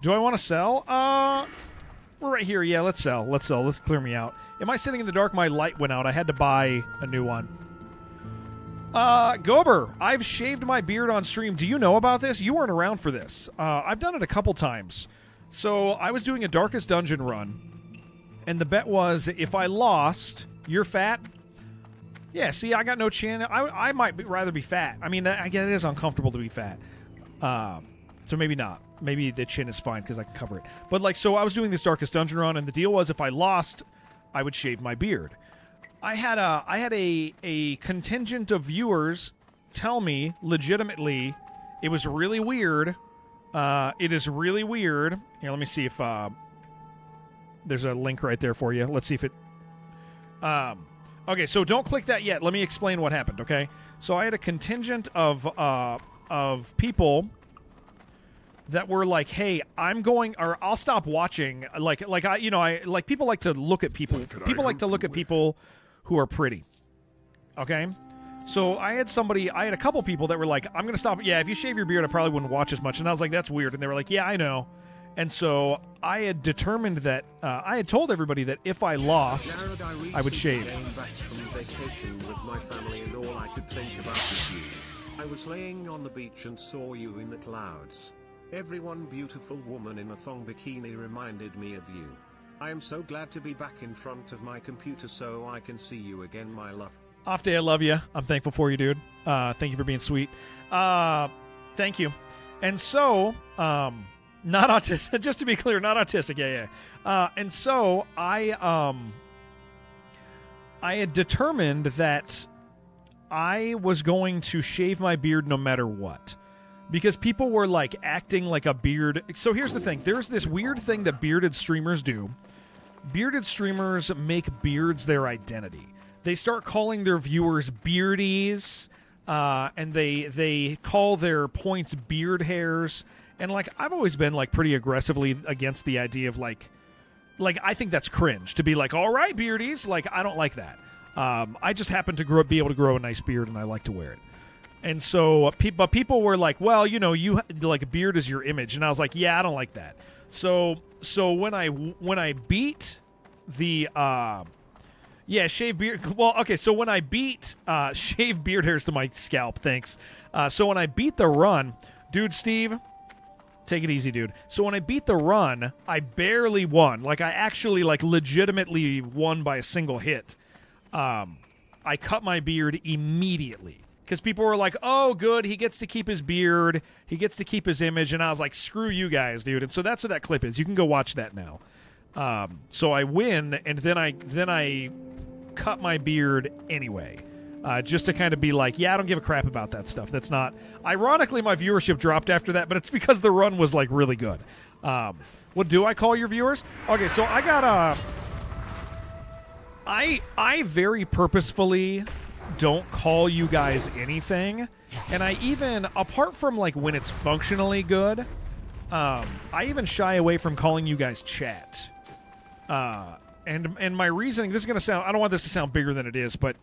Do I want to sell? We're right here. Yeah, let's sell. Let's clear me out. Am I sitting in the dark? My light went out. I had to buy a new one. Gober, I've shaved my beard on stream. Do you know about this? You weren't around for this. I've done it a couple times. So I was doing a Darkest Dungeon run, and the bet was if I lost, you're fat. Yeah, see, I got no chin. I might rather be fat. I mean, I guess it is uncomfortable to be fat. So maybe not. Maybe the chin is fine because I can cover it. But like, so I was doing this Darkest Dungeon run, and the deal was if I lost, I would shave my beard. I had a contingent of viewers tell me legitimately it was really weird. It is really weird. Here, let me see if there's a link right there for you. Let's see if it. Okay, so don't click that yet. Let me explain what happened. Okay, so I had a contingent of people that were like, "Hey, I'm going, or I'll stop watching." Like people like to look at people. People like to look at people who are pretty. Okay? So I had a couple people that were like, I'm going to stop. Yeah, if you shave your beard, I probably wouldn't watch as much. And I was like, that's weird. And they were like, yeah, I know. And so I had determined that, I had told everybody that if I lost, I would shave. Came back from vacation with my family and all I could think about was you. I was laying on the beach and saw you in the clouds. Every one beautiful woman in a thong bikini reminded me of you. I am so glad to be back in front of my computer so I can see you again, my love. Off day, I love you. I'm thankful for you, dude. Thank you for being sweet. Thank you. And so, not autistic. Just to be clear, not autistic. Yeah. And so I had determined that I was going to shave my beard no matter what. Because people were like acting like a beard. So here's the thing. There's this weird thing that bearded streamers do. Bearded streamers make beards their identity. They start calling their viewers beardies, and they call their points beard hairs. And like I've always been like pretty aggressively against the idea of like I think that's cringe to be like, all right, beardies. Like I don't like that. I just happen to be able to grow a nice beard, and I like to wear it. And so people were like, well, you know, you like beard is your image, and I was like, yeah, I don't like that. So when I beat the shave beard. Well, okay, so when I beat shave beard hairs to my scalp, thanks. So when I beat the run, dude, Steve, take it easy, dude. So when I beat the run, I barely won. Like I actually like legitimately won by a single hit. I cut my beard immediately. Because people were like, oh, good, he gets to keep his beard, he gets to keep his image, and I was like, screw you guys, dude. And so that's what that clip is. You can go watch that now. So I win, and then I cut my beard anyway, just to kind of be like, yeah, I don't give a crap about that stuff. That's not... Ironically, my viewership dropped after that, but it's because the run was, like, really good. What do I call your viewers? Okay, so I got I very purposefully don't call you guys anything, and I even, apart from like when it's functionally good, I even shy away from calling you guys chat. And my reasoning, this is gonna sound, I don't want this to sound bigger than it is, but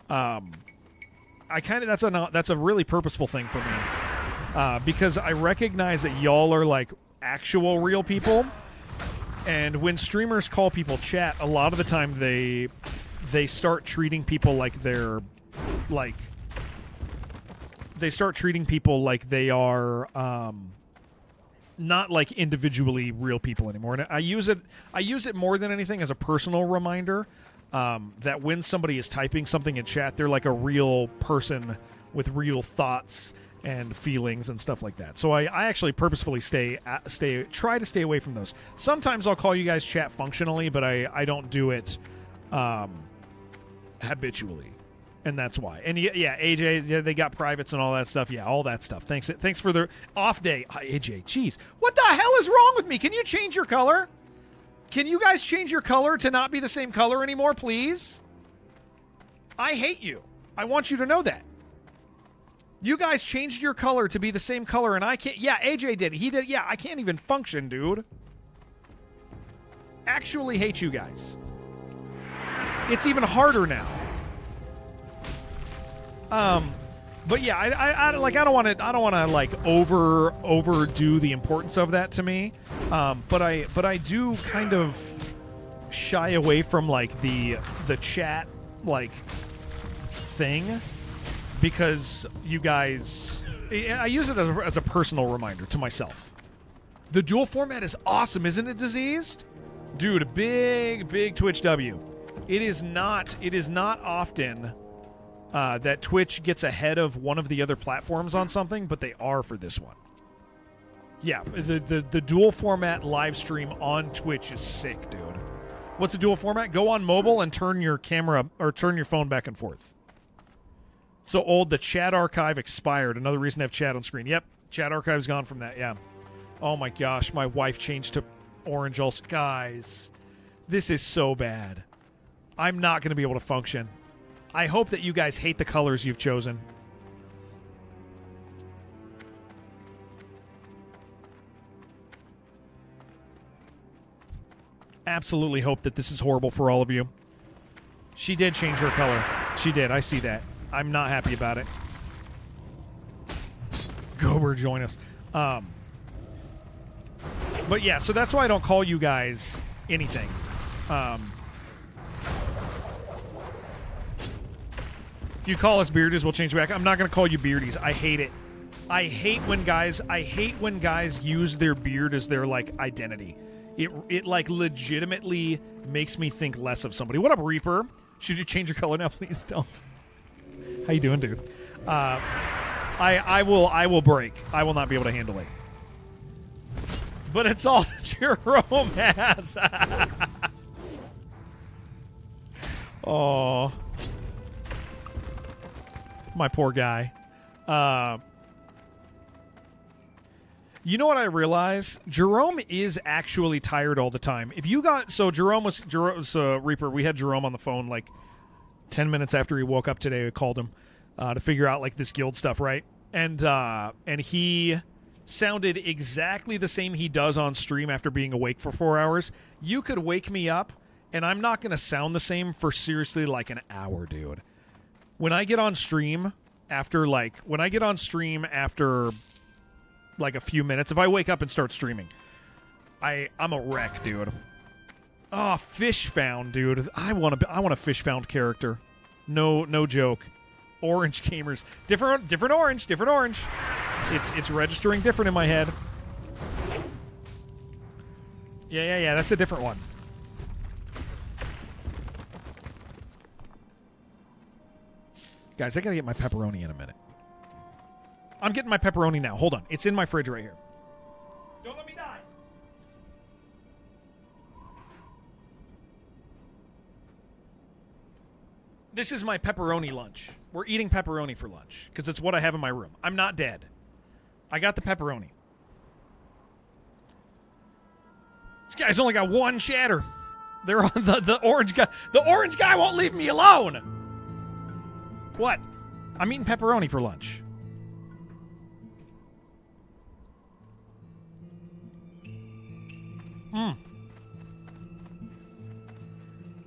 I kind of, that's a really purposeful thing for me, because I recognize that y'all are like actual real people, and when streamers call people chat, a lot of the time they start treating people like they're like, they start treating people like they are not like individually real people anymore. And I use it more than anything as a personal reminder that when somebody is typing something in chat, they're like a real person with real thoughts and feelings and stuff like that. So I actually purposefully try to stay away from those. Sometimes I'll call you guys chat functionally, but I don't do it habitually, and that's why. And yeah, AJ, they got privates and all that stuff. Yeah, all that stuff. Thanks for their off day. AJ, jeez, what the hell is wrong with me? Can you change your color? Can you guys change your color to not be the same color anymore, please? I hate you. I want you to know that. You guys changed your color to be the same color, and I can't. Yeah, AJ did. He did. Yeah, I can't even function, dude. Actually hate you guys. It's even harder now. But yeah, I don't want to like overdo the importance of that to me. But I do kind of shy away from like the chat like thing, because you guys, I use it as a personal reminder to myself. The dual format is awesome, isn't it, Diseased? Dude, big Twitch W. It is not often that Twitch gets ahead of one of the other platforms on something, but they are for this one. Yeah, the dual format live stream on Twitch is sick, dude. What's a dual format? Go on mobile and turn your camera or turn your phone back and forth. So old, the chat archive expired. Another reason to have chat on screen. Yep, chat archive's gone from that, yeah. Oh my gosh, my wife changed to orange also. Guys, this is so bad. I'm not going to be able to function. I hope that you guys hate the colors you've chosen. Absolutely hope that this is horrible for all of you. She did change her color. She did. I see that. I'm not happy about it. Gober, join us. But yeah, so that's why I don't call you guys anything. If you call us beardies, we'll change back. I'm not going to call you beardies. I hate it. I hate when guys use their beard as their like identity. It like legitimately makes me think less of somebody. What up, Reaper? Should you change your color now? Please don't. How you doing, dude? I will break. I will not be able to handle it. But it's all Jerome has. Oh. My poor guy. You know what I realize? Jerome is actually tired all the time. If you got... So Jerome was Reaper. We had Jerome on the phone like 10 minutes after he woke up today. We called him to figure out like this guild stuff, right? And he sounded exactly the same he does on stream after being awake for 4 hours. You could wake me up, and I'm not going to sound the same for seriously like an hour, dude. When I get on stream, after, like, when I get on stream after, like, a few minutes, if I wake up and start streaming, I'm a wreck, dude. Oh, fish found, dude. I want a fish found character. No joke. Orange gamers. Different orange. It's registering different in my head. Yeah, that's a different one. Guys, I gotta get my pepperoni in a minute. I'm getting my pepperoni now. Hold on. It's in my fridge right here. Don't let me die. This is my pepperoni lunch. We're eating pepperoni for lunch because it's what I have in my room. I'm not dead. I got the pepperoni. This guy's only got one shatter. They're on the orange guy. The orange guy won't leave me alone. What? I'm eating pepperoni for lunch.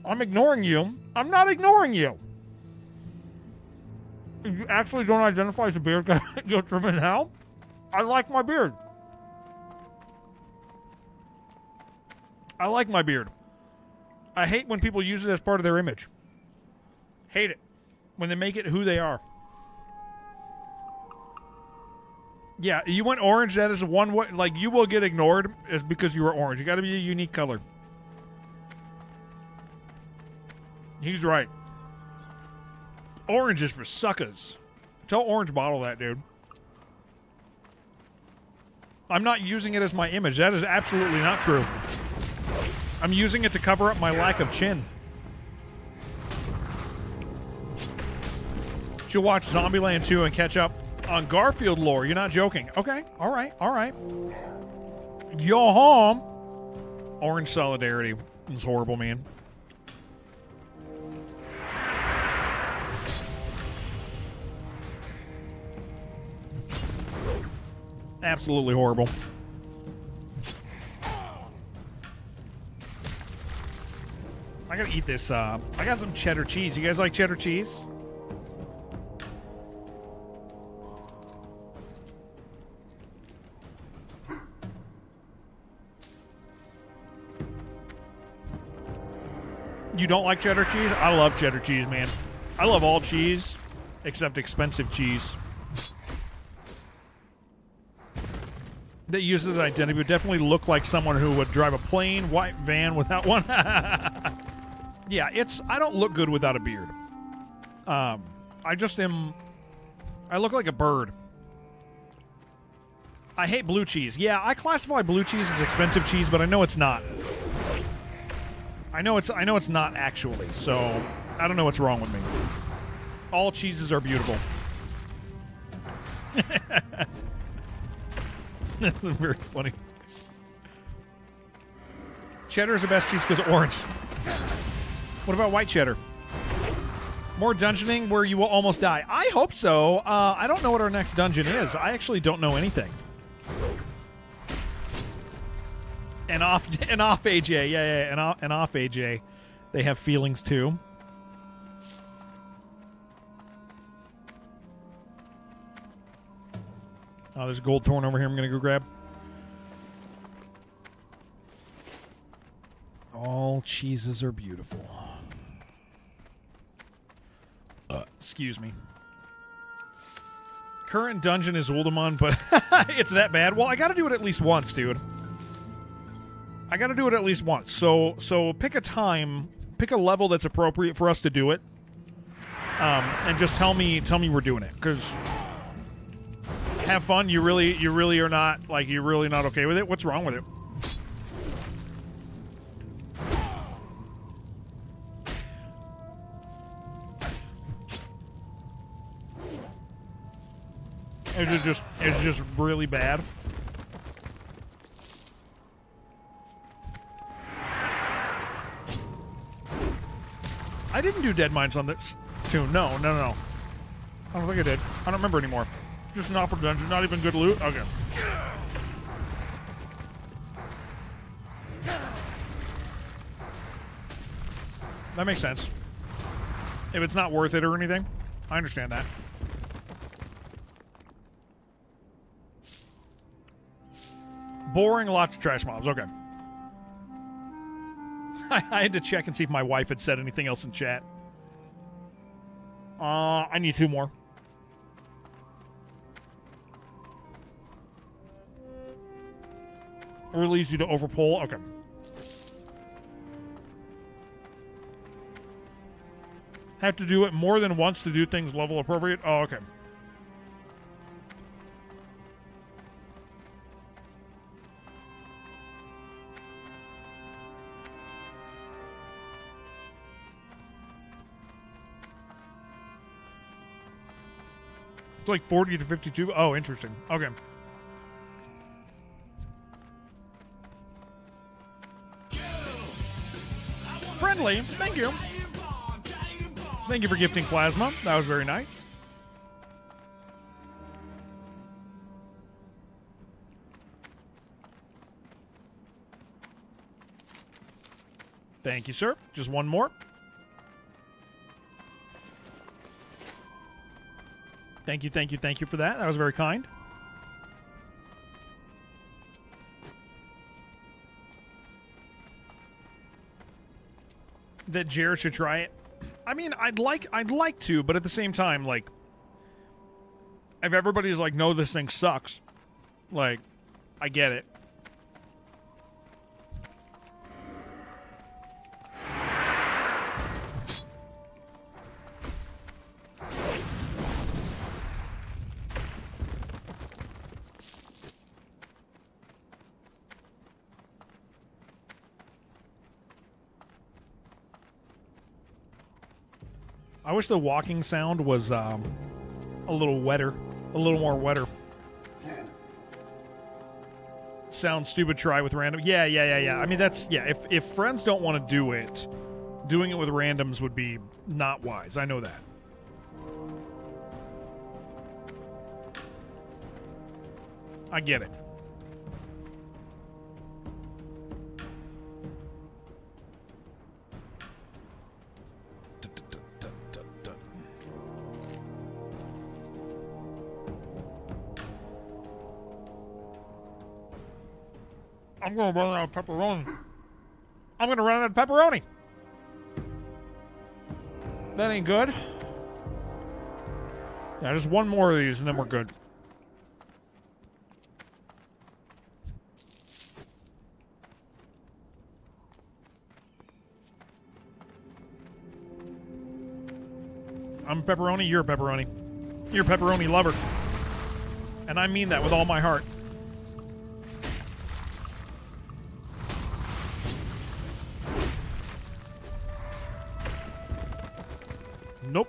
I'm ignoring you. I'm not ignoring you. If you actually don't identify as a beard guy, you'll trim it now? I like my beard. I like my beard. I hate when people use it as part of their image. Hate it. When they make it who they are. Yeah, you went orange. That is one way. Like, you will get ignored is because you were orange. You got to be a unique color. He's right. Orange is for suckers. Tell Orange Bottle that, dude. I'm not using it as my image. That is absolutely not true. I'm using it to cover up my lack of chin. Should watch Zombieland 2 and catch up on Garfield lore. You're not joking. Okay. All right. Yo home. Orange solidarity is horrible, man. Absolutely horrible. I gotta eat this. I got some cheddar cheese. You guys like cheddar cheese? You don't like cheddar cheese? I love cheddar cheese, man. I love all cheese except expensive cheese. That uses an identity would definitely look like someone who would drive a plain white van without one. Yeah, I don't look good without a beard. I look like a bird. I hate blue cheese. Yeah, I classify blue cheese as expensive cheese, but I know it's not. I know it's not actually, so I don't know what's wrong with me. All cheeses are beautiful. That's very funny. Cheddar is the best cheese because of orange. What about white cheddar? More dungeoning where you will almost die. I hope so. I don't know what our next dungeon is. I actually don't know anything. And off AJ. Yeah. And off AJ. They have feelings too. Oh, there's a gold thorn over here I'm going to go grab. All cheeses are beautiful. Excuse me. Current dungeon is Uldaman, but it's that bad? Well, I got to do it at least once, dude. I got to do it at least once. So pick a time, pick a level that's appropriate for us to do it. And just tell me we're doing it, because have fun. You really are not, like, you're really not okay with it? What's wrong with it? It's just really bad. I didn't do Dead Mines on this tune. No. I don't think I did. I don't remember anymore. Just an offer dungeon, not even good loot? Okay. That makes sense. If it's not worth it or anything, I understand that. Boring, lots of trash mobs. Okay. I had to check and see if my wife had said anything else in chat. I need 2 more. Really easy to overpull. Okay. Have to do it more than once to do things level appropriate? Oh, okay. It's like 40 to 52. Oh, interesting. Okay. Friendly. Thank you. Thank you for gifting plasma. That was very nice. Thank you, sir. Just one more. Thank you, thank you, thank you for that. That was very kind. That Jared should try it. I mean, I'd like to, but at the same time, like, if everybody's like, no, this thing sucks, like, I get it. I wish the walking sound was a little wetter, a little more wetter. Sounds stupid. Try with random. Yeah. I mean, that's If friends don't want to do it, doing it with randoms would be not wise. I know that. I get it. I'm going to run out of pepperoni. I'm going to run out of pepperoni. That ain't good. Yeah, just one more of these and then we're good. I'm a pepperoni, you're a pepperoni. You're a pepperoni lover. And I mean that with all my heart. Nope.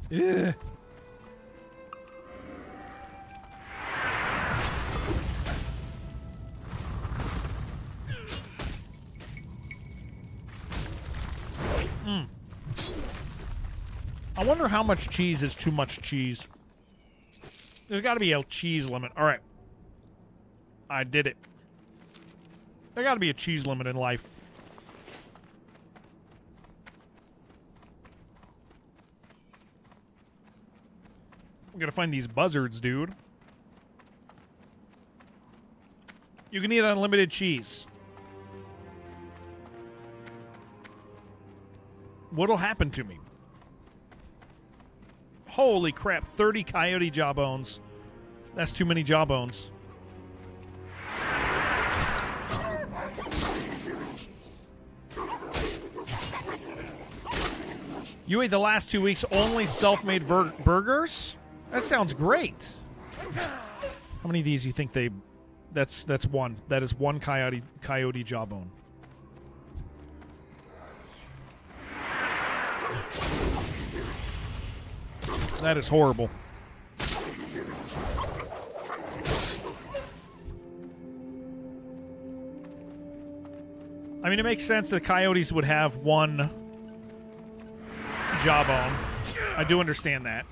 Yeah. I wonder how much cheese is too much cheese. There's got to be a cheese limit. All right. I did it. There got to be a cheese limit in life. We gotta find these buzzards, dude. You can eat unlimited cheese. What'll happen to me? Holy crap, 30 coyote jawbones. That's too many jawbones. You ate the last 2 weeks only self-made burgers? That sounds great. How many of these you think they... That's one. That is one coyote jawbone. That is horrible. I mean, it makes sense that coyotes would have one jawbone. I do understand that.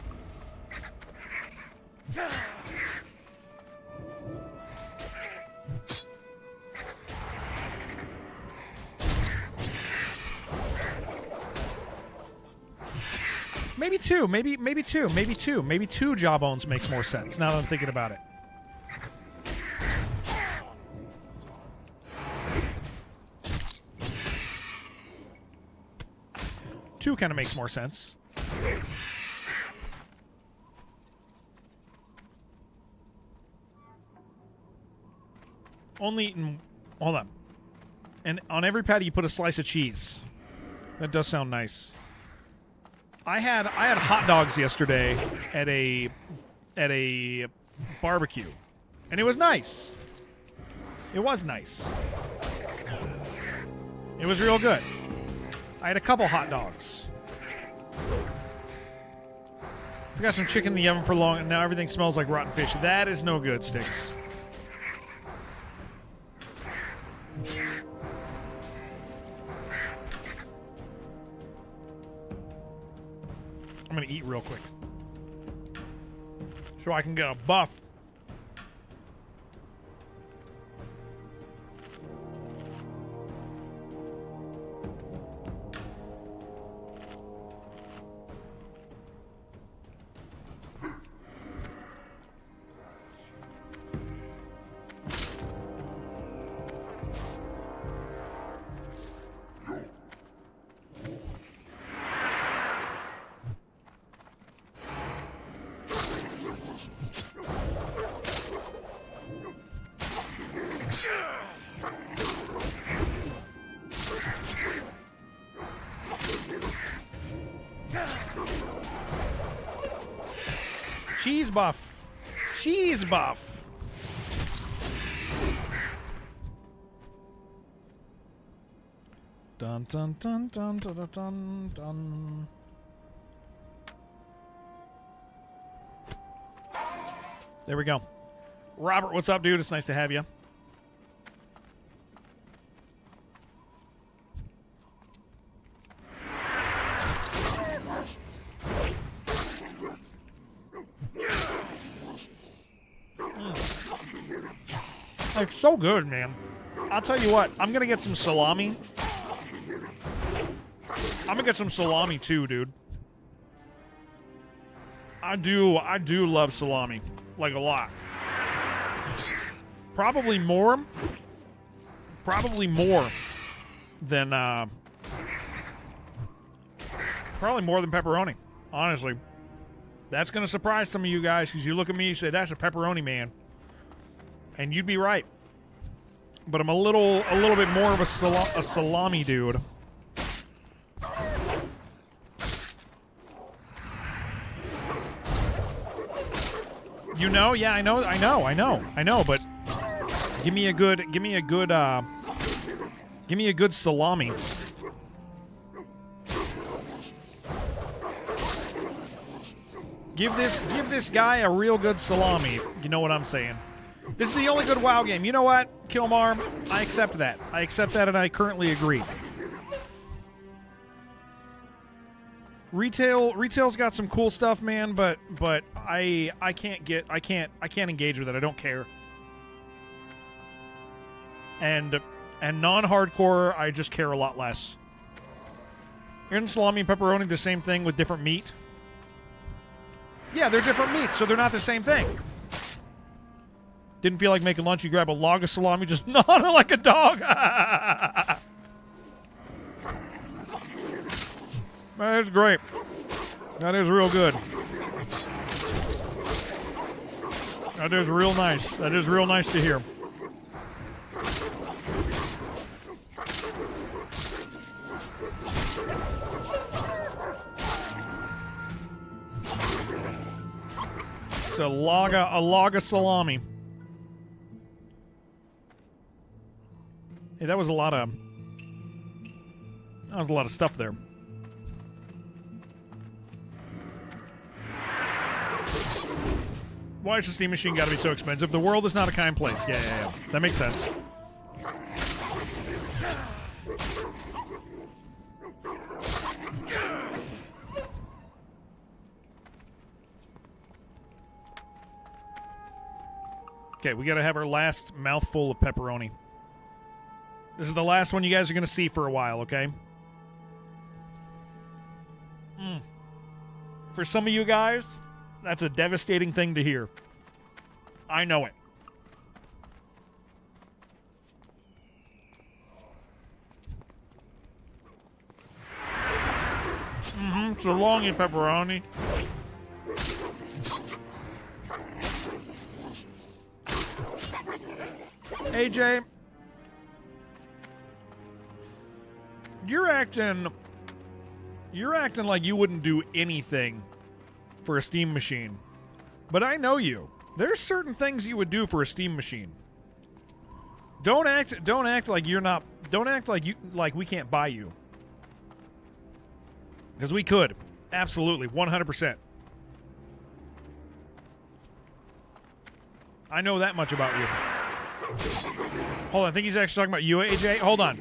Maybe two. Maybe two. Maybe two. Maybe two jawbones makes more sense now that I'm thinking about it. Two kind of makes more sense. Hold on. And on every patty you put a slice of cheese. That does sound nice. I had hot dogs yesterday at a barbecue, and it was nice. It was nice. It was real good. I had a couple hot dogs. We got some chicken in the oven for long, and now everything smells like rotten fish. That is no good, Sticks. I'm gonna eat real quick so I can get a buff. Cheese buff. Cheese buff. Dun dun dun dun dun dun dun dun. There we go. Robert, what's up, dude? It's nice to have you. It's so good, man. I'll tell you what, I'm going to get some salami. I'm going to get some salami too, dude. I do love salami. Like a lot. Probably more than pepperoni, honestly. That's going to surprise some of you guys because you look at me and say, that's a pepperoni man. And you'd be right. But I'm a little bit more of a salami dude. You know? Yeah, I know, but give me a good salami. Give this guy a real good salami. You know what I'm saying? This is the only good WoW game. You know what, Kilmar? I accept that. And I currently agree. Retail's got some cool stuff, man, but I can't engage with it. I don't care. And non-hardcore, I just care a lot less. Isn't salami and pepperoni the same thing with different meat? Yeah, they're different meats, so they're not the same thing. Didn't feel like making lunch, you grab a log of salami, just gnaw on it like a dog. That is great. That is real good. That is real nice. That is real nice to hear. It's a log of salami. Hey, that was a lot of stuff there. Why is the steam machine got to be so expensive? The world is not a kind place. Yeah. That makes sense. Okay, we got to have our last mouthful of pepperoni. This is the last one you guys are going to see for a while, okay? For some of you guys, that's a devastating thing to hear. I know it. So long, you pepperoni. AJ, you're acting like you wouldn't do anything for a steam machine. But I know you. There's certain things you would do for a steam machine. Don't act like you're not. Don't act like we can't buy you. Because we could. Absolutely. 100%. I know that much about you. Hold on. I think he's actually talking about you, AJ. Hold on.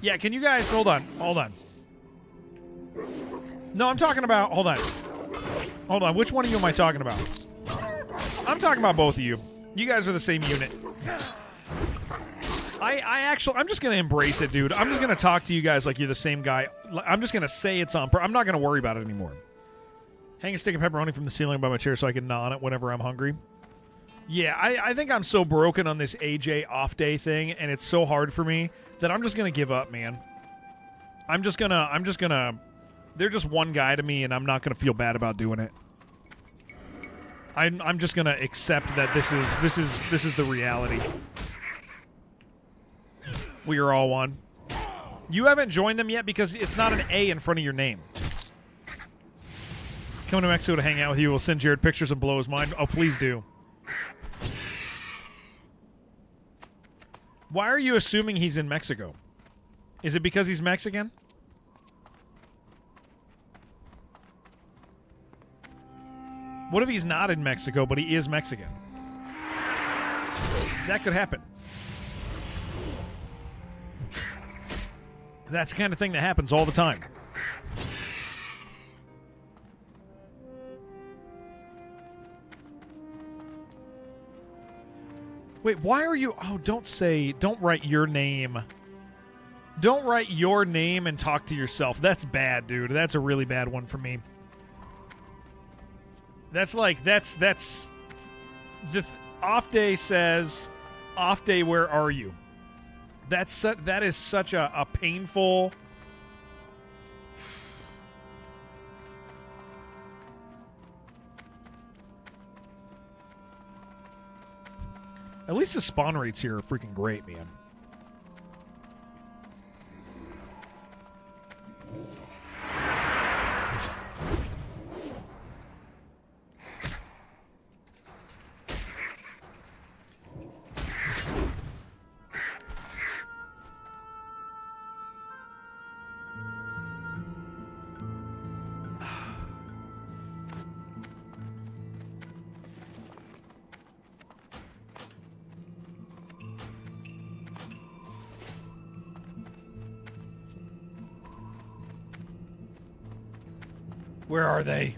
Yeah, can you guys... Hold on. No, I'm talking about... Hold on. Which one of you am I talking about? I'm talking about both of you. You guys are the same unit. I'm just going to embrace it, dude. I'm just going to talk to you guys like you're the same guy. I'm just going to say it's on. I'm not going to worry about it anymore. Hang a stick of pepperoni from the ceiling by my chair so I can gnaw on it whenever I'm hungry. Yeah, I think I'm so broken on this AJ off day thing, and it's so hard for me that I'm just going to give up, man. I'm just going to... They're just one guy to me, and I'm not going to feel bad about doing it. I'm just going to accept that this is the reality. We are all one. You haven't joined them yet because it's not an A in front of your name. Coming to Mexico to hang out with you. We'll send Jared pictures and blow his mind. Oh, please do. Why are you assuming he's in Mexico? Is it because he's Mexican? What if he's not in Mexico, but he is Mexican? That could happen. That's the kind of thing that happens all the time. Wait, why are you... Oh, don't write your name. Don't write your name and talk to yourself. That's bad, dude. That's a really bad one for me. That's the off day says, off day, where are you? That is such a painful... At least the spawn rates here are freaking great, man. Where are they?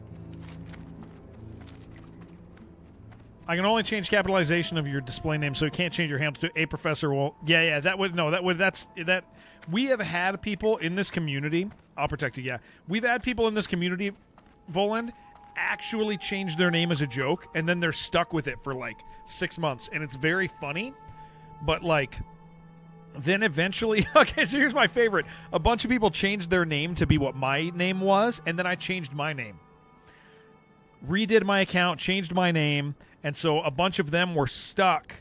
I can only change capitalization of your display name, so you can't change your handle to a professor. Well, yeah, that we have had people in this community. I'll protect you. Yeah, we've had people in this community, Voland, actually change their name as a joke, and then they're stuck with it for like 6 months, and it's very funny. But like, then eventually, okay, so here's my favorite. A bunch of people changed their name to be what my name was, and then I changed my name. Redid my account, changed my name, and so a bunch of them were stuck.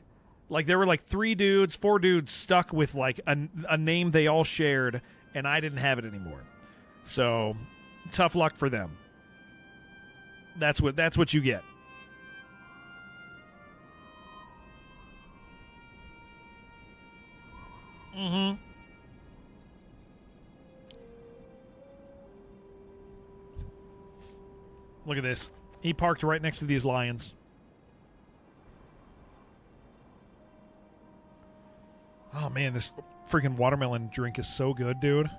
Like, there were like 4 dudes stuck with like a name they all shared, and I didn't have it anymore. So, tough luck for them. That's what you get. Mm-hmm. Look at this. He parked right next to these lions. Oh, man, this freaking watermelon drink is so good, dude.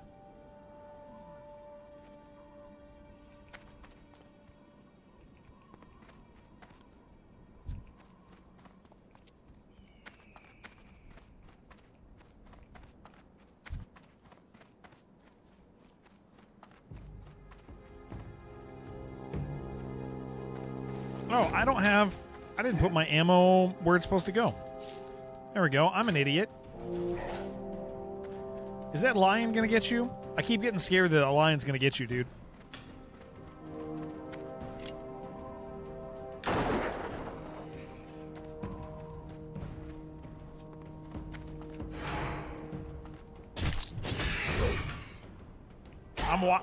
Oh, I don't have... I didn't put my ammo where it's supposed to go. There we go. I'm an idiot. Is that lion going to get you? I keep getting scared that a lion's going to get you, dude.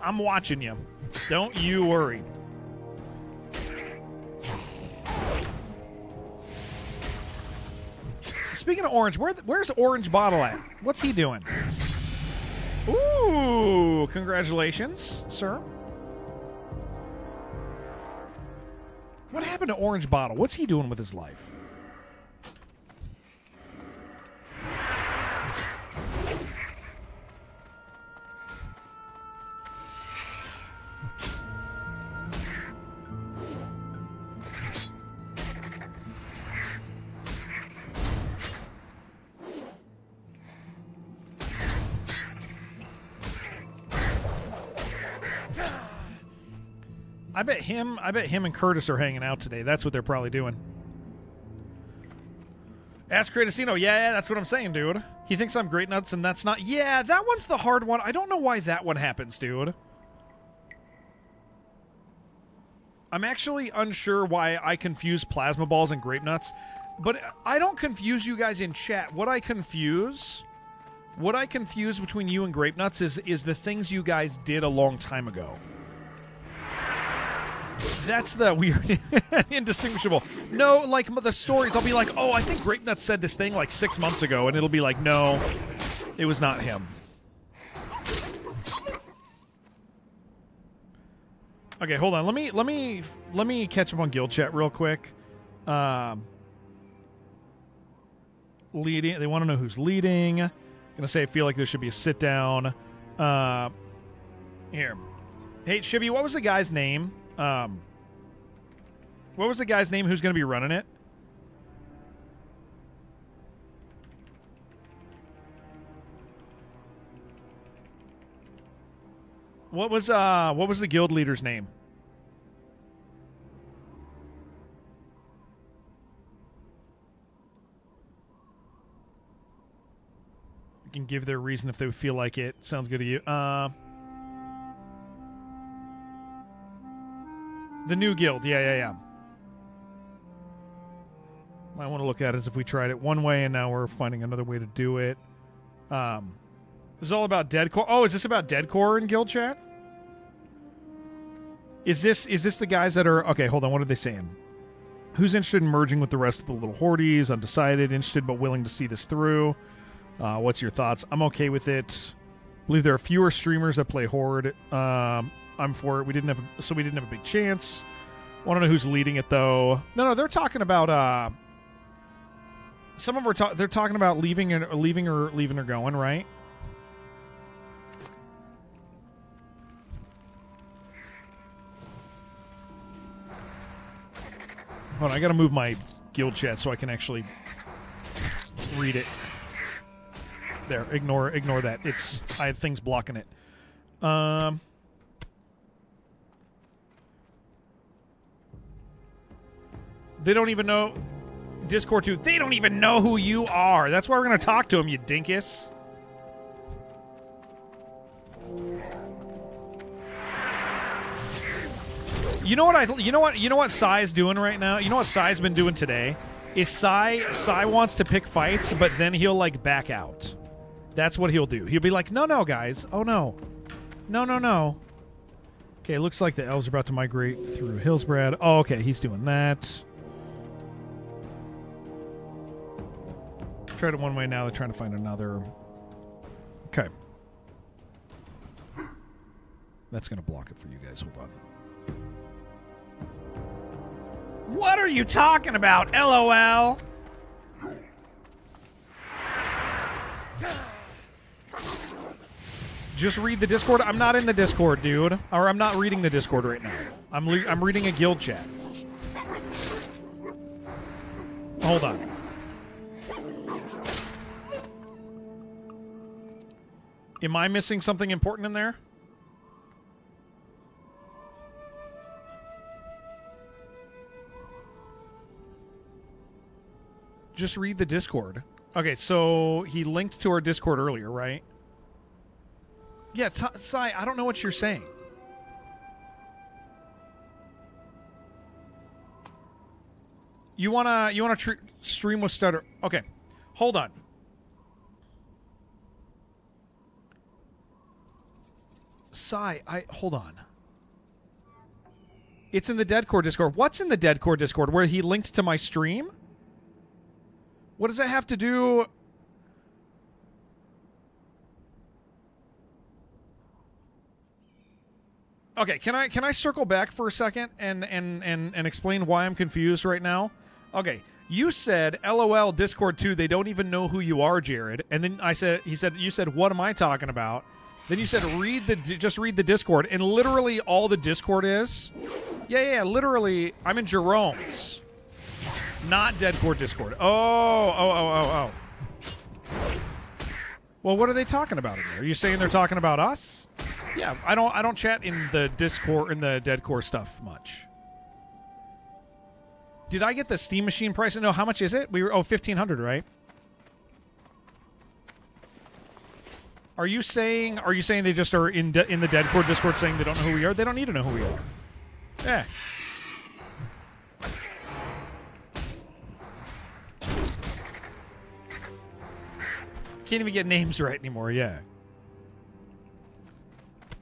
I'm watching you. Don't you worry. Speaking of Orange, where's Orange Bottle at? What's he doing? Ooh, congratulations, sir. What happened to Orange Bottle? What's he doing with his life? I bet him and Curtis are hanging out today. That's what they're probably doing. Ask Kratosino. Yeah, that's what I'm saying, dude. He thinks I'm Great Nuts, and that's not... Yeah, that one's the hard one. I don't know why that one happens, dude. I'm actually unsure why I confuse plasma balls and grape nuts, but I don't confuse you guys in chat. What I confuse between you and grape nuts is the things you guys did a long time ago. That's the weird, indistinguishable. No, like the stories, I'll be like, oh, I think Grape Nuts said this thing like 6 months ago, and it'll be like, no, it was not him. Okay, hold on. Let me catch up on guild chat real quick. Leading. They want to know who's leading. Gonna say I feel like there should be a sit down. Here. Hey, Shibby, what was the guy's name? What was the guy's name who's going to be running it? What was the guild leader's name? You can give their reason if they feel like it. Sounds good to you. The new guild, yeah. Might want to look at it as if we tried it one way and now we're finding another way to do it. This is all about deadcore. Oh, is this about deadcore in guild chat? Is this the guys that are... Okay, hold on, what are they saying? Who's interested in merging with the rest of the little hordes? Undecided, interested but willing to see this through. What's your thoughts? I'm okay with it. I believe there are fewer streamers that play Horde. I'm for it. We didn't have a big chance. Want to know who's leading it though? No, they're talking about some of them they're talking about leaving or going, right? Hold on, I got to move my guild chat so I can actually read it. There, ignore that. I had things blocking it. They don't even know... Discord 2, they don't even know who you are. That's why we're going to talk to them, you dinkus. You know what Sai's doing right now? You know what Sai's been doing today? Is Sai wants to pick fights, but then he'll like back out. That's what he'll do. He'll be like, no, guys. Oh, no. No. Okay, looks like the elves are about to migrate through Hillsbrad. Oh, okay, he's doing that. Tried it one way, now they're trying to find another. Okay. That's going to block it for you guys. Hold on. What are you talking about, LOL? Just read the Discord. I'm not in the Discord, dude. Or I'm not reading the Discord right now. I'm reading a guild chat. Hold on. Am I missing something important in there? Just read the Discord. Okay, so he linked to our Discord earlier, right? Yeah, Sai, I don't know what you're saying. You wanna stream with Stutter? Okay, hold on. Sai, hold on. It's in the Deadcore Discord. What's in the Deadcore Discord? Where he linked to my stream? What does that have to do? Okay, can I circle back for a second and explain why I'm confused right now? Okay, you said LOL Discord 2, they don't even know who you are, Jared. And then you said what am I talking about? Then you said just read the Discord, and literally all the Discord is literally I'm in Jerome's, not Deadcore Discord. Oh. Well, what are they talking about in there? Are you saying they're talking about us? Yeah, I don't chat in the Discord in the Deadcore stuff much. Did I get the Steam Machine price? No, how much is it? We were $1,500, right? Are you saying they just are in the Deadcore Discord saying they don't know who we are? They don't need to know who we are. Yeah. Can't even get names right anymore. Yeah.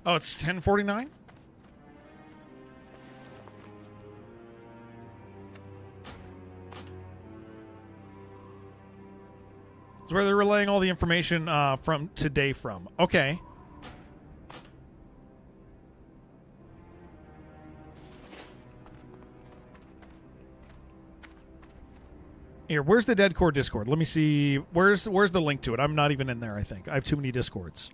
Oh, it's 10:49. It's where they're relaying all the information from today from. Okay. Here, where's the Deadcore Discord? Let me see. Where's the link to it? I'm not even in there, I think. I have too many Discords.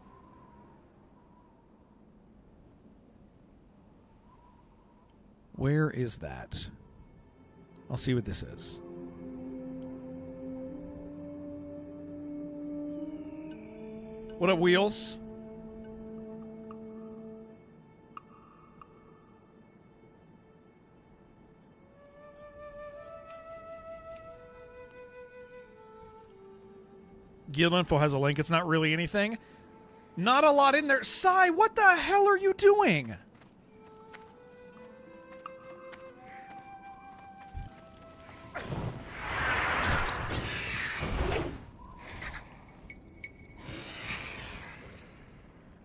Where is that? I'll see what this is. What up, Wheels? Guild Info has a link. It's not really anything. Not a lot in there. Sai, what the hell are you doing?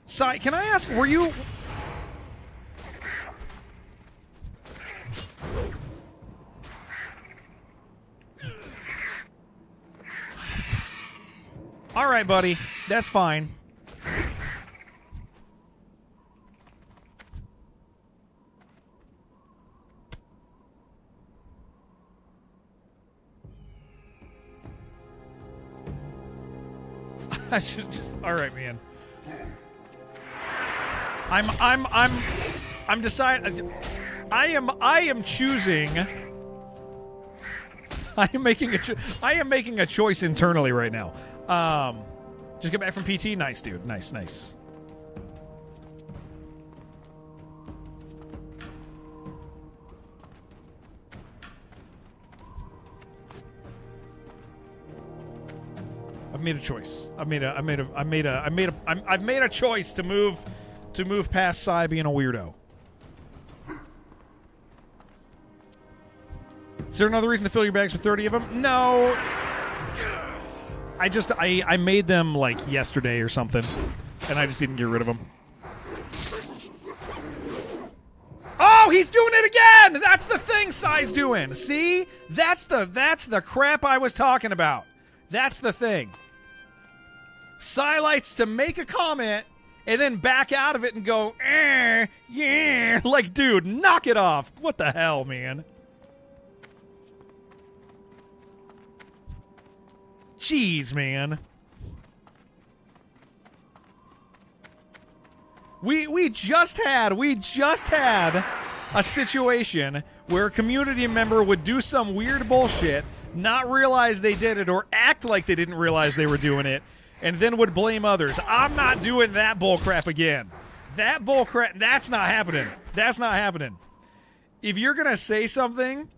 Sai, can I ask, were you... All right, buddy. That's fine. I should just... All right, man. I'm deciding. I am choosing. I am making a choice internally right now. Just get back from PT. Nice, dude. Nice. I've made a choice. I've made a choice to move past Sai being a weirdo. Is there another reason to fill your bags with 30 of them? No. I made them like yesterday or something, and I just didn't get rid of them. Oh, he's doing it again! That's the thing Sai's doing. See? That's the crap I was talking about. That's the thing. Sai likes to make a comment and then back out of it and go, yeah. Like, dude, knock it off. What the hell, man? Jeez, man. We just had a situation where a community member would do some weird bullshit, not realize they did it, or act like they didn't realize they were doing it, and then would blame others. I'm not doing that bullcrap again. That bullcrap, that's not happening. That's not happening. If you're gonna say something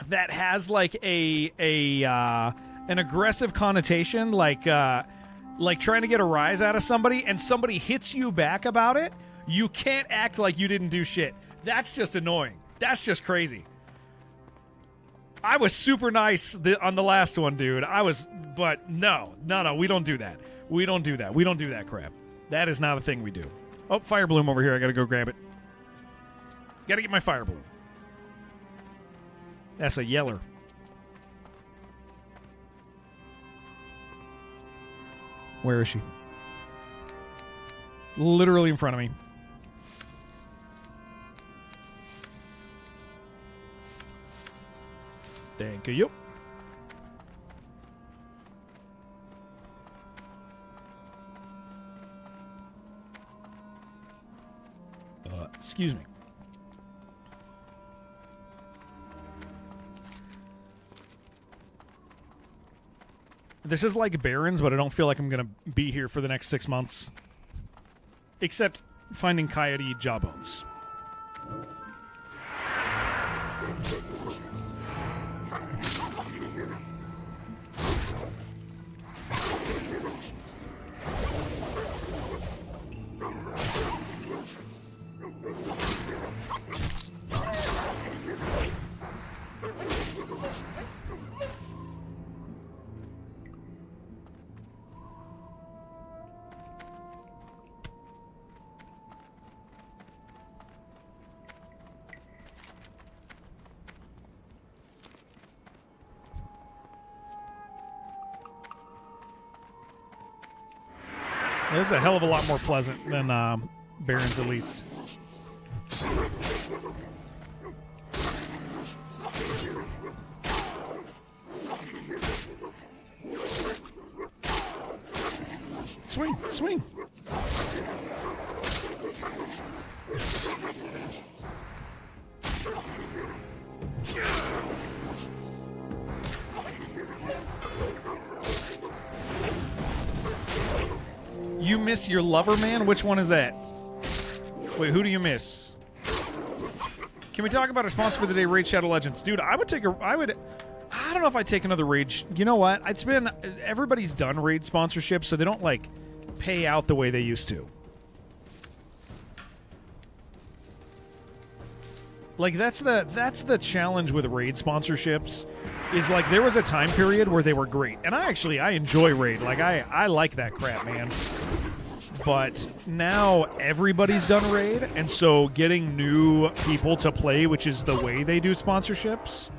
that has like an aggressive connotation, like trying to get a rise out of somebody, and somebody hits you back about it, you can't act like you didn't do shit. That's just annoying. That's just crazy. I was super nice on the last one, dude. But no, we don't do that. We don't do that. We don't do that crap. That is not a thing we do. Oh, fire bloom over here. I gotta go grab it. Gotta get my fire bloom. That's a yeller. Where is she? Literally in front of me. Thank you. Excuse me. This is like Barrens, but I don't feel like I'm going to be here for the next 6 months. Except finding coyote jawbones. It's a hell of a lot more pleasant than Barrens, at least. Swing, swing. You miss your lover, man? Which one is that? Wait, who do you miss? Can we talk about our sponsor for the day, Raid Shadow Legends? Dude, I don't know if I'd take another Raid. You know what? Everybody's done Raid sponsorship, so they don't, like, pay out the way they used to. Like, that's the challenge with Raid sponsorships, is, like, there was a time period where they were great. And I enjoy Raid. Like, I like that crap, man. But now everybody's done Raid, and so getting new people to play, which is the way they do sponsorships,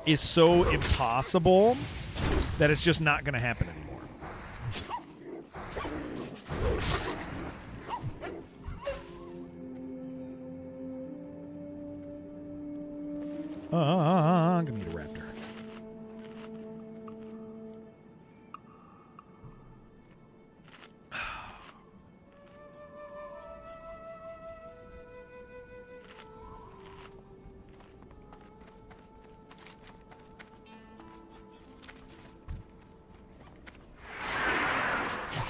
is so impossible that it's just not going to happen anymore. I'm going to need a raptor.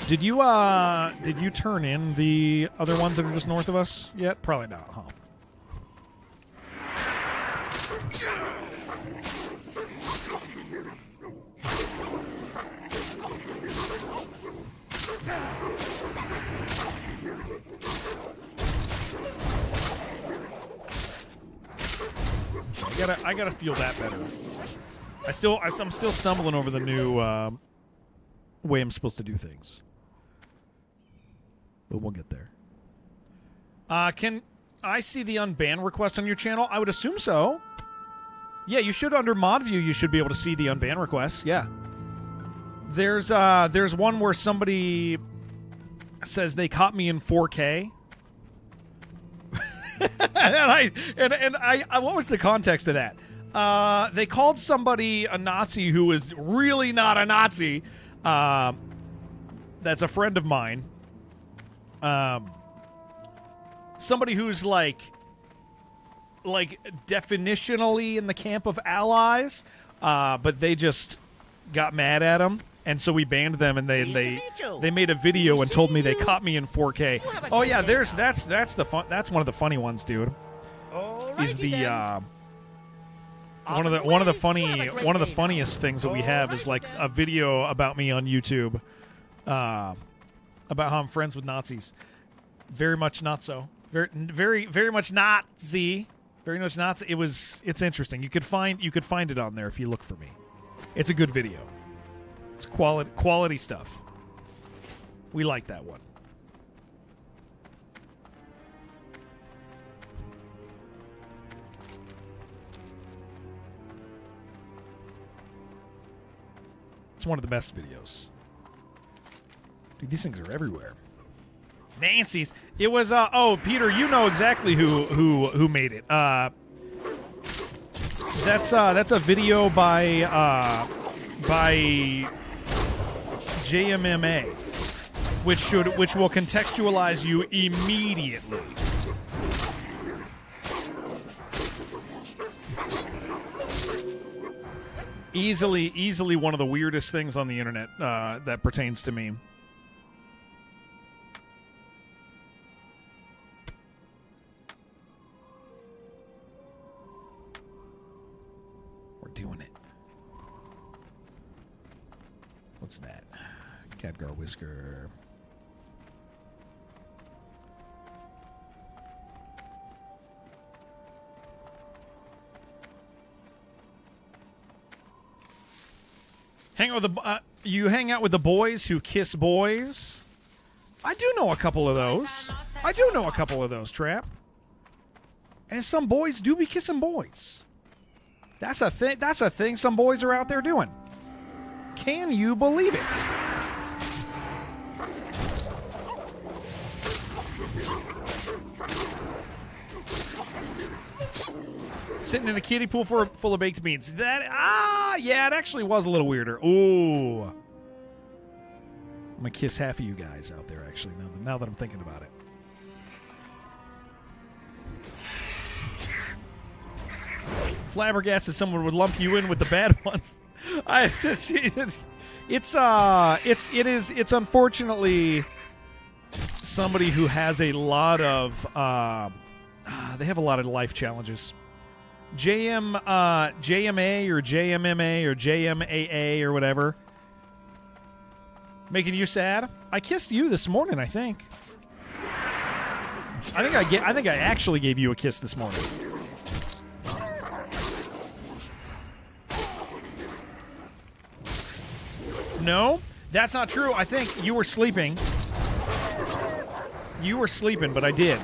Did you turn in the other ones that are just north of us yet? Probably not, huh? I gotta feel that better. I'm still stumbling over the new way I'm supposed to do things. But we'll get there. Can I see the unban request on your channel? I would assume so. Yeah, you should, under mod view, you should be able to see the unban requests. Yeah. There's one where somebody says they caught me in 4K. and I what was the context of that? They called somebody a Nazi who was really not a Nazi. That's a friend of mine. Somebody who's like definitionally in the camp of allies, but they just got mad at him, and so we banned them, and they made a video and told me they caught me in 4K. Oh yeah, that's one of the funny ones, dude. Is the One of the funniest things that we have is like a video about me on YouTube, about how I'm friends with Nazis. Very much not so. Very much Nazi. Very much Nazi. It's interesting. You could find it on there if you look for me. It's a good video. It's quality stuff. We like that one. It's one of the best videos. Dude, these things are everywhere. Nancy's. It was Peter, you know exactly who made it. That's a video by JMMA, which will contextualize you immediately. Easily one of the weirdest things on the internet that pertains to me. We're doing it. What's that? Khadgar Whisker. You hang out with the boys who kiss boys. I do know a couple of those. Trap. And some boys do be kissing boys. That's a thing. That's a thing some boys are out there doing. Can you believe it? Sitting in a kiddie pool full of baked beans. Yeah, it actually was a little weirder. Ooh. I'm going to kiss half of you guys out there, actually, now that I'm thinking about it. Flabbergasted someone would lump you in with the bad ones. It's unfortunately somebody who has a lot of they have a lot of life challenges. JMA or JMMA or JMAA or whatever. Making you sad? I kissed you this morning, I think. I think I actually gave you a kiss this morning. No, that's not true. I think you were sleeping. You were sleeping, but I did.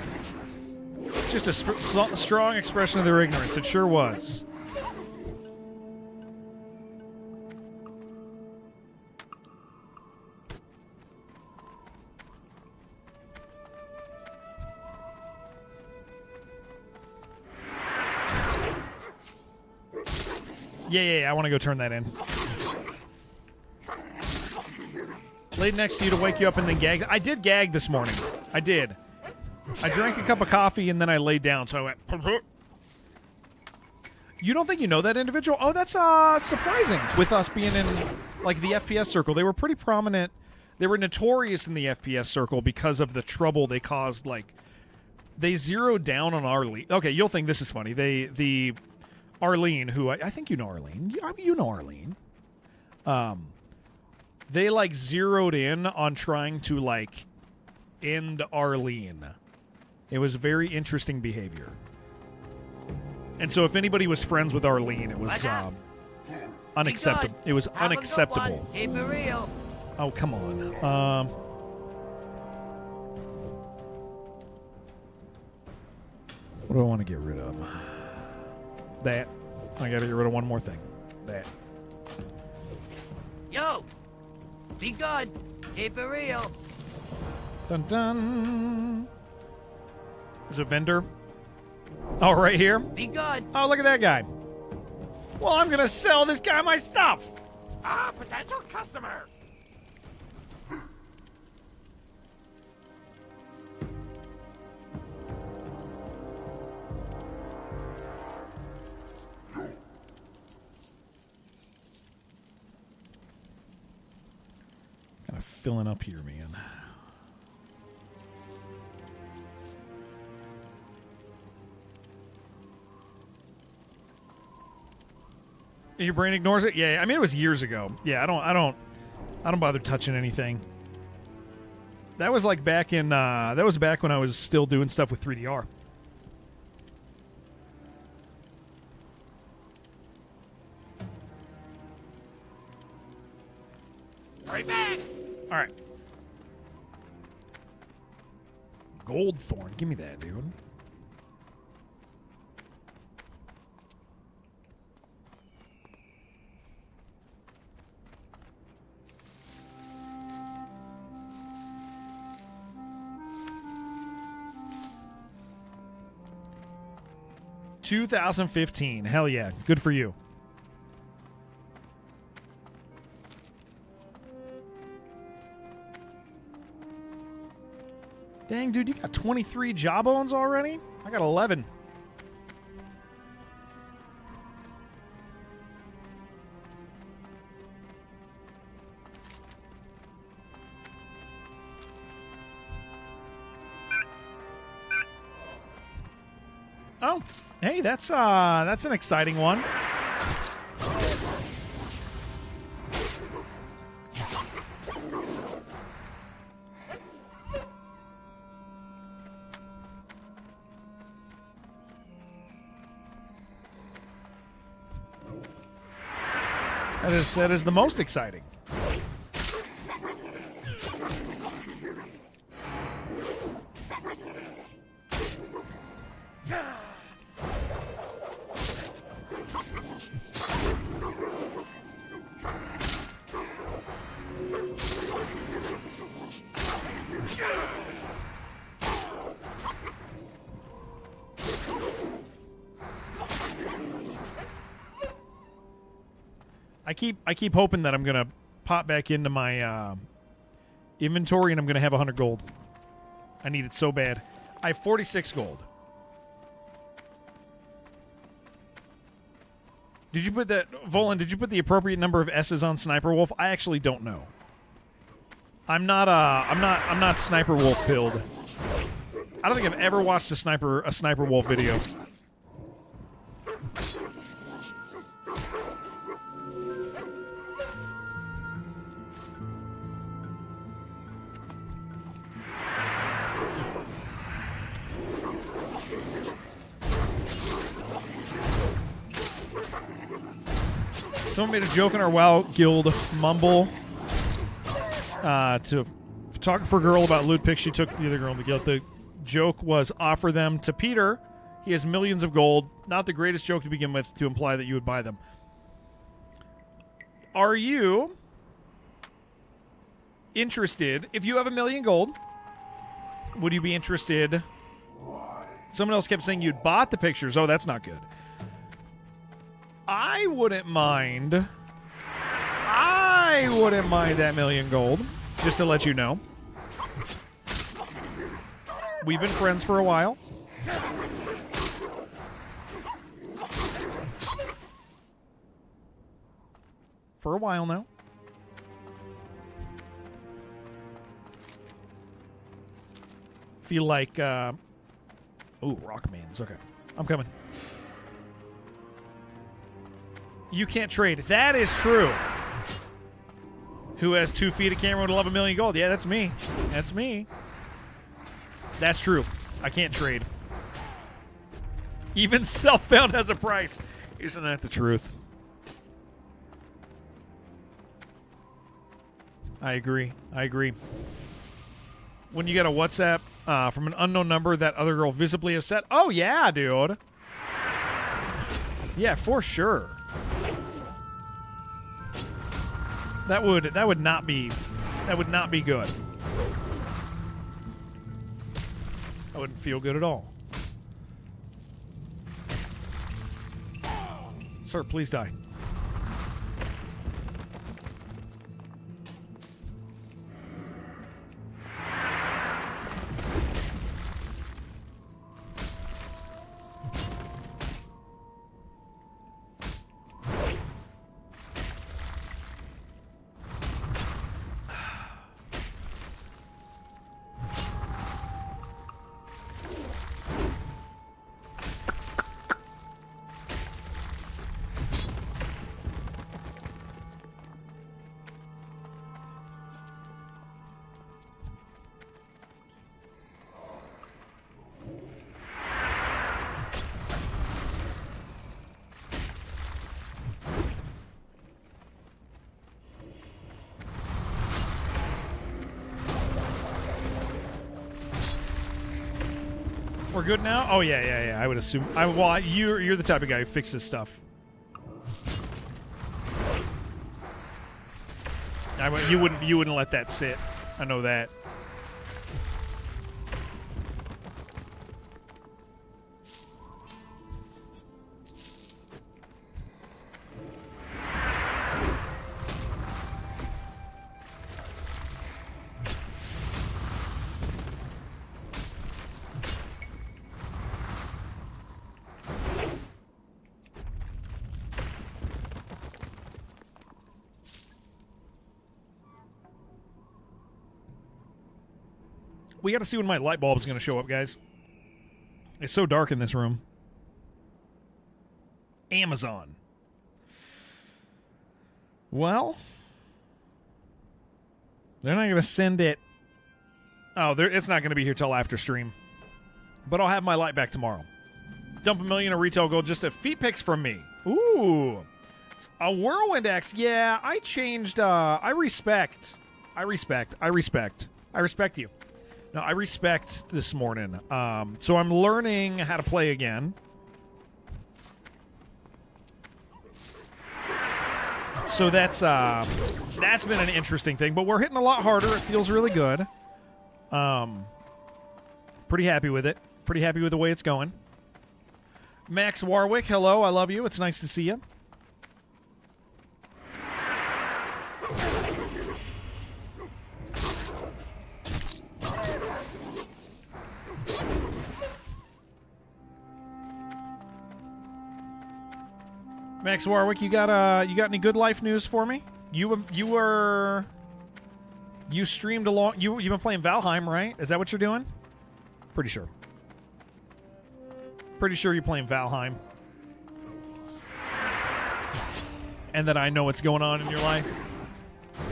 Just a strong expression of their ignorance. It sure was. Yeah, I want to go turn that in. Laid next to you to wake you up and then gag. I did gag this morning. I did. I drank a cup of coffee and then I laid down, so I went... You don't think you know that individual? Oh, that's surprising with us being in like the FPS circle. They were pretty prominent. They were notorious in the FPS circle because of the trouble they caused. Like, they zeroed down on Arlene. Okay, you'll think this is funny. The Arlene, who I think you know Arlene. You know Arlene. They like zeroed in on trying to like end Arlene. It was very interesting behavior. And so if anybody was friends with Arlene, it was unacceptable. It was unacceptable. Keep it real. Oh, come on. What do I want to get rid of? That. I got to get rid of one more thing. That. Yo, be good. Keep it real. Dun dun. There's a vendor. Oh, right here? Be good. Oh, look at that guy. Well, I'm going to sell this guy my stuff. Potential customer. Kind of filling up here, man. Your brain ignores it? Yeah, I mean, it was years ago. Yeah, I don't bother touching anything. That was like back in, that was back when I was still doing stuff with 3DR. Right back. All right. Goldthorn. Give me that, dude. $2015. Hell yeah. Good for you. Dang, dude, you got 23 jawbones already? I got 11. Oh, hey, that's an exciting one. That is the most exciting. I keep hoping that I'm gonna pop back into my inventory and I'm gonna have 100 gold. I need it so bad. I have 46 gold. Did you put that, Volan? Did you put the appropriate number of S's on Sniper Wolf? I actually don't know. I'm not Sniper Wolf pilled. I don't think I've ever watched a Sniper Wolf video. Someone made a joke in our WoW guild, Mumble, to photographer girl about loot pics. She took the other girl in the guild. The joke was offer them to Peter. He has millions of gold. Not the greatest joke to begin with to imply that you would buy them. Are you interested, if you have 1 million gold, would you be interested? Someone else kept saying you'd bought the pictures. Oh, that's not good. I wouldn't mind that 1 million gold, just to let you know. We've been friends for a while. For a while now. Feel like, ooh, Rockman's. Okay, I'm coming. You can't trade. That is true. Who has 2 feet of camera with 11 million gold? Yeah, that's me. That's me. That's true. I can't trade. Even self-found has a price. Isn't that the truth? I agree. I agree. When you get a WhatsApp from an unknown number that other girl visibly has set. Oh, yeah, dude. Yeah, for sure. That would not be good. I wouldn't feel good at all. Sir, please die. we're good now? Oh, yeah. I would assume. You're the type of guy who fixes stuff. You wouldn't let that sit. I know that. We got to see when my light bulb is going to show up, guys. It's so dark in this room. Amazon. Well, they're not going to send it. Oh, it's not going to be here till after stream. But I'll have my light back tomorrow. Dump $1 million of retail gold just at feet pics from me. Ooh. A whirlwind axe. Yeah, I changed. I respect you. No, I respect this morning. So I'm learning how to play again. So that's been an interesting thing. But we're hitting a lot harder. It feels really good. Pretty happy with it. Pretty happy with the way it's going. Max Warwick, hello. I love you. It's nice to see you. Max Warwick, you got any good life news for me? You streamed along. You've been playing Valheim, right? Is that what you're doing? Pretty sure. Pretty sure you're playing Valheim. And that I know what's going on in your life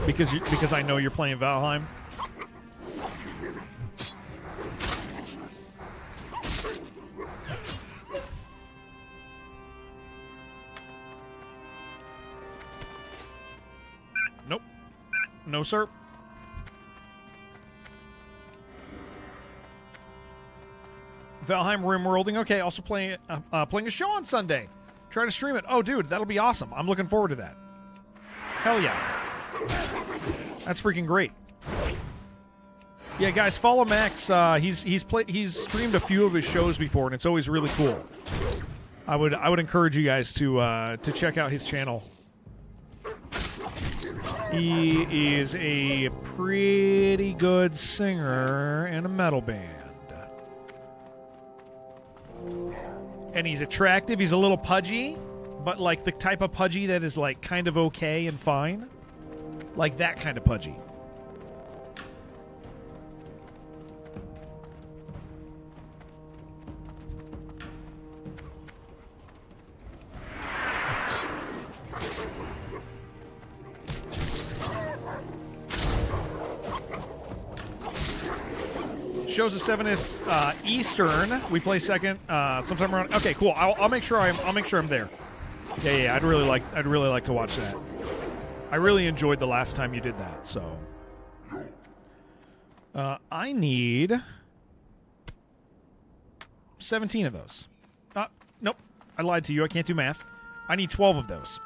because I know you're playing Valheim. Nope. No, sir. Valheim Rimworlding. Okay, also playing a show on Sunday. Try to stream it. Oh, dude, that'll be awesome. I'm looking forward to that. Hell yeah. That's freaking great. Yeah, guys, follow Max. He's streamed a few of his shows before, and it's always really cool. I would encourage you guys to check out his channel. He is a pretty good singer in a metal band. And he's attractive. He's a little pudgy, but like the type of pudgy that is like kind of okay and fine. Like that kind of pudgy. Shows at 7 is Eastern. We play second sometime around. Okay, cool. I'll make sure I'm there. Yeah. I'd really like to watch that. I really enjoyed the last time you did that. So I need 17 of those. Nope. I lied to you. I can't do math. I need 12 of those.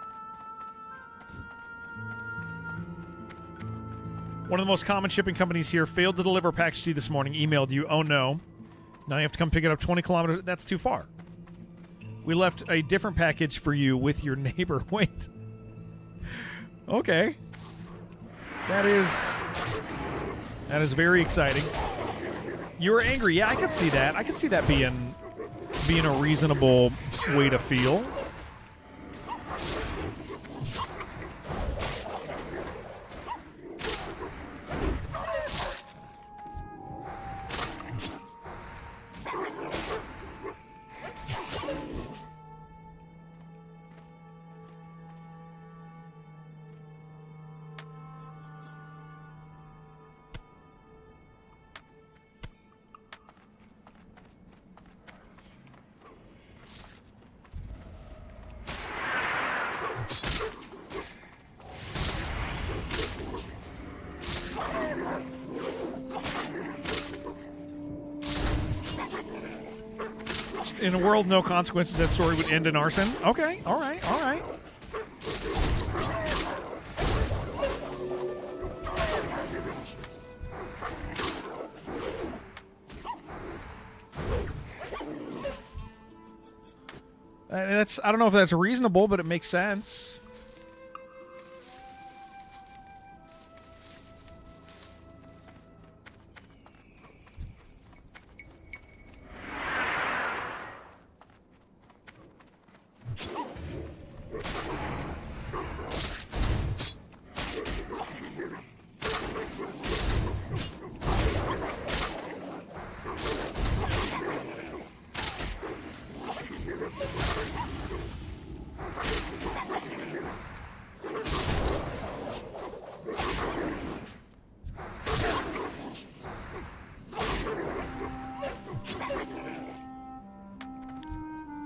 One of the most common shipping companies here failed to deliver a package to you this morning. Emailed you. Oh, no. Now you have to come pick it up 20 kilometers. That's too far. We left a different package for you with your neighbor. Wait. Okay. That is very exciting. You were angry. Yeah, I could see that. I could see that being a reasonable way to feel. In a world no consequences, that story would end in arson. Okay, all right, all right. I don't know if that's reasonable, but it makes sense.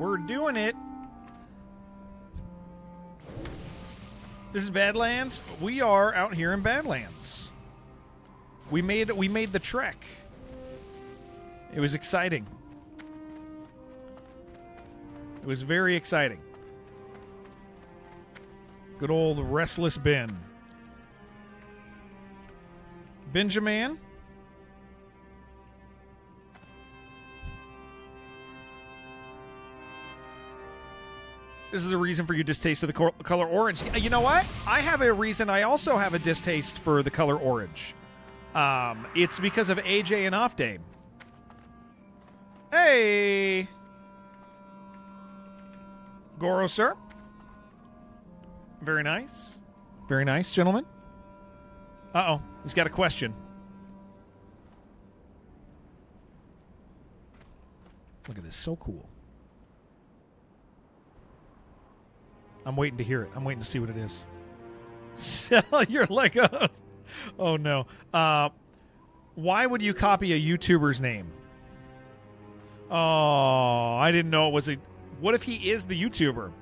We're doing it. This is Badlands. We are out here in Badlands. We made the trek. It was exciting. It was very exciting. Good old Restless Ben. Benjamin. This is a reason for you distaste of the color orange. You know what? I have a reason. I also have a distaste for the color orange. It's because of AJ and Off Day. Hey! Goro, sir. Very nice. Very nice, gentlemen. Uh-oh. He's got a question. Look at this. So cool. I'm waiting to hear it. I'm waiting to see what it is. Sell your Legos. Oh, no. Why would you copy a YouTuber's name? Oh, I didn't know it was a... What if he is the YouTuber?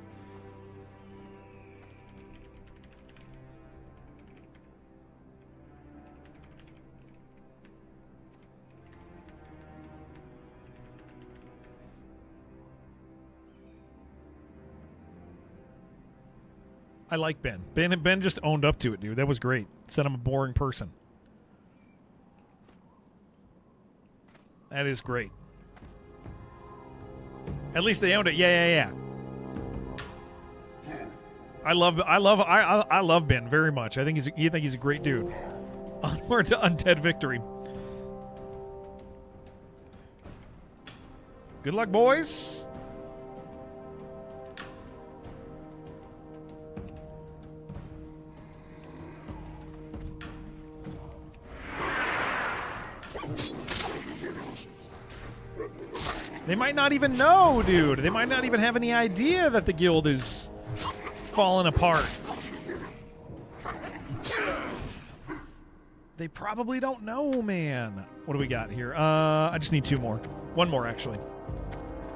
I like Ben. Ben just owned up to it, dude. That was great. Said I'm a boring person. That is great. At least they owned it. Yeah. I love Ben very much. I think he's a great dude. Onward to Undead Victory. Good luck, boys. They might not even know, dude. They might not even have any idea that the guild is falling apart. They probably don't know, man. What do we got here? I just need two more. One more, actually.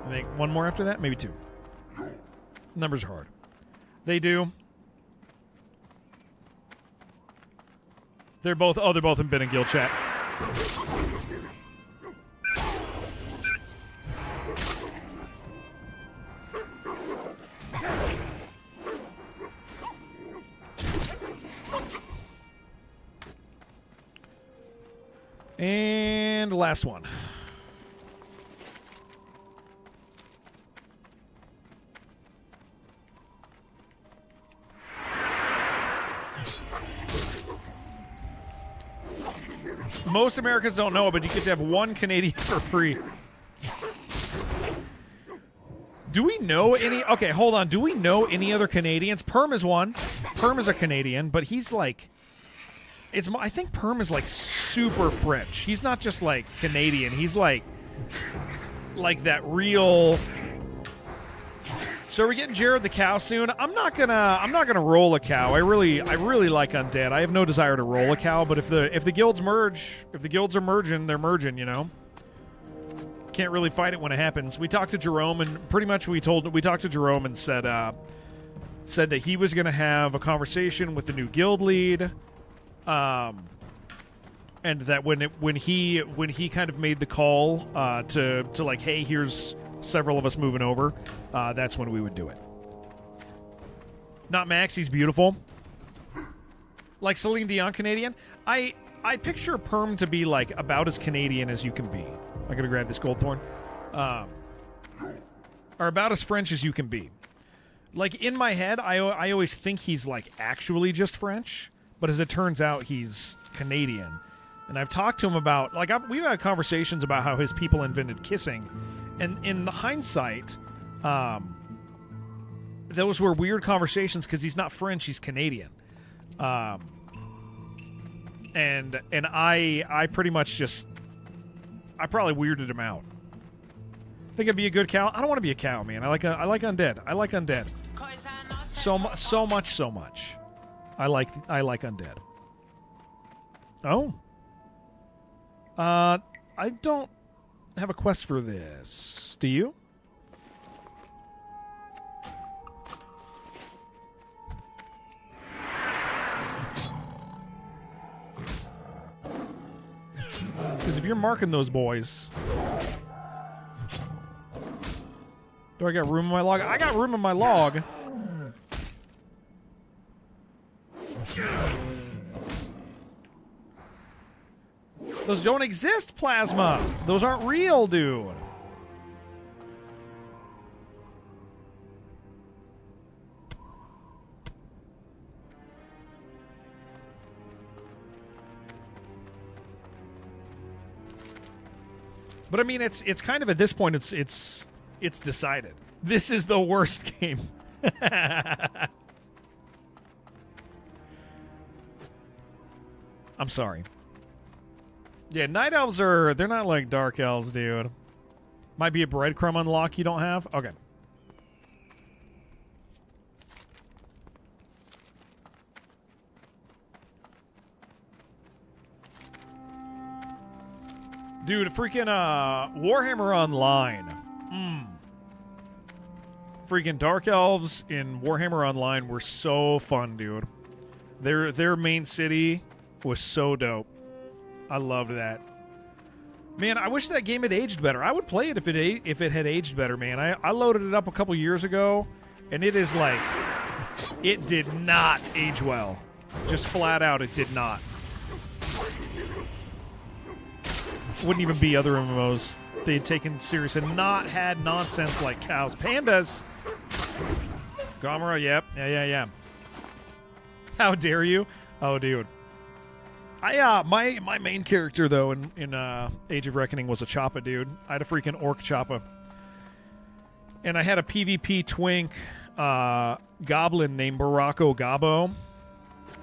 I think one more after that? Maybe two. Numbers are hard. They do. They're both in Ben and Guild chat. And last one. Most Americans don't know it, but you get to have one Canadian for free. Do we know any... Okay, hold on. Do we know any other Canadians? Perm is one. Perm is a Canadian, but he's like... I think Perm is like super French. He's not just like Canadian. He's like that real. So are we getting Jared the cow soon? I'm not gonna roll a cow. I really like undead. I have no desire to roll a cow. But if the guilds merge, if the guilds are merging, they're merging. You know, can't really fight it when it happens. We talked to Jerome, and pretty much we talked to Jerome and said that he was gonna have a conversation with the new guild lead. And that when he kind of made the call to like, hey, here's several of us moving over, that's when we would do it. Not Max, he's beautiful. Like Celine Dion Canadian. I picture Perm to be like about as Canadian as you can be. I'm gonna grab this Goldthorn. Or about as French as you can be. Like in my head, I always think he's like actually just French, but as it turns out, he's Canadian. And I've talked to him about we've had conversations about how his people invented kissing, and in the hindsight, those were weird conversations because he's not French, he's Canadian. And I pretty much just I probably weirded him out. Think I'd be a good cow? I don't want to be a cow, man. I like undead. I like undead. So much. I like undead. Oh. I don't have a quest for this. Do you? Because if you're marking those boys... Do I got room in my log? I got room in my log. Those don't exist, Plasma. Those aren't real, dude. But I mean, it's kind of at this point, it's decided. This is the worst game. I'm sorry. Yeah, night elves they're not like dark elves, dude. Might be a breadcrumb unlock you don't have? Okay. Dude, freaking Warhammer Online. Freaking Dark Elves in Warhammer Online were so fun, dude. Their main city was so dope. I loved that. Man, I wish that game had aged better. I would play it if it had aged better, man. I loaded it up a couple years ago, and it is like... It did not age well. Just flat out, it did not. Wouldn't even be other MMOs they had taken serious and not had nonsense like cows. Pandas! Gamera, yep. Yeah. How dare you? Oh, dude. My main character, though, in Age of Reckoning was a Choppa, dude. I had a freaking Orc Choppa. And I had a PvP twink goblin named Barako Gabo.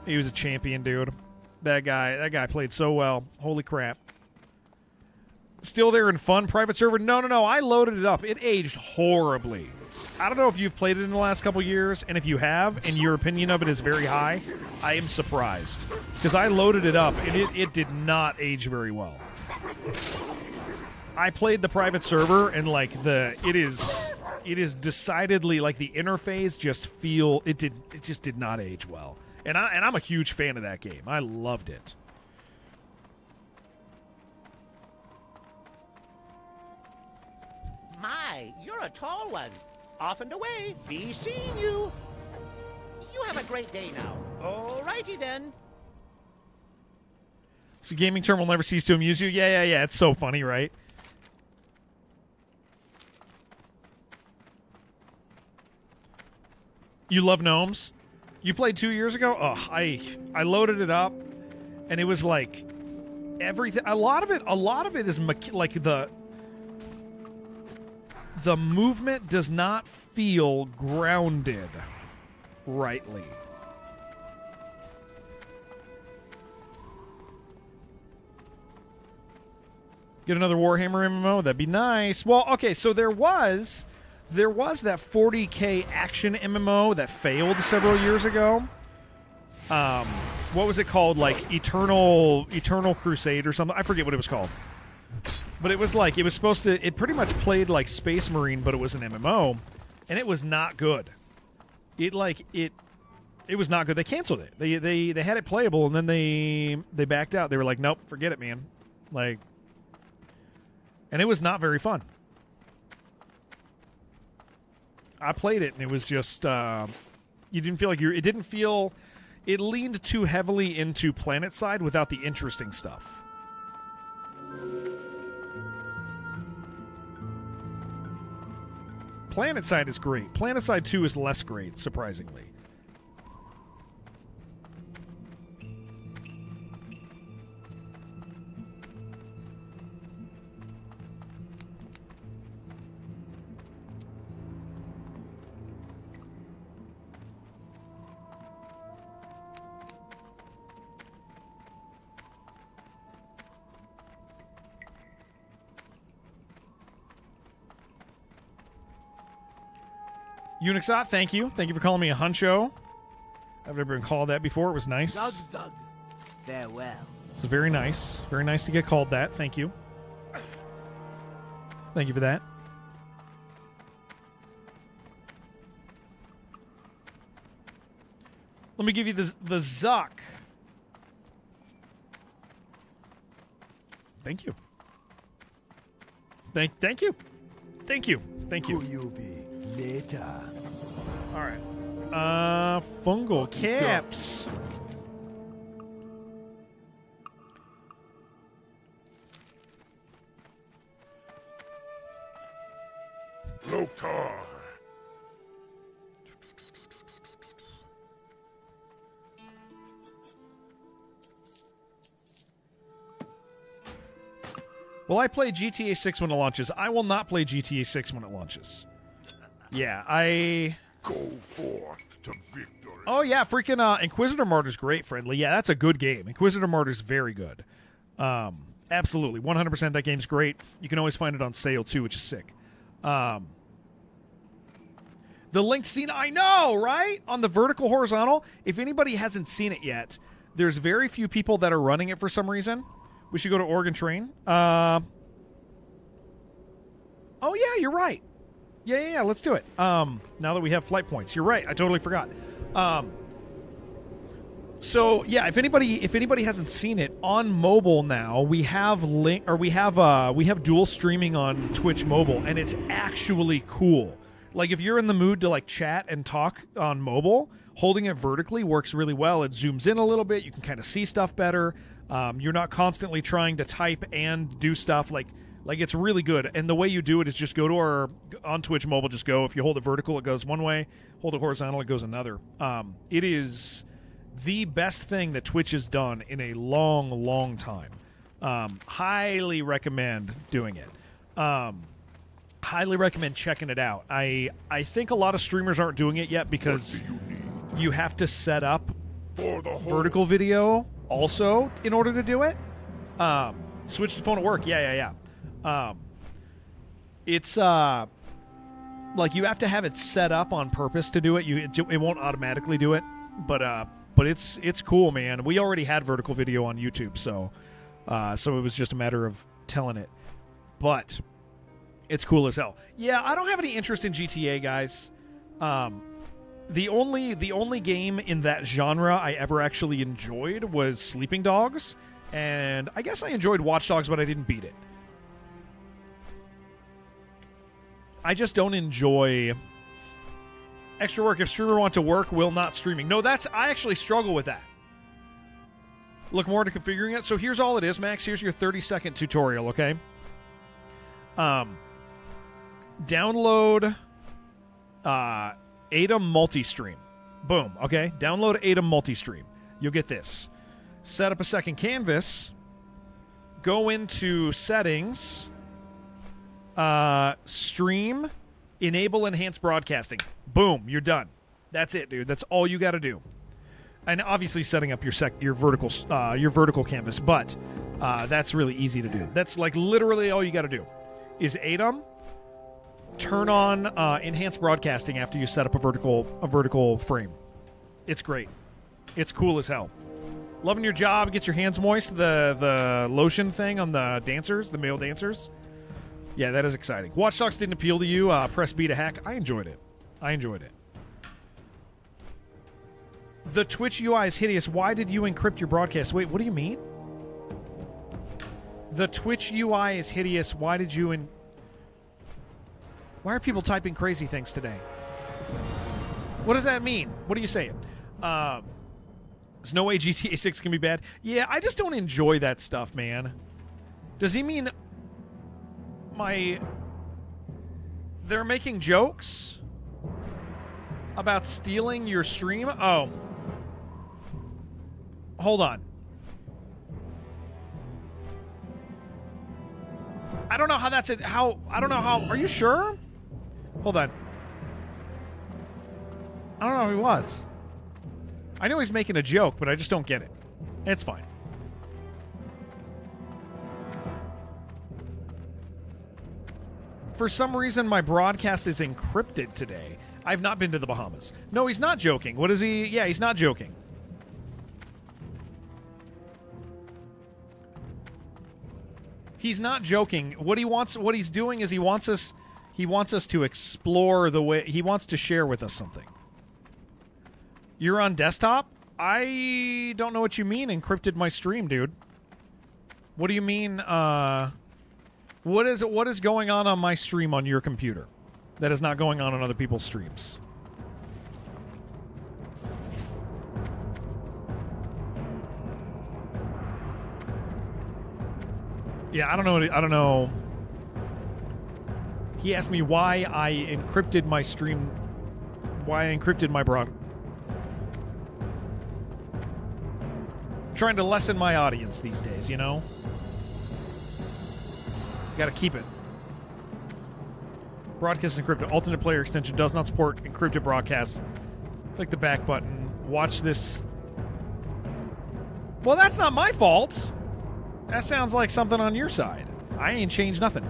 He was a champion, dude. That guy played so well. Holy crap. Still there in fun private server? No. I loaded it up. It aged horribly. I don't know if you've played it in the last couple years, and if you have, and your opinion of it is very high, I am surprised. Because I loaded it up, and it did not age very well. I played the private server, and like it is decidedly like the interface it just did not age well. And I'm a huge fan of that game. I loved it. My, you're a tall one. Off and away. Be seeing you. You have a great day now. Alrighty then. So gaming term will never cease to amuse you? Yeah. It's so funny, right? You love gnomes? You played 2 years ago? Oh, I loaded it up, and it was like everything. A lot of it is like the movement does not feel grounded rightly. Get another Warhammer MMO? That'd be nice. Well, okay, so there was that 40k action MMO that failed several years ago. What was it called? Like Eternal Crusade or something? I forget what it was called. But it was like, it pretty much played like Space Marine, but it was an MMO, and it was not good. It was not good. They canceled it. They had it playable, and then they backed out. They were like, nope, forget it, man. Like, and it was not very fun. I played it, and it was just you didn't feel like it didn't feel. It leaned too heavily into planet side without the interesting stuff. Planet side is great. Planet side 2 is less great, surprisingly. Unixot, thank you. Thank you for calling me a huncho. I've never been called that before. It was nice. Zug zug. Farewell. It's very nice. Very nice to get called that. Thank you. Thank you for that. Let me give you the Zuck. Thank you. Thank you. Thank you. Thank you. Who you be later? All right. Fungal caps. Loktar. Well, I play GTA 6 when it launches. I will not play GTA 6 when it launches. Yeah, Go forth to victory. Oh, yeah, freaking Inquisitor Martyr's great, friendly. Yeah, that's a good game. Inquisitor Martyr's very good. Absolutely. 100% that game's great. You can always find it on sale, too, which is sick. The linked scene, I know, right? On the vertical horizontal. If anybody hasn't seen it yet, there's very few people that are running it for some reason. We should go to Oregon Train. Oh, yeah, you're right. Yeah, let's do it. Now that we have flight points. You're right. I totally forgot. So, yeah, if anybody hasn't seen it, on mobile now, we have dual streaming on Twitch mobile, and it's actually cool. Like, if you're in the mood to, like, chat and talk on mobile, holding it vertically works really well. It zooms in a little bit. You can kind of see stuff better. You're not constantly trying to type and do stuff. Like it's really good. And the way you do it is just go to on Twitch mobile, just go. If you hold it vertical, it goes one way. Hold it horizontal, it goes another. It is the best thing that Twitch has done in a long, long time. Highly recommend doing it. Highly recommend checking it out. I think a lot of streamers aren't doing it yet because you have to set up vertical video also in order to do it. Switch to phone at work. Yeah. It's like you have to have it set up on purpose to do it. It won't automatically do it, but it's cool, man. We already had vertical video on YouTube, so it was just a matter of telling it. But it's cool as hell. Yeah, I don't have any interest in GTA, guys. The only game in that genre I ever actually enjoyed was Sleeping Dogs, and I guess I enjoyed Watch Dogs, but I didn't beat it. I just don't enjoy extra work. If streamer want to work, will not streaming. No, I actually struggle with that. Look more into configuring it. So here's all it is, Max. Here's your 30-second tutorial, okay? Download ADA Multistream. Boom, okay? Download ADA Multistream. You'll get this. Set up a second canvas. Go into settings. Stream. Enable enhanced broadcasting. Boom, you're done. That's it, dude. That's all you got to do. And obviously setting up your vertical canvas, but that's really easy to do. That's like literally all you got to do. Is ADAM. Turn on enhanced broadcasting after you set up a vertical frame. It's great. It's cool as hell. Loving your job. Get your hands moist. The lotion thing on the dancers, the male dancers. Yeah, that is exciting. Watch Dogs didn't appeal to you. Press B to hack. I enjoyed it. The Twitch UI is hideous. Why did you encrypt your broadcast? Wait, what do you mean? The Twitch UI is hideous. Why did you Why are people typing crazy things today? What does that mean? What are you saying? There's no way GTA 6 can be bad. Yeah, I just don't enjoy that stuff, man. Does he mean they're making jokes about stealing your stream? Oh. Hold on. I don't know how that's it. I don't know how. Are you sure? Hold on. I don't know who he was. I know he's making a joke, but I just don't get it. It's fine. For some reason, my broadcast is encrypted today. I've not been to the Bahamas. No, he's not joking. What is he? Yeah, he's not joking. He's not joking. What he's doing is he wants us to explore the way, he wants to share with us something. You're on desktop? I don't know what you mean, encrypted my stream, dude. What do you mean, what is going on my stream on your computer that is not going on other people's streams? Yeah, I don't know. He asked me why I encrypted my stream, why I encrypted my broad. Trying to lessen my audience these days, you know? Gotta keep it. Broadcast encrypted. Alternate player extension does not support encrypted broadcasts. Click the back button. Watch this. Well, that's not my fault. That sounds like something on your side. I ain't changed nothing.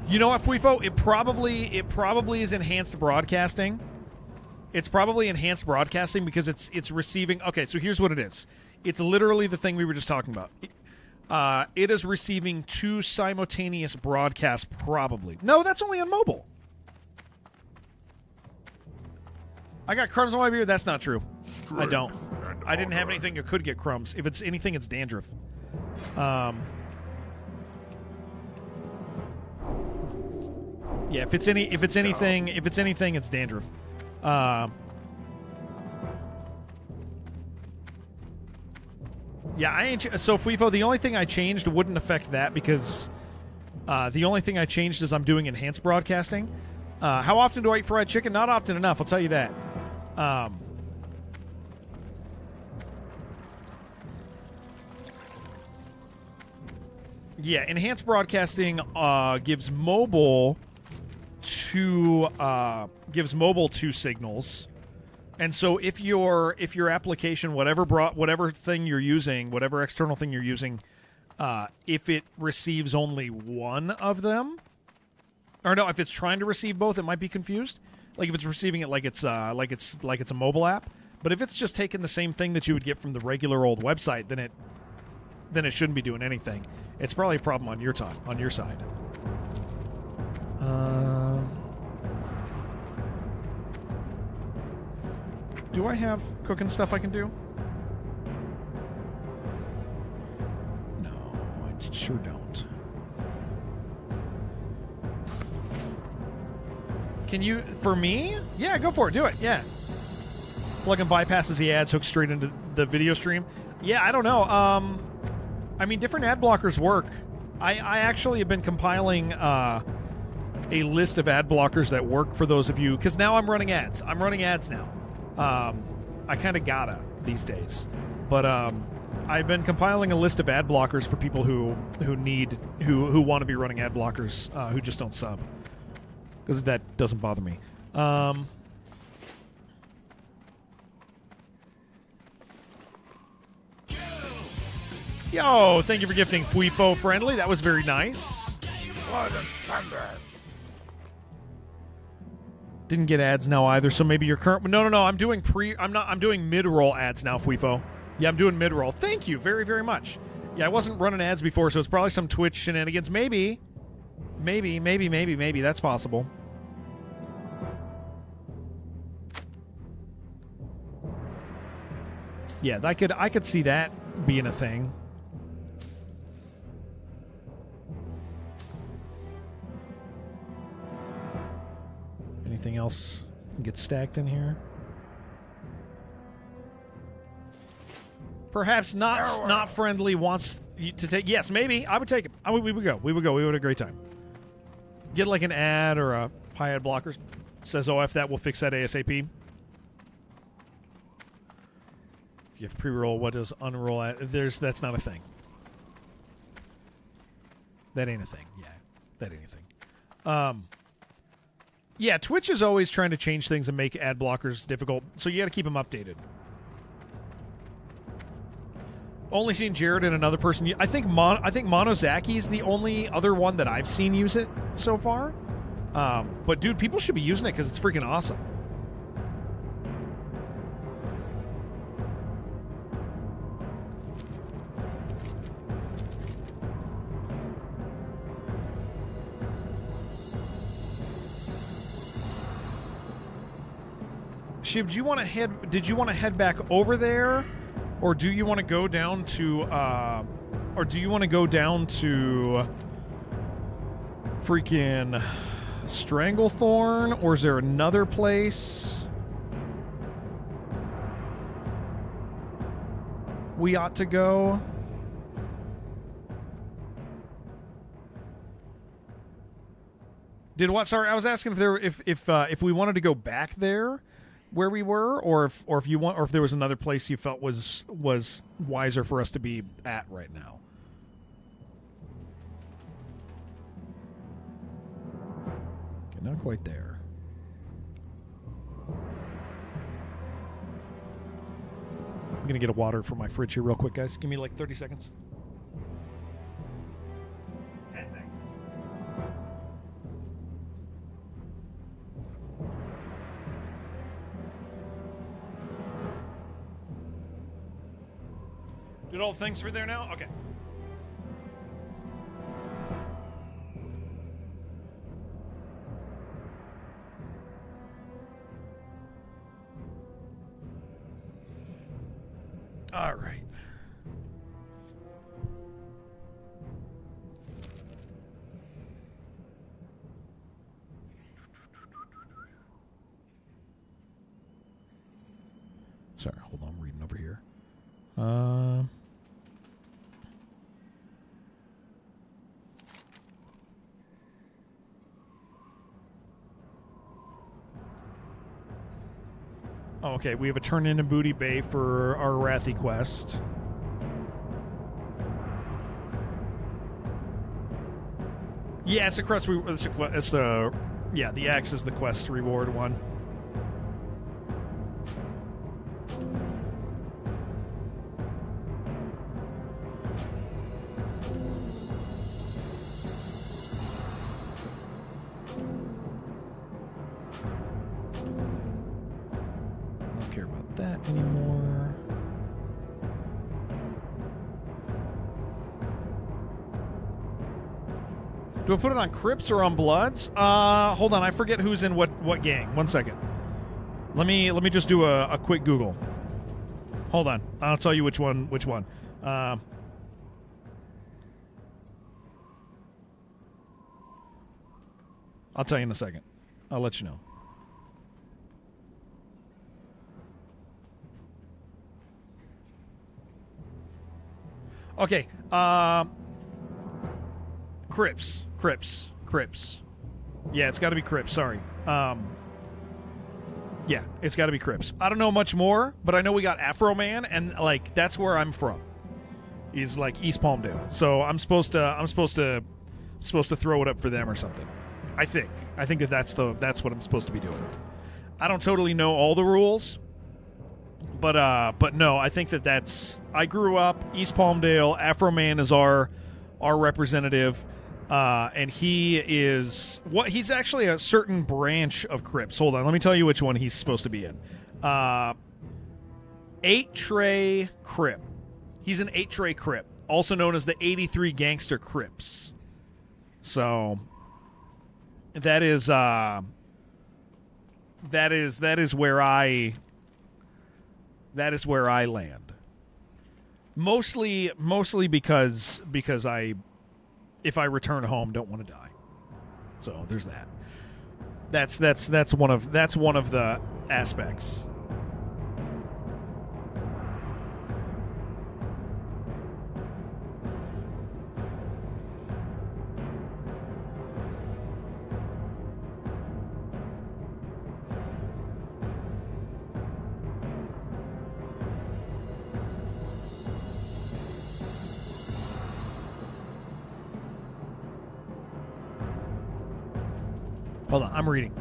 You know what, Fuifo? It probably is enhanced broadcasting. It's probably enhanced broadcasting because it's receiving. Okay, so here's what it is. It's literally the thing we were just talking about. It is receiving 2 simultaneous broadcasts, probably. No, that's only on mobile. I got crumbs on my beard. That's not true. I don't. I didn't have anything that could get crumbs. If it's anything, it's dandruff. Yeah, if it's anything, it's dandruff. Yeah, I ain't. So Fuifo, the only thing I changed wouldn't affect that because the only thing I changed is I'm doing enhanced broadcasting. How often do I eat fried chicken? Not often enough. I'll tell you that. Yeah, enhanced broadcasting gives mobile 2 signals. And so if your application, whatever thing you're using, whatever external thing you're using, if it receives only one of them, or no, if it's trying to receive both, it might be confused. Like if it's receiving it like it's a mobile app. But if it's just taking the same thing that you would get from the regular old website, then it shouldn't be doing anything. It's probably a problem on your side. Do I have cooking stuff I can do? No, I sure don't. Can you, for me? Yeah, go for it. Do it. Yeah. Plugin bypasses the ads, hooks straight into the video stream. Yeah, I don't know. I mean, different ad blockers work. I actually have been compiling a list of ad blockers that work for those of you, because now I'm running ads. I'm running ads now. I kind of gotta these days. But I've been compiling a list of ad blockers for people who want to be running ad blockers, who just don't sub. Because that doesn't bother me. Yo, thank you for gifting Fuifo Friendly. That was very nice. Didn't get ads now either, so maybe your current... No, I'm doing I'm doing mid-roll ads now, Fuifo. Yeah, I'm doing mid-roll. Thank you very, very much. Yeah, I wasn't running ads before, so it's probably some Twitch shenanigans. Maybe. That's possible. Yeah, I could see that being a thing. anything else get stacked in here? Perhaps not friendly wants you to take. Yes, maybe I would take it. We would go. We would have a great time. Get like an ad or a high ad blocker. Says, "Oh, if that will fix that ASAP." If you have pre-roll, what does unroll at? That's not a thing. That ain't a thing. Yeah, that ain't a thing. Yeah, Twitch is always trying to change things and make ad blockers difficult, so you got to keep them updated. Only seen Jared and another person. I think Monozaki is the only other one that I've seen use it so far. But dude, people should be using it because it's freaking awesome. Shib, did you want to head back over there, or do you want to go down to freaking Stranglethorn, or is there another place we ought to go? Sorry, I was asking if we wanted to go back there where we were, or if there was another place you felt was wiser for us to be at right now. Okay, not quite there. I'm gonna get a water from my fridge here real quick, guys. Give me like 30 seconds. 10 seconds. Did all things for there now? Okay. All right. Sorry, hold on. I'm reading over here. Oh, okay, we have a turn in Booty Bay for our Wrathy quest. Yeah, it's a quest. The axe is the quest reward one. Anymore. Do I put it on Crips or on Bloods? Hold on, I forget who's in what gang. 1 second. Let me just do a quick Google. Hold on, I'll tell you which one. I'll tell you in a second. I'll let you know. Okay, Crips. Yeah, it's got to be Crips, sorry. Yeah, it's got to be Crips. I don't know much more, but I know we got Afro Man, and, like, that's where I'm from. He's, like, East Palmdale. So I'm supposed to throw it up for them or something. I think that's what I'm supposed to be doing. I don't totally know all the rules. But no, I think that's. I grew up East Palmdale. Afro Man is our representative, and he's actually a certain branch of Crips. Hold on, let me tell you which one he's supposed to be in. 8-Tray Crip. He's an 8-Tray Crip, also known as the 83 Gangster Crips. So that is where I. That is where I land. Mostly because if I return home, don't want to die. So there's that. That's one of the aspects. Hold on, I'm reading.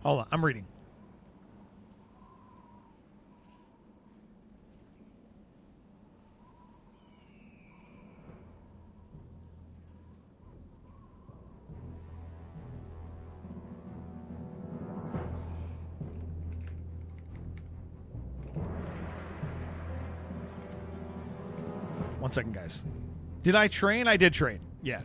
Hold on, I'm reading. One second, guys. Did I train? I did train. Yeah.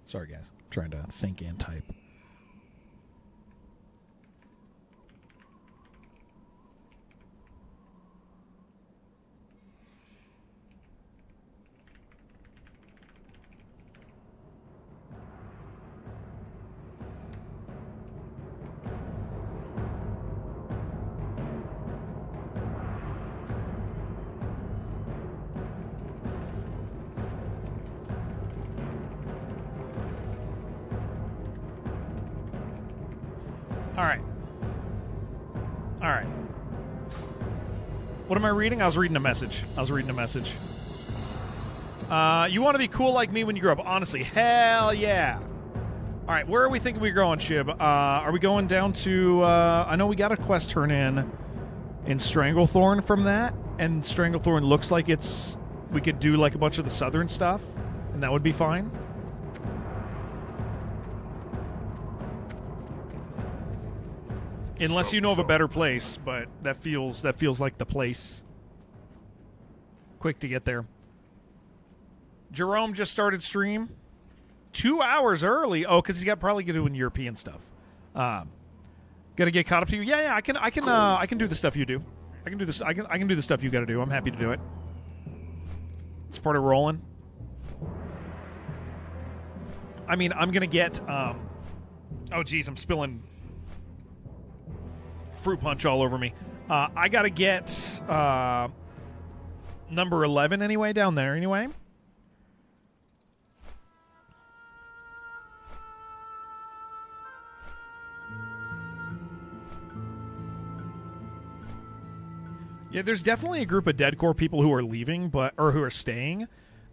Sorry, guys. I'm trying to think and type. All right. What am I reading? I was reading a message. You want to be cool like me when you grow up? Honestly, hell yeah. All right, where are we thinking we're going, Shib? Are we going down to... I know we got a quest turn in Stranglethorn from that, and Stranglethorn looks like it's... We could do like a bunch of the southern stuff, and that would be fine. Unless you know of a better place, but that feels like the place. Quick to get there. Jerome just started stream 2 hours early. Oh, because he's probably doing European stuff. Gotta get caught up to you. Yeah, I can do the stuff you do. I can do this. I can do the stuff you got to do. I'm happy to do it. It's part of rolling. I mean, I'm gonna get. Oh, geez, I'm spilling fruit punch all over me. I gotta get number 11 anyway, down there anyway. Yeah, there's definitely a group of deadcore people who are leaving, or who are staying.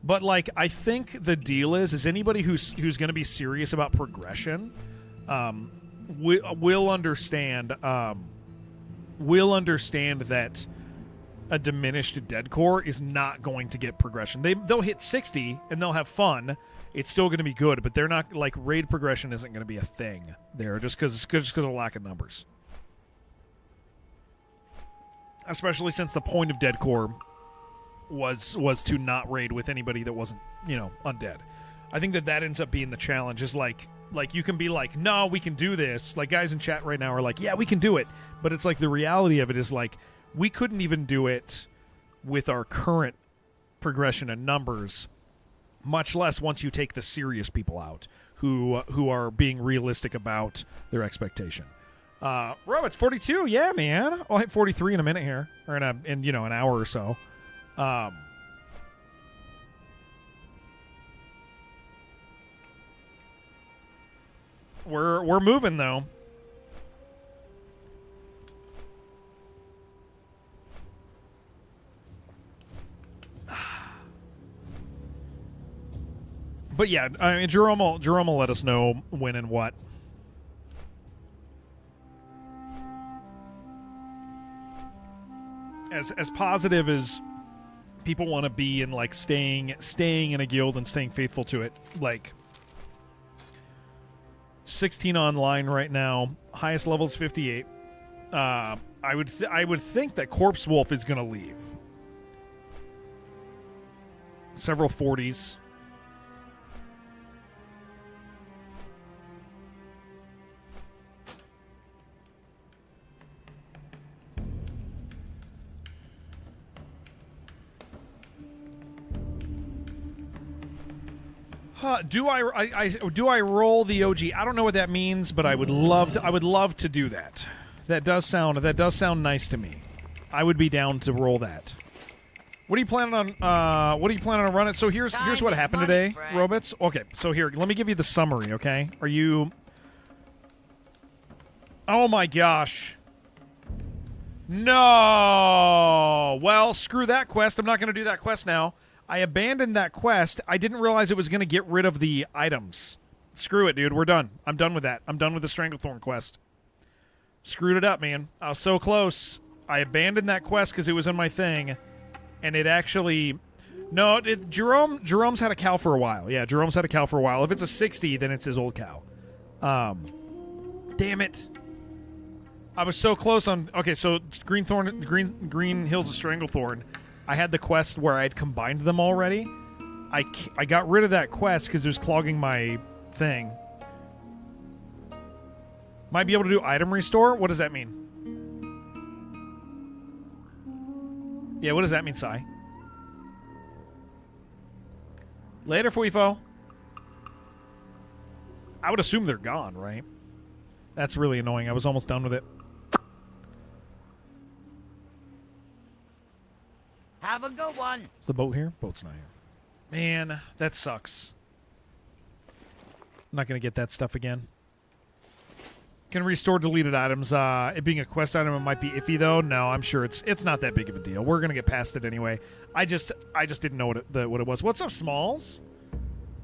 But like, I think the deal is anybody who's going to be serious about progression, will understand. Will understand that a diminished deadcore is not going to get progression. They'll hit 60 and they'll have fun. It's still going to be good, but they're not like raid progression isn't going to be a thing there just because of lack of numbers. Especially since the point of deadcore was to not raid with anybody that wasn't, undead. I think that ends up being the challenge. Is like you can be like, no, we can do this. Like guys in chat right now are like, yeah, we can do it. But it's like the reality of it is like we couldn't even do it with our current progression and numbers, much less once you take the serious people out who are being realistic about their expectation. It's 42. Yeah, man. I'll hit 43 in a minute here, or in an hour or so. We're moving though. But yeah, I mean, Jerome will let us know when and what. As positive as people want to be in like staying in a guild and staying faithful to it, like 16 online right now, highest level is 58. I would think that Corpse Wolf is going to leave. Several 40s. Do I roll the OG? I don't know what that means, but I would love to do that. That does sound nice to me. I would be down to roll that. What are you planning on? What are you planning on running? So here's what happened today, Robots. Okay, so here, let me give you the summary. Okay, are you? Oh my gosh! No. Well, screw that quest. I'm not going to do that quest now. I abandoned that quest. I didn't realize it was going to get rid of the items. Screw it, dude. We're done. I'm done with that. I'm done with the Stranglethorn quest. Screwed it up, man. I was so close. I abandoned that quest because it was in my thing, and it actually... No, Jerome's had a cow for a while. Yeah, Jerome's had a cow for a while. If it's a 60, then it's his old cow. Damn it. I was so close on... Okay, so Green Hills of Stranglethorn. I had the quest where I'd combined them already. I got rid of that quest because it was clogging my thing. Might be able to do item restore? What does that mean? Yeah, what does that mean, Sai? Later, Fuifo. I would assume they're gone, right? That's really annoying. I was almost done with it. Have a good one. Is the boat here? Boat's not here. Man, that sucks. I'm not going to get that stuff again. Can restore deleted items. It being a quest item, it might be iffy, though. No, I'm sure it's not that big of a deal. We're going to get past it anyway. I just didn't know what it was. What's up, Smalls?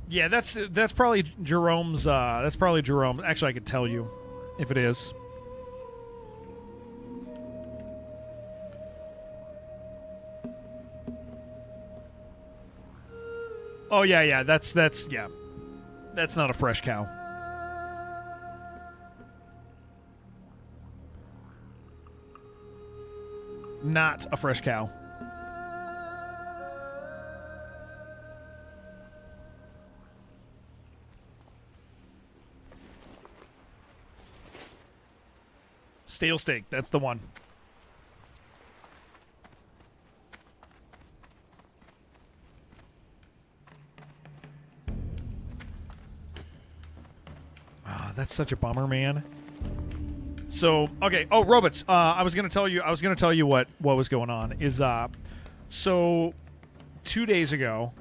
Yeah, that's probably Jerome's. That's probably Jerome. Actually, I could tell you if it is. Oh yeah. That's yeah. That's not a fresh cow. Not a fresh cow. Stale steak, that's the one. That's such a bummer, man. So, okay. Oh, Robots. I was gonna tell you what was going on. Is so 2 days ago,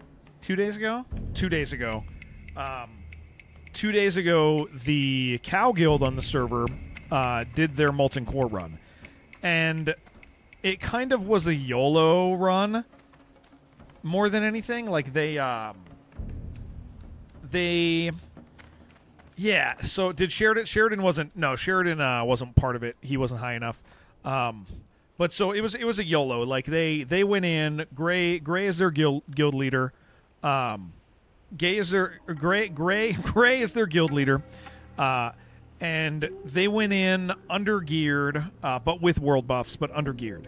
the Cow Guild on the server did their Molten Core run, and it kind of was a YOLO run more than anything. Like yeah, so did Sheridan? Sheridan wasn't part of it. He wasn't high enough. But so it was a YOLO. Like they went in. Gray is their guild leader. Gray is their guild leader. And they went in undergeared, but with world buffs, but undergeared.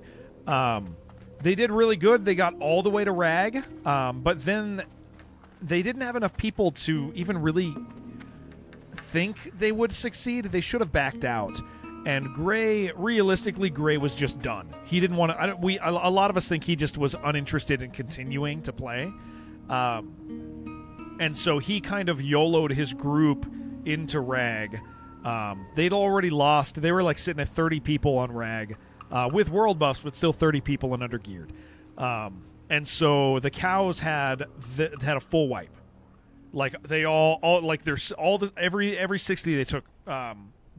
They did really good. They got all the way to Rag, but then they didn't have enough people to even really think they would succeed. They should have backed out. And Gray was just done. He didn't want to. A lot of us think he just was uninterested in continuing to play, and so he kind of YOLO'd his group into Rag. They'd already lost. They were like sitting at 30 people on Rag, with world buffs, but still 30 people and undergeared. And so the cows had a full wipe. Like they all like there's all the every 60 they took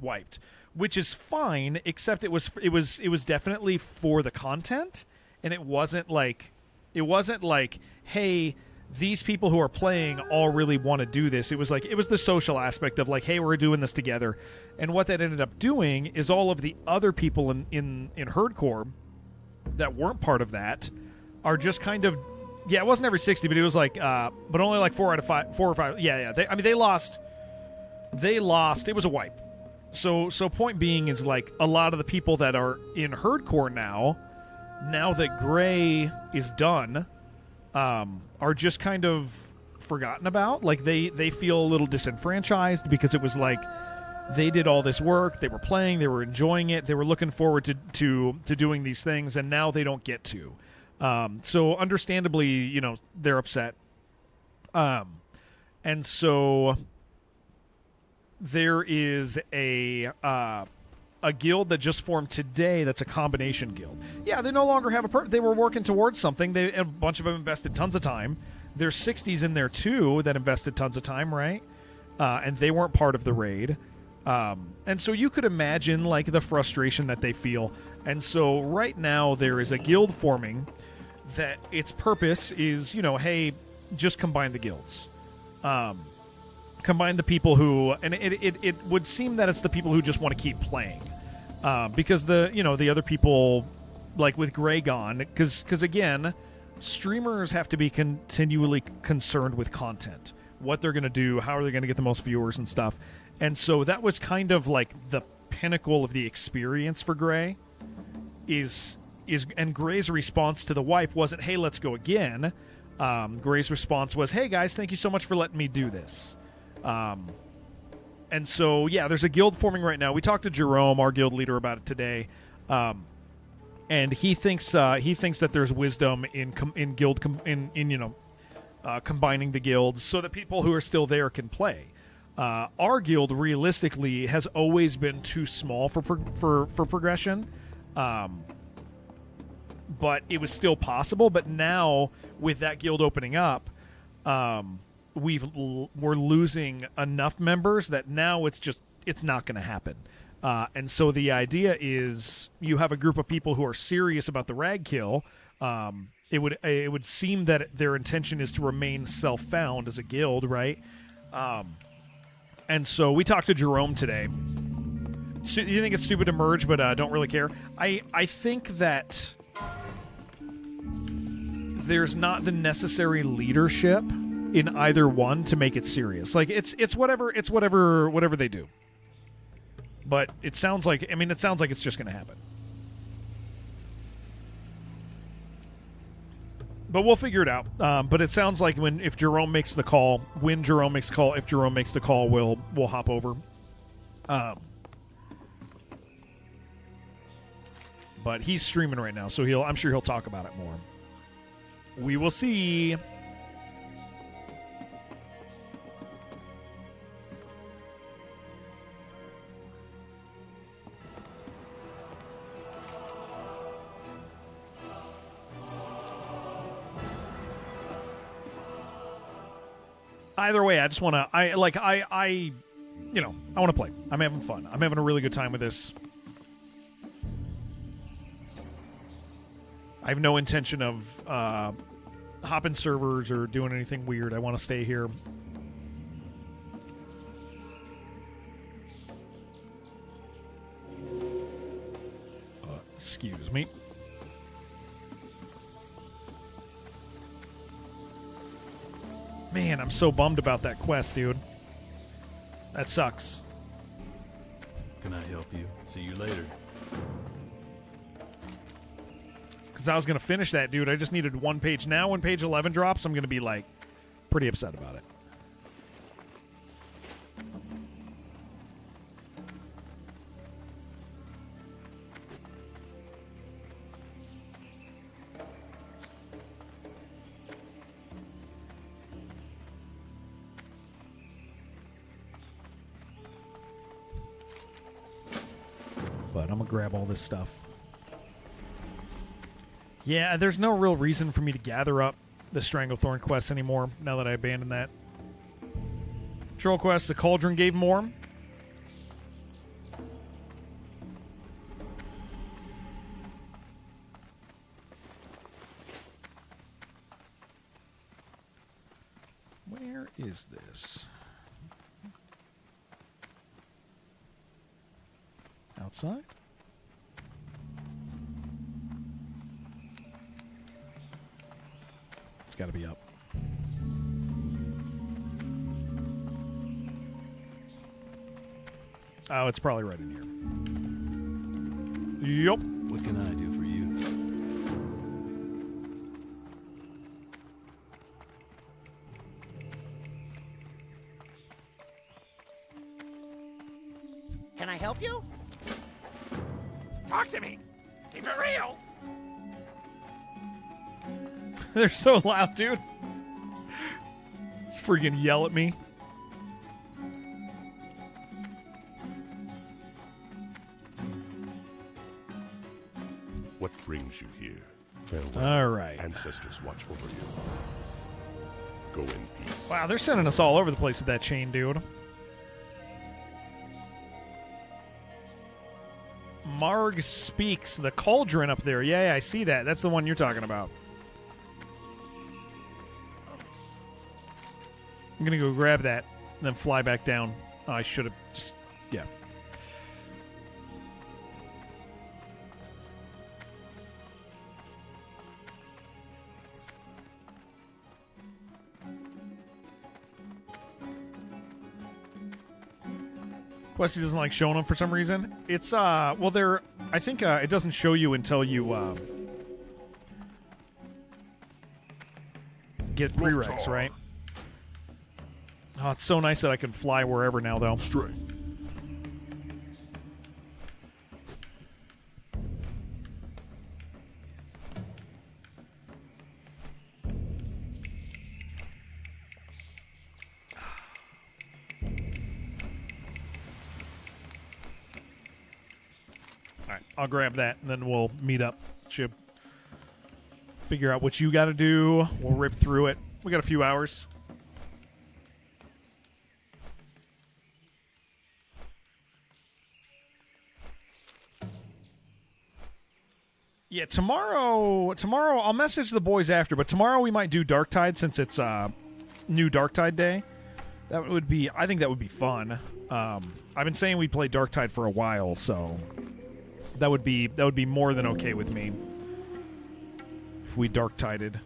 wiped, which is fine, except it was definitely for the content, and it wasn't like hey, these people who are playing all really want to do this. It was the social aspect of like, hey, we're doing this together. And what that ended up doing is all of the other people in Herdcore that weren't part of that are just kind of, yeah, it wasn't every 60, but it was like, but only like 4 or 5. Yeah. They lost. It was a wipe. So point being is like a lot of the people that are in Herdcore now that Gray is done, are just kind of forgotten about. Like they feel a little disenfranchised because it was like they did all this work, they were playing, they were enjoying it, they were looking forward to doing these things, and now they don't get to. So understandably, they're upset. And so there is a guild that just formed today that's a combination guild. Yeah, they no longer have they were working towards something. A bunch of them invested tons of time. There's 60s in there too that invested tons of time, right? And they weren't part of the raid. And so you could imagine like the frustration that they feel. And so right now there is a guild forming that its purpose is, hey, just combine the guilds. Combine the people who, and it would seem that it's the people who just want to keep playing, because the other people, like with Gray gone, because again, streamers have to be continually concerned with content, what they're going to do, how are they going to get the most viewers and stuff, and so that was kind of like the pinnacle of the experience for Gray, and Gray's response to the wipe wasn't, hey, let's go again. Gray's response was, hey guys, thank you so much for letting me do this. And so, yeah, there's a guild forming right now. We talked to Jerome, our guild leader, about it today, and he thinks that there's wisdom in combining the guilds so that people who are still there can play. Our guild, realistically, has always been too small for progression, but it was still possible. But now, with that guild opening up, we're losing enough members that now it's not going to happen. And so the idea is you have a group of people who are serious about the rag kill. It would seem that their intention is to remain self-found as a guild, right? And so we talked to Jerome today. So you think it's stupid to merge, but don't really care. I think that there's not the necessary leadership in either one to make it serious. Like it's whatever they do. But it sounds like it's just going to happen. But we'll figure it out. But it sounds like if Jerome makes the call, if Jerome makes the call, we'll hop over. But he's streaming right now, so I'm sure he'll talk about it more. We will see. Either way, I just want to. I want to play. I'm having fun. I'm having a really good time with this. I have no intention of hopping servers or doing anything weird. I want to stay here. Excuse me. Man, I'm so bummed about that quest, dude. That sucks. Can I help you? See you later. Because I was going to finish that, dude. I just needed one page. Now when page 11 drops, I'm going to be, like, pretty upset about it. But I'm going to grab all this stuff. Yeah, there's no real reason for me to gather up the Stranglethorn quest anymore now that I abandoned that. Troll quest, the Cauldron gave more. is this? Outside? It's got to be up. Oh, it's probably right in here. Yup. What can I do for you? Can I help you? Talk to me. Keep it real. They're so loud, dude. Just freaking yell at me. What brings you here? Farewell. All right. Ancestors watch over you. Go in peace. Wow, they're sending us all over the place with that chain, dude. Marg speaks. The cauldron up there. Yeah, I see that. That's the one you're talking about. I'm going to go grab that, then fly back down. Oh, I should have just... Yeah. Questy doesn't like showing them for some reason. It's, well, they're... I think it doesn't show you until you, get prereqs, right? Oh, it's so nice that I can fly wherever now, though. Strength. All right, I'll grab that, and then we'll meet up. Should figure out what you got to do. We'll rip through it. We got a few hours. Yeah, tomorrow I'll message the boys after, but tomorrow we might do Darktide since it's new Darktide day. That would be, I think that would be fun. I've been saying we'd play Darktide for a while, so that would be more than okay with me if we Darktided.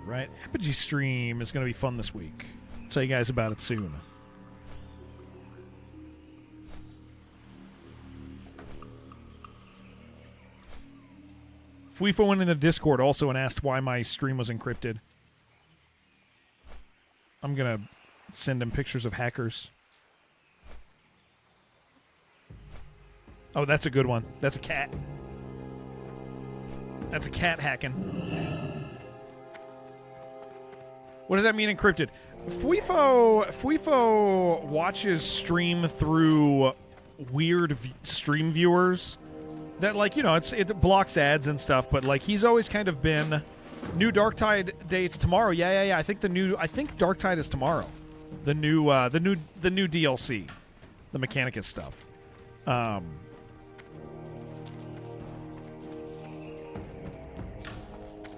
Right, Apogee stream is going to be fun this week. I'll tell you guys about it soon. Fuifo went in the Discord also and asked why my stream was encrypted. I'm going to send him pictures of hackers. Oh, that's a good one. That's a cat. That's a cat hacking. What does that mean, encrypted? Fuifo watches stream through weird stream viewers that, like, you know, it blocks ads and stuff, but, like, he's always kind of been new Darktide dates tomorrow. Yeah. I think Darktide is tomorrow. The new DLC, the Mechanicus stuff.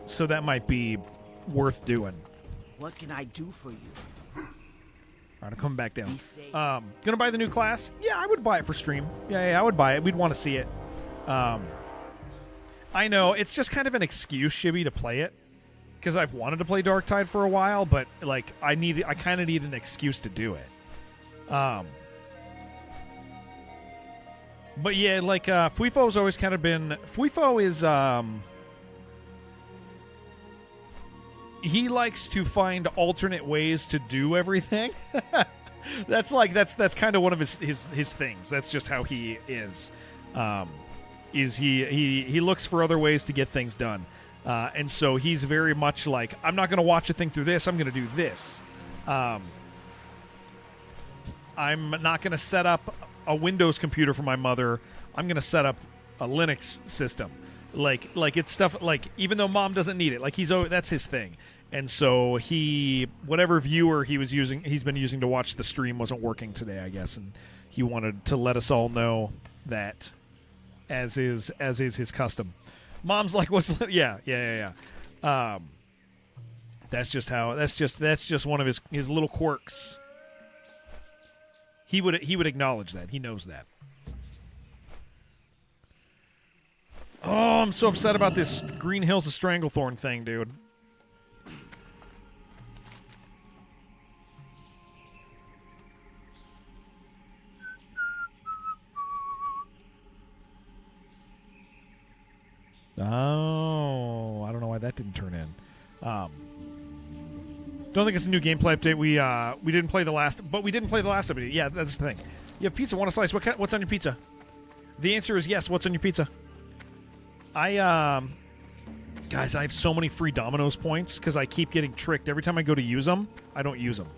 So that might be worth doing. What can I do for you? All right, I'm coming back down. Gonna buy the new class? Yeah, I would buy it for stream. Yeah, I would buy it. We'd want to see it. I know it's just kind of an excuse, Shibby, to play it because I've wanted to play Darktide for a while, but like I kind of need an excuse to do it. But yeah, like Fuifo's always kind of been. Fuifo is he likes to find alternate ways to do everything. that's kind of one of his things. That's just how he is. He looks for other ways to get things done. And so he's very much like, I'm not going to watch a thing through this. I'm going to do this. I'm not going to set up a Windows computer for my mother. I'm going to set up a Linux system. Like it's stuff like even though Mom doesn't need it, like that's his thing. And so whatever viewer he's been using to watch the stream wasn't working today, I guess, and he wanted to let us all know that, as is his custom. Mom's like, what's yeah. That's just one of his little quirks. He would acknowledge that. He knows that. Oh, I'm so upset about this Green Hills of Stranglethorn thing, dude. Oh, I don't know why that didn't turn in. Don't think it's a new gameplay update. We didn't play the last, but we didn't play the last update. Yeah, that's the thing. You have pizza, want a slice? What's on your pizza? The answer is yes. What's on your pizza? Guys, I have so many free Domino's points because I keep getting tricked. Every time I go to use them, I don't use them.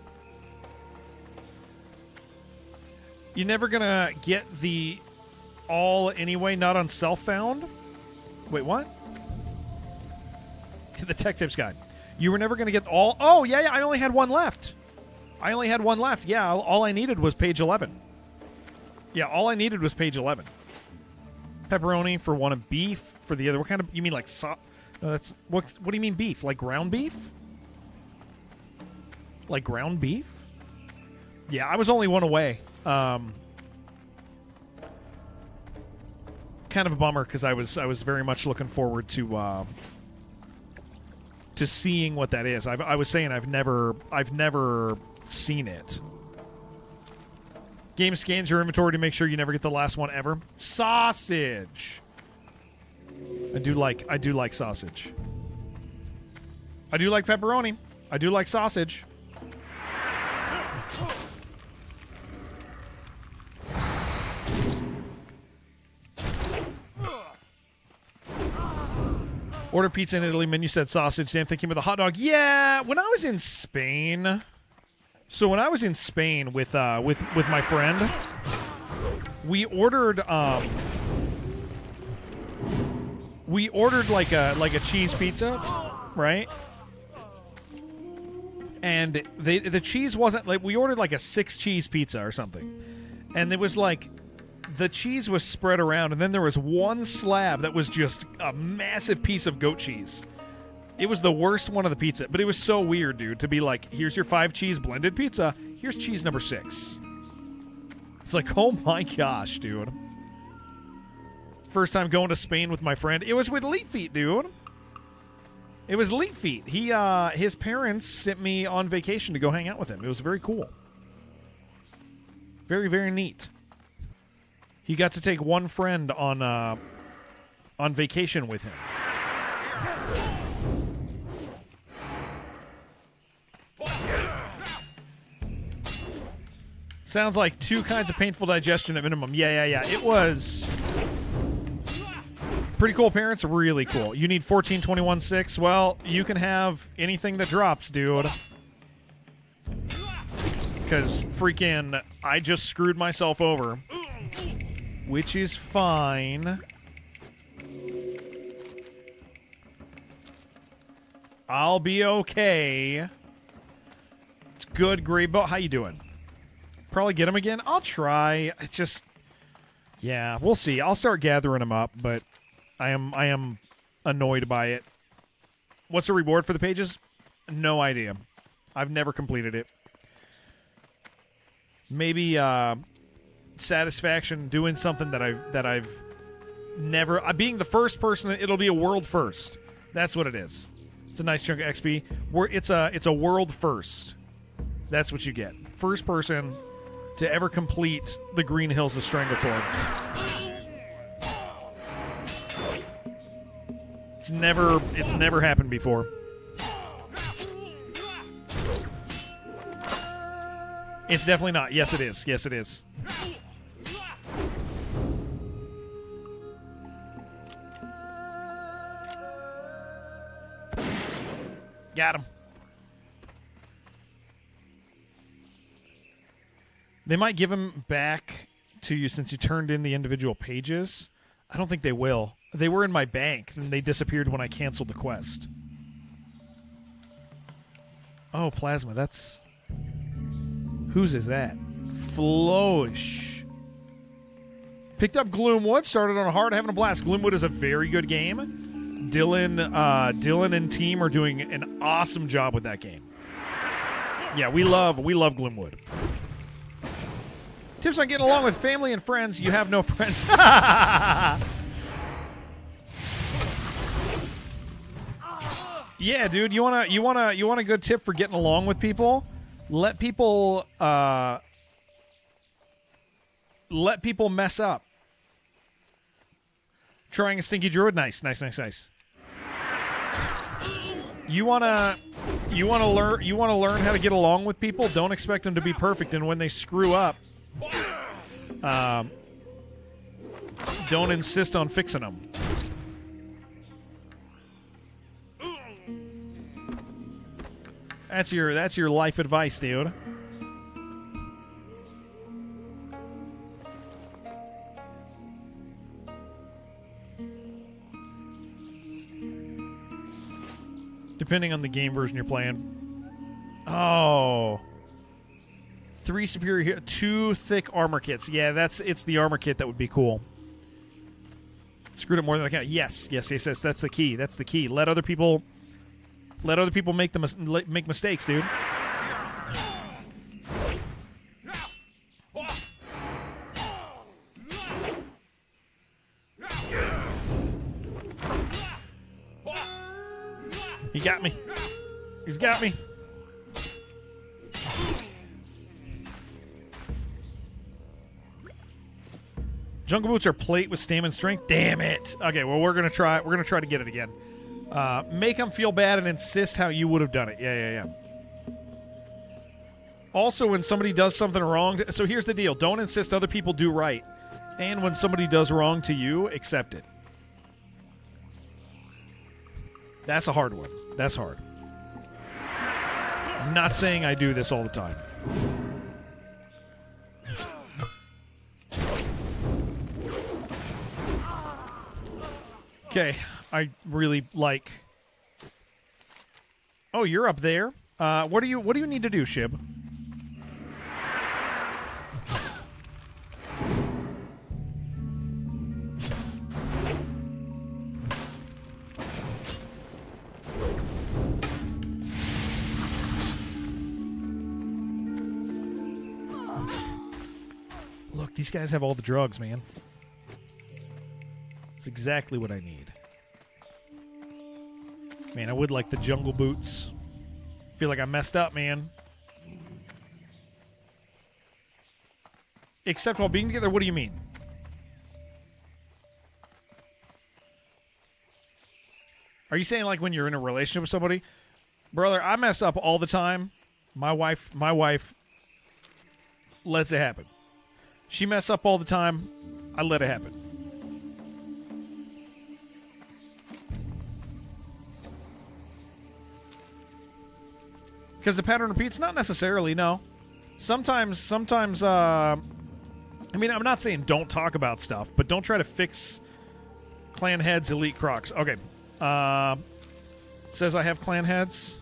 You're never gonna get the all anyway, not on self-found? Wait, what? The tech tips guide. You were never going to get all... Oh, yeah, I only had one left. Yeah, all I needed was page 11. Yeah, all I needed was page 11. Pepperoni for one, of beef for the other. What kind of... You mean like... No, that's... What do you mean beef? Like ground beef? Like ground beef? Yeah, I was only one away. Kind of a bummer because I was very much looking forward to seeing what that is. I was saying I've never seen it. Game scans your inventory to make sure you never get the last one ever. Sausage. I do like sausage. I do like pepperoni. I do like sausage. Order pizza in Italy. Menu said sausage. Damn, thinking of the hot dog. Yeah, when I was in Spain. So when I was in Spain with my friend, we ordered like a cheese pizza, right? And the cheese wasn't like, we ordered like a 6-cheese pizza or something, and it was like, the cheese was spread around, and then there was one slab that was just a massive piece of goat cheese. It was the worst one of the pizza, but it was so weird, dude, to be like, here's your 5-cheese blended pizza, here's cheese number 6. It's like, oh my gosh, dude. First time going to Spain with my friend. It was with Leap Feet, dude. It was Leap Feet. His parents sent me on vacation to go hang out with him. It was very cool. Very, very neat. He got to take one friend on vacation with him. Sounds like 2 kinds of painful digestion at minimum. Yeah. It was pretty cool. Parents, really cool. You need 14, 21, 6. Well, you can have anything that drops, dude. Because freaking, I just screwed myself over. Which is fine. I'll be okay. It's good, Graybo. How you doing? Probably get him again? I'll try. Yeah, we'll see. I'll start gathering them up, but I am annoyed by it. What's the reward for the pages? No idea. I've never completed it. Maybe, satisfaction doing something that I've never being the first person. It'll be a world first. That's what it is. It's a nice chunk of XP. It's a world first. That's what you get. First person to ever complete the Green Hills of Stranglethorn. It's never happened before. It's definitely not. Yes, it is. Yes, it is. Got him. They might give him back to you since you turned in the individual pages. I don't think they will. They were in my bank, and they disappeared when I canceled the quest. Oh, plasma. That's... Whose is that? Flourish. Picked up Gloomwood. Started on hard, having a blast. Gloomwood is a very good game. Dylan and team are doing an awesome job with that game. Yeah, we love Gloomwood. Tips on getting along with family and friends. You have no friends. Yeah, dude, you want a good tip for getting along with people? Let people mess up. Trying a stinky druid, nice. You wanna learn how to get along with people. Don't expect them to be perfect, and when they screw up, don't insist on fixing them. That's your life advice, dude. Depending on the game version you're playing. Oh. 3 superior, 2 thick armor kits. Yeah, it's the armor kit that would be cool. Screwed up more than I can. Yes. That's the key. That's the key. Let other people make mistakes, dude. He got me. He's got me. Jungle boots are plate with stamina and strength. Damn it. Okay, well we're gonna try to get it again. Make them feel bad and insist how you would have done it. Yeah. Also, when somebody does something wrong, so here's the deal: don't insist other people do right, and when somebody does wrong to you, accept it. That's a hard one. That's hard. I'm not saying I do this all the time. Okay, I really like... Oh, you're up there. What do you need to do, Shib? Look, these guys have all the drugs, man. It's exactly what I need. Man, I would like the jungle boots. Feel like I messed up, man. Except while being together, what do you mean? Are you saying like when you're in a relationship with somebody? Brother, I mess up all the time. My wife lets it happen. She mess up all the time. I let it happen. Because the pattern repeats? Not necessarily, no. Sometimes, I mean, I'm not saying don't talk about stuff, but don't try to fix clan heads, elite crocs. Okay. Says I have clan heads.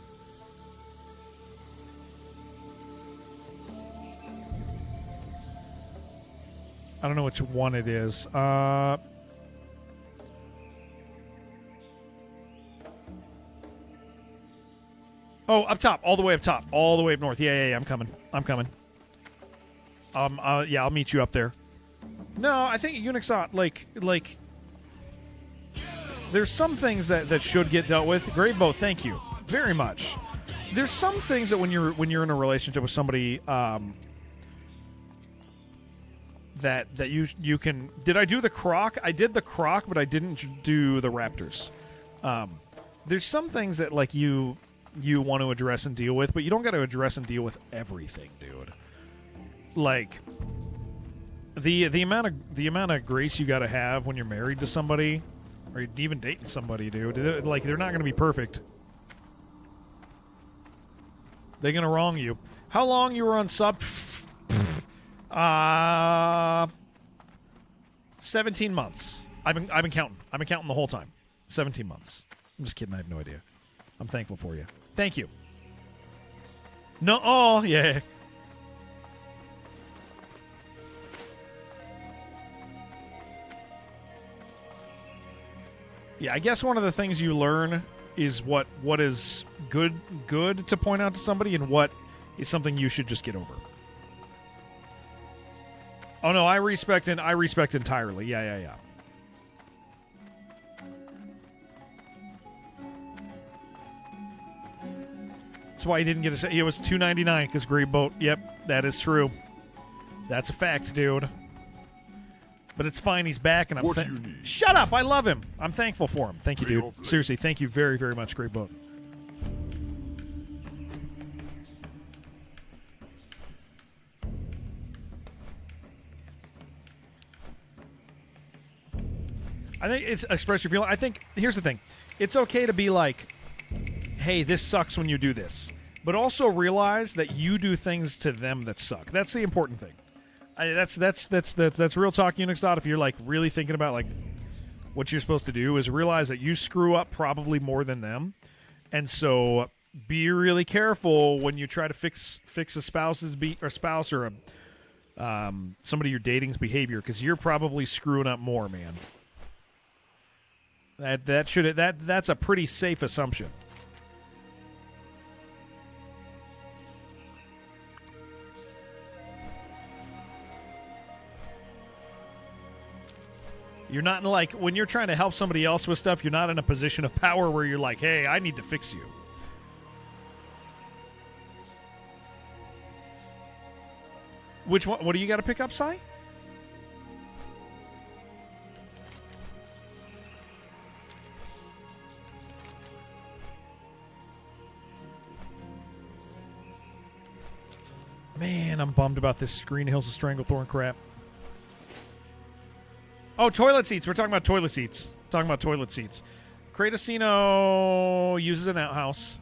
I don't know which one it is. Oh, up top. All the way up top. All the way up north. Yeah, I'm coming. Yeah, I'll meet you up there. No, I think Unixot, like... There's some things that should get dealt with. Gravebo, thank you very much. There's some things that when you're in a relationship with somebody, that you can... Did I do the croc? I did the croc, but I didn't do the raptors. There's some things that, like, you want to address and deal with, but you don't got to address and deal with everything, dude. Like the amount of grace you got to have when you're married to somebody, or you're even dating somebody, dude. Like, they're not going to be perfect. They're going to wrong you. How long you were on sub? 17 months. I've been counting. I've been counting the whole time. 17 months. I'm just kidding. I have no idea. I'm thankful for you. Thank you. No. Oh, yeah. Yeah, I guess one of the things you learn is what is good to point out to somebody and what is something you should just get over. Oh no, I respect entirely. Yeah. That's why he didn't get it was $2.99 because Great Boat. Yep, that is true. That's a fact, dude. But it's fine. He's back, and I'm. What do you need? Shut up! I love him. I'm thankful for him. Thank you, Pay dude. off late. Seriously, thank you very, very much, Great Boat. I think it's express your feeling. I think here's the thing: it's okay to be like, "Hey, this sucks when you do this," but also realize that you do things to them that suck. That's the important thing. That's real talk, Unix. If you're like really thinking about like what you're supposed to do, is realize that you screw up probably more than them, and so be really careful when you try to fix a spouse's spouse or a somebody you're dating's behavior, because you're probably screwing up more, man. That's a pretty safe assumption. You're not in like when you're trying to help somebody else with stuff, you're not in a position of power where you're like, "Hey, I need to fix you." Which one? What do you got to pick up, Sai? Man, I'm bummed about this Green Hills of Stranglethorn crap. Oh, toilet seats. We're talking about toilet seats. Cratosino uses an outhouse.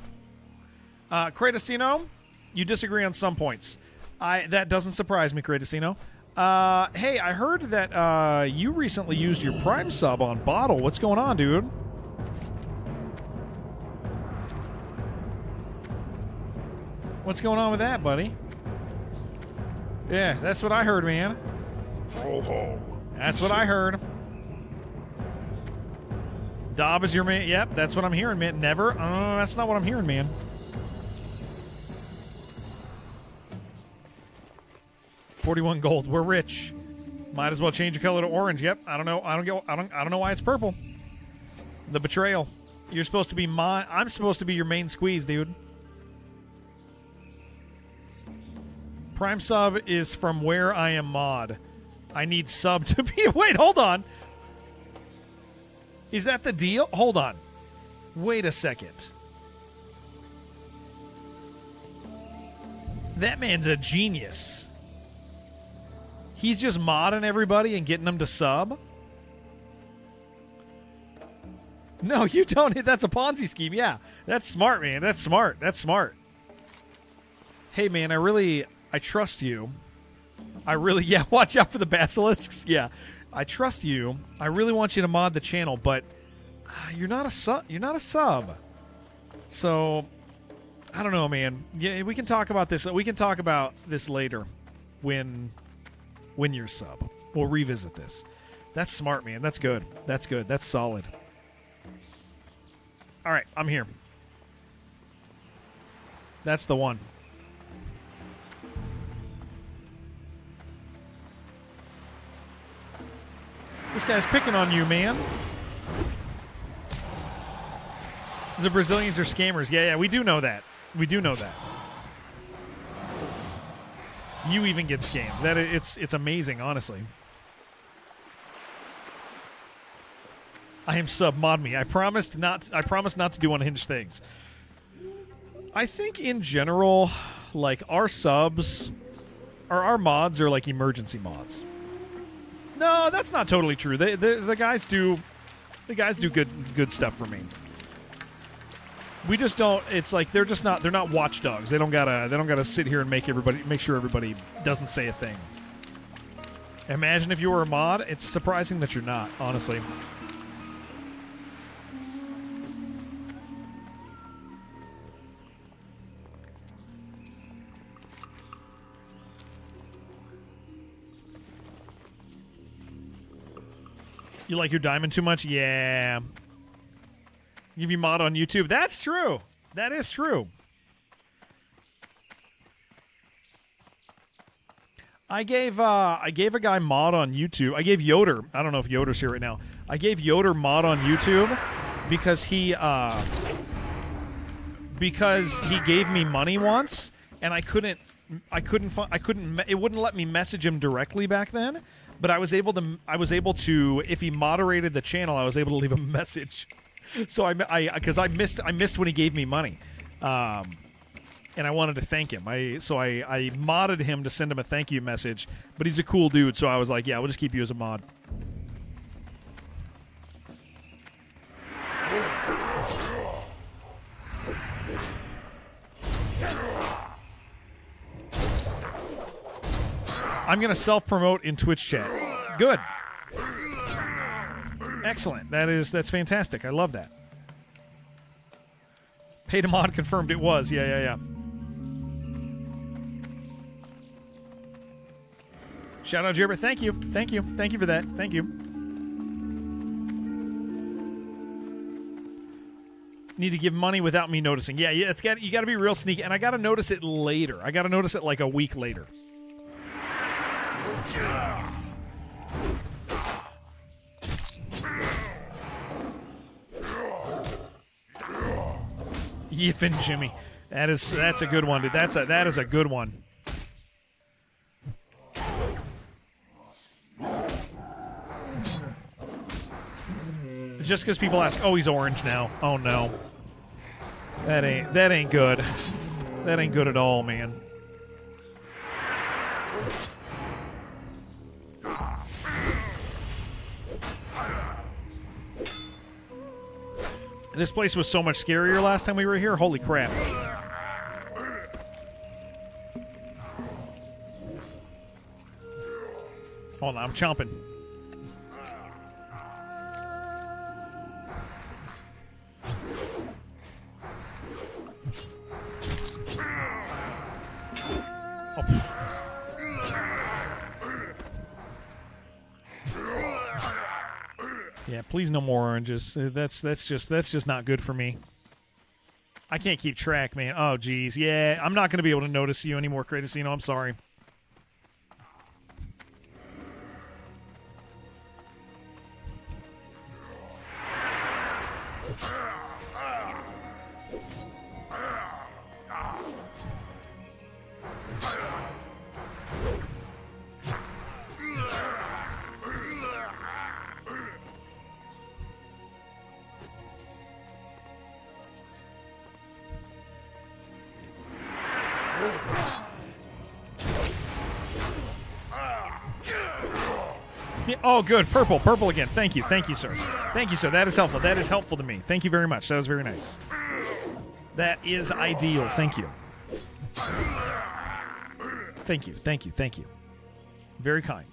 Cratosino, you disagree on some points. That doesn't surprise me, Cratosino. Hey, I heard that you recently used your Prime sub on Bottle. What's going on, dude? What's going on with that, buddy? Yeah, that's what I heard, man. Ho ho. That's what I heard. Dob is your man. Yep, that's what I'm hearing, man. Never. That's not what I'm hearing, man. $41 gold. We're rich. Might as well change the color to orange. Yep. I don't know. I don't know why it's purple. The betrayal. You're supposed to be I'm supposed to be your main squeeze, dude. Prime sub is from where I am mod. I need sub to be... Wait, hold on. Is that the deal? Hold on. Wait a second. That man's a genius. He's just modding everybody and getting them to sub? No, you don't. That's a Ponzi scheme. Yeah, that's smart, man. That's smart. Hey, man, I trust you. Yeah, watch out for the basilisks. Yeah, I trust you. I really want you to mod the channel, but you're not a sub. So, I don't know, man. Yeah, we can talk about this. We can talk about this later when you're sub. We'll revisit this. That's smart, man. That's good. That's solid. All right, I'm here. That's the one. This guy's picking on you, man. The Brazilians are scammers. Yeah, we do know that. You even get scammed. It's amazing, honestly. I am sub, mod me. I promise not to do unhinged things. I think in general, like our subs or our mods are like emergency mods. No, that's not totally true. The guys do good stuff for me. We just don't. It's like they're not watchdogs. They don't gotta sit here and make sure everybody doesn't say a thing. Imagine if you were a mod. It's surprising that you're not, honestly. You like your diamond too much? Yeah. Give you mod on YouTube? That's true. That is true. I gave a guy mod on YouTube. I gave Yoder. I don't know if Yoder's here right now. I gave Yoder mod on YouTube because he gave me money once, and it wouldn't let me message him directly back then. But I was able to, if he moderated the channel, I was able to leave a message. So because I missed when he gave me money. And I wanted to thank him. I modded him to send him a thank you message, but he's a cool dude, so I was like, yeah, we'll just keep you as a mod. I'm going to self-promote in Twitch chat. Good. Excellent. That's fantastic. I love that. Paid a mod confirmed it was. Yeah. Shout out Jibber. Thank you for that. Thank you. Need to give money without me noticing. Yeah. You got to be real sneaky, and I got to notice it later. I got to notice it like a week later. Yiffin Jimmy. That's a good one, dude. That is a good one. Just because people ask, oh, he's orange now. Oh no. That ain't good. That ain't good at all, man. This place was so much scarier last time we were here. Holy crap. Hold on, I'm chomping. Yeah, please no more oranges. That's just not good for me. I can't keep track, man. Oh, geez. Yeah, I'm not going to be able to notice you anymore, Kratos. I'm sorry. Oh, good. Purple again. Thank you, sir. Thank you, sir. That is helpful. That is helpful to me. Thank you very much. That was very nice. That is ideal. Thank you. Thank you. Very kind.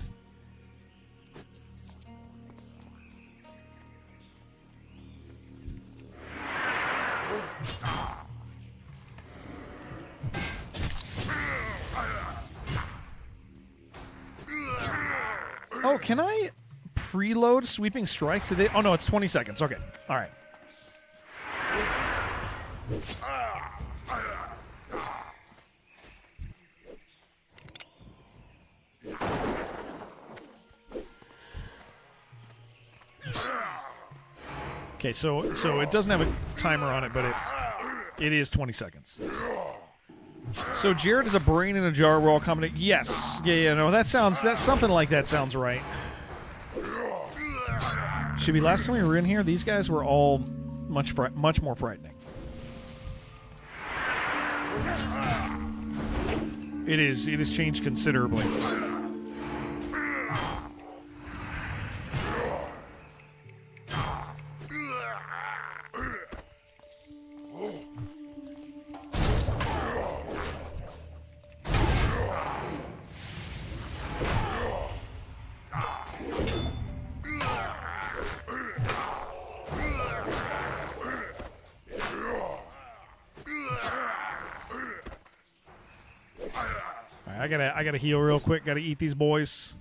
Oh, can I preload sweeping strikes? Oh, no, it's 20 seconds. Okay. All right. Okay, so it doesn't have a timer on it, but it is 20 seconds. So Jared is a brain in a jar. We're all coming. Yes. Yeah. No, that's something like that sounds right. Should be last time we were in here. These guys were all much more frightening. It has changed considerably. I gotta heal real quick. Gotta eat these boys.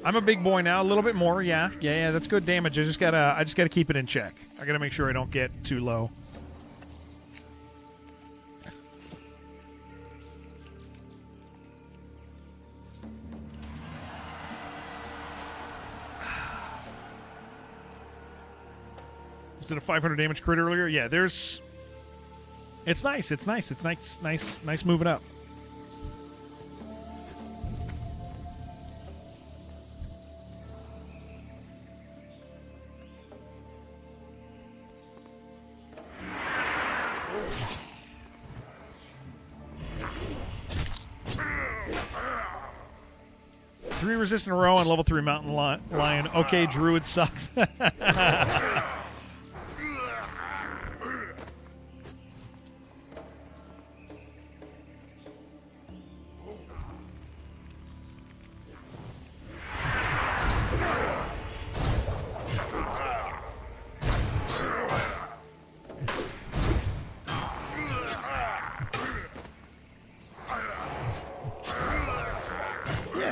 I'm a big boy now, a little bit more. Yeah. That's good damage. I just gotta keep it in check. I gotta make sure I don't get too low. Was it a 500 damage crit earlier? Yeah. There's. It's nice. It's nice. It's nice moving up. Three resist in a row on level 3 mountain lion. Okay, druid sucks.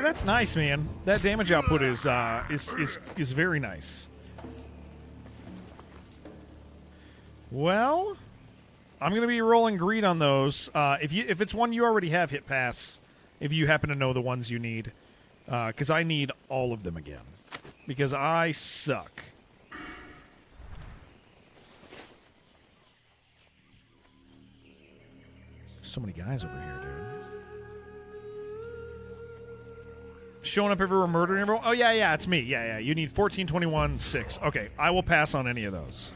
That's nice, man. That damage output is very nice. Well, I'm gonna be rolling greed on those. If it's one you already have, hit pass. If you happen to know the ones you need, because I need all of them again, because I suck. So many guys over here, dude. Showing up everywhere, murdering everyone. Oh, yeah, it's me. Yeah. You need 14, 21, 6. Okay, I will pass on any of those.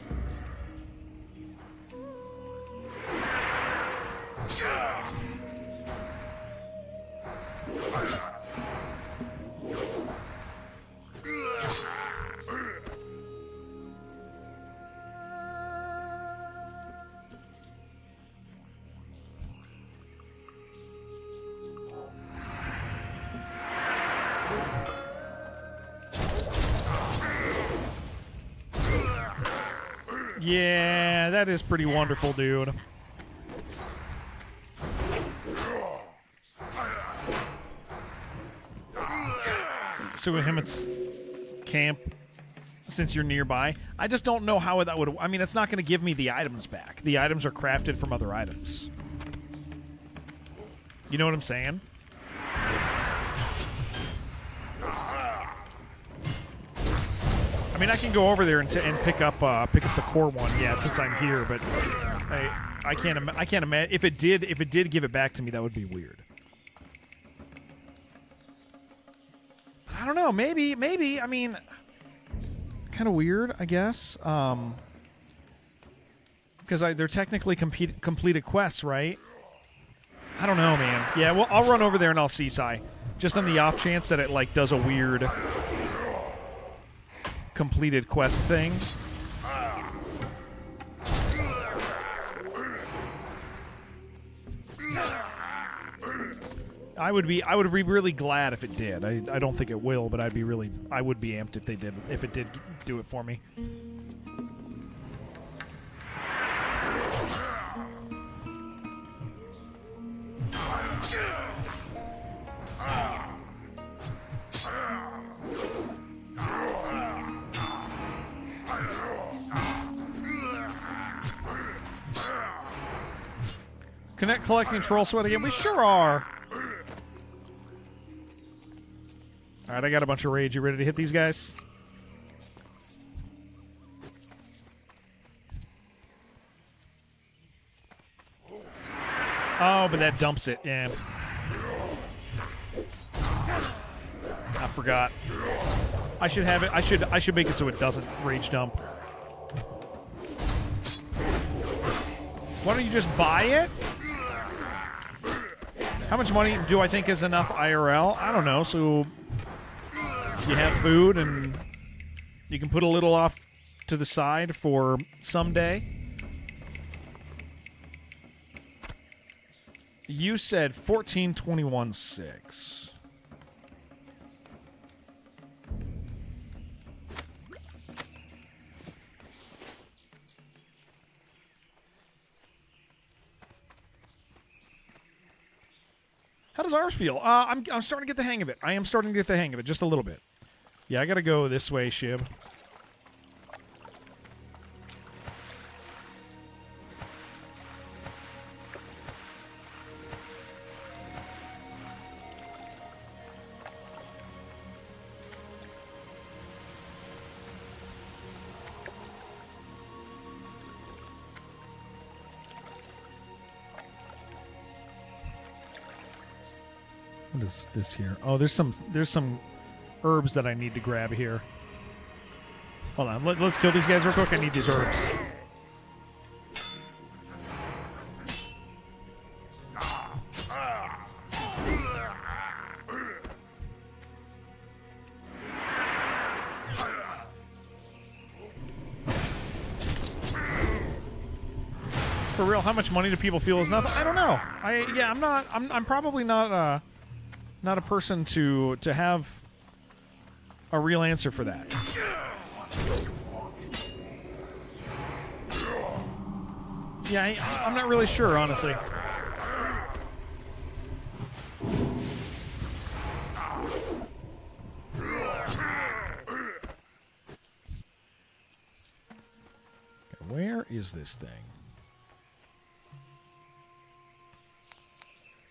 Yeah, that is pretty wonderful, dude. So with him, it's camp since you're nearby. I just don't know how that would... I mean, it's not going to give me the items back. The items are crafted from other items. You know what I'm saying? I mean, I can go over there and pick up the core one, yeah, since I'm here. But I can't imagine if it did give it back to me, that would be weird. I don't know. Maybe. I mean, kind of weird, I guess. Because they're technically completed quests, right? I don't know, man. Yeah, well, I'll run over there and I'll see Sai, just on the off chance that it like does a weird completed quest thing. I would be really glad if it did. I don't think it will, but I would be amped if it did do it for me. Connect collecting troll sweat again? We sure are. Alright, I got a bunch of rage. You ready to hit these guys? Oh, but that dumps it. Yeah. I forgot. I should have it. I should make it so it doesn't rage dump. Why don't you just buy it? How much money do I think is enough IRL? I don't know. So you have food and you can put a little off to the side for someday. You said 1421.6. How does ours feel? I'm starting to get the hang of it. I am starting to get the hang of it, just a little bit. Yeah, I gotta go this way, Shib. What is this here? Oh, there's some herbs that I need to grab here. Hold on, let's kill these guys real quick. I need these herbs. For real, how much money do people feel is enough? I don't know. I'm probably not a person to have a real answer for that. Yeah, I'm not really sure, honestly. Okay, where is this thing?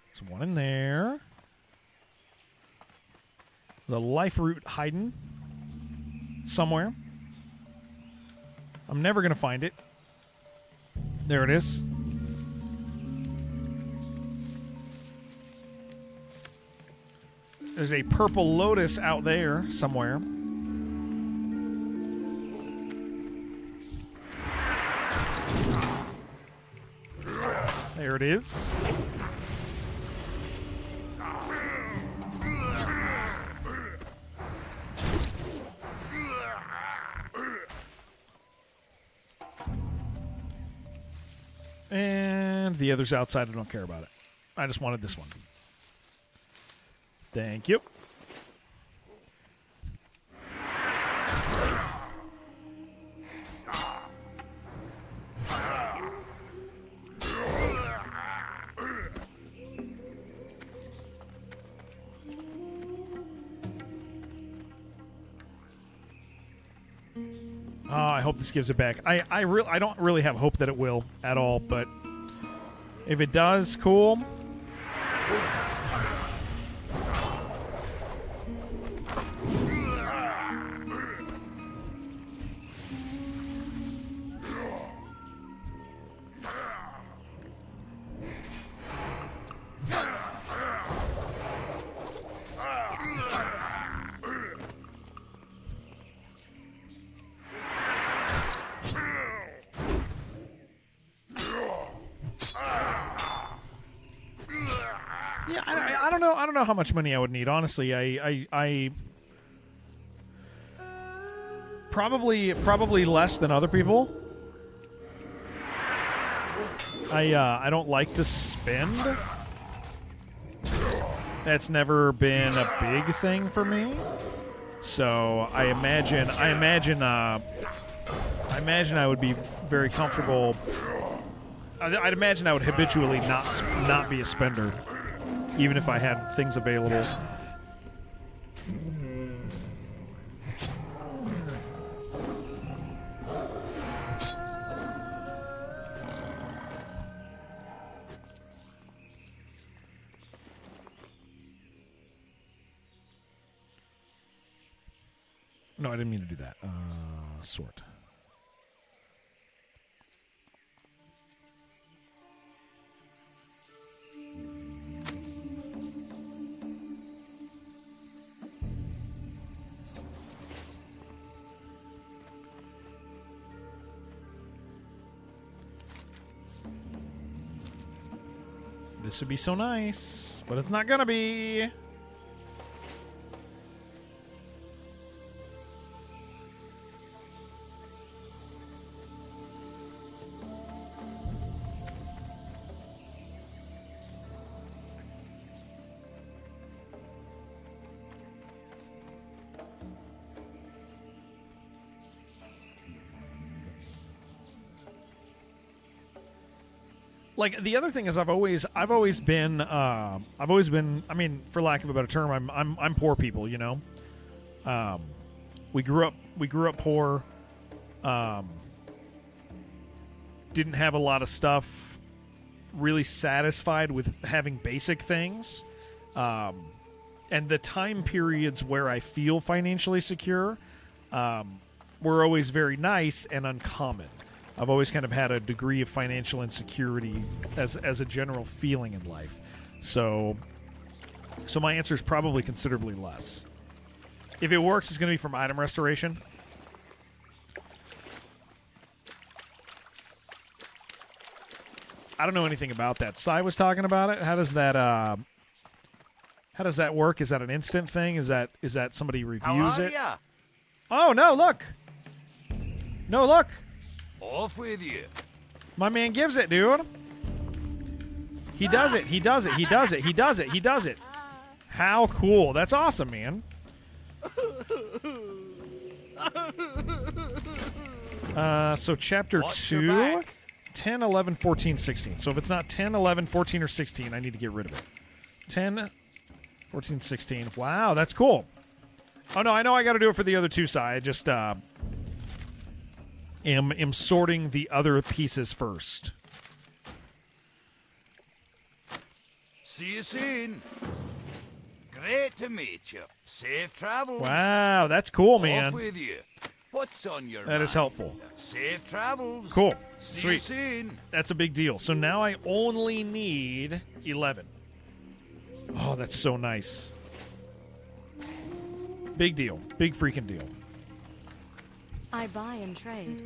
There's one in there. There's a life root hiding somewhere. I'm never going to find it. There it is. There's a purple lotus out there somewhere. There it is. And the others outside, I don't care about it. I just wanted this one. Thank you. Oh, I hope this gives it back. I don't really have hope that it will at all, but if it does, cool. Yeah, I don't know. I don't know how much money I would need. Honestly, I probably less than other people. I don't like to spend. That's never been a big thing for me. So I imagine I would be very comfortable. I'd imagine I would habitually not be a spender, even if I had things available. No, I didn't mean to do that. Sort. This would be so nice, but it's not gonna be. like the other thing is I've always been I mean, for lack of a better term, I'm poor people, you know. We grew up poor. Didn't have a lot of stuff. Really satisfied with having basic things. And the time periods where I feel financially secure were always very nice and uncommon. I've always kind of had a degree of financial insecurity as a general feeling in life. So my answer is probably considerably less. If it works, it's going to be from item restoration. I don't know anything about that. Sai was talking about it. How does that work? Is that an instant thing? Is that somebody reviews it? Ya? Oh no! Look. No, look. Off with you. My man gives it, dude. He does it. He does it. He does it. He does it. He does it. How cool. That's awesome, man. So chapter Watch your 2, back. 10, 11, 14, 16. So if it's not 10, 11, 14, or 16, I need to get rid of it. 10, 14, 16. Wow, that's cool. Oh, no, I know I got to do it for the other two side. I just am sorting the other pieces first. See you soon. Great to meet you. Safe travels. Wow, that's cool, man. Off with you. What's on your That is mind? helpful. Safe travels. Cool. See you Sweet. soon. That's a big deal. So now I only need 11. Oh, that's so nice. Big deal. Big freaking deal. I buy and trade.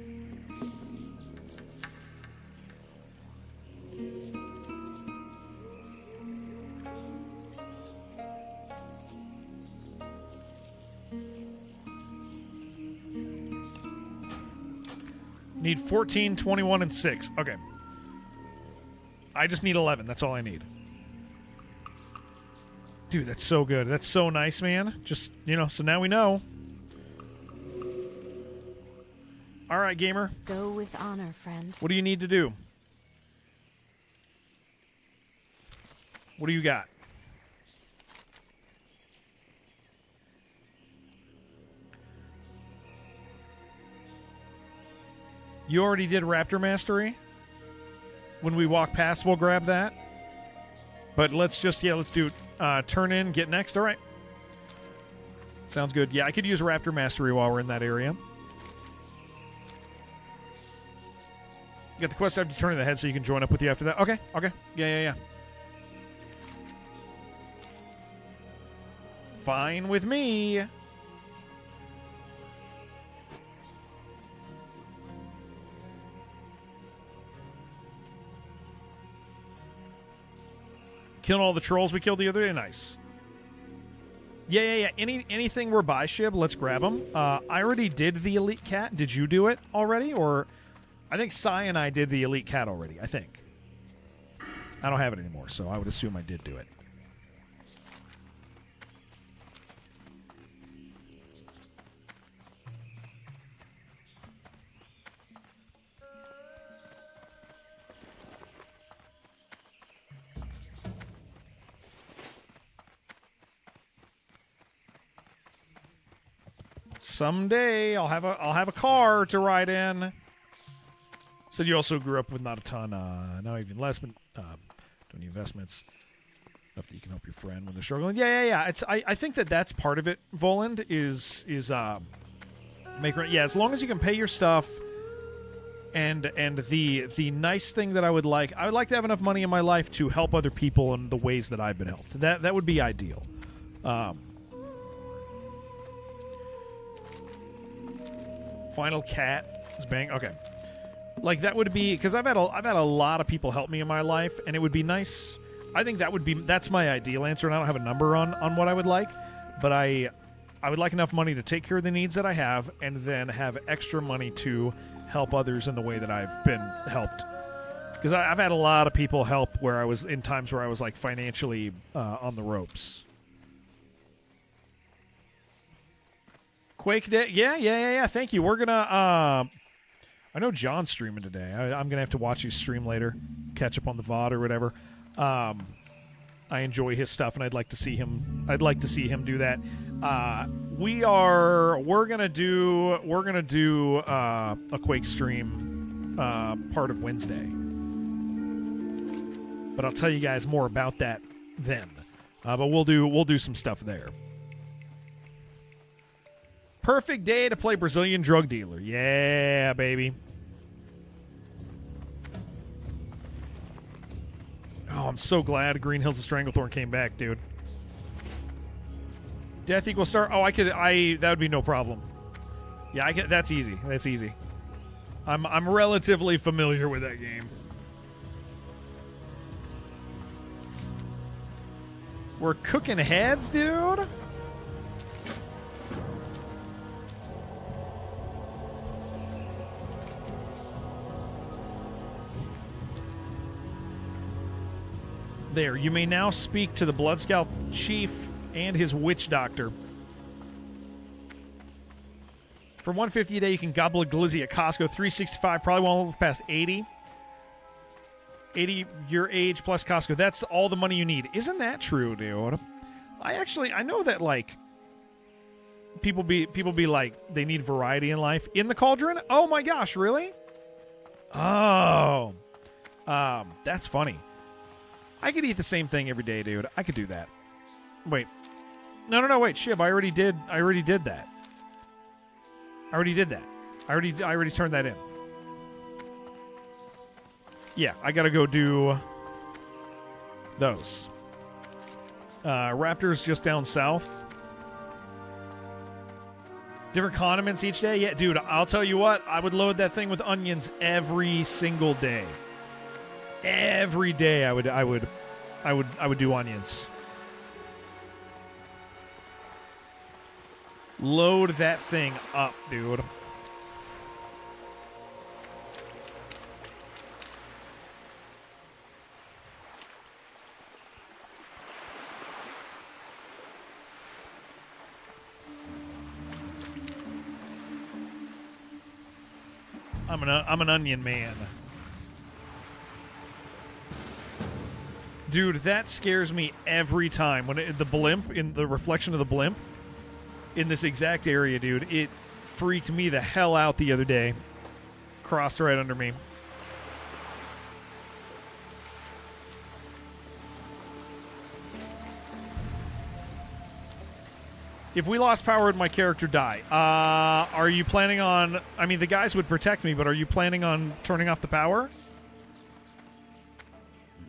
Need 14, 21, and 6. Okay. I just need 11. That's all I need. Dude, that's so good. That's so nice, man. Just, you know, so now we know. All right, gamer. Go with honor, friend. What do you need to do? What do you got? You already did Raptor Mastery. When we walk past, we'll grab that. But let's just, let's do turn in, get next. All right. Sounds good. Yeah, I could use Raptor Mastery while we're in that area. You got the quest after turning the head so you can join up with you after that. Okay. Yeah. Fine with me. Killing all the trolls we killed the other day. Nice. Yeah. Anything we're by, Shib, let's grab them. I already did the Elite Cat. Did you do it already? Or I think Sai and I did the Elite Cat already, I think. I don't have it anymore, so I would assume I did do it. Someday I'll have a car to ride in. Said you also grew up with not a ton, now even less, but doing investments enough that you can help your friend when they're struggling. Yeah. I think that's part of it. Voland is make rent. Yeah, as long as you can pay your stuff. And the nice thing that I would like to have enough money in my life to help other people in the ways that I've been helped. That would be ideal. Final cat is bang. Okay, like that would be because I've had a lot of people help me in my life, and it would be nice. I think that's my ideal answer, and I don't have a number on what I would like, but I would like enough money to take care of the needs that I have, and then have extra money to help others in the way that I've been helped. Because I've had a lot of people help where I was in times where I was like financially on the ropes. Quake Day, yeah. Thank you. We're I know John's streaming today. I'm gonna have to watch his stream later, catch up on the VOD or whatever. I enjoy his stuff, and I'd like to see him. I'd like to see him do that. We're gonna do a Quake stream part of Wednesday, but I'll tell you guys more about that then. But we'll do some stuff there. Perfect day to play Brazilian drug dealer. Yeah, baby. Oh, I'm so glad Green Hills of Stranglethorn came back, dude. Death equals star. Oh, that would be no problem. Yeah, that's easy. That's easy. I'm relatively familiar with that game. We're cooking heads, dude. There, you may now speak to the Blood Scout Chief and his witch doctor. For $150 a day, you can gobble a glizzy at Costco. $3.65, probably won't live past 80. 80 your age plus Costco. That's all the money you need. Isn't that true, dude? I know that, like, people be like, they need variety in life. In the Cauldron? Oh my gosh, really? Oh. That's funny. I could eat the same thing every day, dude. I could do that. Wait. No, wait, Shib, I already did that. I already did that. I already turned that in. Yeah, I gotta go do those. Raptors just down south. Different condiments each day? Yeah, dude, I'll tell you what, I would load that thing with onions every single day. Every day I would do onions. Load that thing up, dude. I'm an onion man. Dude, that scares me every time. When the blimp, in the reflection of the blimp, in this exact area, dude, it freaked me the hell out the other day. Crossed right under me. If we lost power, would my character die? Are you planning on... I mean, the guys would protect me, but are you planning on turning off the power?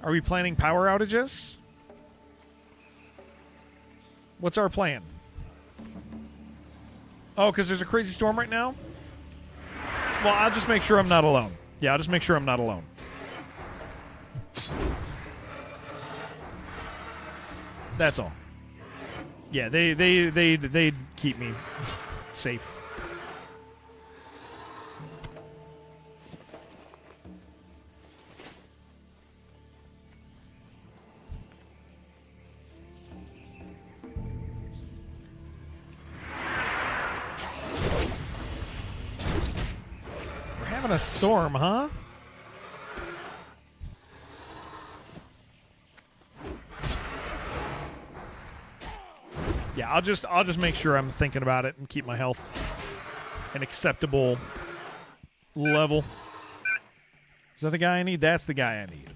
Are we planning power outages? What's our plan? Oh, because there's a crazy storm right now? Well, I'll just make sure I'm not alone. Yeah, I'll just make sure I'm not alone. That's all. Yeah, they keep me safe. We're having a storm, huh? Yeah, I'll just make sure I'm thinking about it and keep my health an acceptable level. Is that the guy I need? That's the guy I need.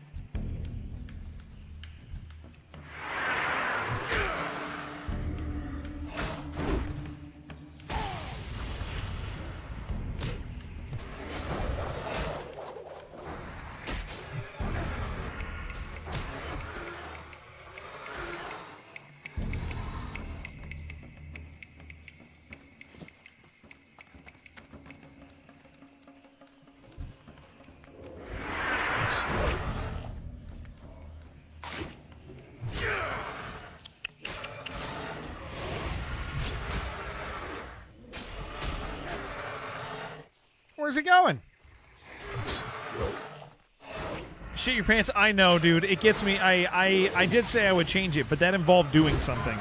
Where's it going? Shit your pants. I know, dude. It gets me. I did say I would change it, but that involved doing something.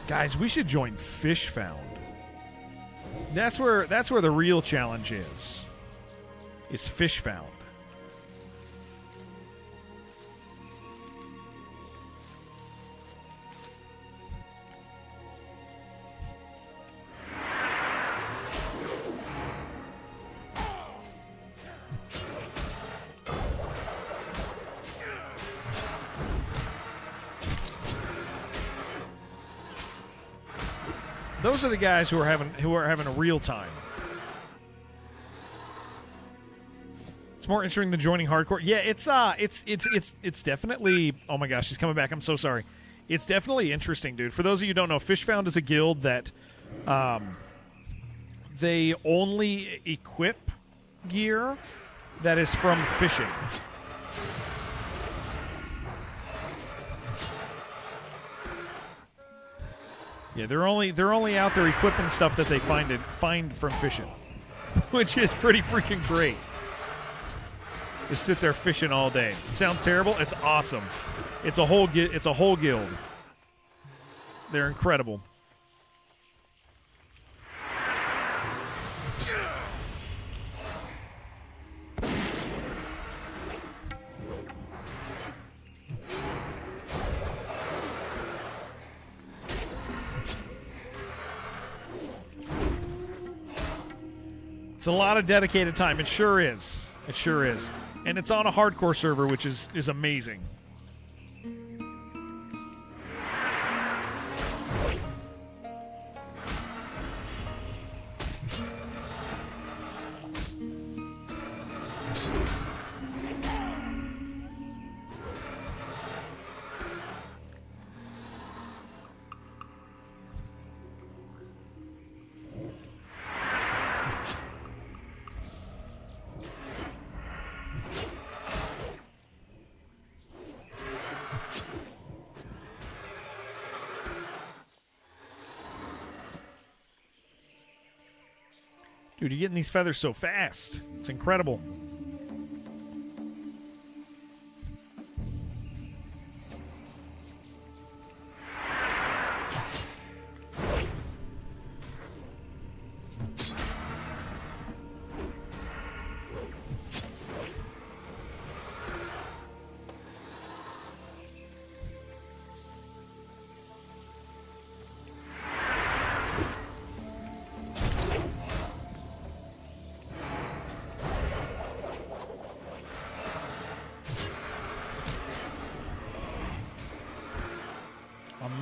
Guys, we should join Fish Found. That's where the real challenge is fish found. Those are the guys who are having a real time. It's more interesting than joining hardcore. Yeah, it's definitely. Oh my gosh, she's coming back. I'm so sorry. It's definitely interesting, dude. For those of you who don't know, Fishfound is a guild that they only equip gear that is from fishing. Yeah, they're only out there equipping stuff that they find from fishing, which is pretty freaking great. Just sit there fishing all day. It sounds terrible. It's awesome. It's a whole guild. They're incredible. It's a lot of dedicated time. It sure is. It sure is. And it's on a hardcore server, which is amazing. Dude, you're getting these feathers so fast. It's incredible.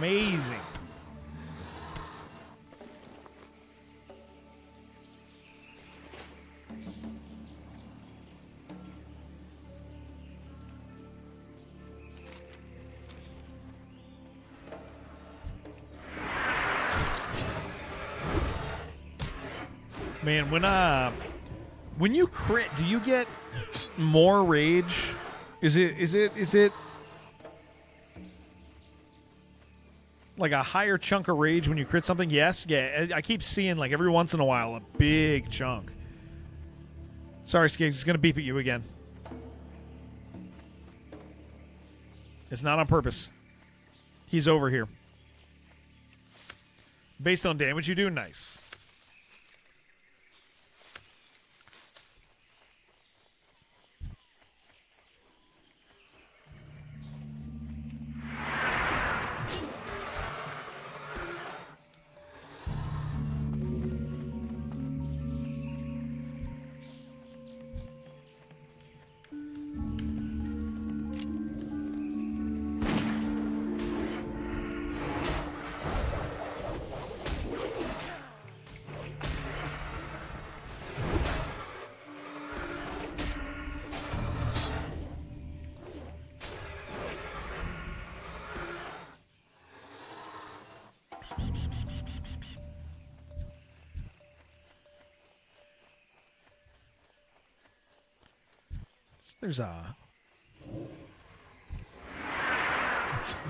Amazing. Man, when you crit, do you get more rage? Is it like a higher chunk of rage when you crit something? Yes. Yeah, I keep seeing like every once in a while a big chunk. Sorry, Skiggs, it's going to beep at you again. It's not on purpose. He's over here. Based on damage you do, nice.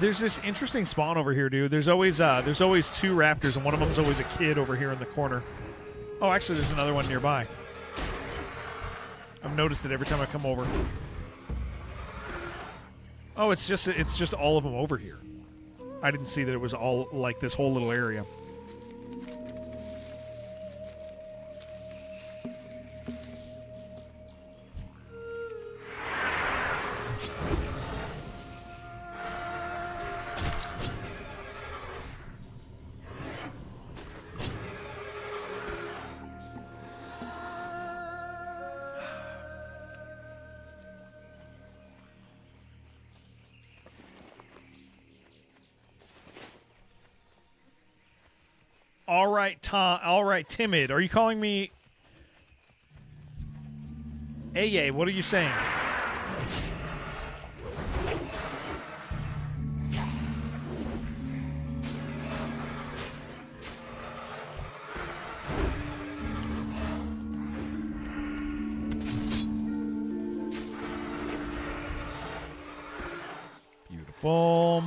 There's this interesting spawn over here, dude. There's always two raptors, and one of them's always a kid over here in the corner. Oh, actually, there's another one nearby. I've noticed it every time I come over. Oh, it's just all of them over here. I didn't see that it was all like this whole little area. All right, Tom. All right, Timid. Are you calling me? Hey, what are you saying? Beautiful.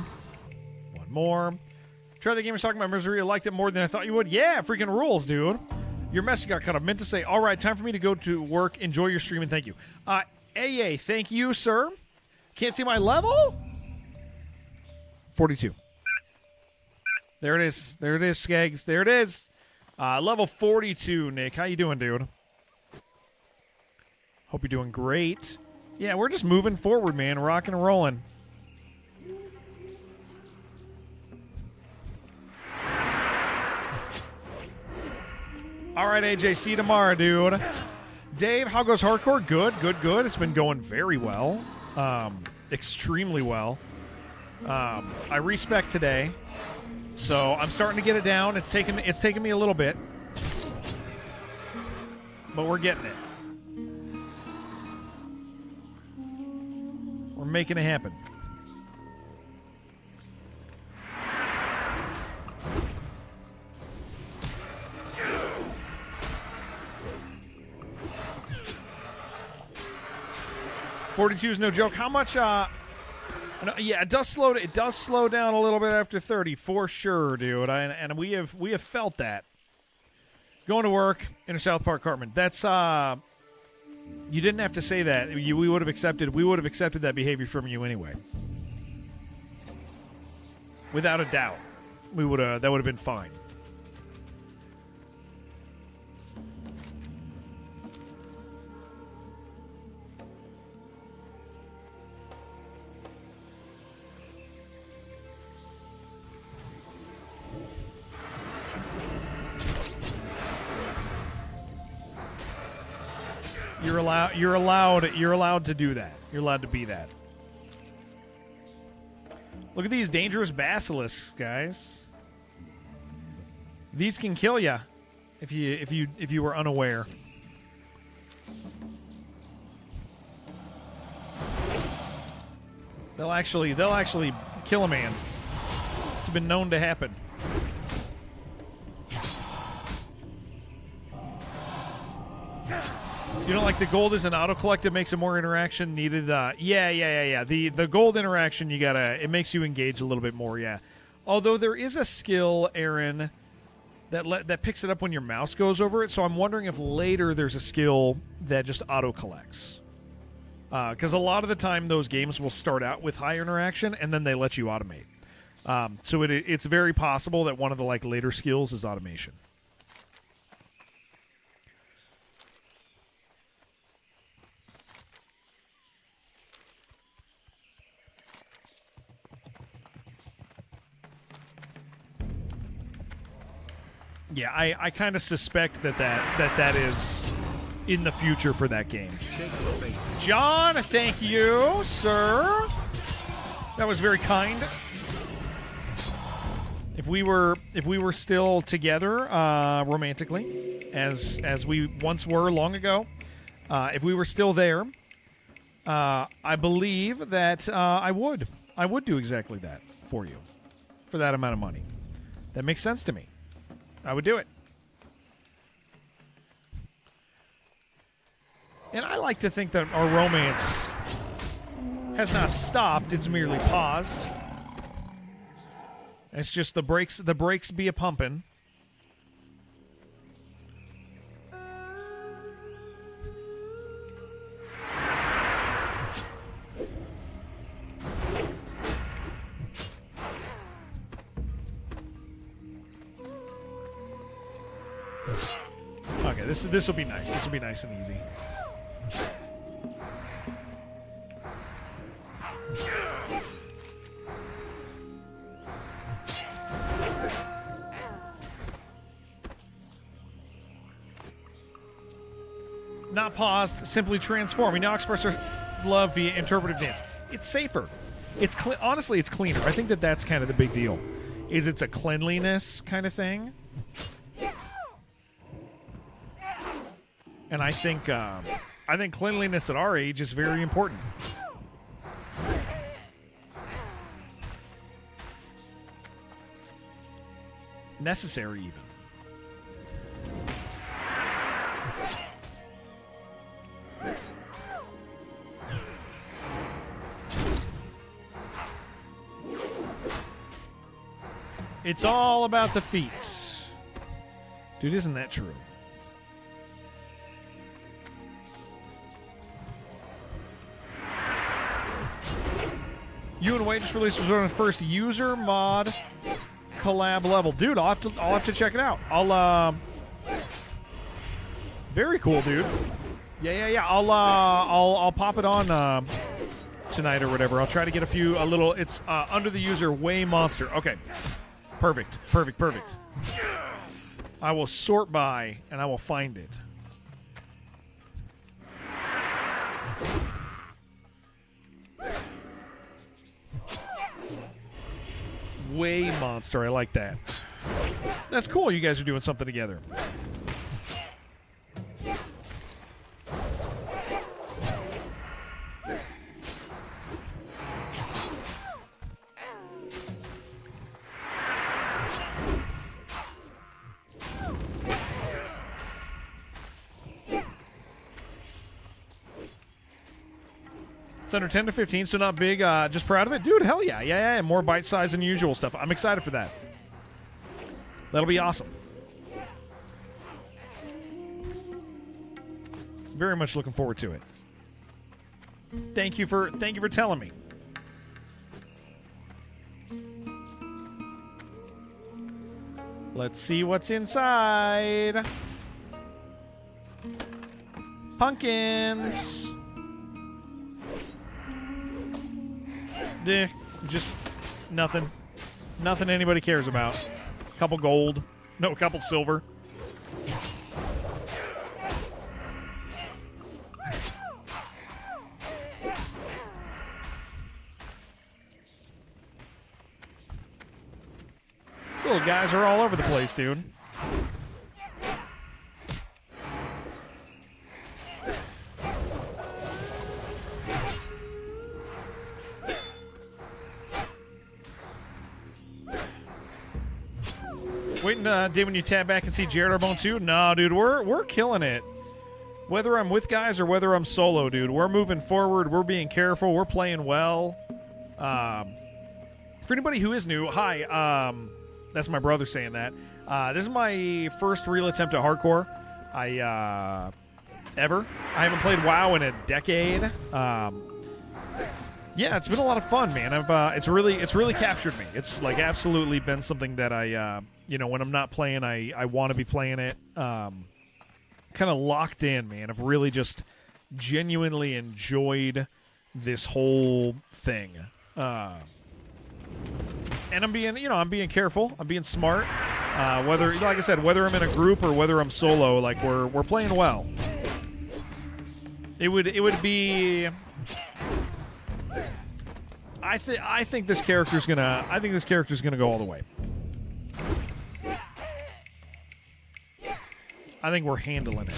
One more. Try the game was talking about Misery. I liked it more than I thought you would. Yeah, freaking rules, dude. Your message got cut off. Meant to say, all right, time for me to go to work. Enjoy your stream and thank you. AA, thank you, sir. Can't see my level? 42. There it is. There it is, Skeggs. There it is. Level 42, Nick. How you doing, dude? Hope you're doing great. Yeah, we're just moving forward, man. Rocking and rolling. All right, AJ, see you tomorrow, dude. Dave, how goes hardcore? Good. It's been going very well. Extremely well. I respec today, so I'm starting to get it down. It's taken me a little bit, but we're getting it. We're making it happen. $42 is no joke. How much? Yeah, it does slow. It does slow down a little bit after 30, for sure, dude. And we have felt that. Going to work in a South Park Cartman. That's you didn't have to say that. We would have accepted. We would have accepted that behavior from you anyway. Without a doubt, we would have. That would have been fine. You're allowed to do that. You're allowed to be that. Look at these dangerous basilisks, guys. These can kill you if you were unaware. They'll actually kill a man. It's been known to happen. You don't like the gold as an auto collect? It makes it more interaction needed. Yeah. The gold interaction, it makes you engage a little bit more. Yeah. Although there is a skill, Aaron, that picks it up when your mouse goes over it. So I'm wondering if later there's a skill that just auto collects. Because a lot of the time those games will start out with high interaction and then they let you automate. So it's very possible that one of the later skills is automation. Yeah, I kind of suspect that is in the future for that game. John, thank you, sir. That was very kind. If we were still together romantically, as we once were long ago, if we were still there, I believe that I would do exactly that for you, for that amount of money. That makes sense to me. I would do it. And I like to think that our romance has not stopped, it's merely paused. It's just the brakes be a pumping. Okay, this will be nice. This will be nice and easy. Not paused, simply transform. We now express our love via interpretive dance. It's safer. Honestly, it's cleaner. I think that's kind of the big deal. is it's a cleanliness kind of thing. And I think cleanliness at our age is very important. Necessary, even. It's all about the feet. Dude, isn't that true? You and Wade just released was on the first user mod collab level. Dude, I'll have to check it out. Very cool, dude. Yeah. I'll pop it on tonight or whatever. I'll try to get a little. It's under the user Way Monster. Okay. Perfect. I will sort by and I will find it. Way Monster. I like that. That's cool. You guys are doing something together. It's under 10 to 15, so not big. Just proud of it. Dude, hell yeah. Yeah. More bite-sized than usual stuff. I'm excited for that. That'll be awesome. Very much looking forward to it. Thank you for telling me. Let's see what's inside. Pumpkins. Just nothing. Nothing anybody cares about. Couple gold. No, a couple silver. These little guys are all over the place, dude. Waiting day when you tab back and see Jared Arbone too? No, dude, we're killing it. Whether I'm with guys or whether I'm solo, dude, we're moving forward. We're being careful. We're playing well. For anybody who is new, hi. That's my brother saying that. This is my first real attempt at hardcore. Ever. I haven't played WoW in a decade. Yeah, it's been a lot of fun, man. It's really captured me. It's like absolutely been something that I, when I'm not playing, I want to be playing it. Kind of locked in, man. I've really just genuinely enjoyed this whole thing. And I'm being careful. I'm being smart. Whether, like I said, whether I'm in a group or whether I'm solo, like we're playing well. It would be. I think this character's gonna go all the way. I think we're handling it.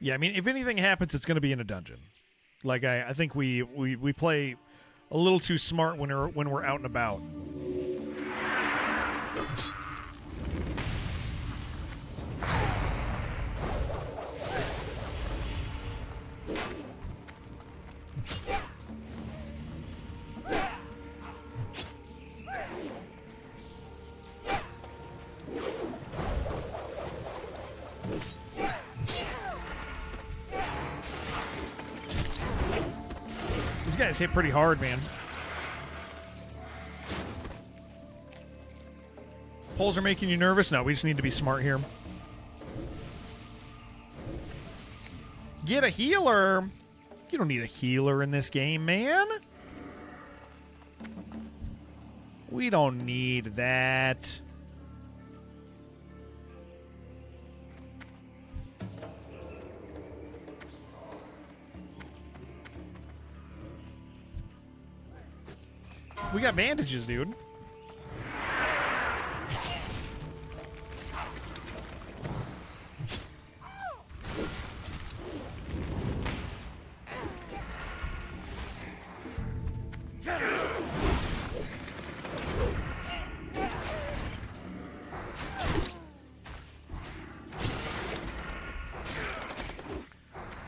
Yeah, I mean, if anything happens, it's going to be in a dungeon. Like I think we play a little too smart when we're out and about. These guys hit pretty hard, man. Poles are making you nervous? No, we just need to be smart here. Get a healer. You don't need a healer in this game, man. We don't need that. We got bandages, dude.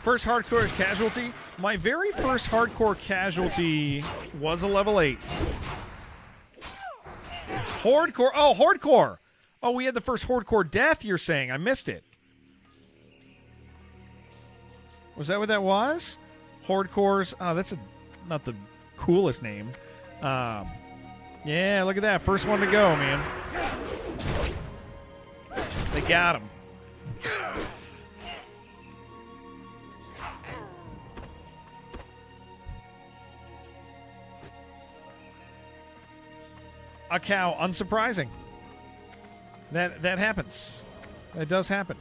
First hardcore casualty. My very first hardcore casualty was a level 8. Hardcore. Oh, hardcore. Oh, we had the first hardcore death, you're saying. I missed it. Was that what that was? Hardcores. Oh, that's not the coolest name. Yeah, look at that. First one to go, man. They got him. A cow, unsurprising. That happens. That does happen.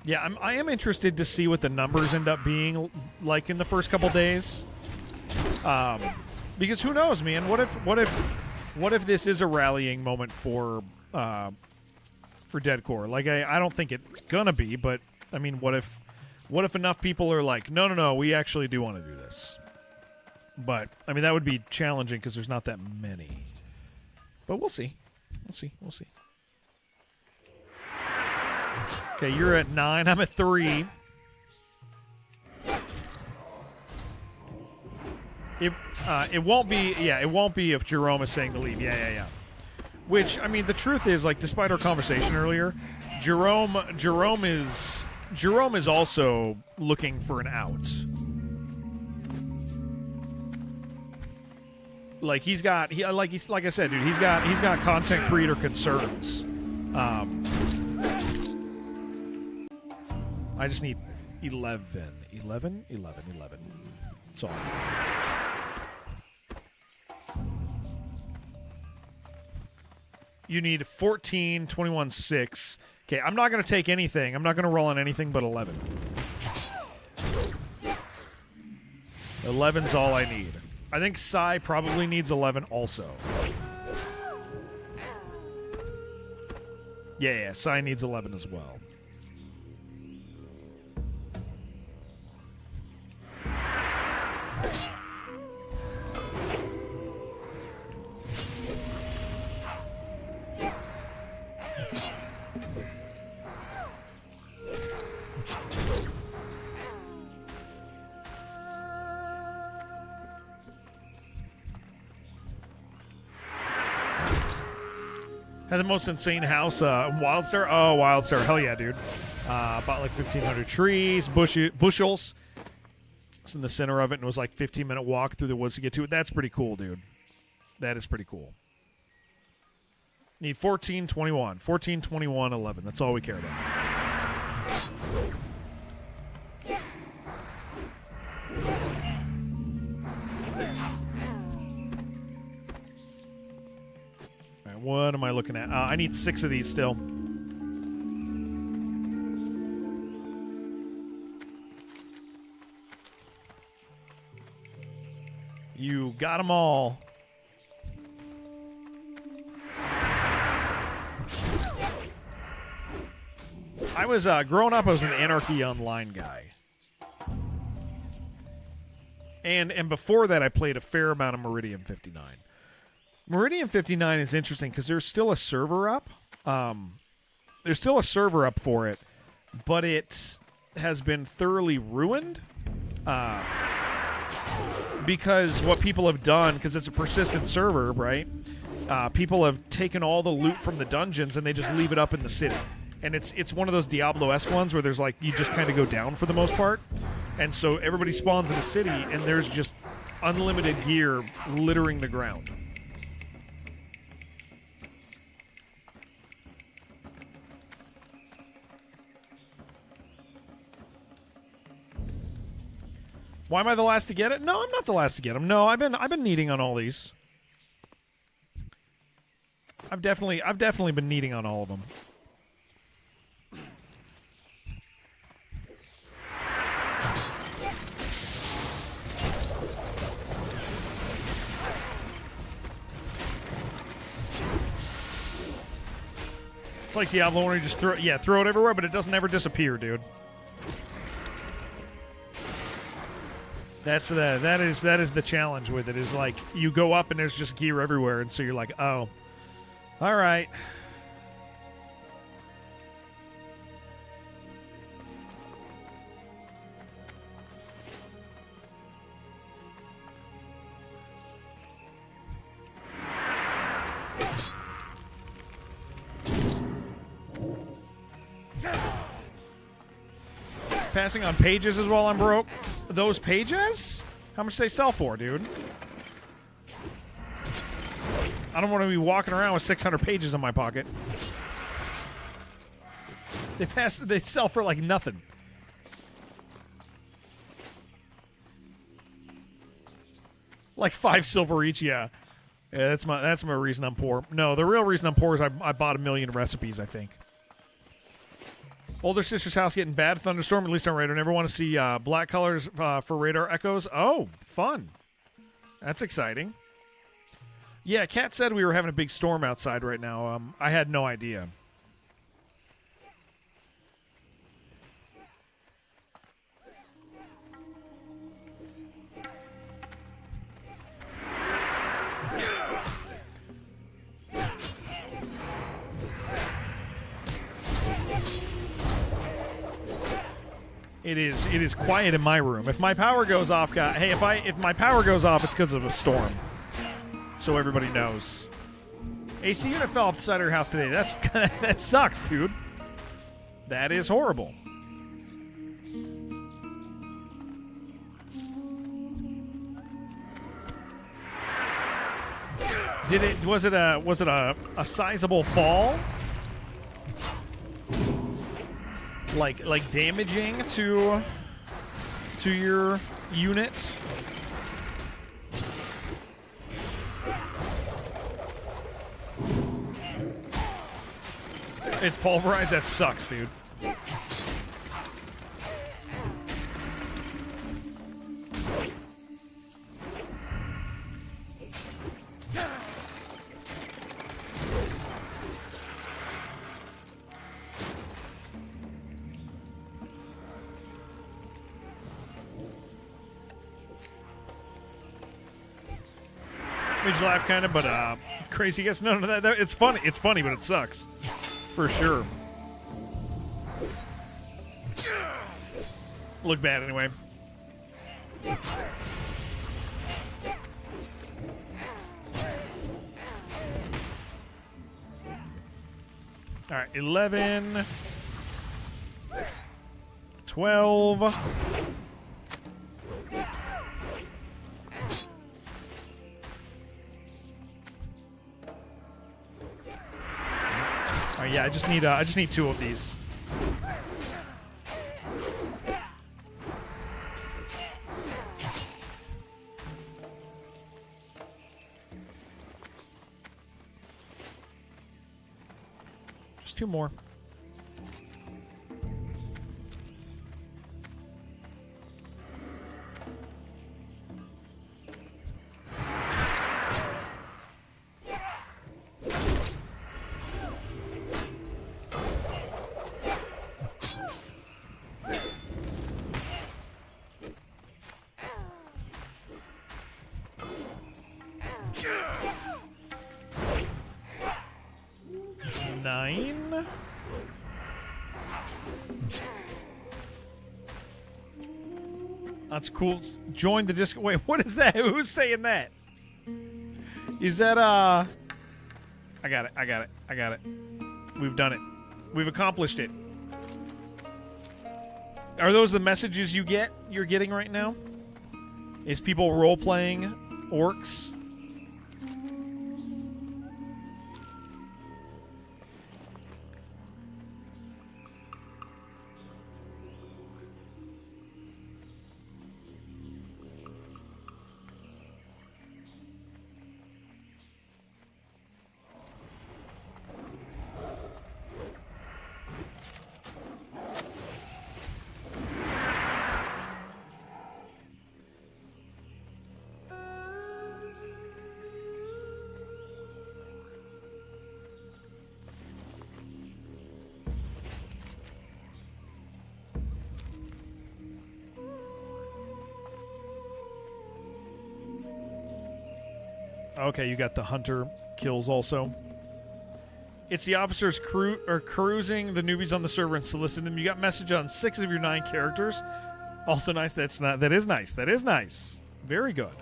Yeah, I am interested to see what the numbers end up being like in the first couple days. Because who knows, man? What if this is a rallying moment for Deadcore? Like, I don't think it's gonna be, but I mean, what if enough people are like, no, we actually do want to do this? But I mean, that would be challenging because there's not that many. But we'll see. We'll see. Okay, you're at 9. I'm at 3. It won't be. Yeah, it won't be if Jerome is saying to leave. Yeah. Which, I mean, the truth is, like, despite our conversation earlier, Jerome is also looking for an out. Like like I said, dude, he's got content creator concerns. I just need 11. 11. That's all. You need 14, 21, 6. Okay, I'm not going to take anything. I'm not going to roll on anything but 11. 11's all I need. I think Sai probably needs 11 also. Yeah, Sai needs 11 as well. Had the most insane house, Wildstar. Oh, Wildstar. Hell yeah, dude. Bought like 1,500 trees, bushels. It's in the center of it, and it was like 15-minute walk through the woods to get to it. That's pretty cool, dude. That is pretty cool. Need 14, 21. 14, 21, 11. That's all we care about. What am I looking at? I need 6 of these still. You got them all. I was, growing up, I was an Anarchy Online guy. And before that, I played a fair amount of Meridian 59. Meridian 59 is interesting because there's still a server up. There's still a server up for it, but it has been thoroughly ruined because what people have done, because it's a persistent server, right? People have taken all the loot from the dungeons and they just leave it up in the city. and it's one of those Diablo-esque ones where there's like you just kind of go down for the most part, and so everybody spawns in a city, and there's just unlimited gear littering the ground. Why am I the last to get it? No, I'm not the last to get them. No, I've been needing on all these. I've definitely been needing on all of them. It's like Diablo where you just throw it everywhere, but it doesn't ever disappear, dude. That is the challenge with it. Is like you go up and there's just gear everywhere, and so you're like, oh, all right. Passing on pages is while I'm broke. Those pages? How much do they sell for, dude? I don't want to be walking around with 600 pages in my pocket. They sell for like nothing. Like 5 silver each, yeah. Yeah, that's my reason I'm poor. No, the real reason I'm poor is I bought 1 million recipes, I think. Older sister's house getting bad thunderstorm, at least on radar. Never want to see black colors for radar echoes. Oh, fun. That's exciting. Yeah, Kat said we were having a big storm outside right now. I had no idea. It is quiet in my room. If my power goes off, hey, if my power goes off, it's because of a storm. So everybody knows. AC unit fell outside her house today. That sucks, dude. That is horrible. Was it a sizable fall? Like damaging to your unit? It's pulverized. That sucks, dude. Made you laugh, kind of, but crazy. Guess no, that it's funny. It's funny, but it sucks for sure. Look bad anyway. All right, 11, 12. Yeah, I just need 2 of these. Just 2 more. That's cool. Join the Discord. Wait, what is that? Who's saying that? Is that I got it. We've done it. We've accomplished it. Are those the messages you're getting right now? Is people role-playing orcs? Okay, you got the hunter kills also. It's the officers cruising the newbies on the server and soliciting them. You got message on 6 of your 9 characters. Also nice. That is nice. That is nice. Very good.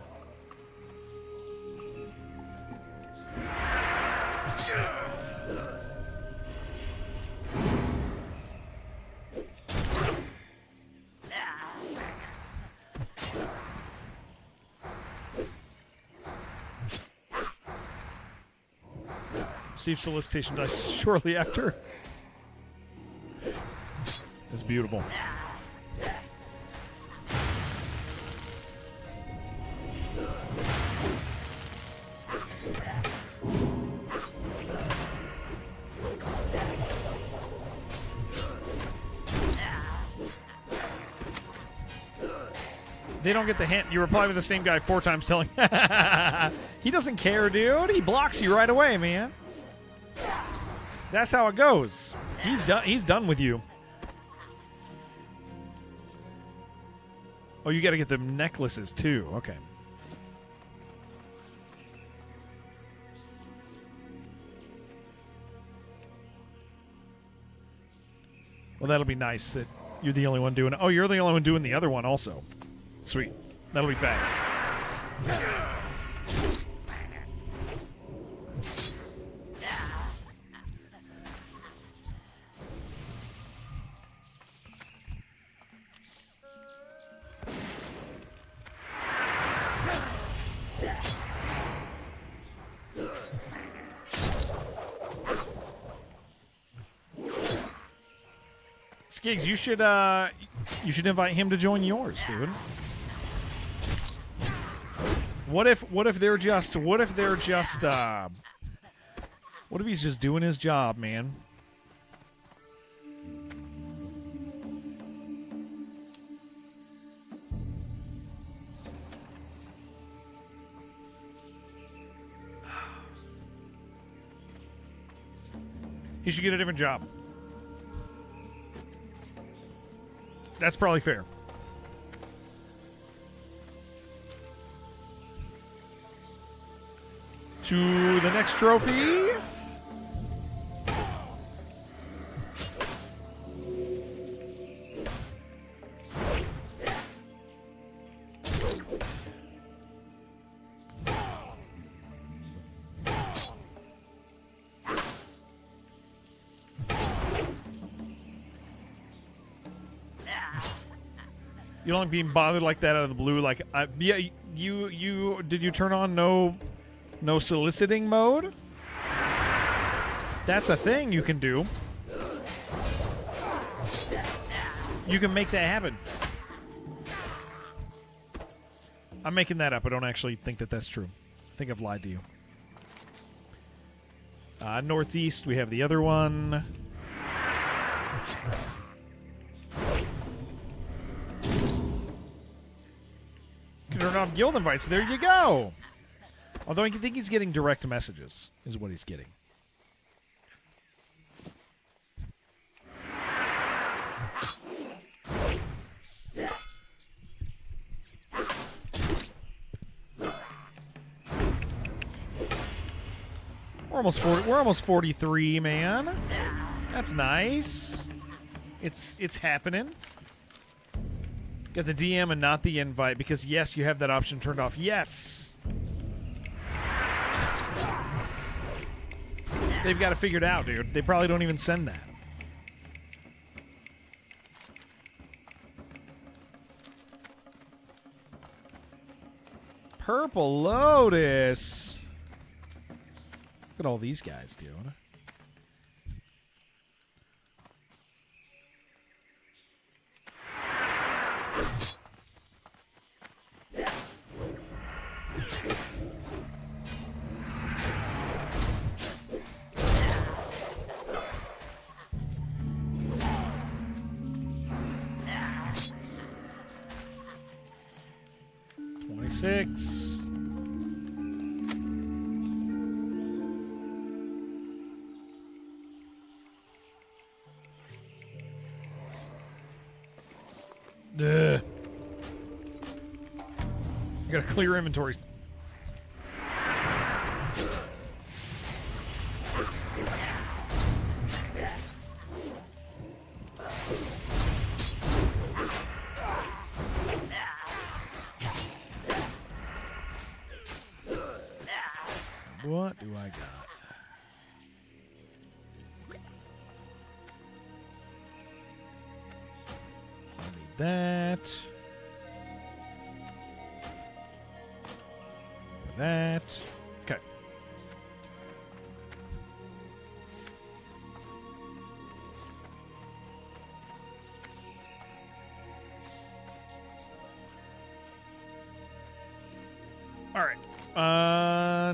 Steve's solicitation dies shortly after. It's beautiful. They don't get the hint. You reply with the same guy 4 times telling he doesn't care, dude. He blocks you right away, man. That's how it goes. He's done with you. Oh, you got to get the necklaces too. Okay. Well, that'll be nice that you're the only one doing it. Oh, you're the only one doing the other one also. Sweet. That'll be fast. Skiggs, you should invite him to join yours, dude. What if he's just doing his job, man? He should get a different job. That's probably fair. To the next trophy. You don't like being bothered like that out of the blue. Like, yeah, you did you turn on no soliciting mode? That's a thing you can do. You can make that happen. I'm making that up. I don't actually think that that's true. I think I've lied to you. Northeast, we have the other one. Turn off guild invites. There you go. Although I think he's getting direct messages, is what he's getting. We're almost 43, man. That's nice. It's happening. Got the DM and not the invite because, yes, you have that option turned off. Yes. They've got it figured out, dude. They probably don't even send that. Purple Lotus. Look at all these guys, dude. Six. You gotta clear inventories. What do I got? I need that. That. Okay. All right.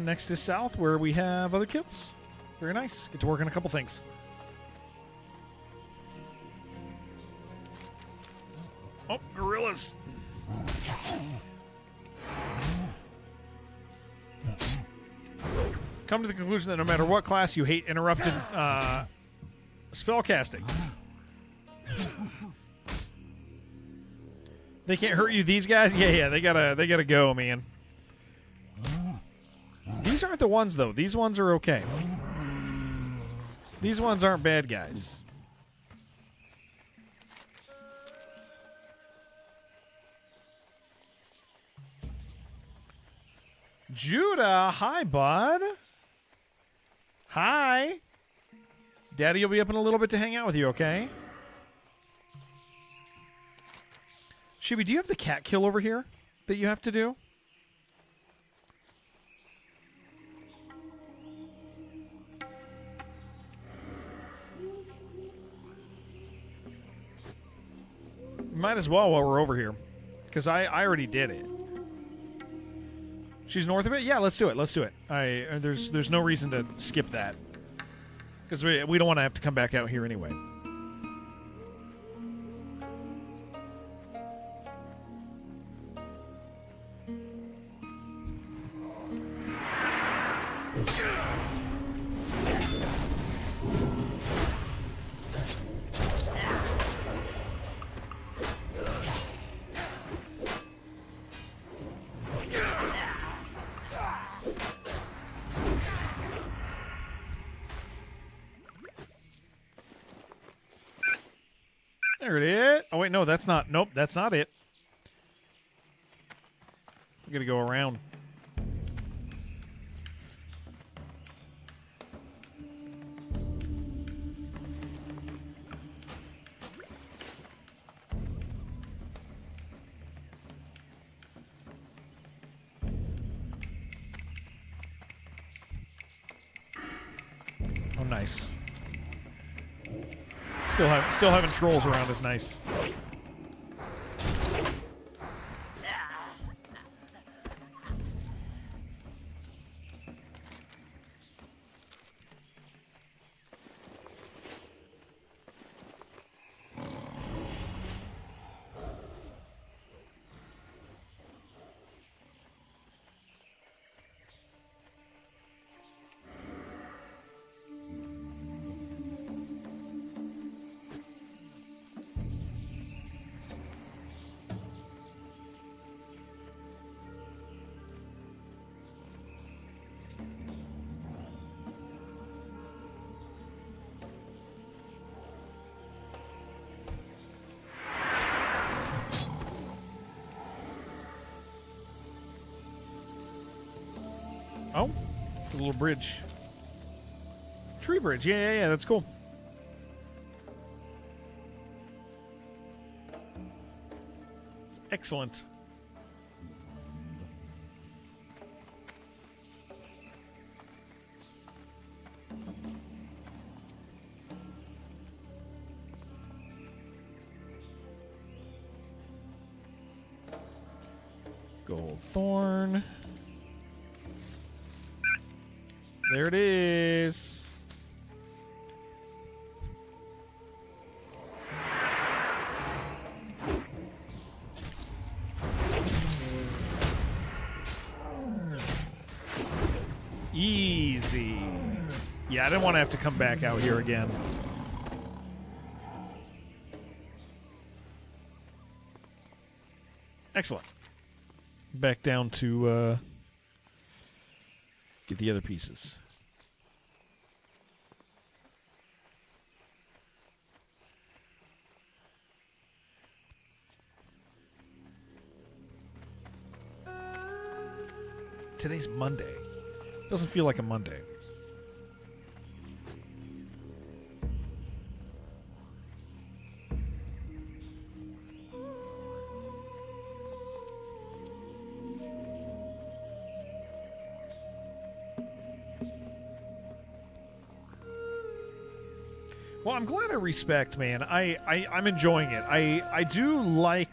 Next is south, where we have other kills. Very nice. Get to work on a couple things. Oh, gorillas. Come to the conclusion that no matter what class you hate interrupted spellcasting. They can't hurt you, these guys? Yeah, they gotta go, man. These aren't the ones, though. These ones are okay. These ones aren't bad guys. Judah, hi, bud. Hi. Daddy will be up in a little bit to hang out with you, okay? Shibi, do you have the cat kill over here that you have to do? Might as well while we're over here, because I already did it. She's north of it? Yeah, let's do it. Let's do it. There's no reason to skip that, because we don't want to have to come back out here anyway. There it is. Oh, wait, no, that's not. Nope, that's not it. We gotta go around. Oh, nice. Still having trolls around is nice. Oh, a little bridge. Tree bridge. Yeah, that's cool. It's excellent. Gold thorn. There it is. Easy. Yeah, I didn't want to have to come back out here again. Excellent. Back down to get the other pieces. Today's Monday. Doesn't feel like a Monday. Well, I'm glad I respect, man. I'm enjoying it. I do like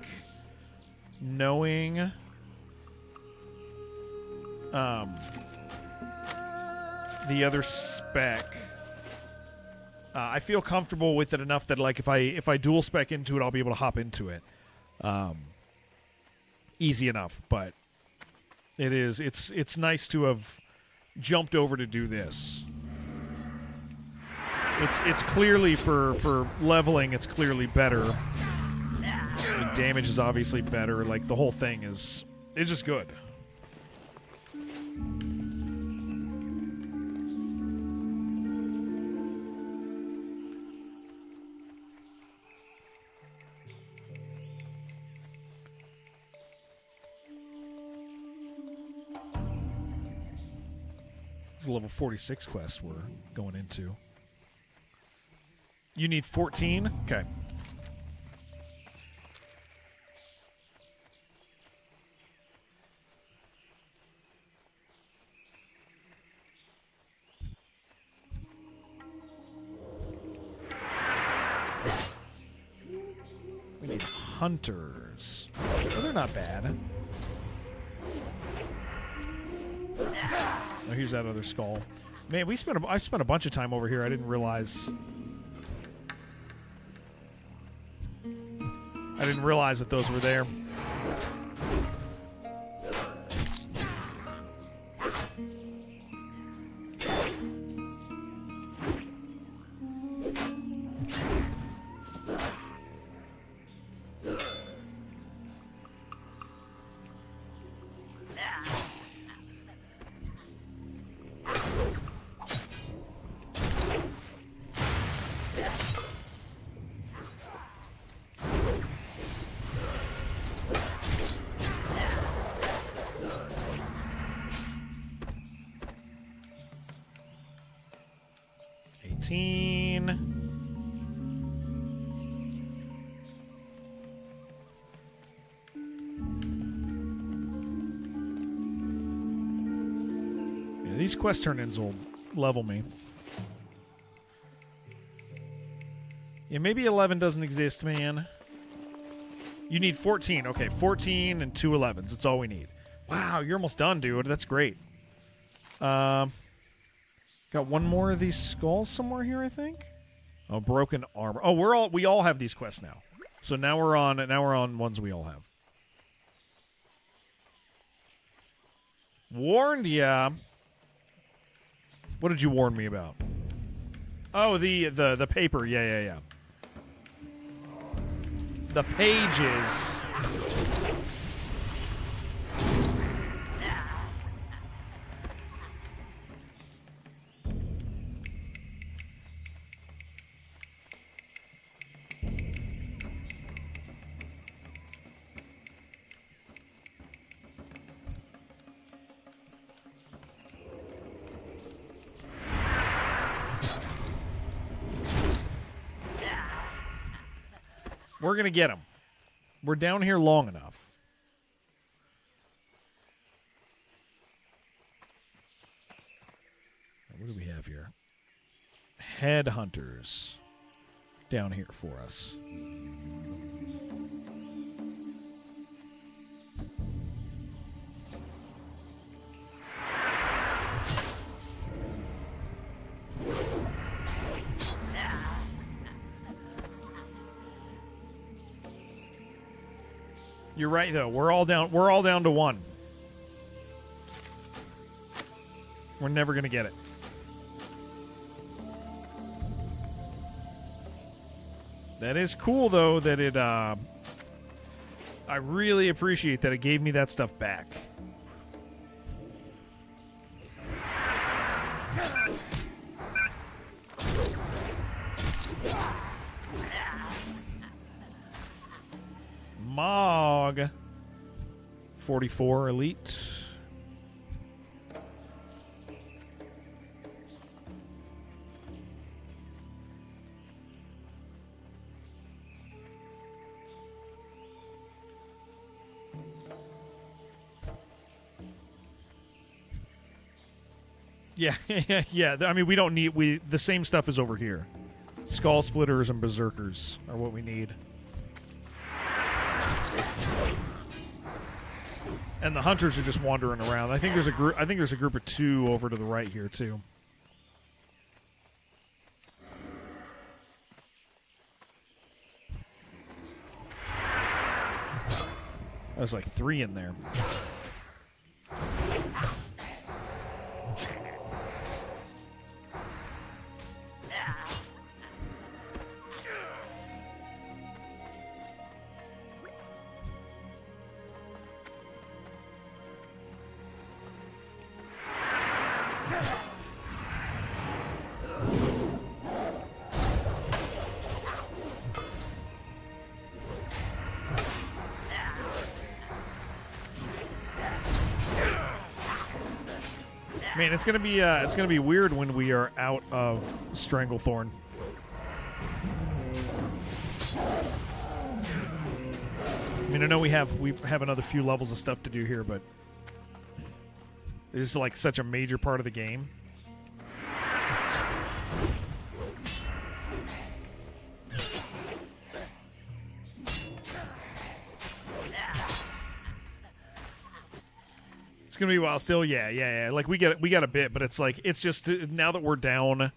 knowing the other spec. I feel comfortable with it enough that, like, if I dual spec into it, I'll be able to hop into it easy enough. But it's nice to have jumped over to do this. It's clearly for leveling. It's clearly better. The damage is obviously better. Like, the whole thing is just good. It's a level 46 quest we're going into. You need 14? Okay. We need hunters. Oh, they're not bad. Oh, here's that other skull. Man, I spent a bunch of time over here. I didn't realize that those were there. These quest turn-ins will level me. Yeah, maybe 11 doesn't exist, man. You need 14. Okay, 14 and 2 11s. That's all we need. Wow, you're almost done, dude. That's great. Got one more of these skulls somewhere here, I think. Oh, broken armor. Oh, we all have these quests now. So now we're on ones we all have. Warned ya. What did you warn me about? Oh, the paper. Yeah. The pages. We're going to get them. We're down here long enough. What do we have here? Headhunters down here for us. You're right, though. We're all down to 1. We're never going to get it. That is cool, though, that it, I really appreciate that it gave me that stuff back. Mog. 44 elite. Yeah, yeah. I mean, we don't need the same stuff is over here. Skull splitters and berserkers are what we need. And the hunters are just wandering around. I think there's a group of 2 over to the right here too. There's like 3 in there. Man, it's gonna be weird when we are out of Stranglethorn. I mean, I know we have another few levels of stuff to do here, but this is like such a major part of the game. It's gonna be a while still. Yeah. Like we got a bit, but it's like it's just now that we're down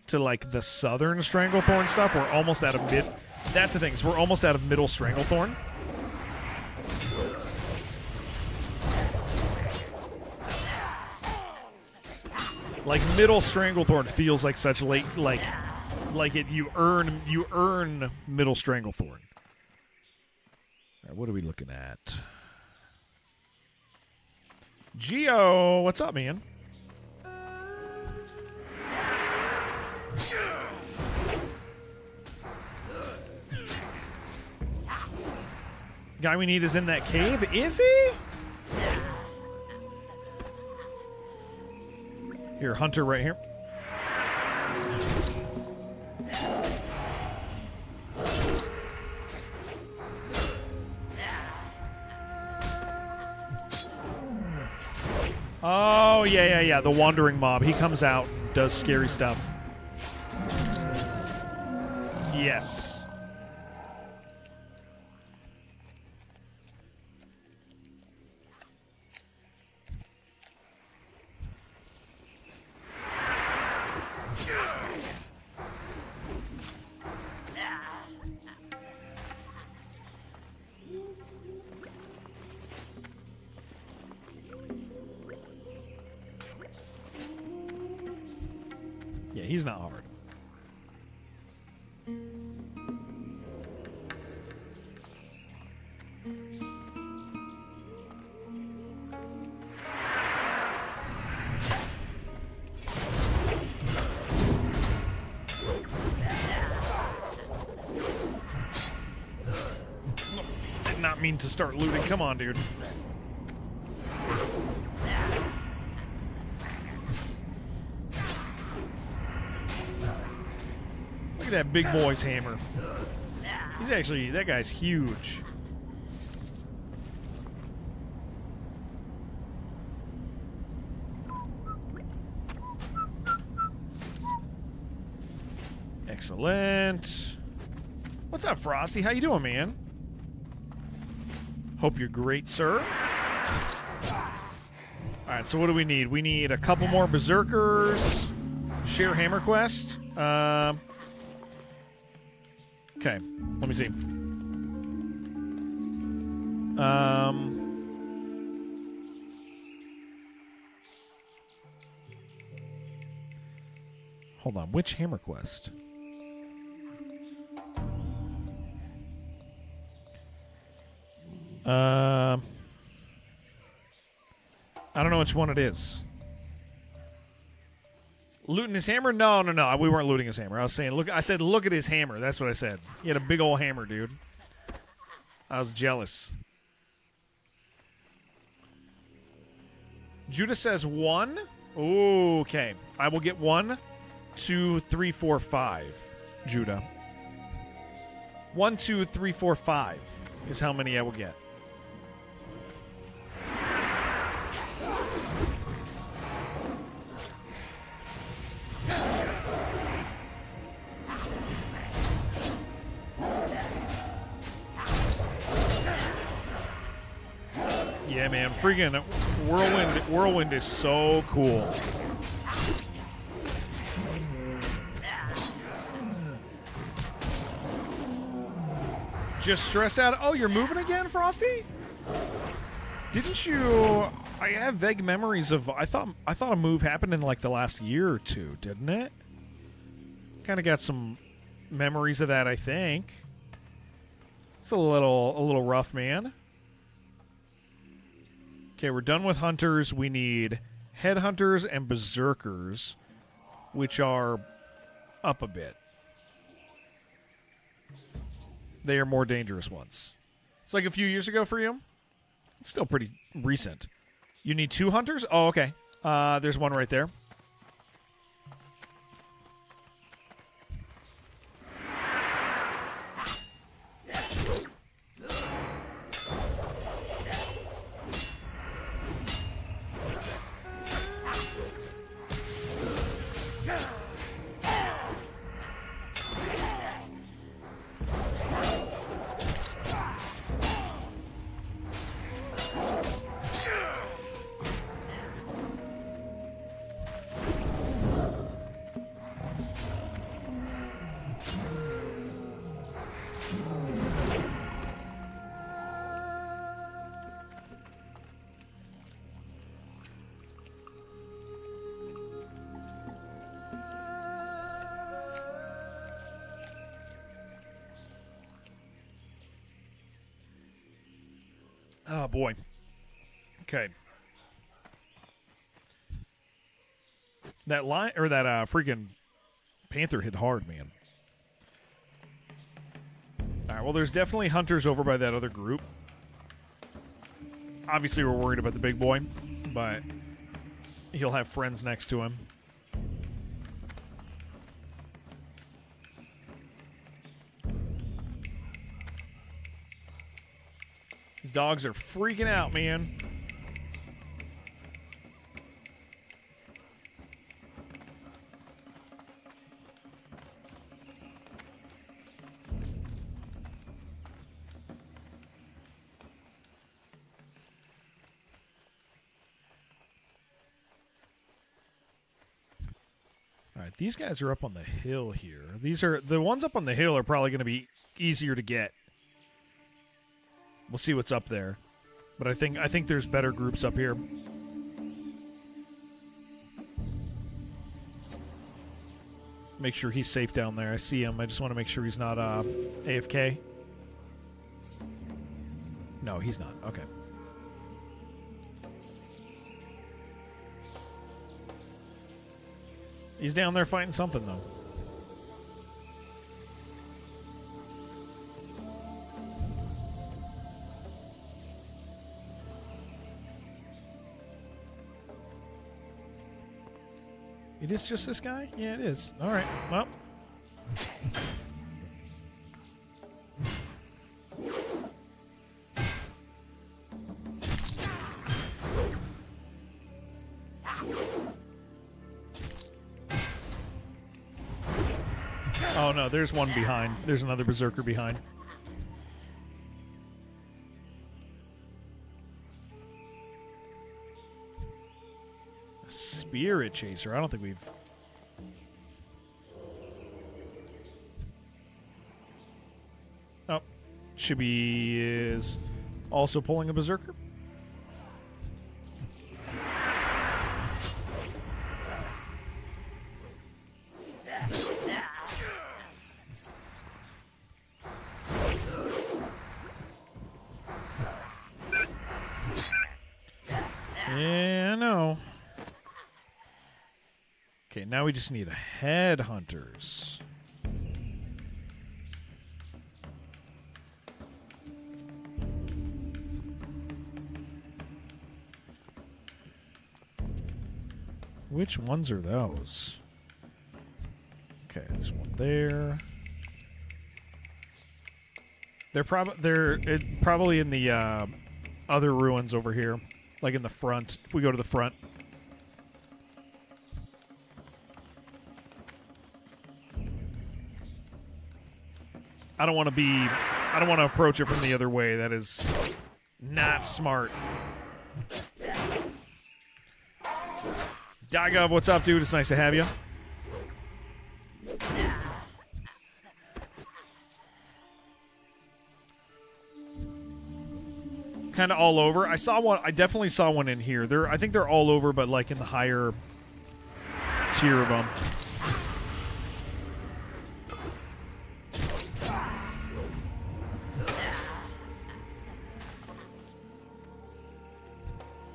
to like the southern Stranglethorn stuff, we're almost out of mid. That's the thing. So we're almost out of middle Stranglethorn. Like middle Stranglethorn feels like such late, like it. You earn middle Stranglethorn. All right, what are we looking at? Geo, what's up, man? Guy we need is in that cave. Is he? Here, Hunter right here. Oh, yeah. The wandering mob. He comes out and does scary stuff. Yes. Yeah, he's not hard. Did not mean to start looting. Come on, dude. Look at that big boy's hammer. He's actually, that guy's huge. Excellent. What's up, Frosty? How you doing, man? Hope you're great, sir. Alright, so what do we need? We need a couple more Berserkers. Share Hammer Quest. Okay, let me see. Hold on, which hammer quest? I don't know which one it is. Looting his hammer? No. We weren't looting his hammer. I was saying, look. I said, look at his hammer. That's what I said. He had a big old hammer, dude. I was jealous. Judah says 1. Okay. I will get 1, 2, 3, 4, 5. Judah. 1, 2, 3, 4, 5 is how many I will get. Yeah, man, freaking Whirlwind is so cool. Just stressed out. Oh, you're moving again, Frosty? Didn't you? I have vague memories of. I thought a move happened in like the last year or two, didn't it? Kind of got some memories of that, I think. It's a little rough, man. Okay, we're done with hunters. We need headhunters and berserkers, which are up a bit. They are more dangerous ones. It's like a few years ago for you. It's still pretty recent. You need 2 hunters? Oh, okay. There's one right there. Oh, boy. Okay. That line, or that freaking panther hit hard, man. All right, well, there's definitely hunters over by that other group. Obviously, we're worried about the big boy, but he'll have friends next to him. These dogs are freaking out, man. All right, these guys are up on the hill here. These are the ones up on the hill are probably going to be easier to get. We'll see what's up there. But I think there's better groups up here. Make sure he's safe down there. I see him. I just want to make sure he's not AFK. No, he's not. Okay. He's down there fighting something, though. It is just this guy? Yeah, it is. All right. Well. Oh, no. There's one behind. There's another berserker behind. Spirit Chaser. I don't think we've... Oh. Chibi is Also pulling a berserker. Yeah, I know. Okay, now we just need a headhunters. Which ones are those? Okay, there's one there. They're probably in the other ruins over here, like in the front. If we go to the front. I don't want to approach it from the other way. That is not smart. Dagov, what's up, dude? It's nice to have you. Kind of all over. I saw one. I definitely saw one in here. I think they're all over, but like in the higher tier of them.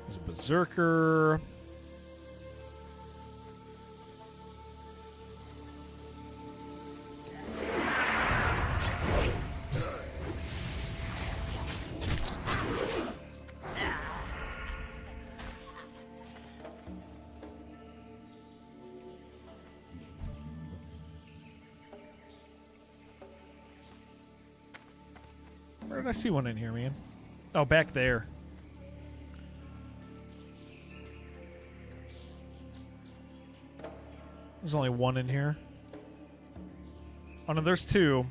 There's a berserker. Where did I see one in here, man? Oh, back there. There's only one in here. Oh, no, there's two.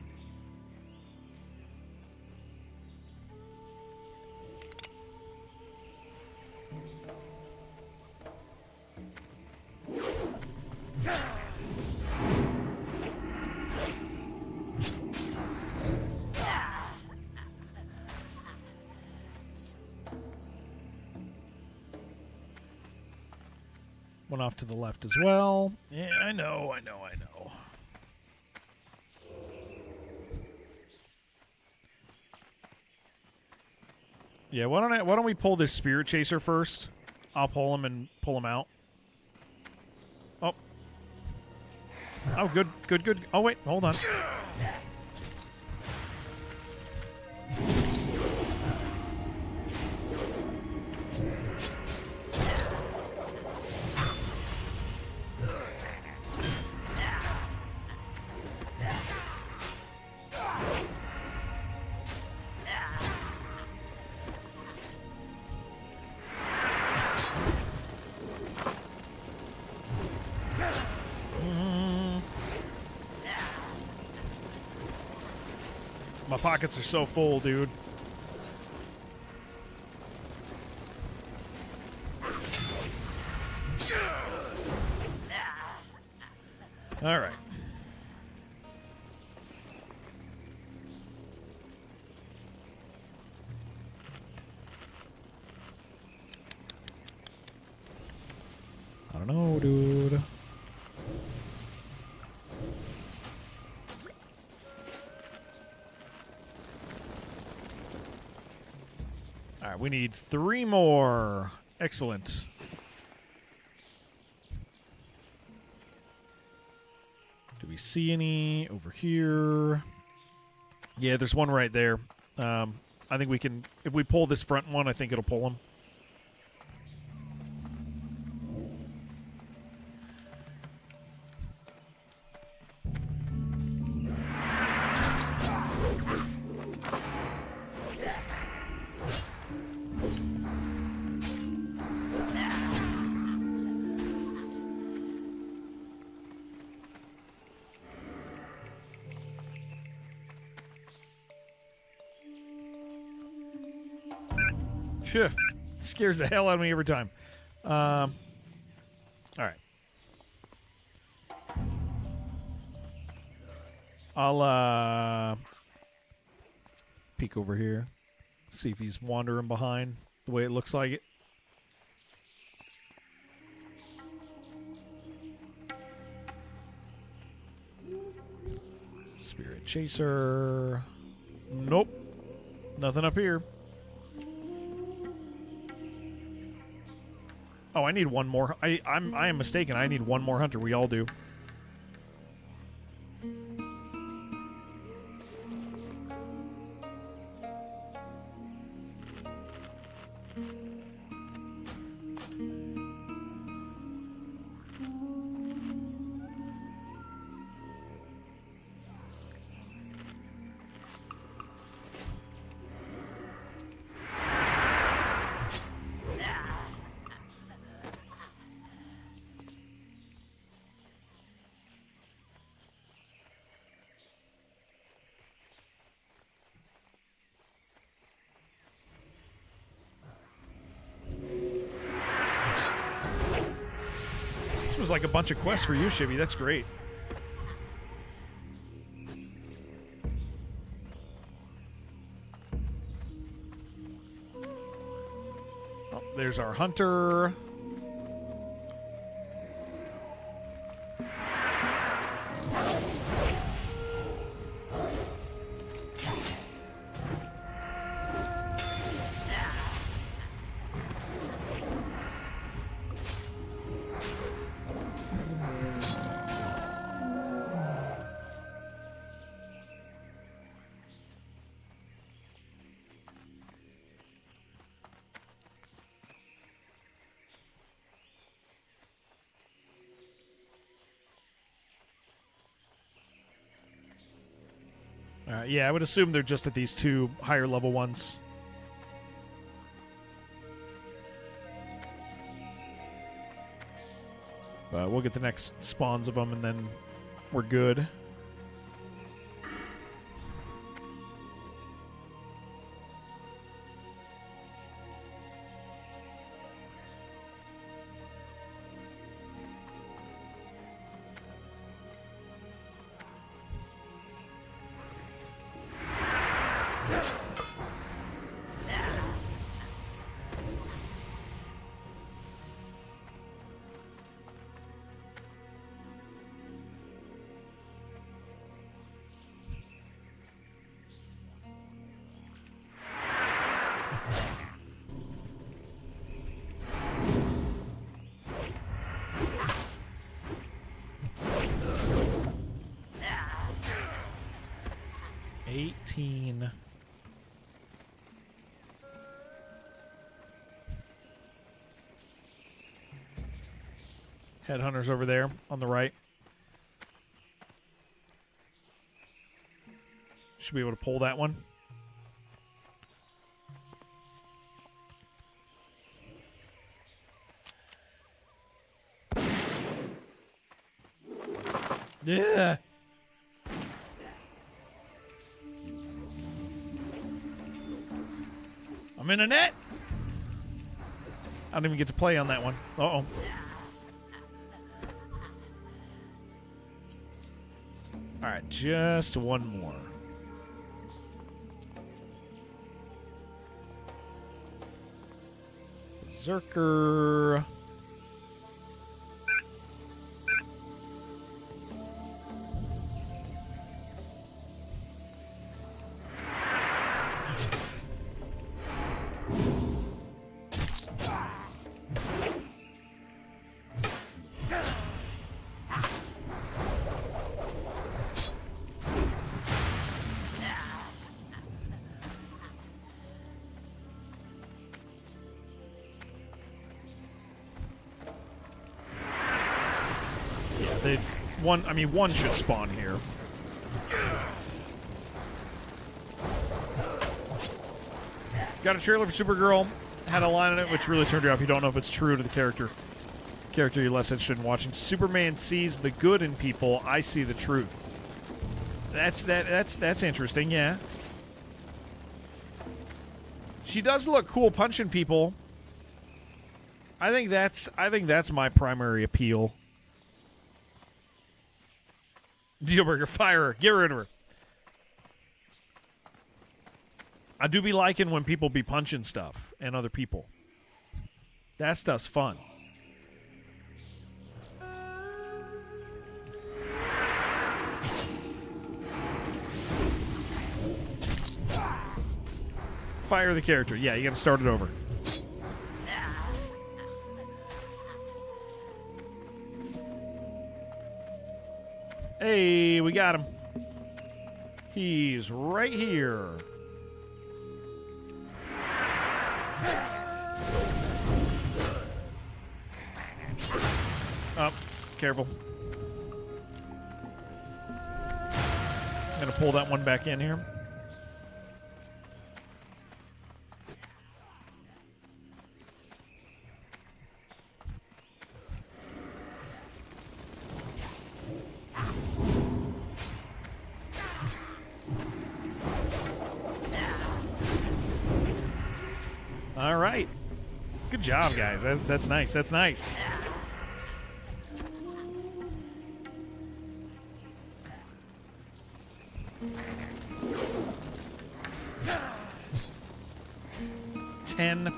One off to the left as well. Yeah, I know. Yeah, why don't we pull this spirit chaser first? I'll pull him and pull him out. Oh. Oh, good. Oh, wait, hold on. My pockets are so full, dude. All right. I don't know, dude. All right, we need 3 more. Excellent. Do we see any over here? Yeah, there's one right there. I think we can, if we pull this front one, I think it'll pull him. Phew. Scares the hell out of me every time. All right. I'll peek over here. See if he's wandering behind the way it looks like it. Spirit Chaser. Nope. Nothing up here. Oh, I need one more. I am mistaken. I need one more hunter. We all do. This was like a bunch of quests for you, Shibby. That's great. Oh, there's our hunter. Yeah, I would assume they're just at these two higher level ones. We'll get the next spawns of them and then we're good. Headhunters over there on the right. Should be able to pull that one. Yeah. I'm in a net. I don't even get to play on that one. Uh-oh. All right, just one more. Berserker. One should spawn here. Got a trailer for Supergirl. Had a line in it which really turned you off. You don't know if it's true to the character you're less interested in watching. Superman sees the good in people. I see the truth. That's interesting. Yeah. She does look cool punching people. I think that's my primary appeal. Dealbreaker, fire her. Get rid of her. I do be liking when people be punching stuff and other people. That stuff's fun. Fire the character. Yeah, you gotta start it over. Hey, we got him. He's right here. Oh, careful. I'm gonna pull that one back in here. All right. Good job, guys. That's nice. That's nice.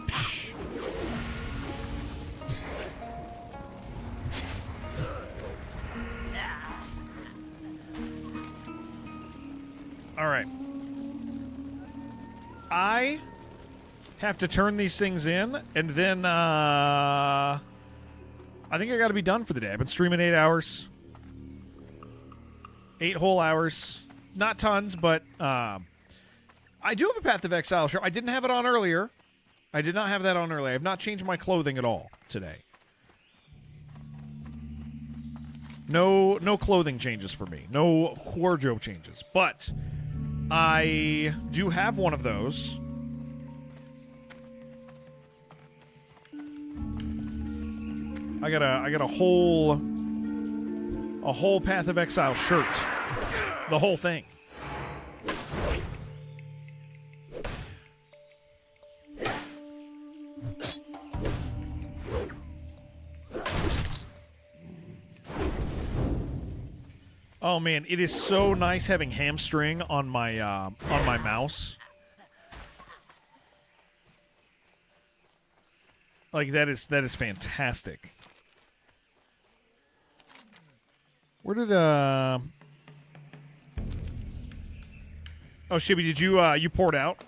Psh. All right. I have to turn these things in, and then I think I got to be done for the day. I've been streaming 8 hours. 8 whole hours. Not tons, but I do have a Path of Exile shirt. I didn't have it on earlier. I did not have that on earlier. I have not changed my clothing at all today. No clothing changes for me. No wardrobe changes. But I do have one of those. I got a whole Path of Exile shirt. The whole thing. Oh man, it is so nice having hamstring on my mouse. Like that is fantastic. Where did Oh, Shibby, did you poured out?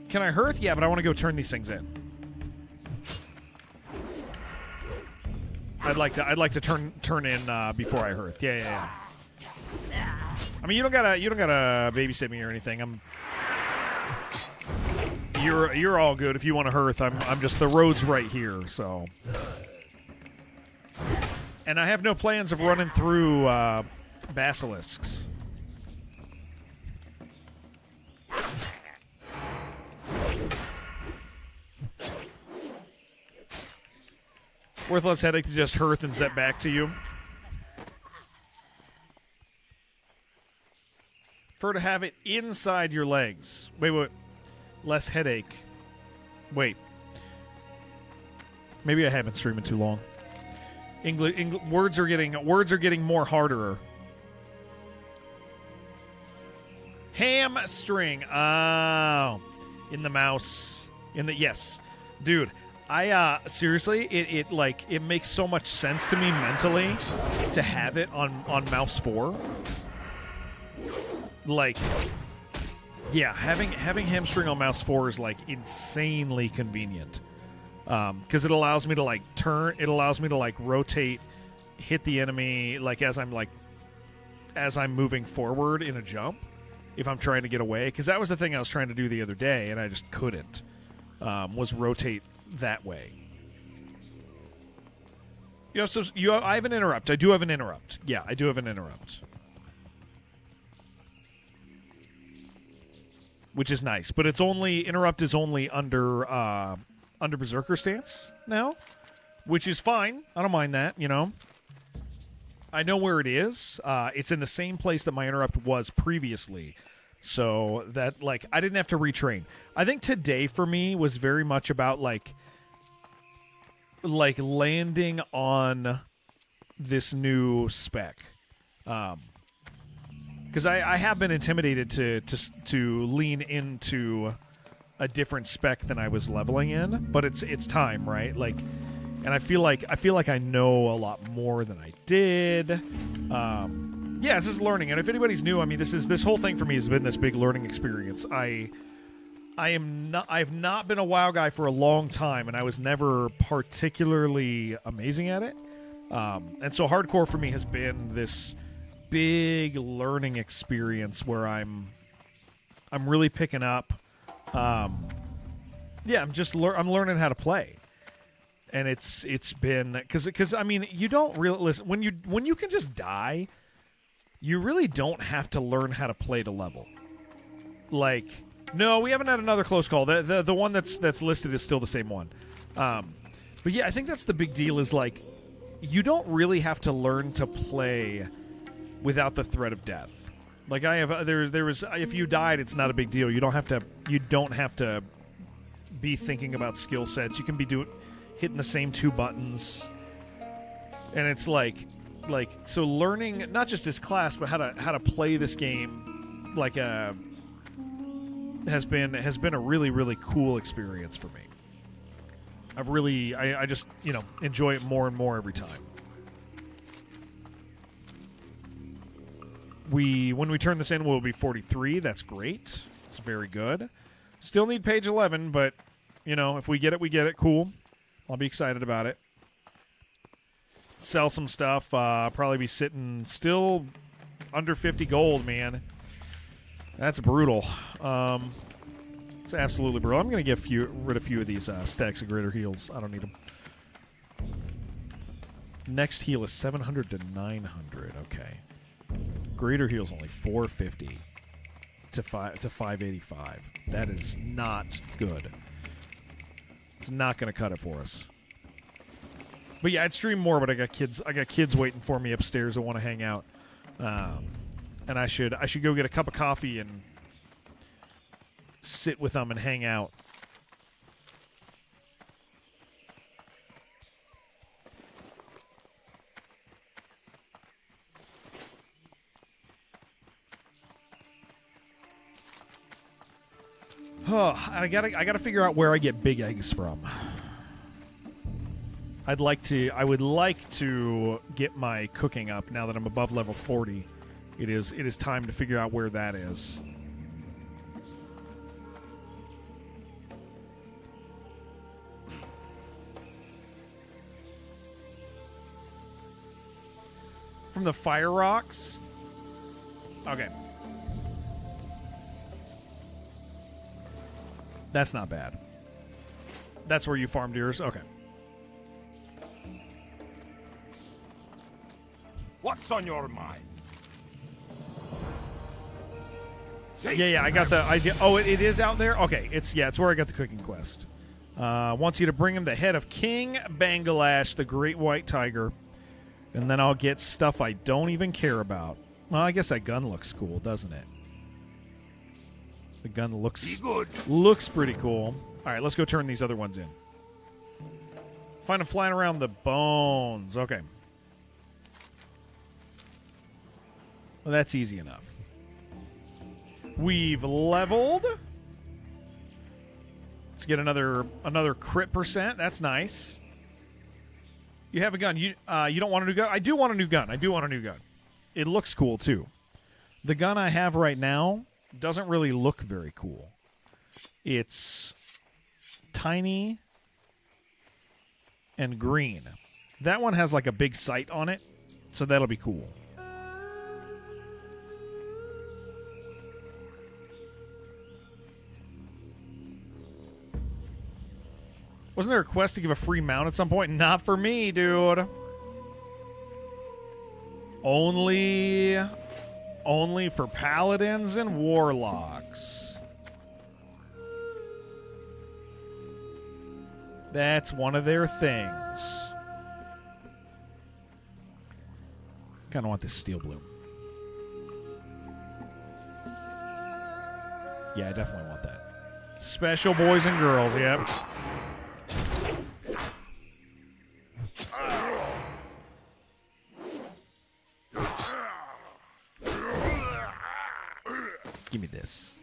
Can I hearth? Yeah, but I want to go turn these things in. I'd like to turn in before I hearth. Yeah. I mean, you don't gotta babysit me or anything. You're all good if you want to hearth. I'm just the road's right here, so. And I have no plans of running through basilisks. Worthless headache to just hearth and zet back to you. Prefer to have it inside your legs. Wait. Less headache. Wait. Maybe I haven't streaming too long. Words are getting more harder. Hamstring. Oh, in the mouse. Yes, dude. I seriously, it makes so much sense to me mentally to have it on mouse 4. Like, yeah, having hamstring on mouse 4 is like insanely convenient. Because it allows me to like turn, it allows me to like rotate, hit the enemy like as I'm moving forward in a jump if I'm trying to get away. Because that was the thing I was trying to do the other day and I just couldn't. Was rotate that way. I have an interrupt. I do have an interrupt. Yeah, I do have an interrupt. Which is nice, but interrupt is only under Berserker stance now, which is fine. I don't mind that, you know. I know where it is. It's in the same place that my interrupt was previously, so that like I didn't have to retrain. I think today for me was very much about like landing on this new spec. Because I have been intimidated to lean into a different spec than I was leveling in, but it's time, right? Like, and I feel like I know a lot more than I did. Yeah, this is learning, and if anybody's new, I mean, this whole thing for me has been this big learning experience. I've not been a WoW guy for a long time, and I was never particularly amazing at it. And so hardcore for me has been this big learning experience where I'm really picking up. I'm learning how to play, and it's been because I mean, you don't really listen when you can just die. You really don't have to learn how to play to level. Like, no, we haven't had another close call. The one that's listed is still the same one. But yeah, I think that's the big deal. Is like, you don't really have to learn to play without the threat of death. Like I have, there was. If you died, it's not a big deal. You don't have to be thinking about skill sets. You can be hitting the same 2 buttons, and it's like so learning not just this class, but how to play this game like has been a really, really cool experience for me. I just enjoy it more and more every time. When we turn this in, we'll be 43. That's great. It's very good. Still need page 11, but if we get it, we get it. Cool. I'll be excited about it. Sell some stuff. Probably be sitting still under 50 gold, man. That's brutal. It's absolutely brutal. I'm going to get rid of a few of these stacks of greater heals. I don't need them. Next heal is 700 to 900. Okay. Greater heal's only 450 to 585. That is not good. It's not going to cut it for us. But yeah, I'd stream more, but I got kids waiting for me upstairs that want to hang out. And I should go get a cup of coffee and sit with them and hang out. I gotta figure out where I get big eggs from. I would like to get my cooking up now that I'm above level 40. It is time to figure out where that is. From the fire rocks? Okay. That's not bad. That's where you farmed yours? Okay. What's on your mind? Yeah, I got it is out there? Okay, it's where I got the cooking quest. Wants you to bring him the head of King Bangladesh, the great white tiger, and then I'll get stuff I don't even care about. Well, I guess that gun looks cool, doesn't it? The gun looks pretty cool. All right, let's go turn these other ones in. Find them flying around the bones. Okay. Well, that's easy enough. We've leveled. Let's get another crit percent. That's nice. You have a gun. You don't want a new gun? I do want a new gun. It looks cool too. The gun I have right now doesn't really look very cool. It's tiny and green. That one has like a big sight on it, so that'll be cool. Wasn't there a quest to give a free mount at some point? Not for me, dude. Only for paladins and warlocks. That's one of their things. Kind of want this steel blue. Yeah, I definitely want that. Special boys and girls, yep. Give me this.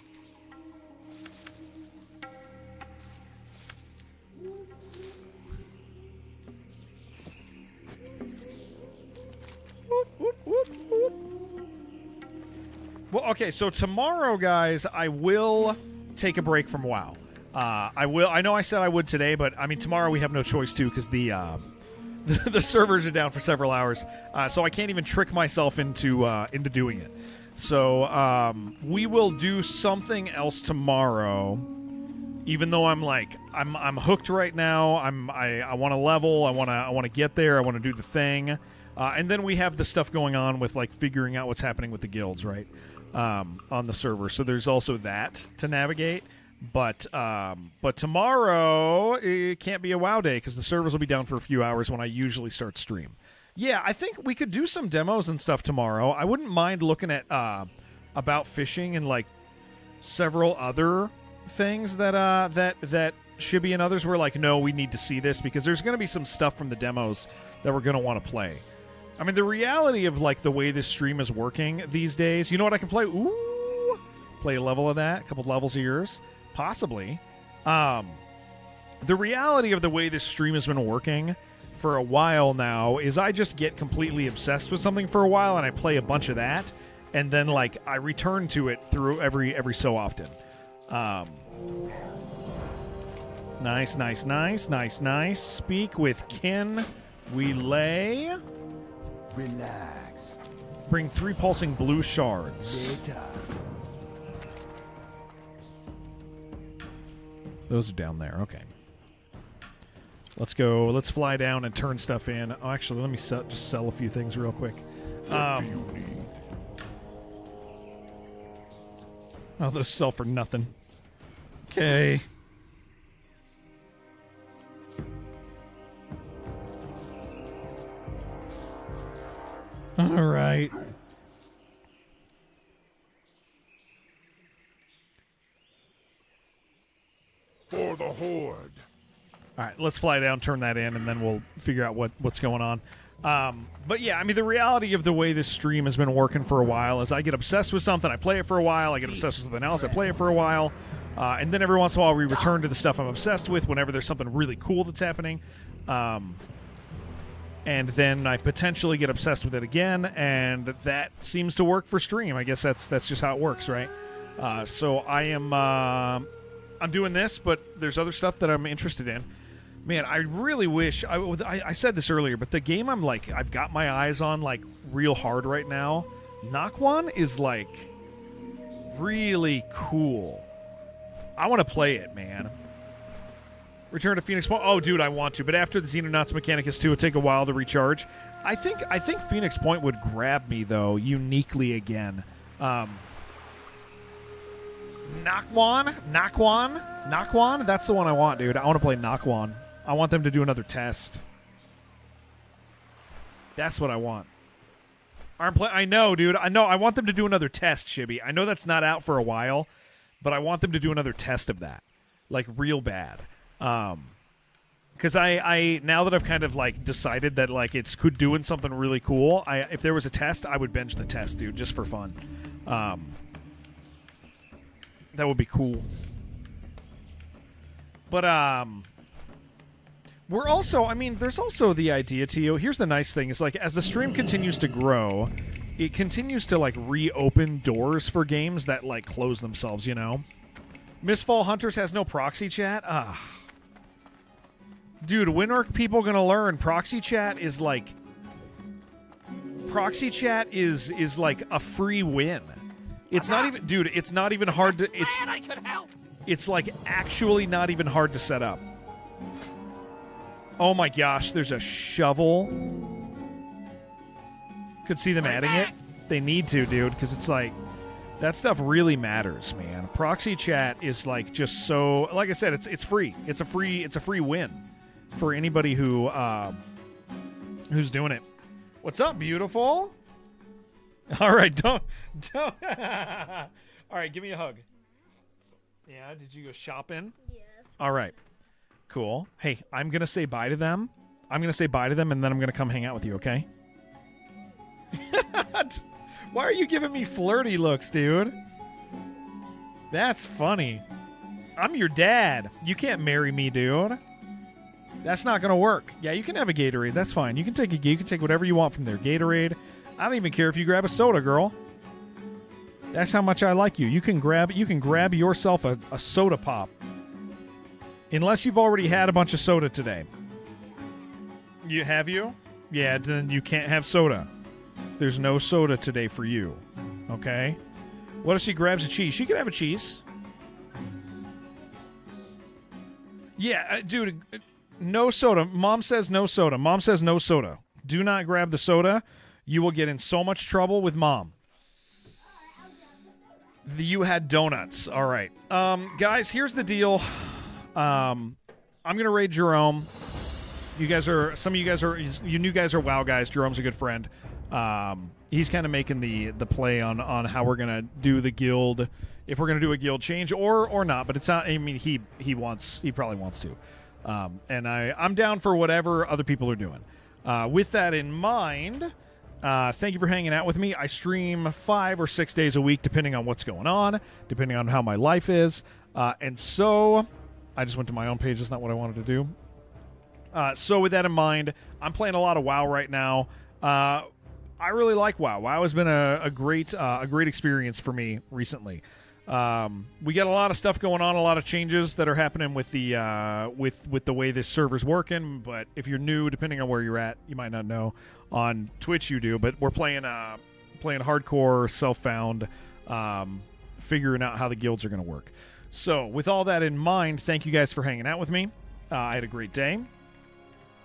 Well, okay, so tomorrow, guys, I will take a break from WoW. I will. I know I said I would today, but I mean tomorrow we have no choice to because the servers are down for several hours, so I can't even trick myself into doing it. So we will do something else tomorrow. Even though I'm hooked right now. I want to level. I want to get there. I want to do the thing. And then we have the stuff going on with like figuring out what's happening with the guilds, right? On the server. So there's also that to navigate. But tomorrow it can't be a WoW day because the servers will be down for a few hours when I usually start stream. Yeah, I think we could do some demos and stuff tomorrow. I wouldn't mind looking at about fishing and like several other things that Shibby and others were like, no, we need to see this because there's going to be some stuff from the demos that we're going to want to play. I mean, the reality of like the way this stream is working these days, you know what I can play? Ooh, play a level of that, a couple levels of yours, possibly. The reality of the way this stream has been working for a while now is I just get completely obsessed with something for a while and I play a bunch of that, and then like I return to it through every so often. Nice. Speak with kin. We lay. Relax. Bring 3 pulsing blue shards. Later. Those are down there. Okay. Let's go. Let's fly down and turn stuff in. Oh, actually, let me just sell a few things real quick. Oh, those sell for nothing. Okay. All right. For the Horde. All right, let's fly down, turn that in, and then we'll figure out what's going on. But yeah, I mean, the reality of the way this stream has been working for a while is I get obsessed with something, I play it for a while, I get obsessed with something else, I play it for a while, and then every once in a while we return to the stuff I'm obsessed with whenever there's something really cool that's happening. And then I potentially get obsessed with it again, and that seems to work for stream. I guess that's just how it works, right? So I'm doing this, but there's other stuff that I'm interested in. Man, I really wish I said this earlier, but the game I've got my eyes on like real hard right now. Nakwan is like really cool. I want to play it, man. Return to Phoenix Point. Oh, dude, I want to, but after the Xenonauts Mechanicus 2, it'll take a while to recharge. I think Phoenix Point would grab me though uniquely again. Nakwan, that's the one I want, dude. I want to play Nakwan. I want them to do another test. That's what I want. I know, dude. I know. I want them to do another test, Shibby. I know that's not out for a while, but I want them to do another test of that, like real bad. Because I now that I've kind of like decided that like it's doing something really cool. If there was a test, I would bench the test, dude, just for fun. That would be cool. But we're also, I mean, there's also the idea, Tio. Here's the nice thing: is like as the stream continues to grow, it continues to like reopen doors for games that like close themselves. You know, Mistfall Hunters has no proxy chat. Dude, when are people gonna learn? Proxy chat is like a free win. It's not even, dude. It's not even hard to. It's like actually not even hard to set up. Oh my gosh, there's a shovel. Could see them adding it. They need to, dude, because it's like that stuff really matters, man. Proxy chat is like just so. Like I said, it's free. It's a free win for anybody who's doing it. What's up, beautiful? All right, don't. All right, give me a hug. Yeah, did you go shopping? Yes. All right, cool. Hey, I'm gonna say bye to them. And then I'm gonna come hang out with you. Okay? Why are you giving me flirty looks, dude? That's funny. I'm your dad. You can't marry me, dude. That's not gonna work. Yeah, you can have a Gatorade. That's fine. You can take whatever you want from there. Gatorade. I don't even care if you grab a soda, girl. That's how much I like you. You can grab yourself a soda pop. Unless you've already had a bunch of soda today. Have you? Yeah, then you can't have soda. There's no soda today for you. Okay? What if she grabs a cheese? She could have a cheese. Yeah, dude, no soda. Mom says no soda. Mom says no soda. Do not grab the soda. You will get in so much trouble with Mom. You had donuts. All right. Guys, here's the deal. I'm going to raid Jerome. Some of you guys are WoW guys. Jerome's a good friend. He's kind of making the play on how we're going to do the guild, if we're going to do a guild change or not, but it's not, I mean, he probably wants to. And I'm down for whatever other people are doing. With that in mind, thank you for hanging out with me. I stream 5 or 6 days a week, depending on what's going on, depending on how my life is. And so I just went to my own page. That's not what I wanted to do. So with that in mind, I'm playing a lot of WoW right now. I really like WoW. WoW has been a great experience for me recently. We got a lot of stuff going on, a lot of changes that are happening with the with the way this server's working. But if you're new, depending on where you're at, you might not know. On Twitch, you do. But we're playing hardcore, self-found, figuring out how the guilds are going to work. So with all that in mind, thank you guys for hanging out with me. I had a great day.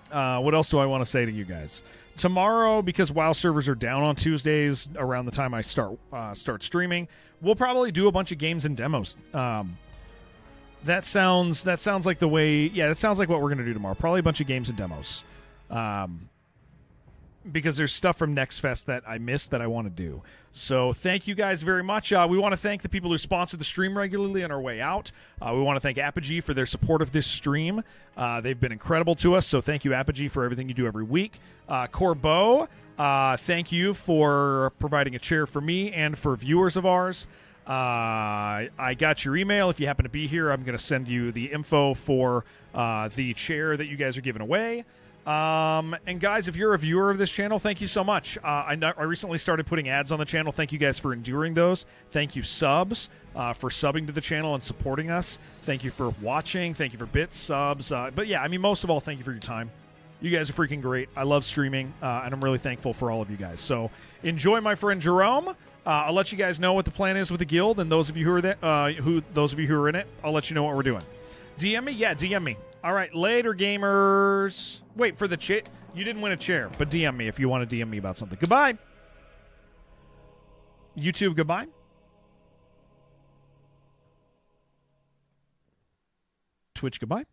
What else do I want to say to you guys? Tomorrow, because WoW servers are down on Tuesdays around the time I start streaming, we'll probably do a bunch of games and demos. That sounds like the way. Yeah, that sounds like what we're gonna do tomorrow. Probably a bunch of games and demos. Because there's stuff from Next Fest that I missed that I want to do. So thank you guys very much. We want to thank the people who sponsor the stream regularly on our way out. We want to thank Apogee for their support of this stream. They've been incredible to us, so thank you, Apogee, for everything you do every week. Corbeau, thank you for providing a chair for me and for viewers of ours. I got your email. If you happen to be here, I'm going to send you the info for the chair that you guys are giving away. And guys, if you're a viewer of this channel, thank you so much. I recently started putting ads on the channel. Thank you guys for enduring those. Thank you, subs, for subbing to the channel and supporting us. Thank you for watching. Thank you for bits, subs. But yeah, I mean, most of all, thank you for your time. You guys are freaking great. I love streaming, and I'm really thankful for all of you guys. So enjoy my friend Jerome. I'll let you guys know what the plan is with the guild, and those of you who are those of you who are in it, I'll let you know what we're doing. DM me? Yeah, DM me. All right, later, gamers. Wait, for the chair. You didn't win a chair, but DM me if you want to DM me about something. Goodbye. YouTube, goodbye. Twitch, goodbye.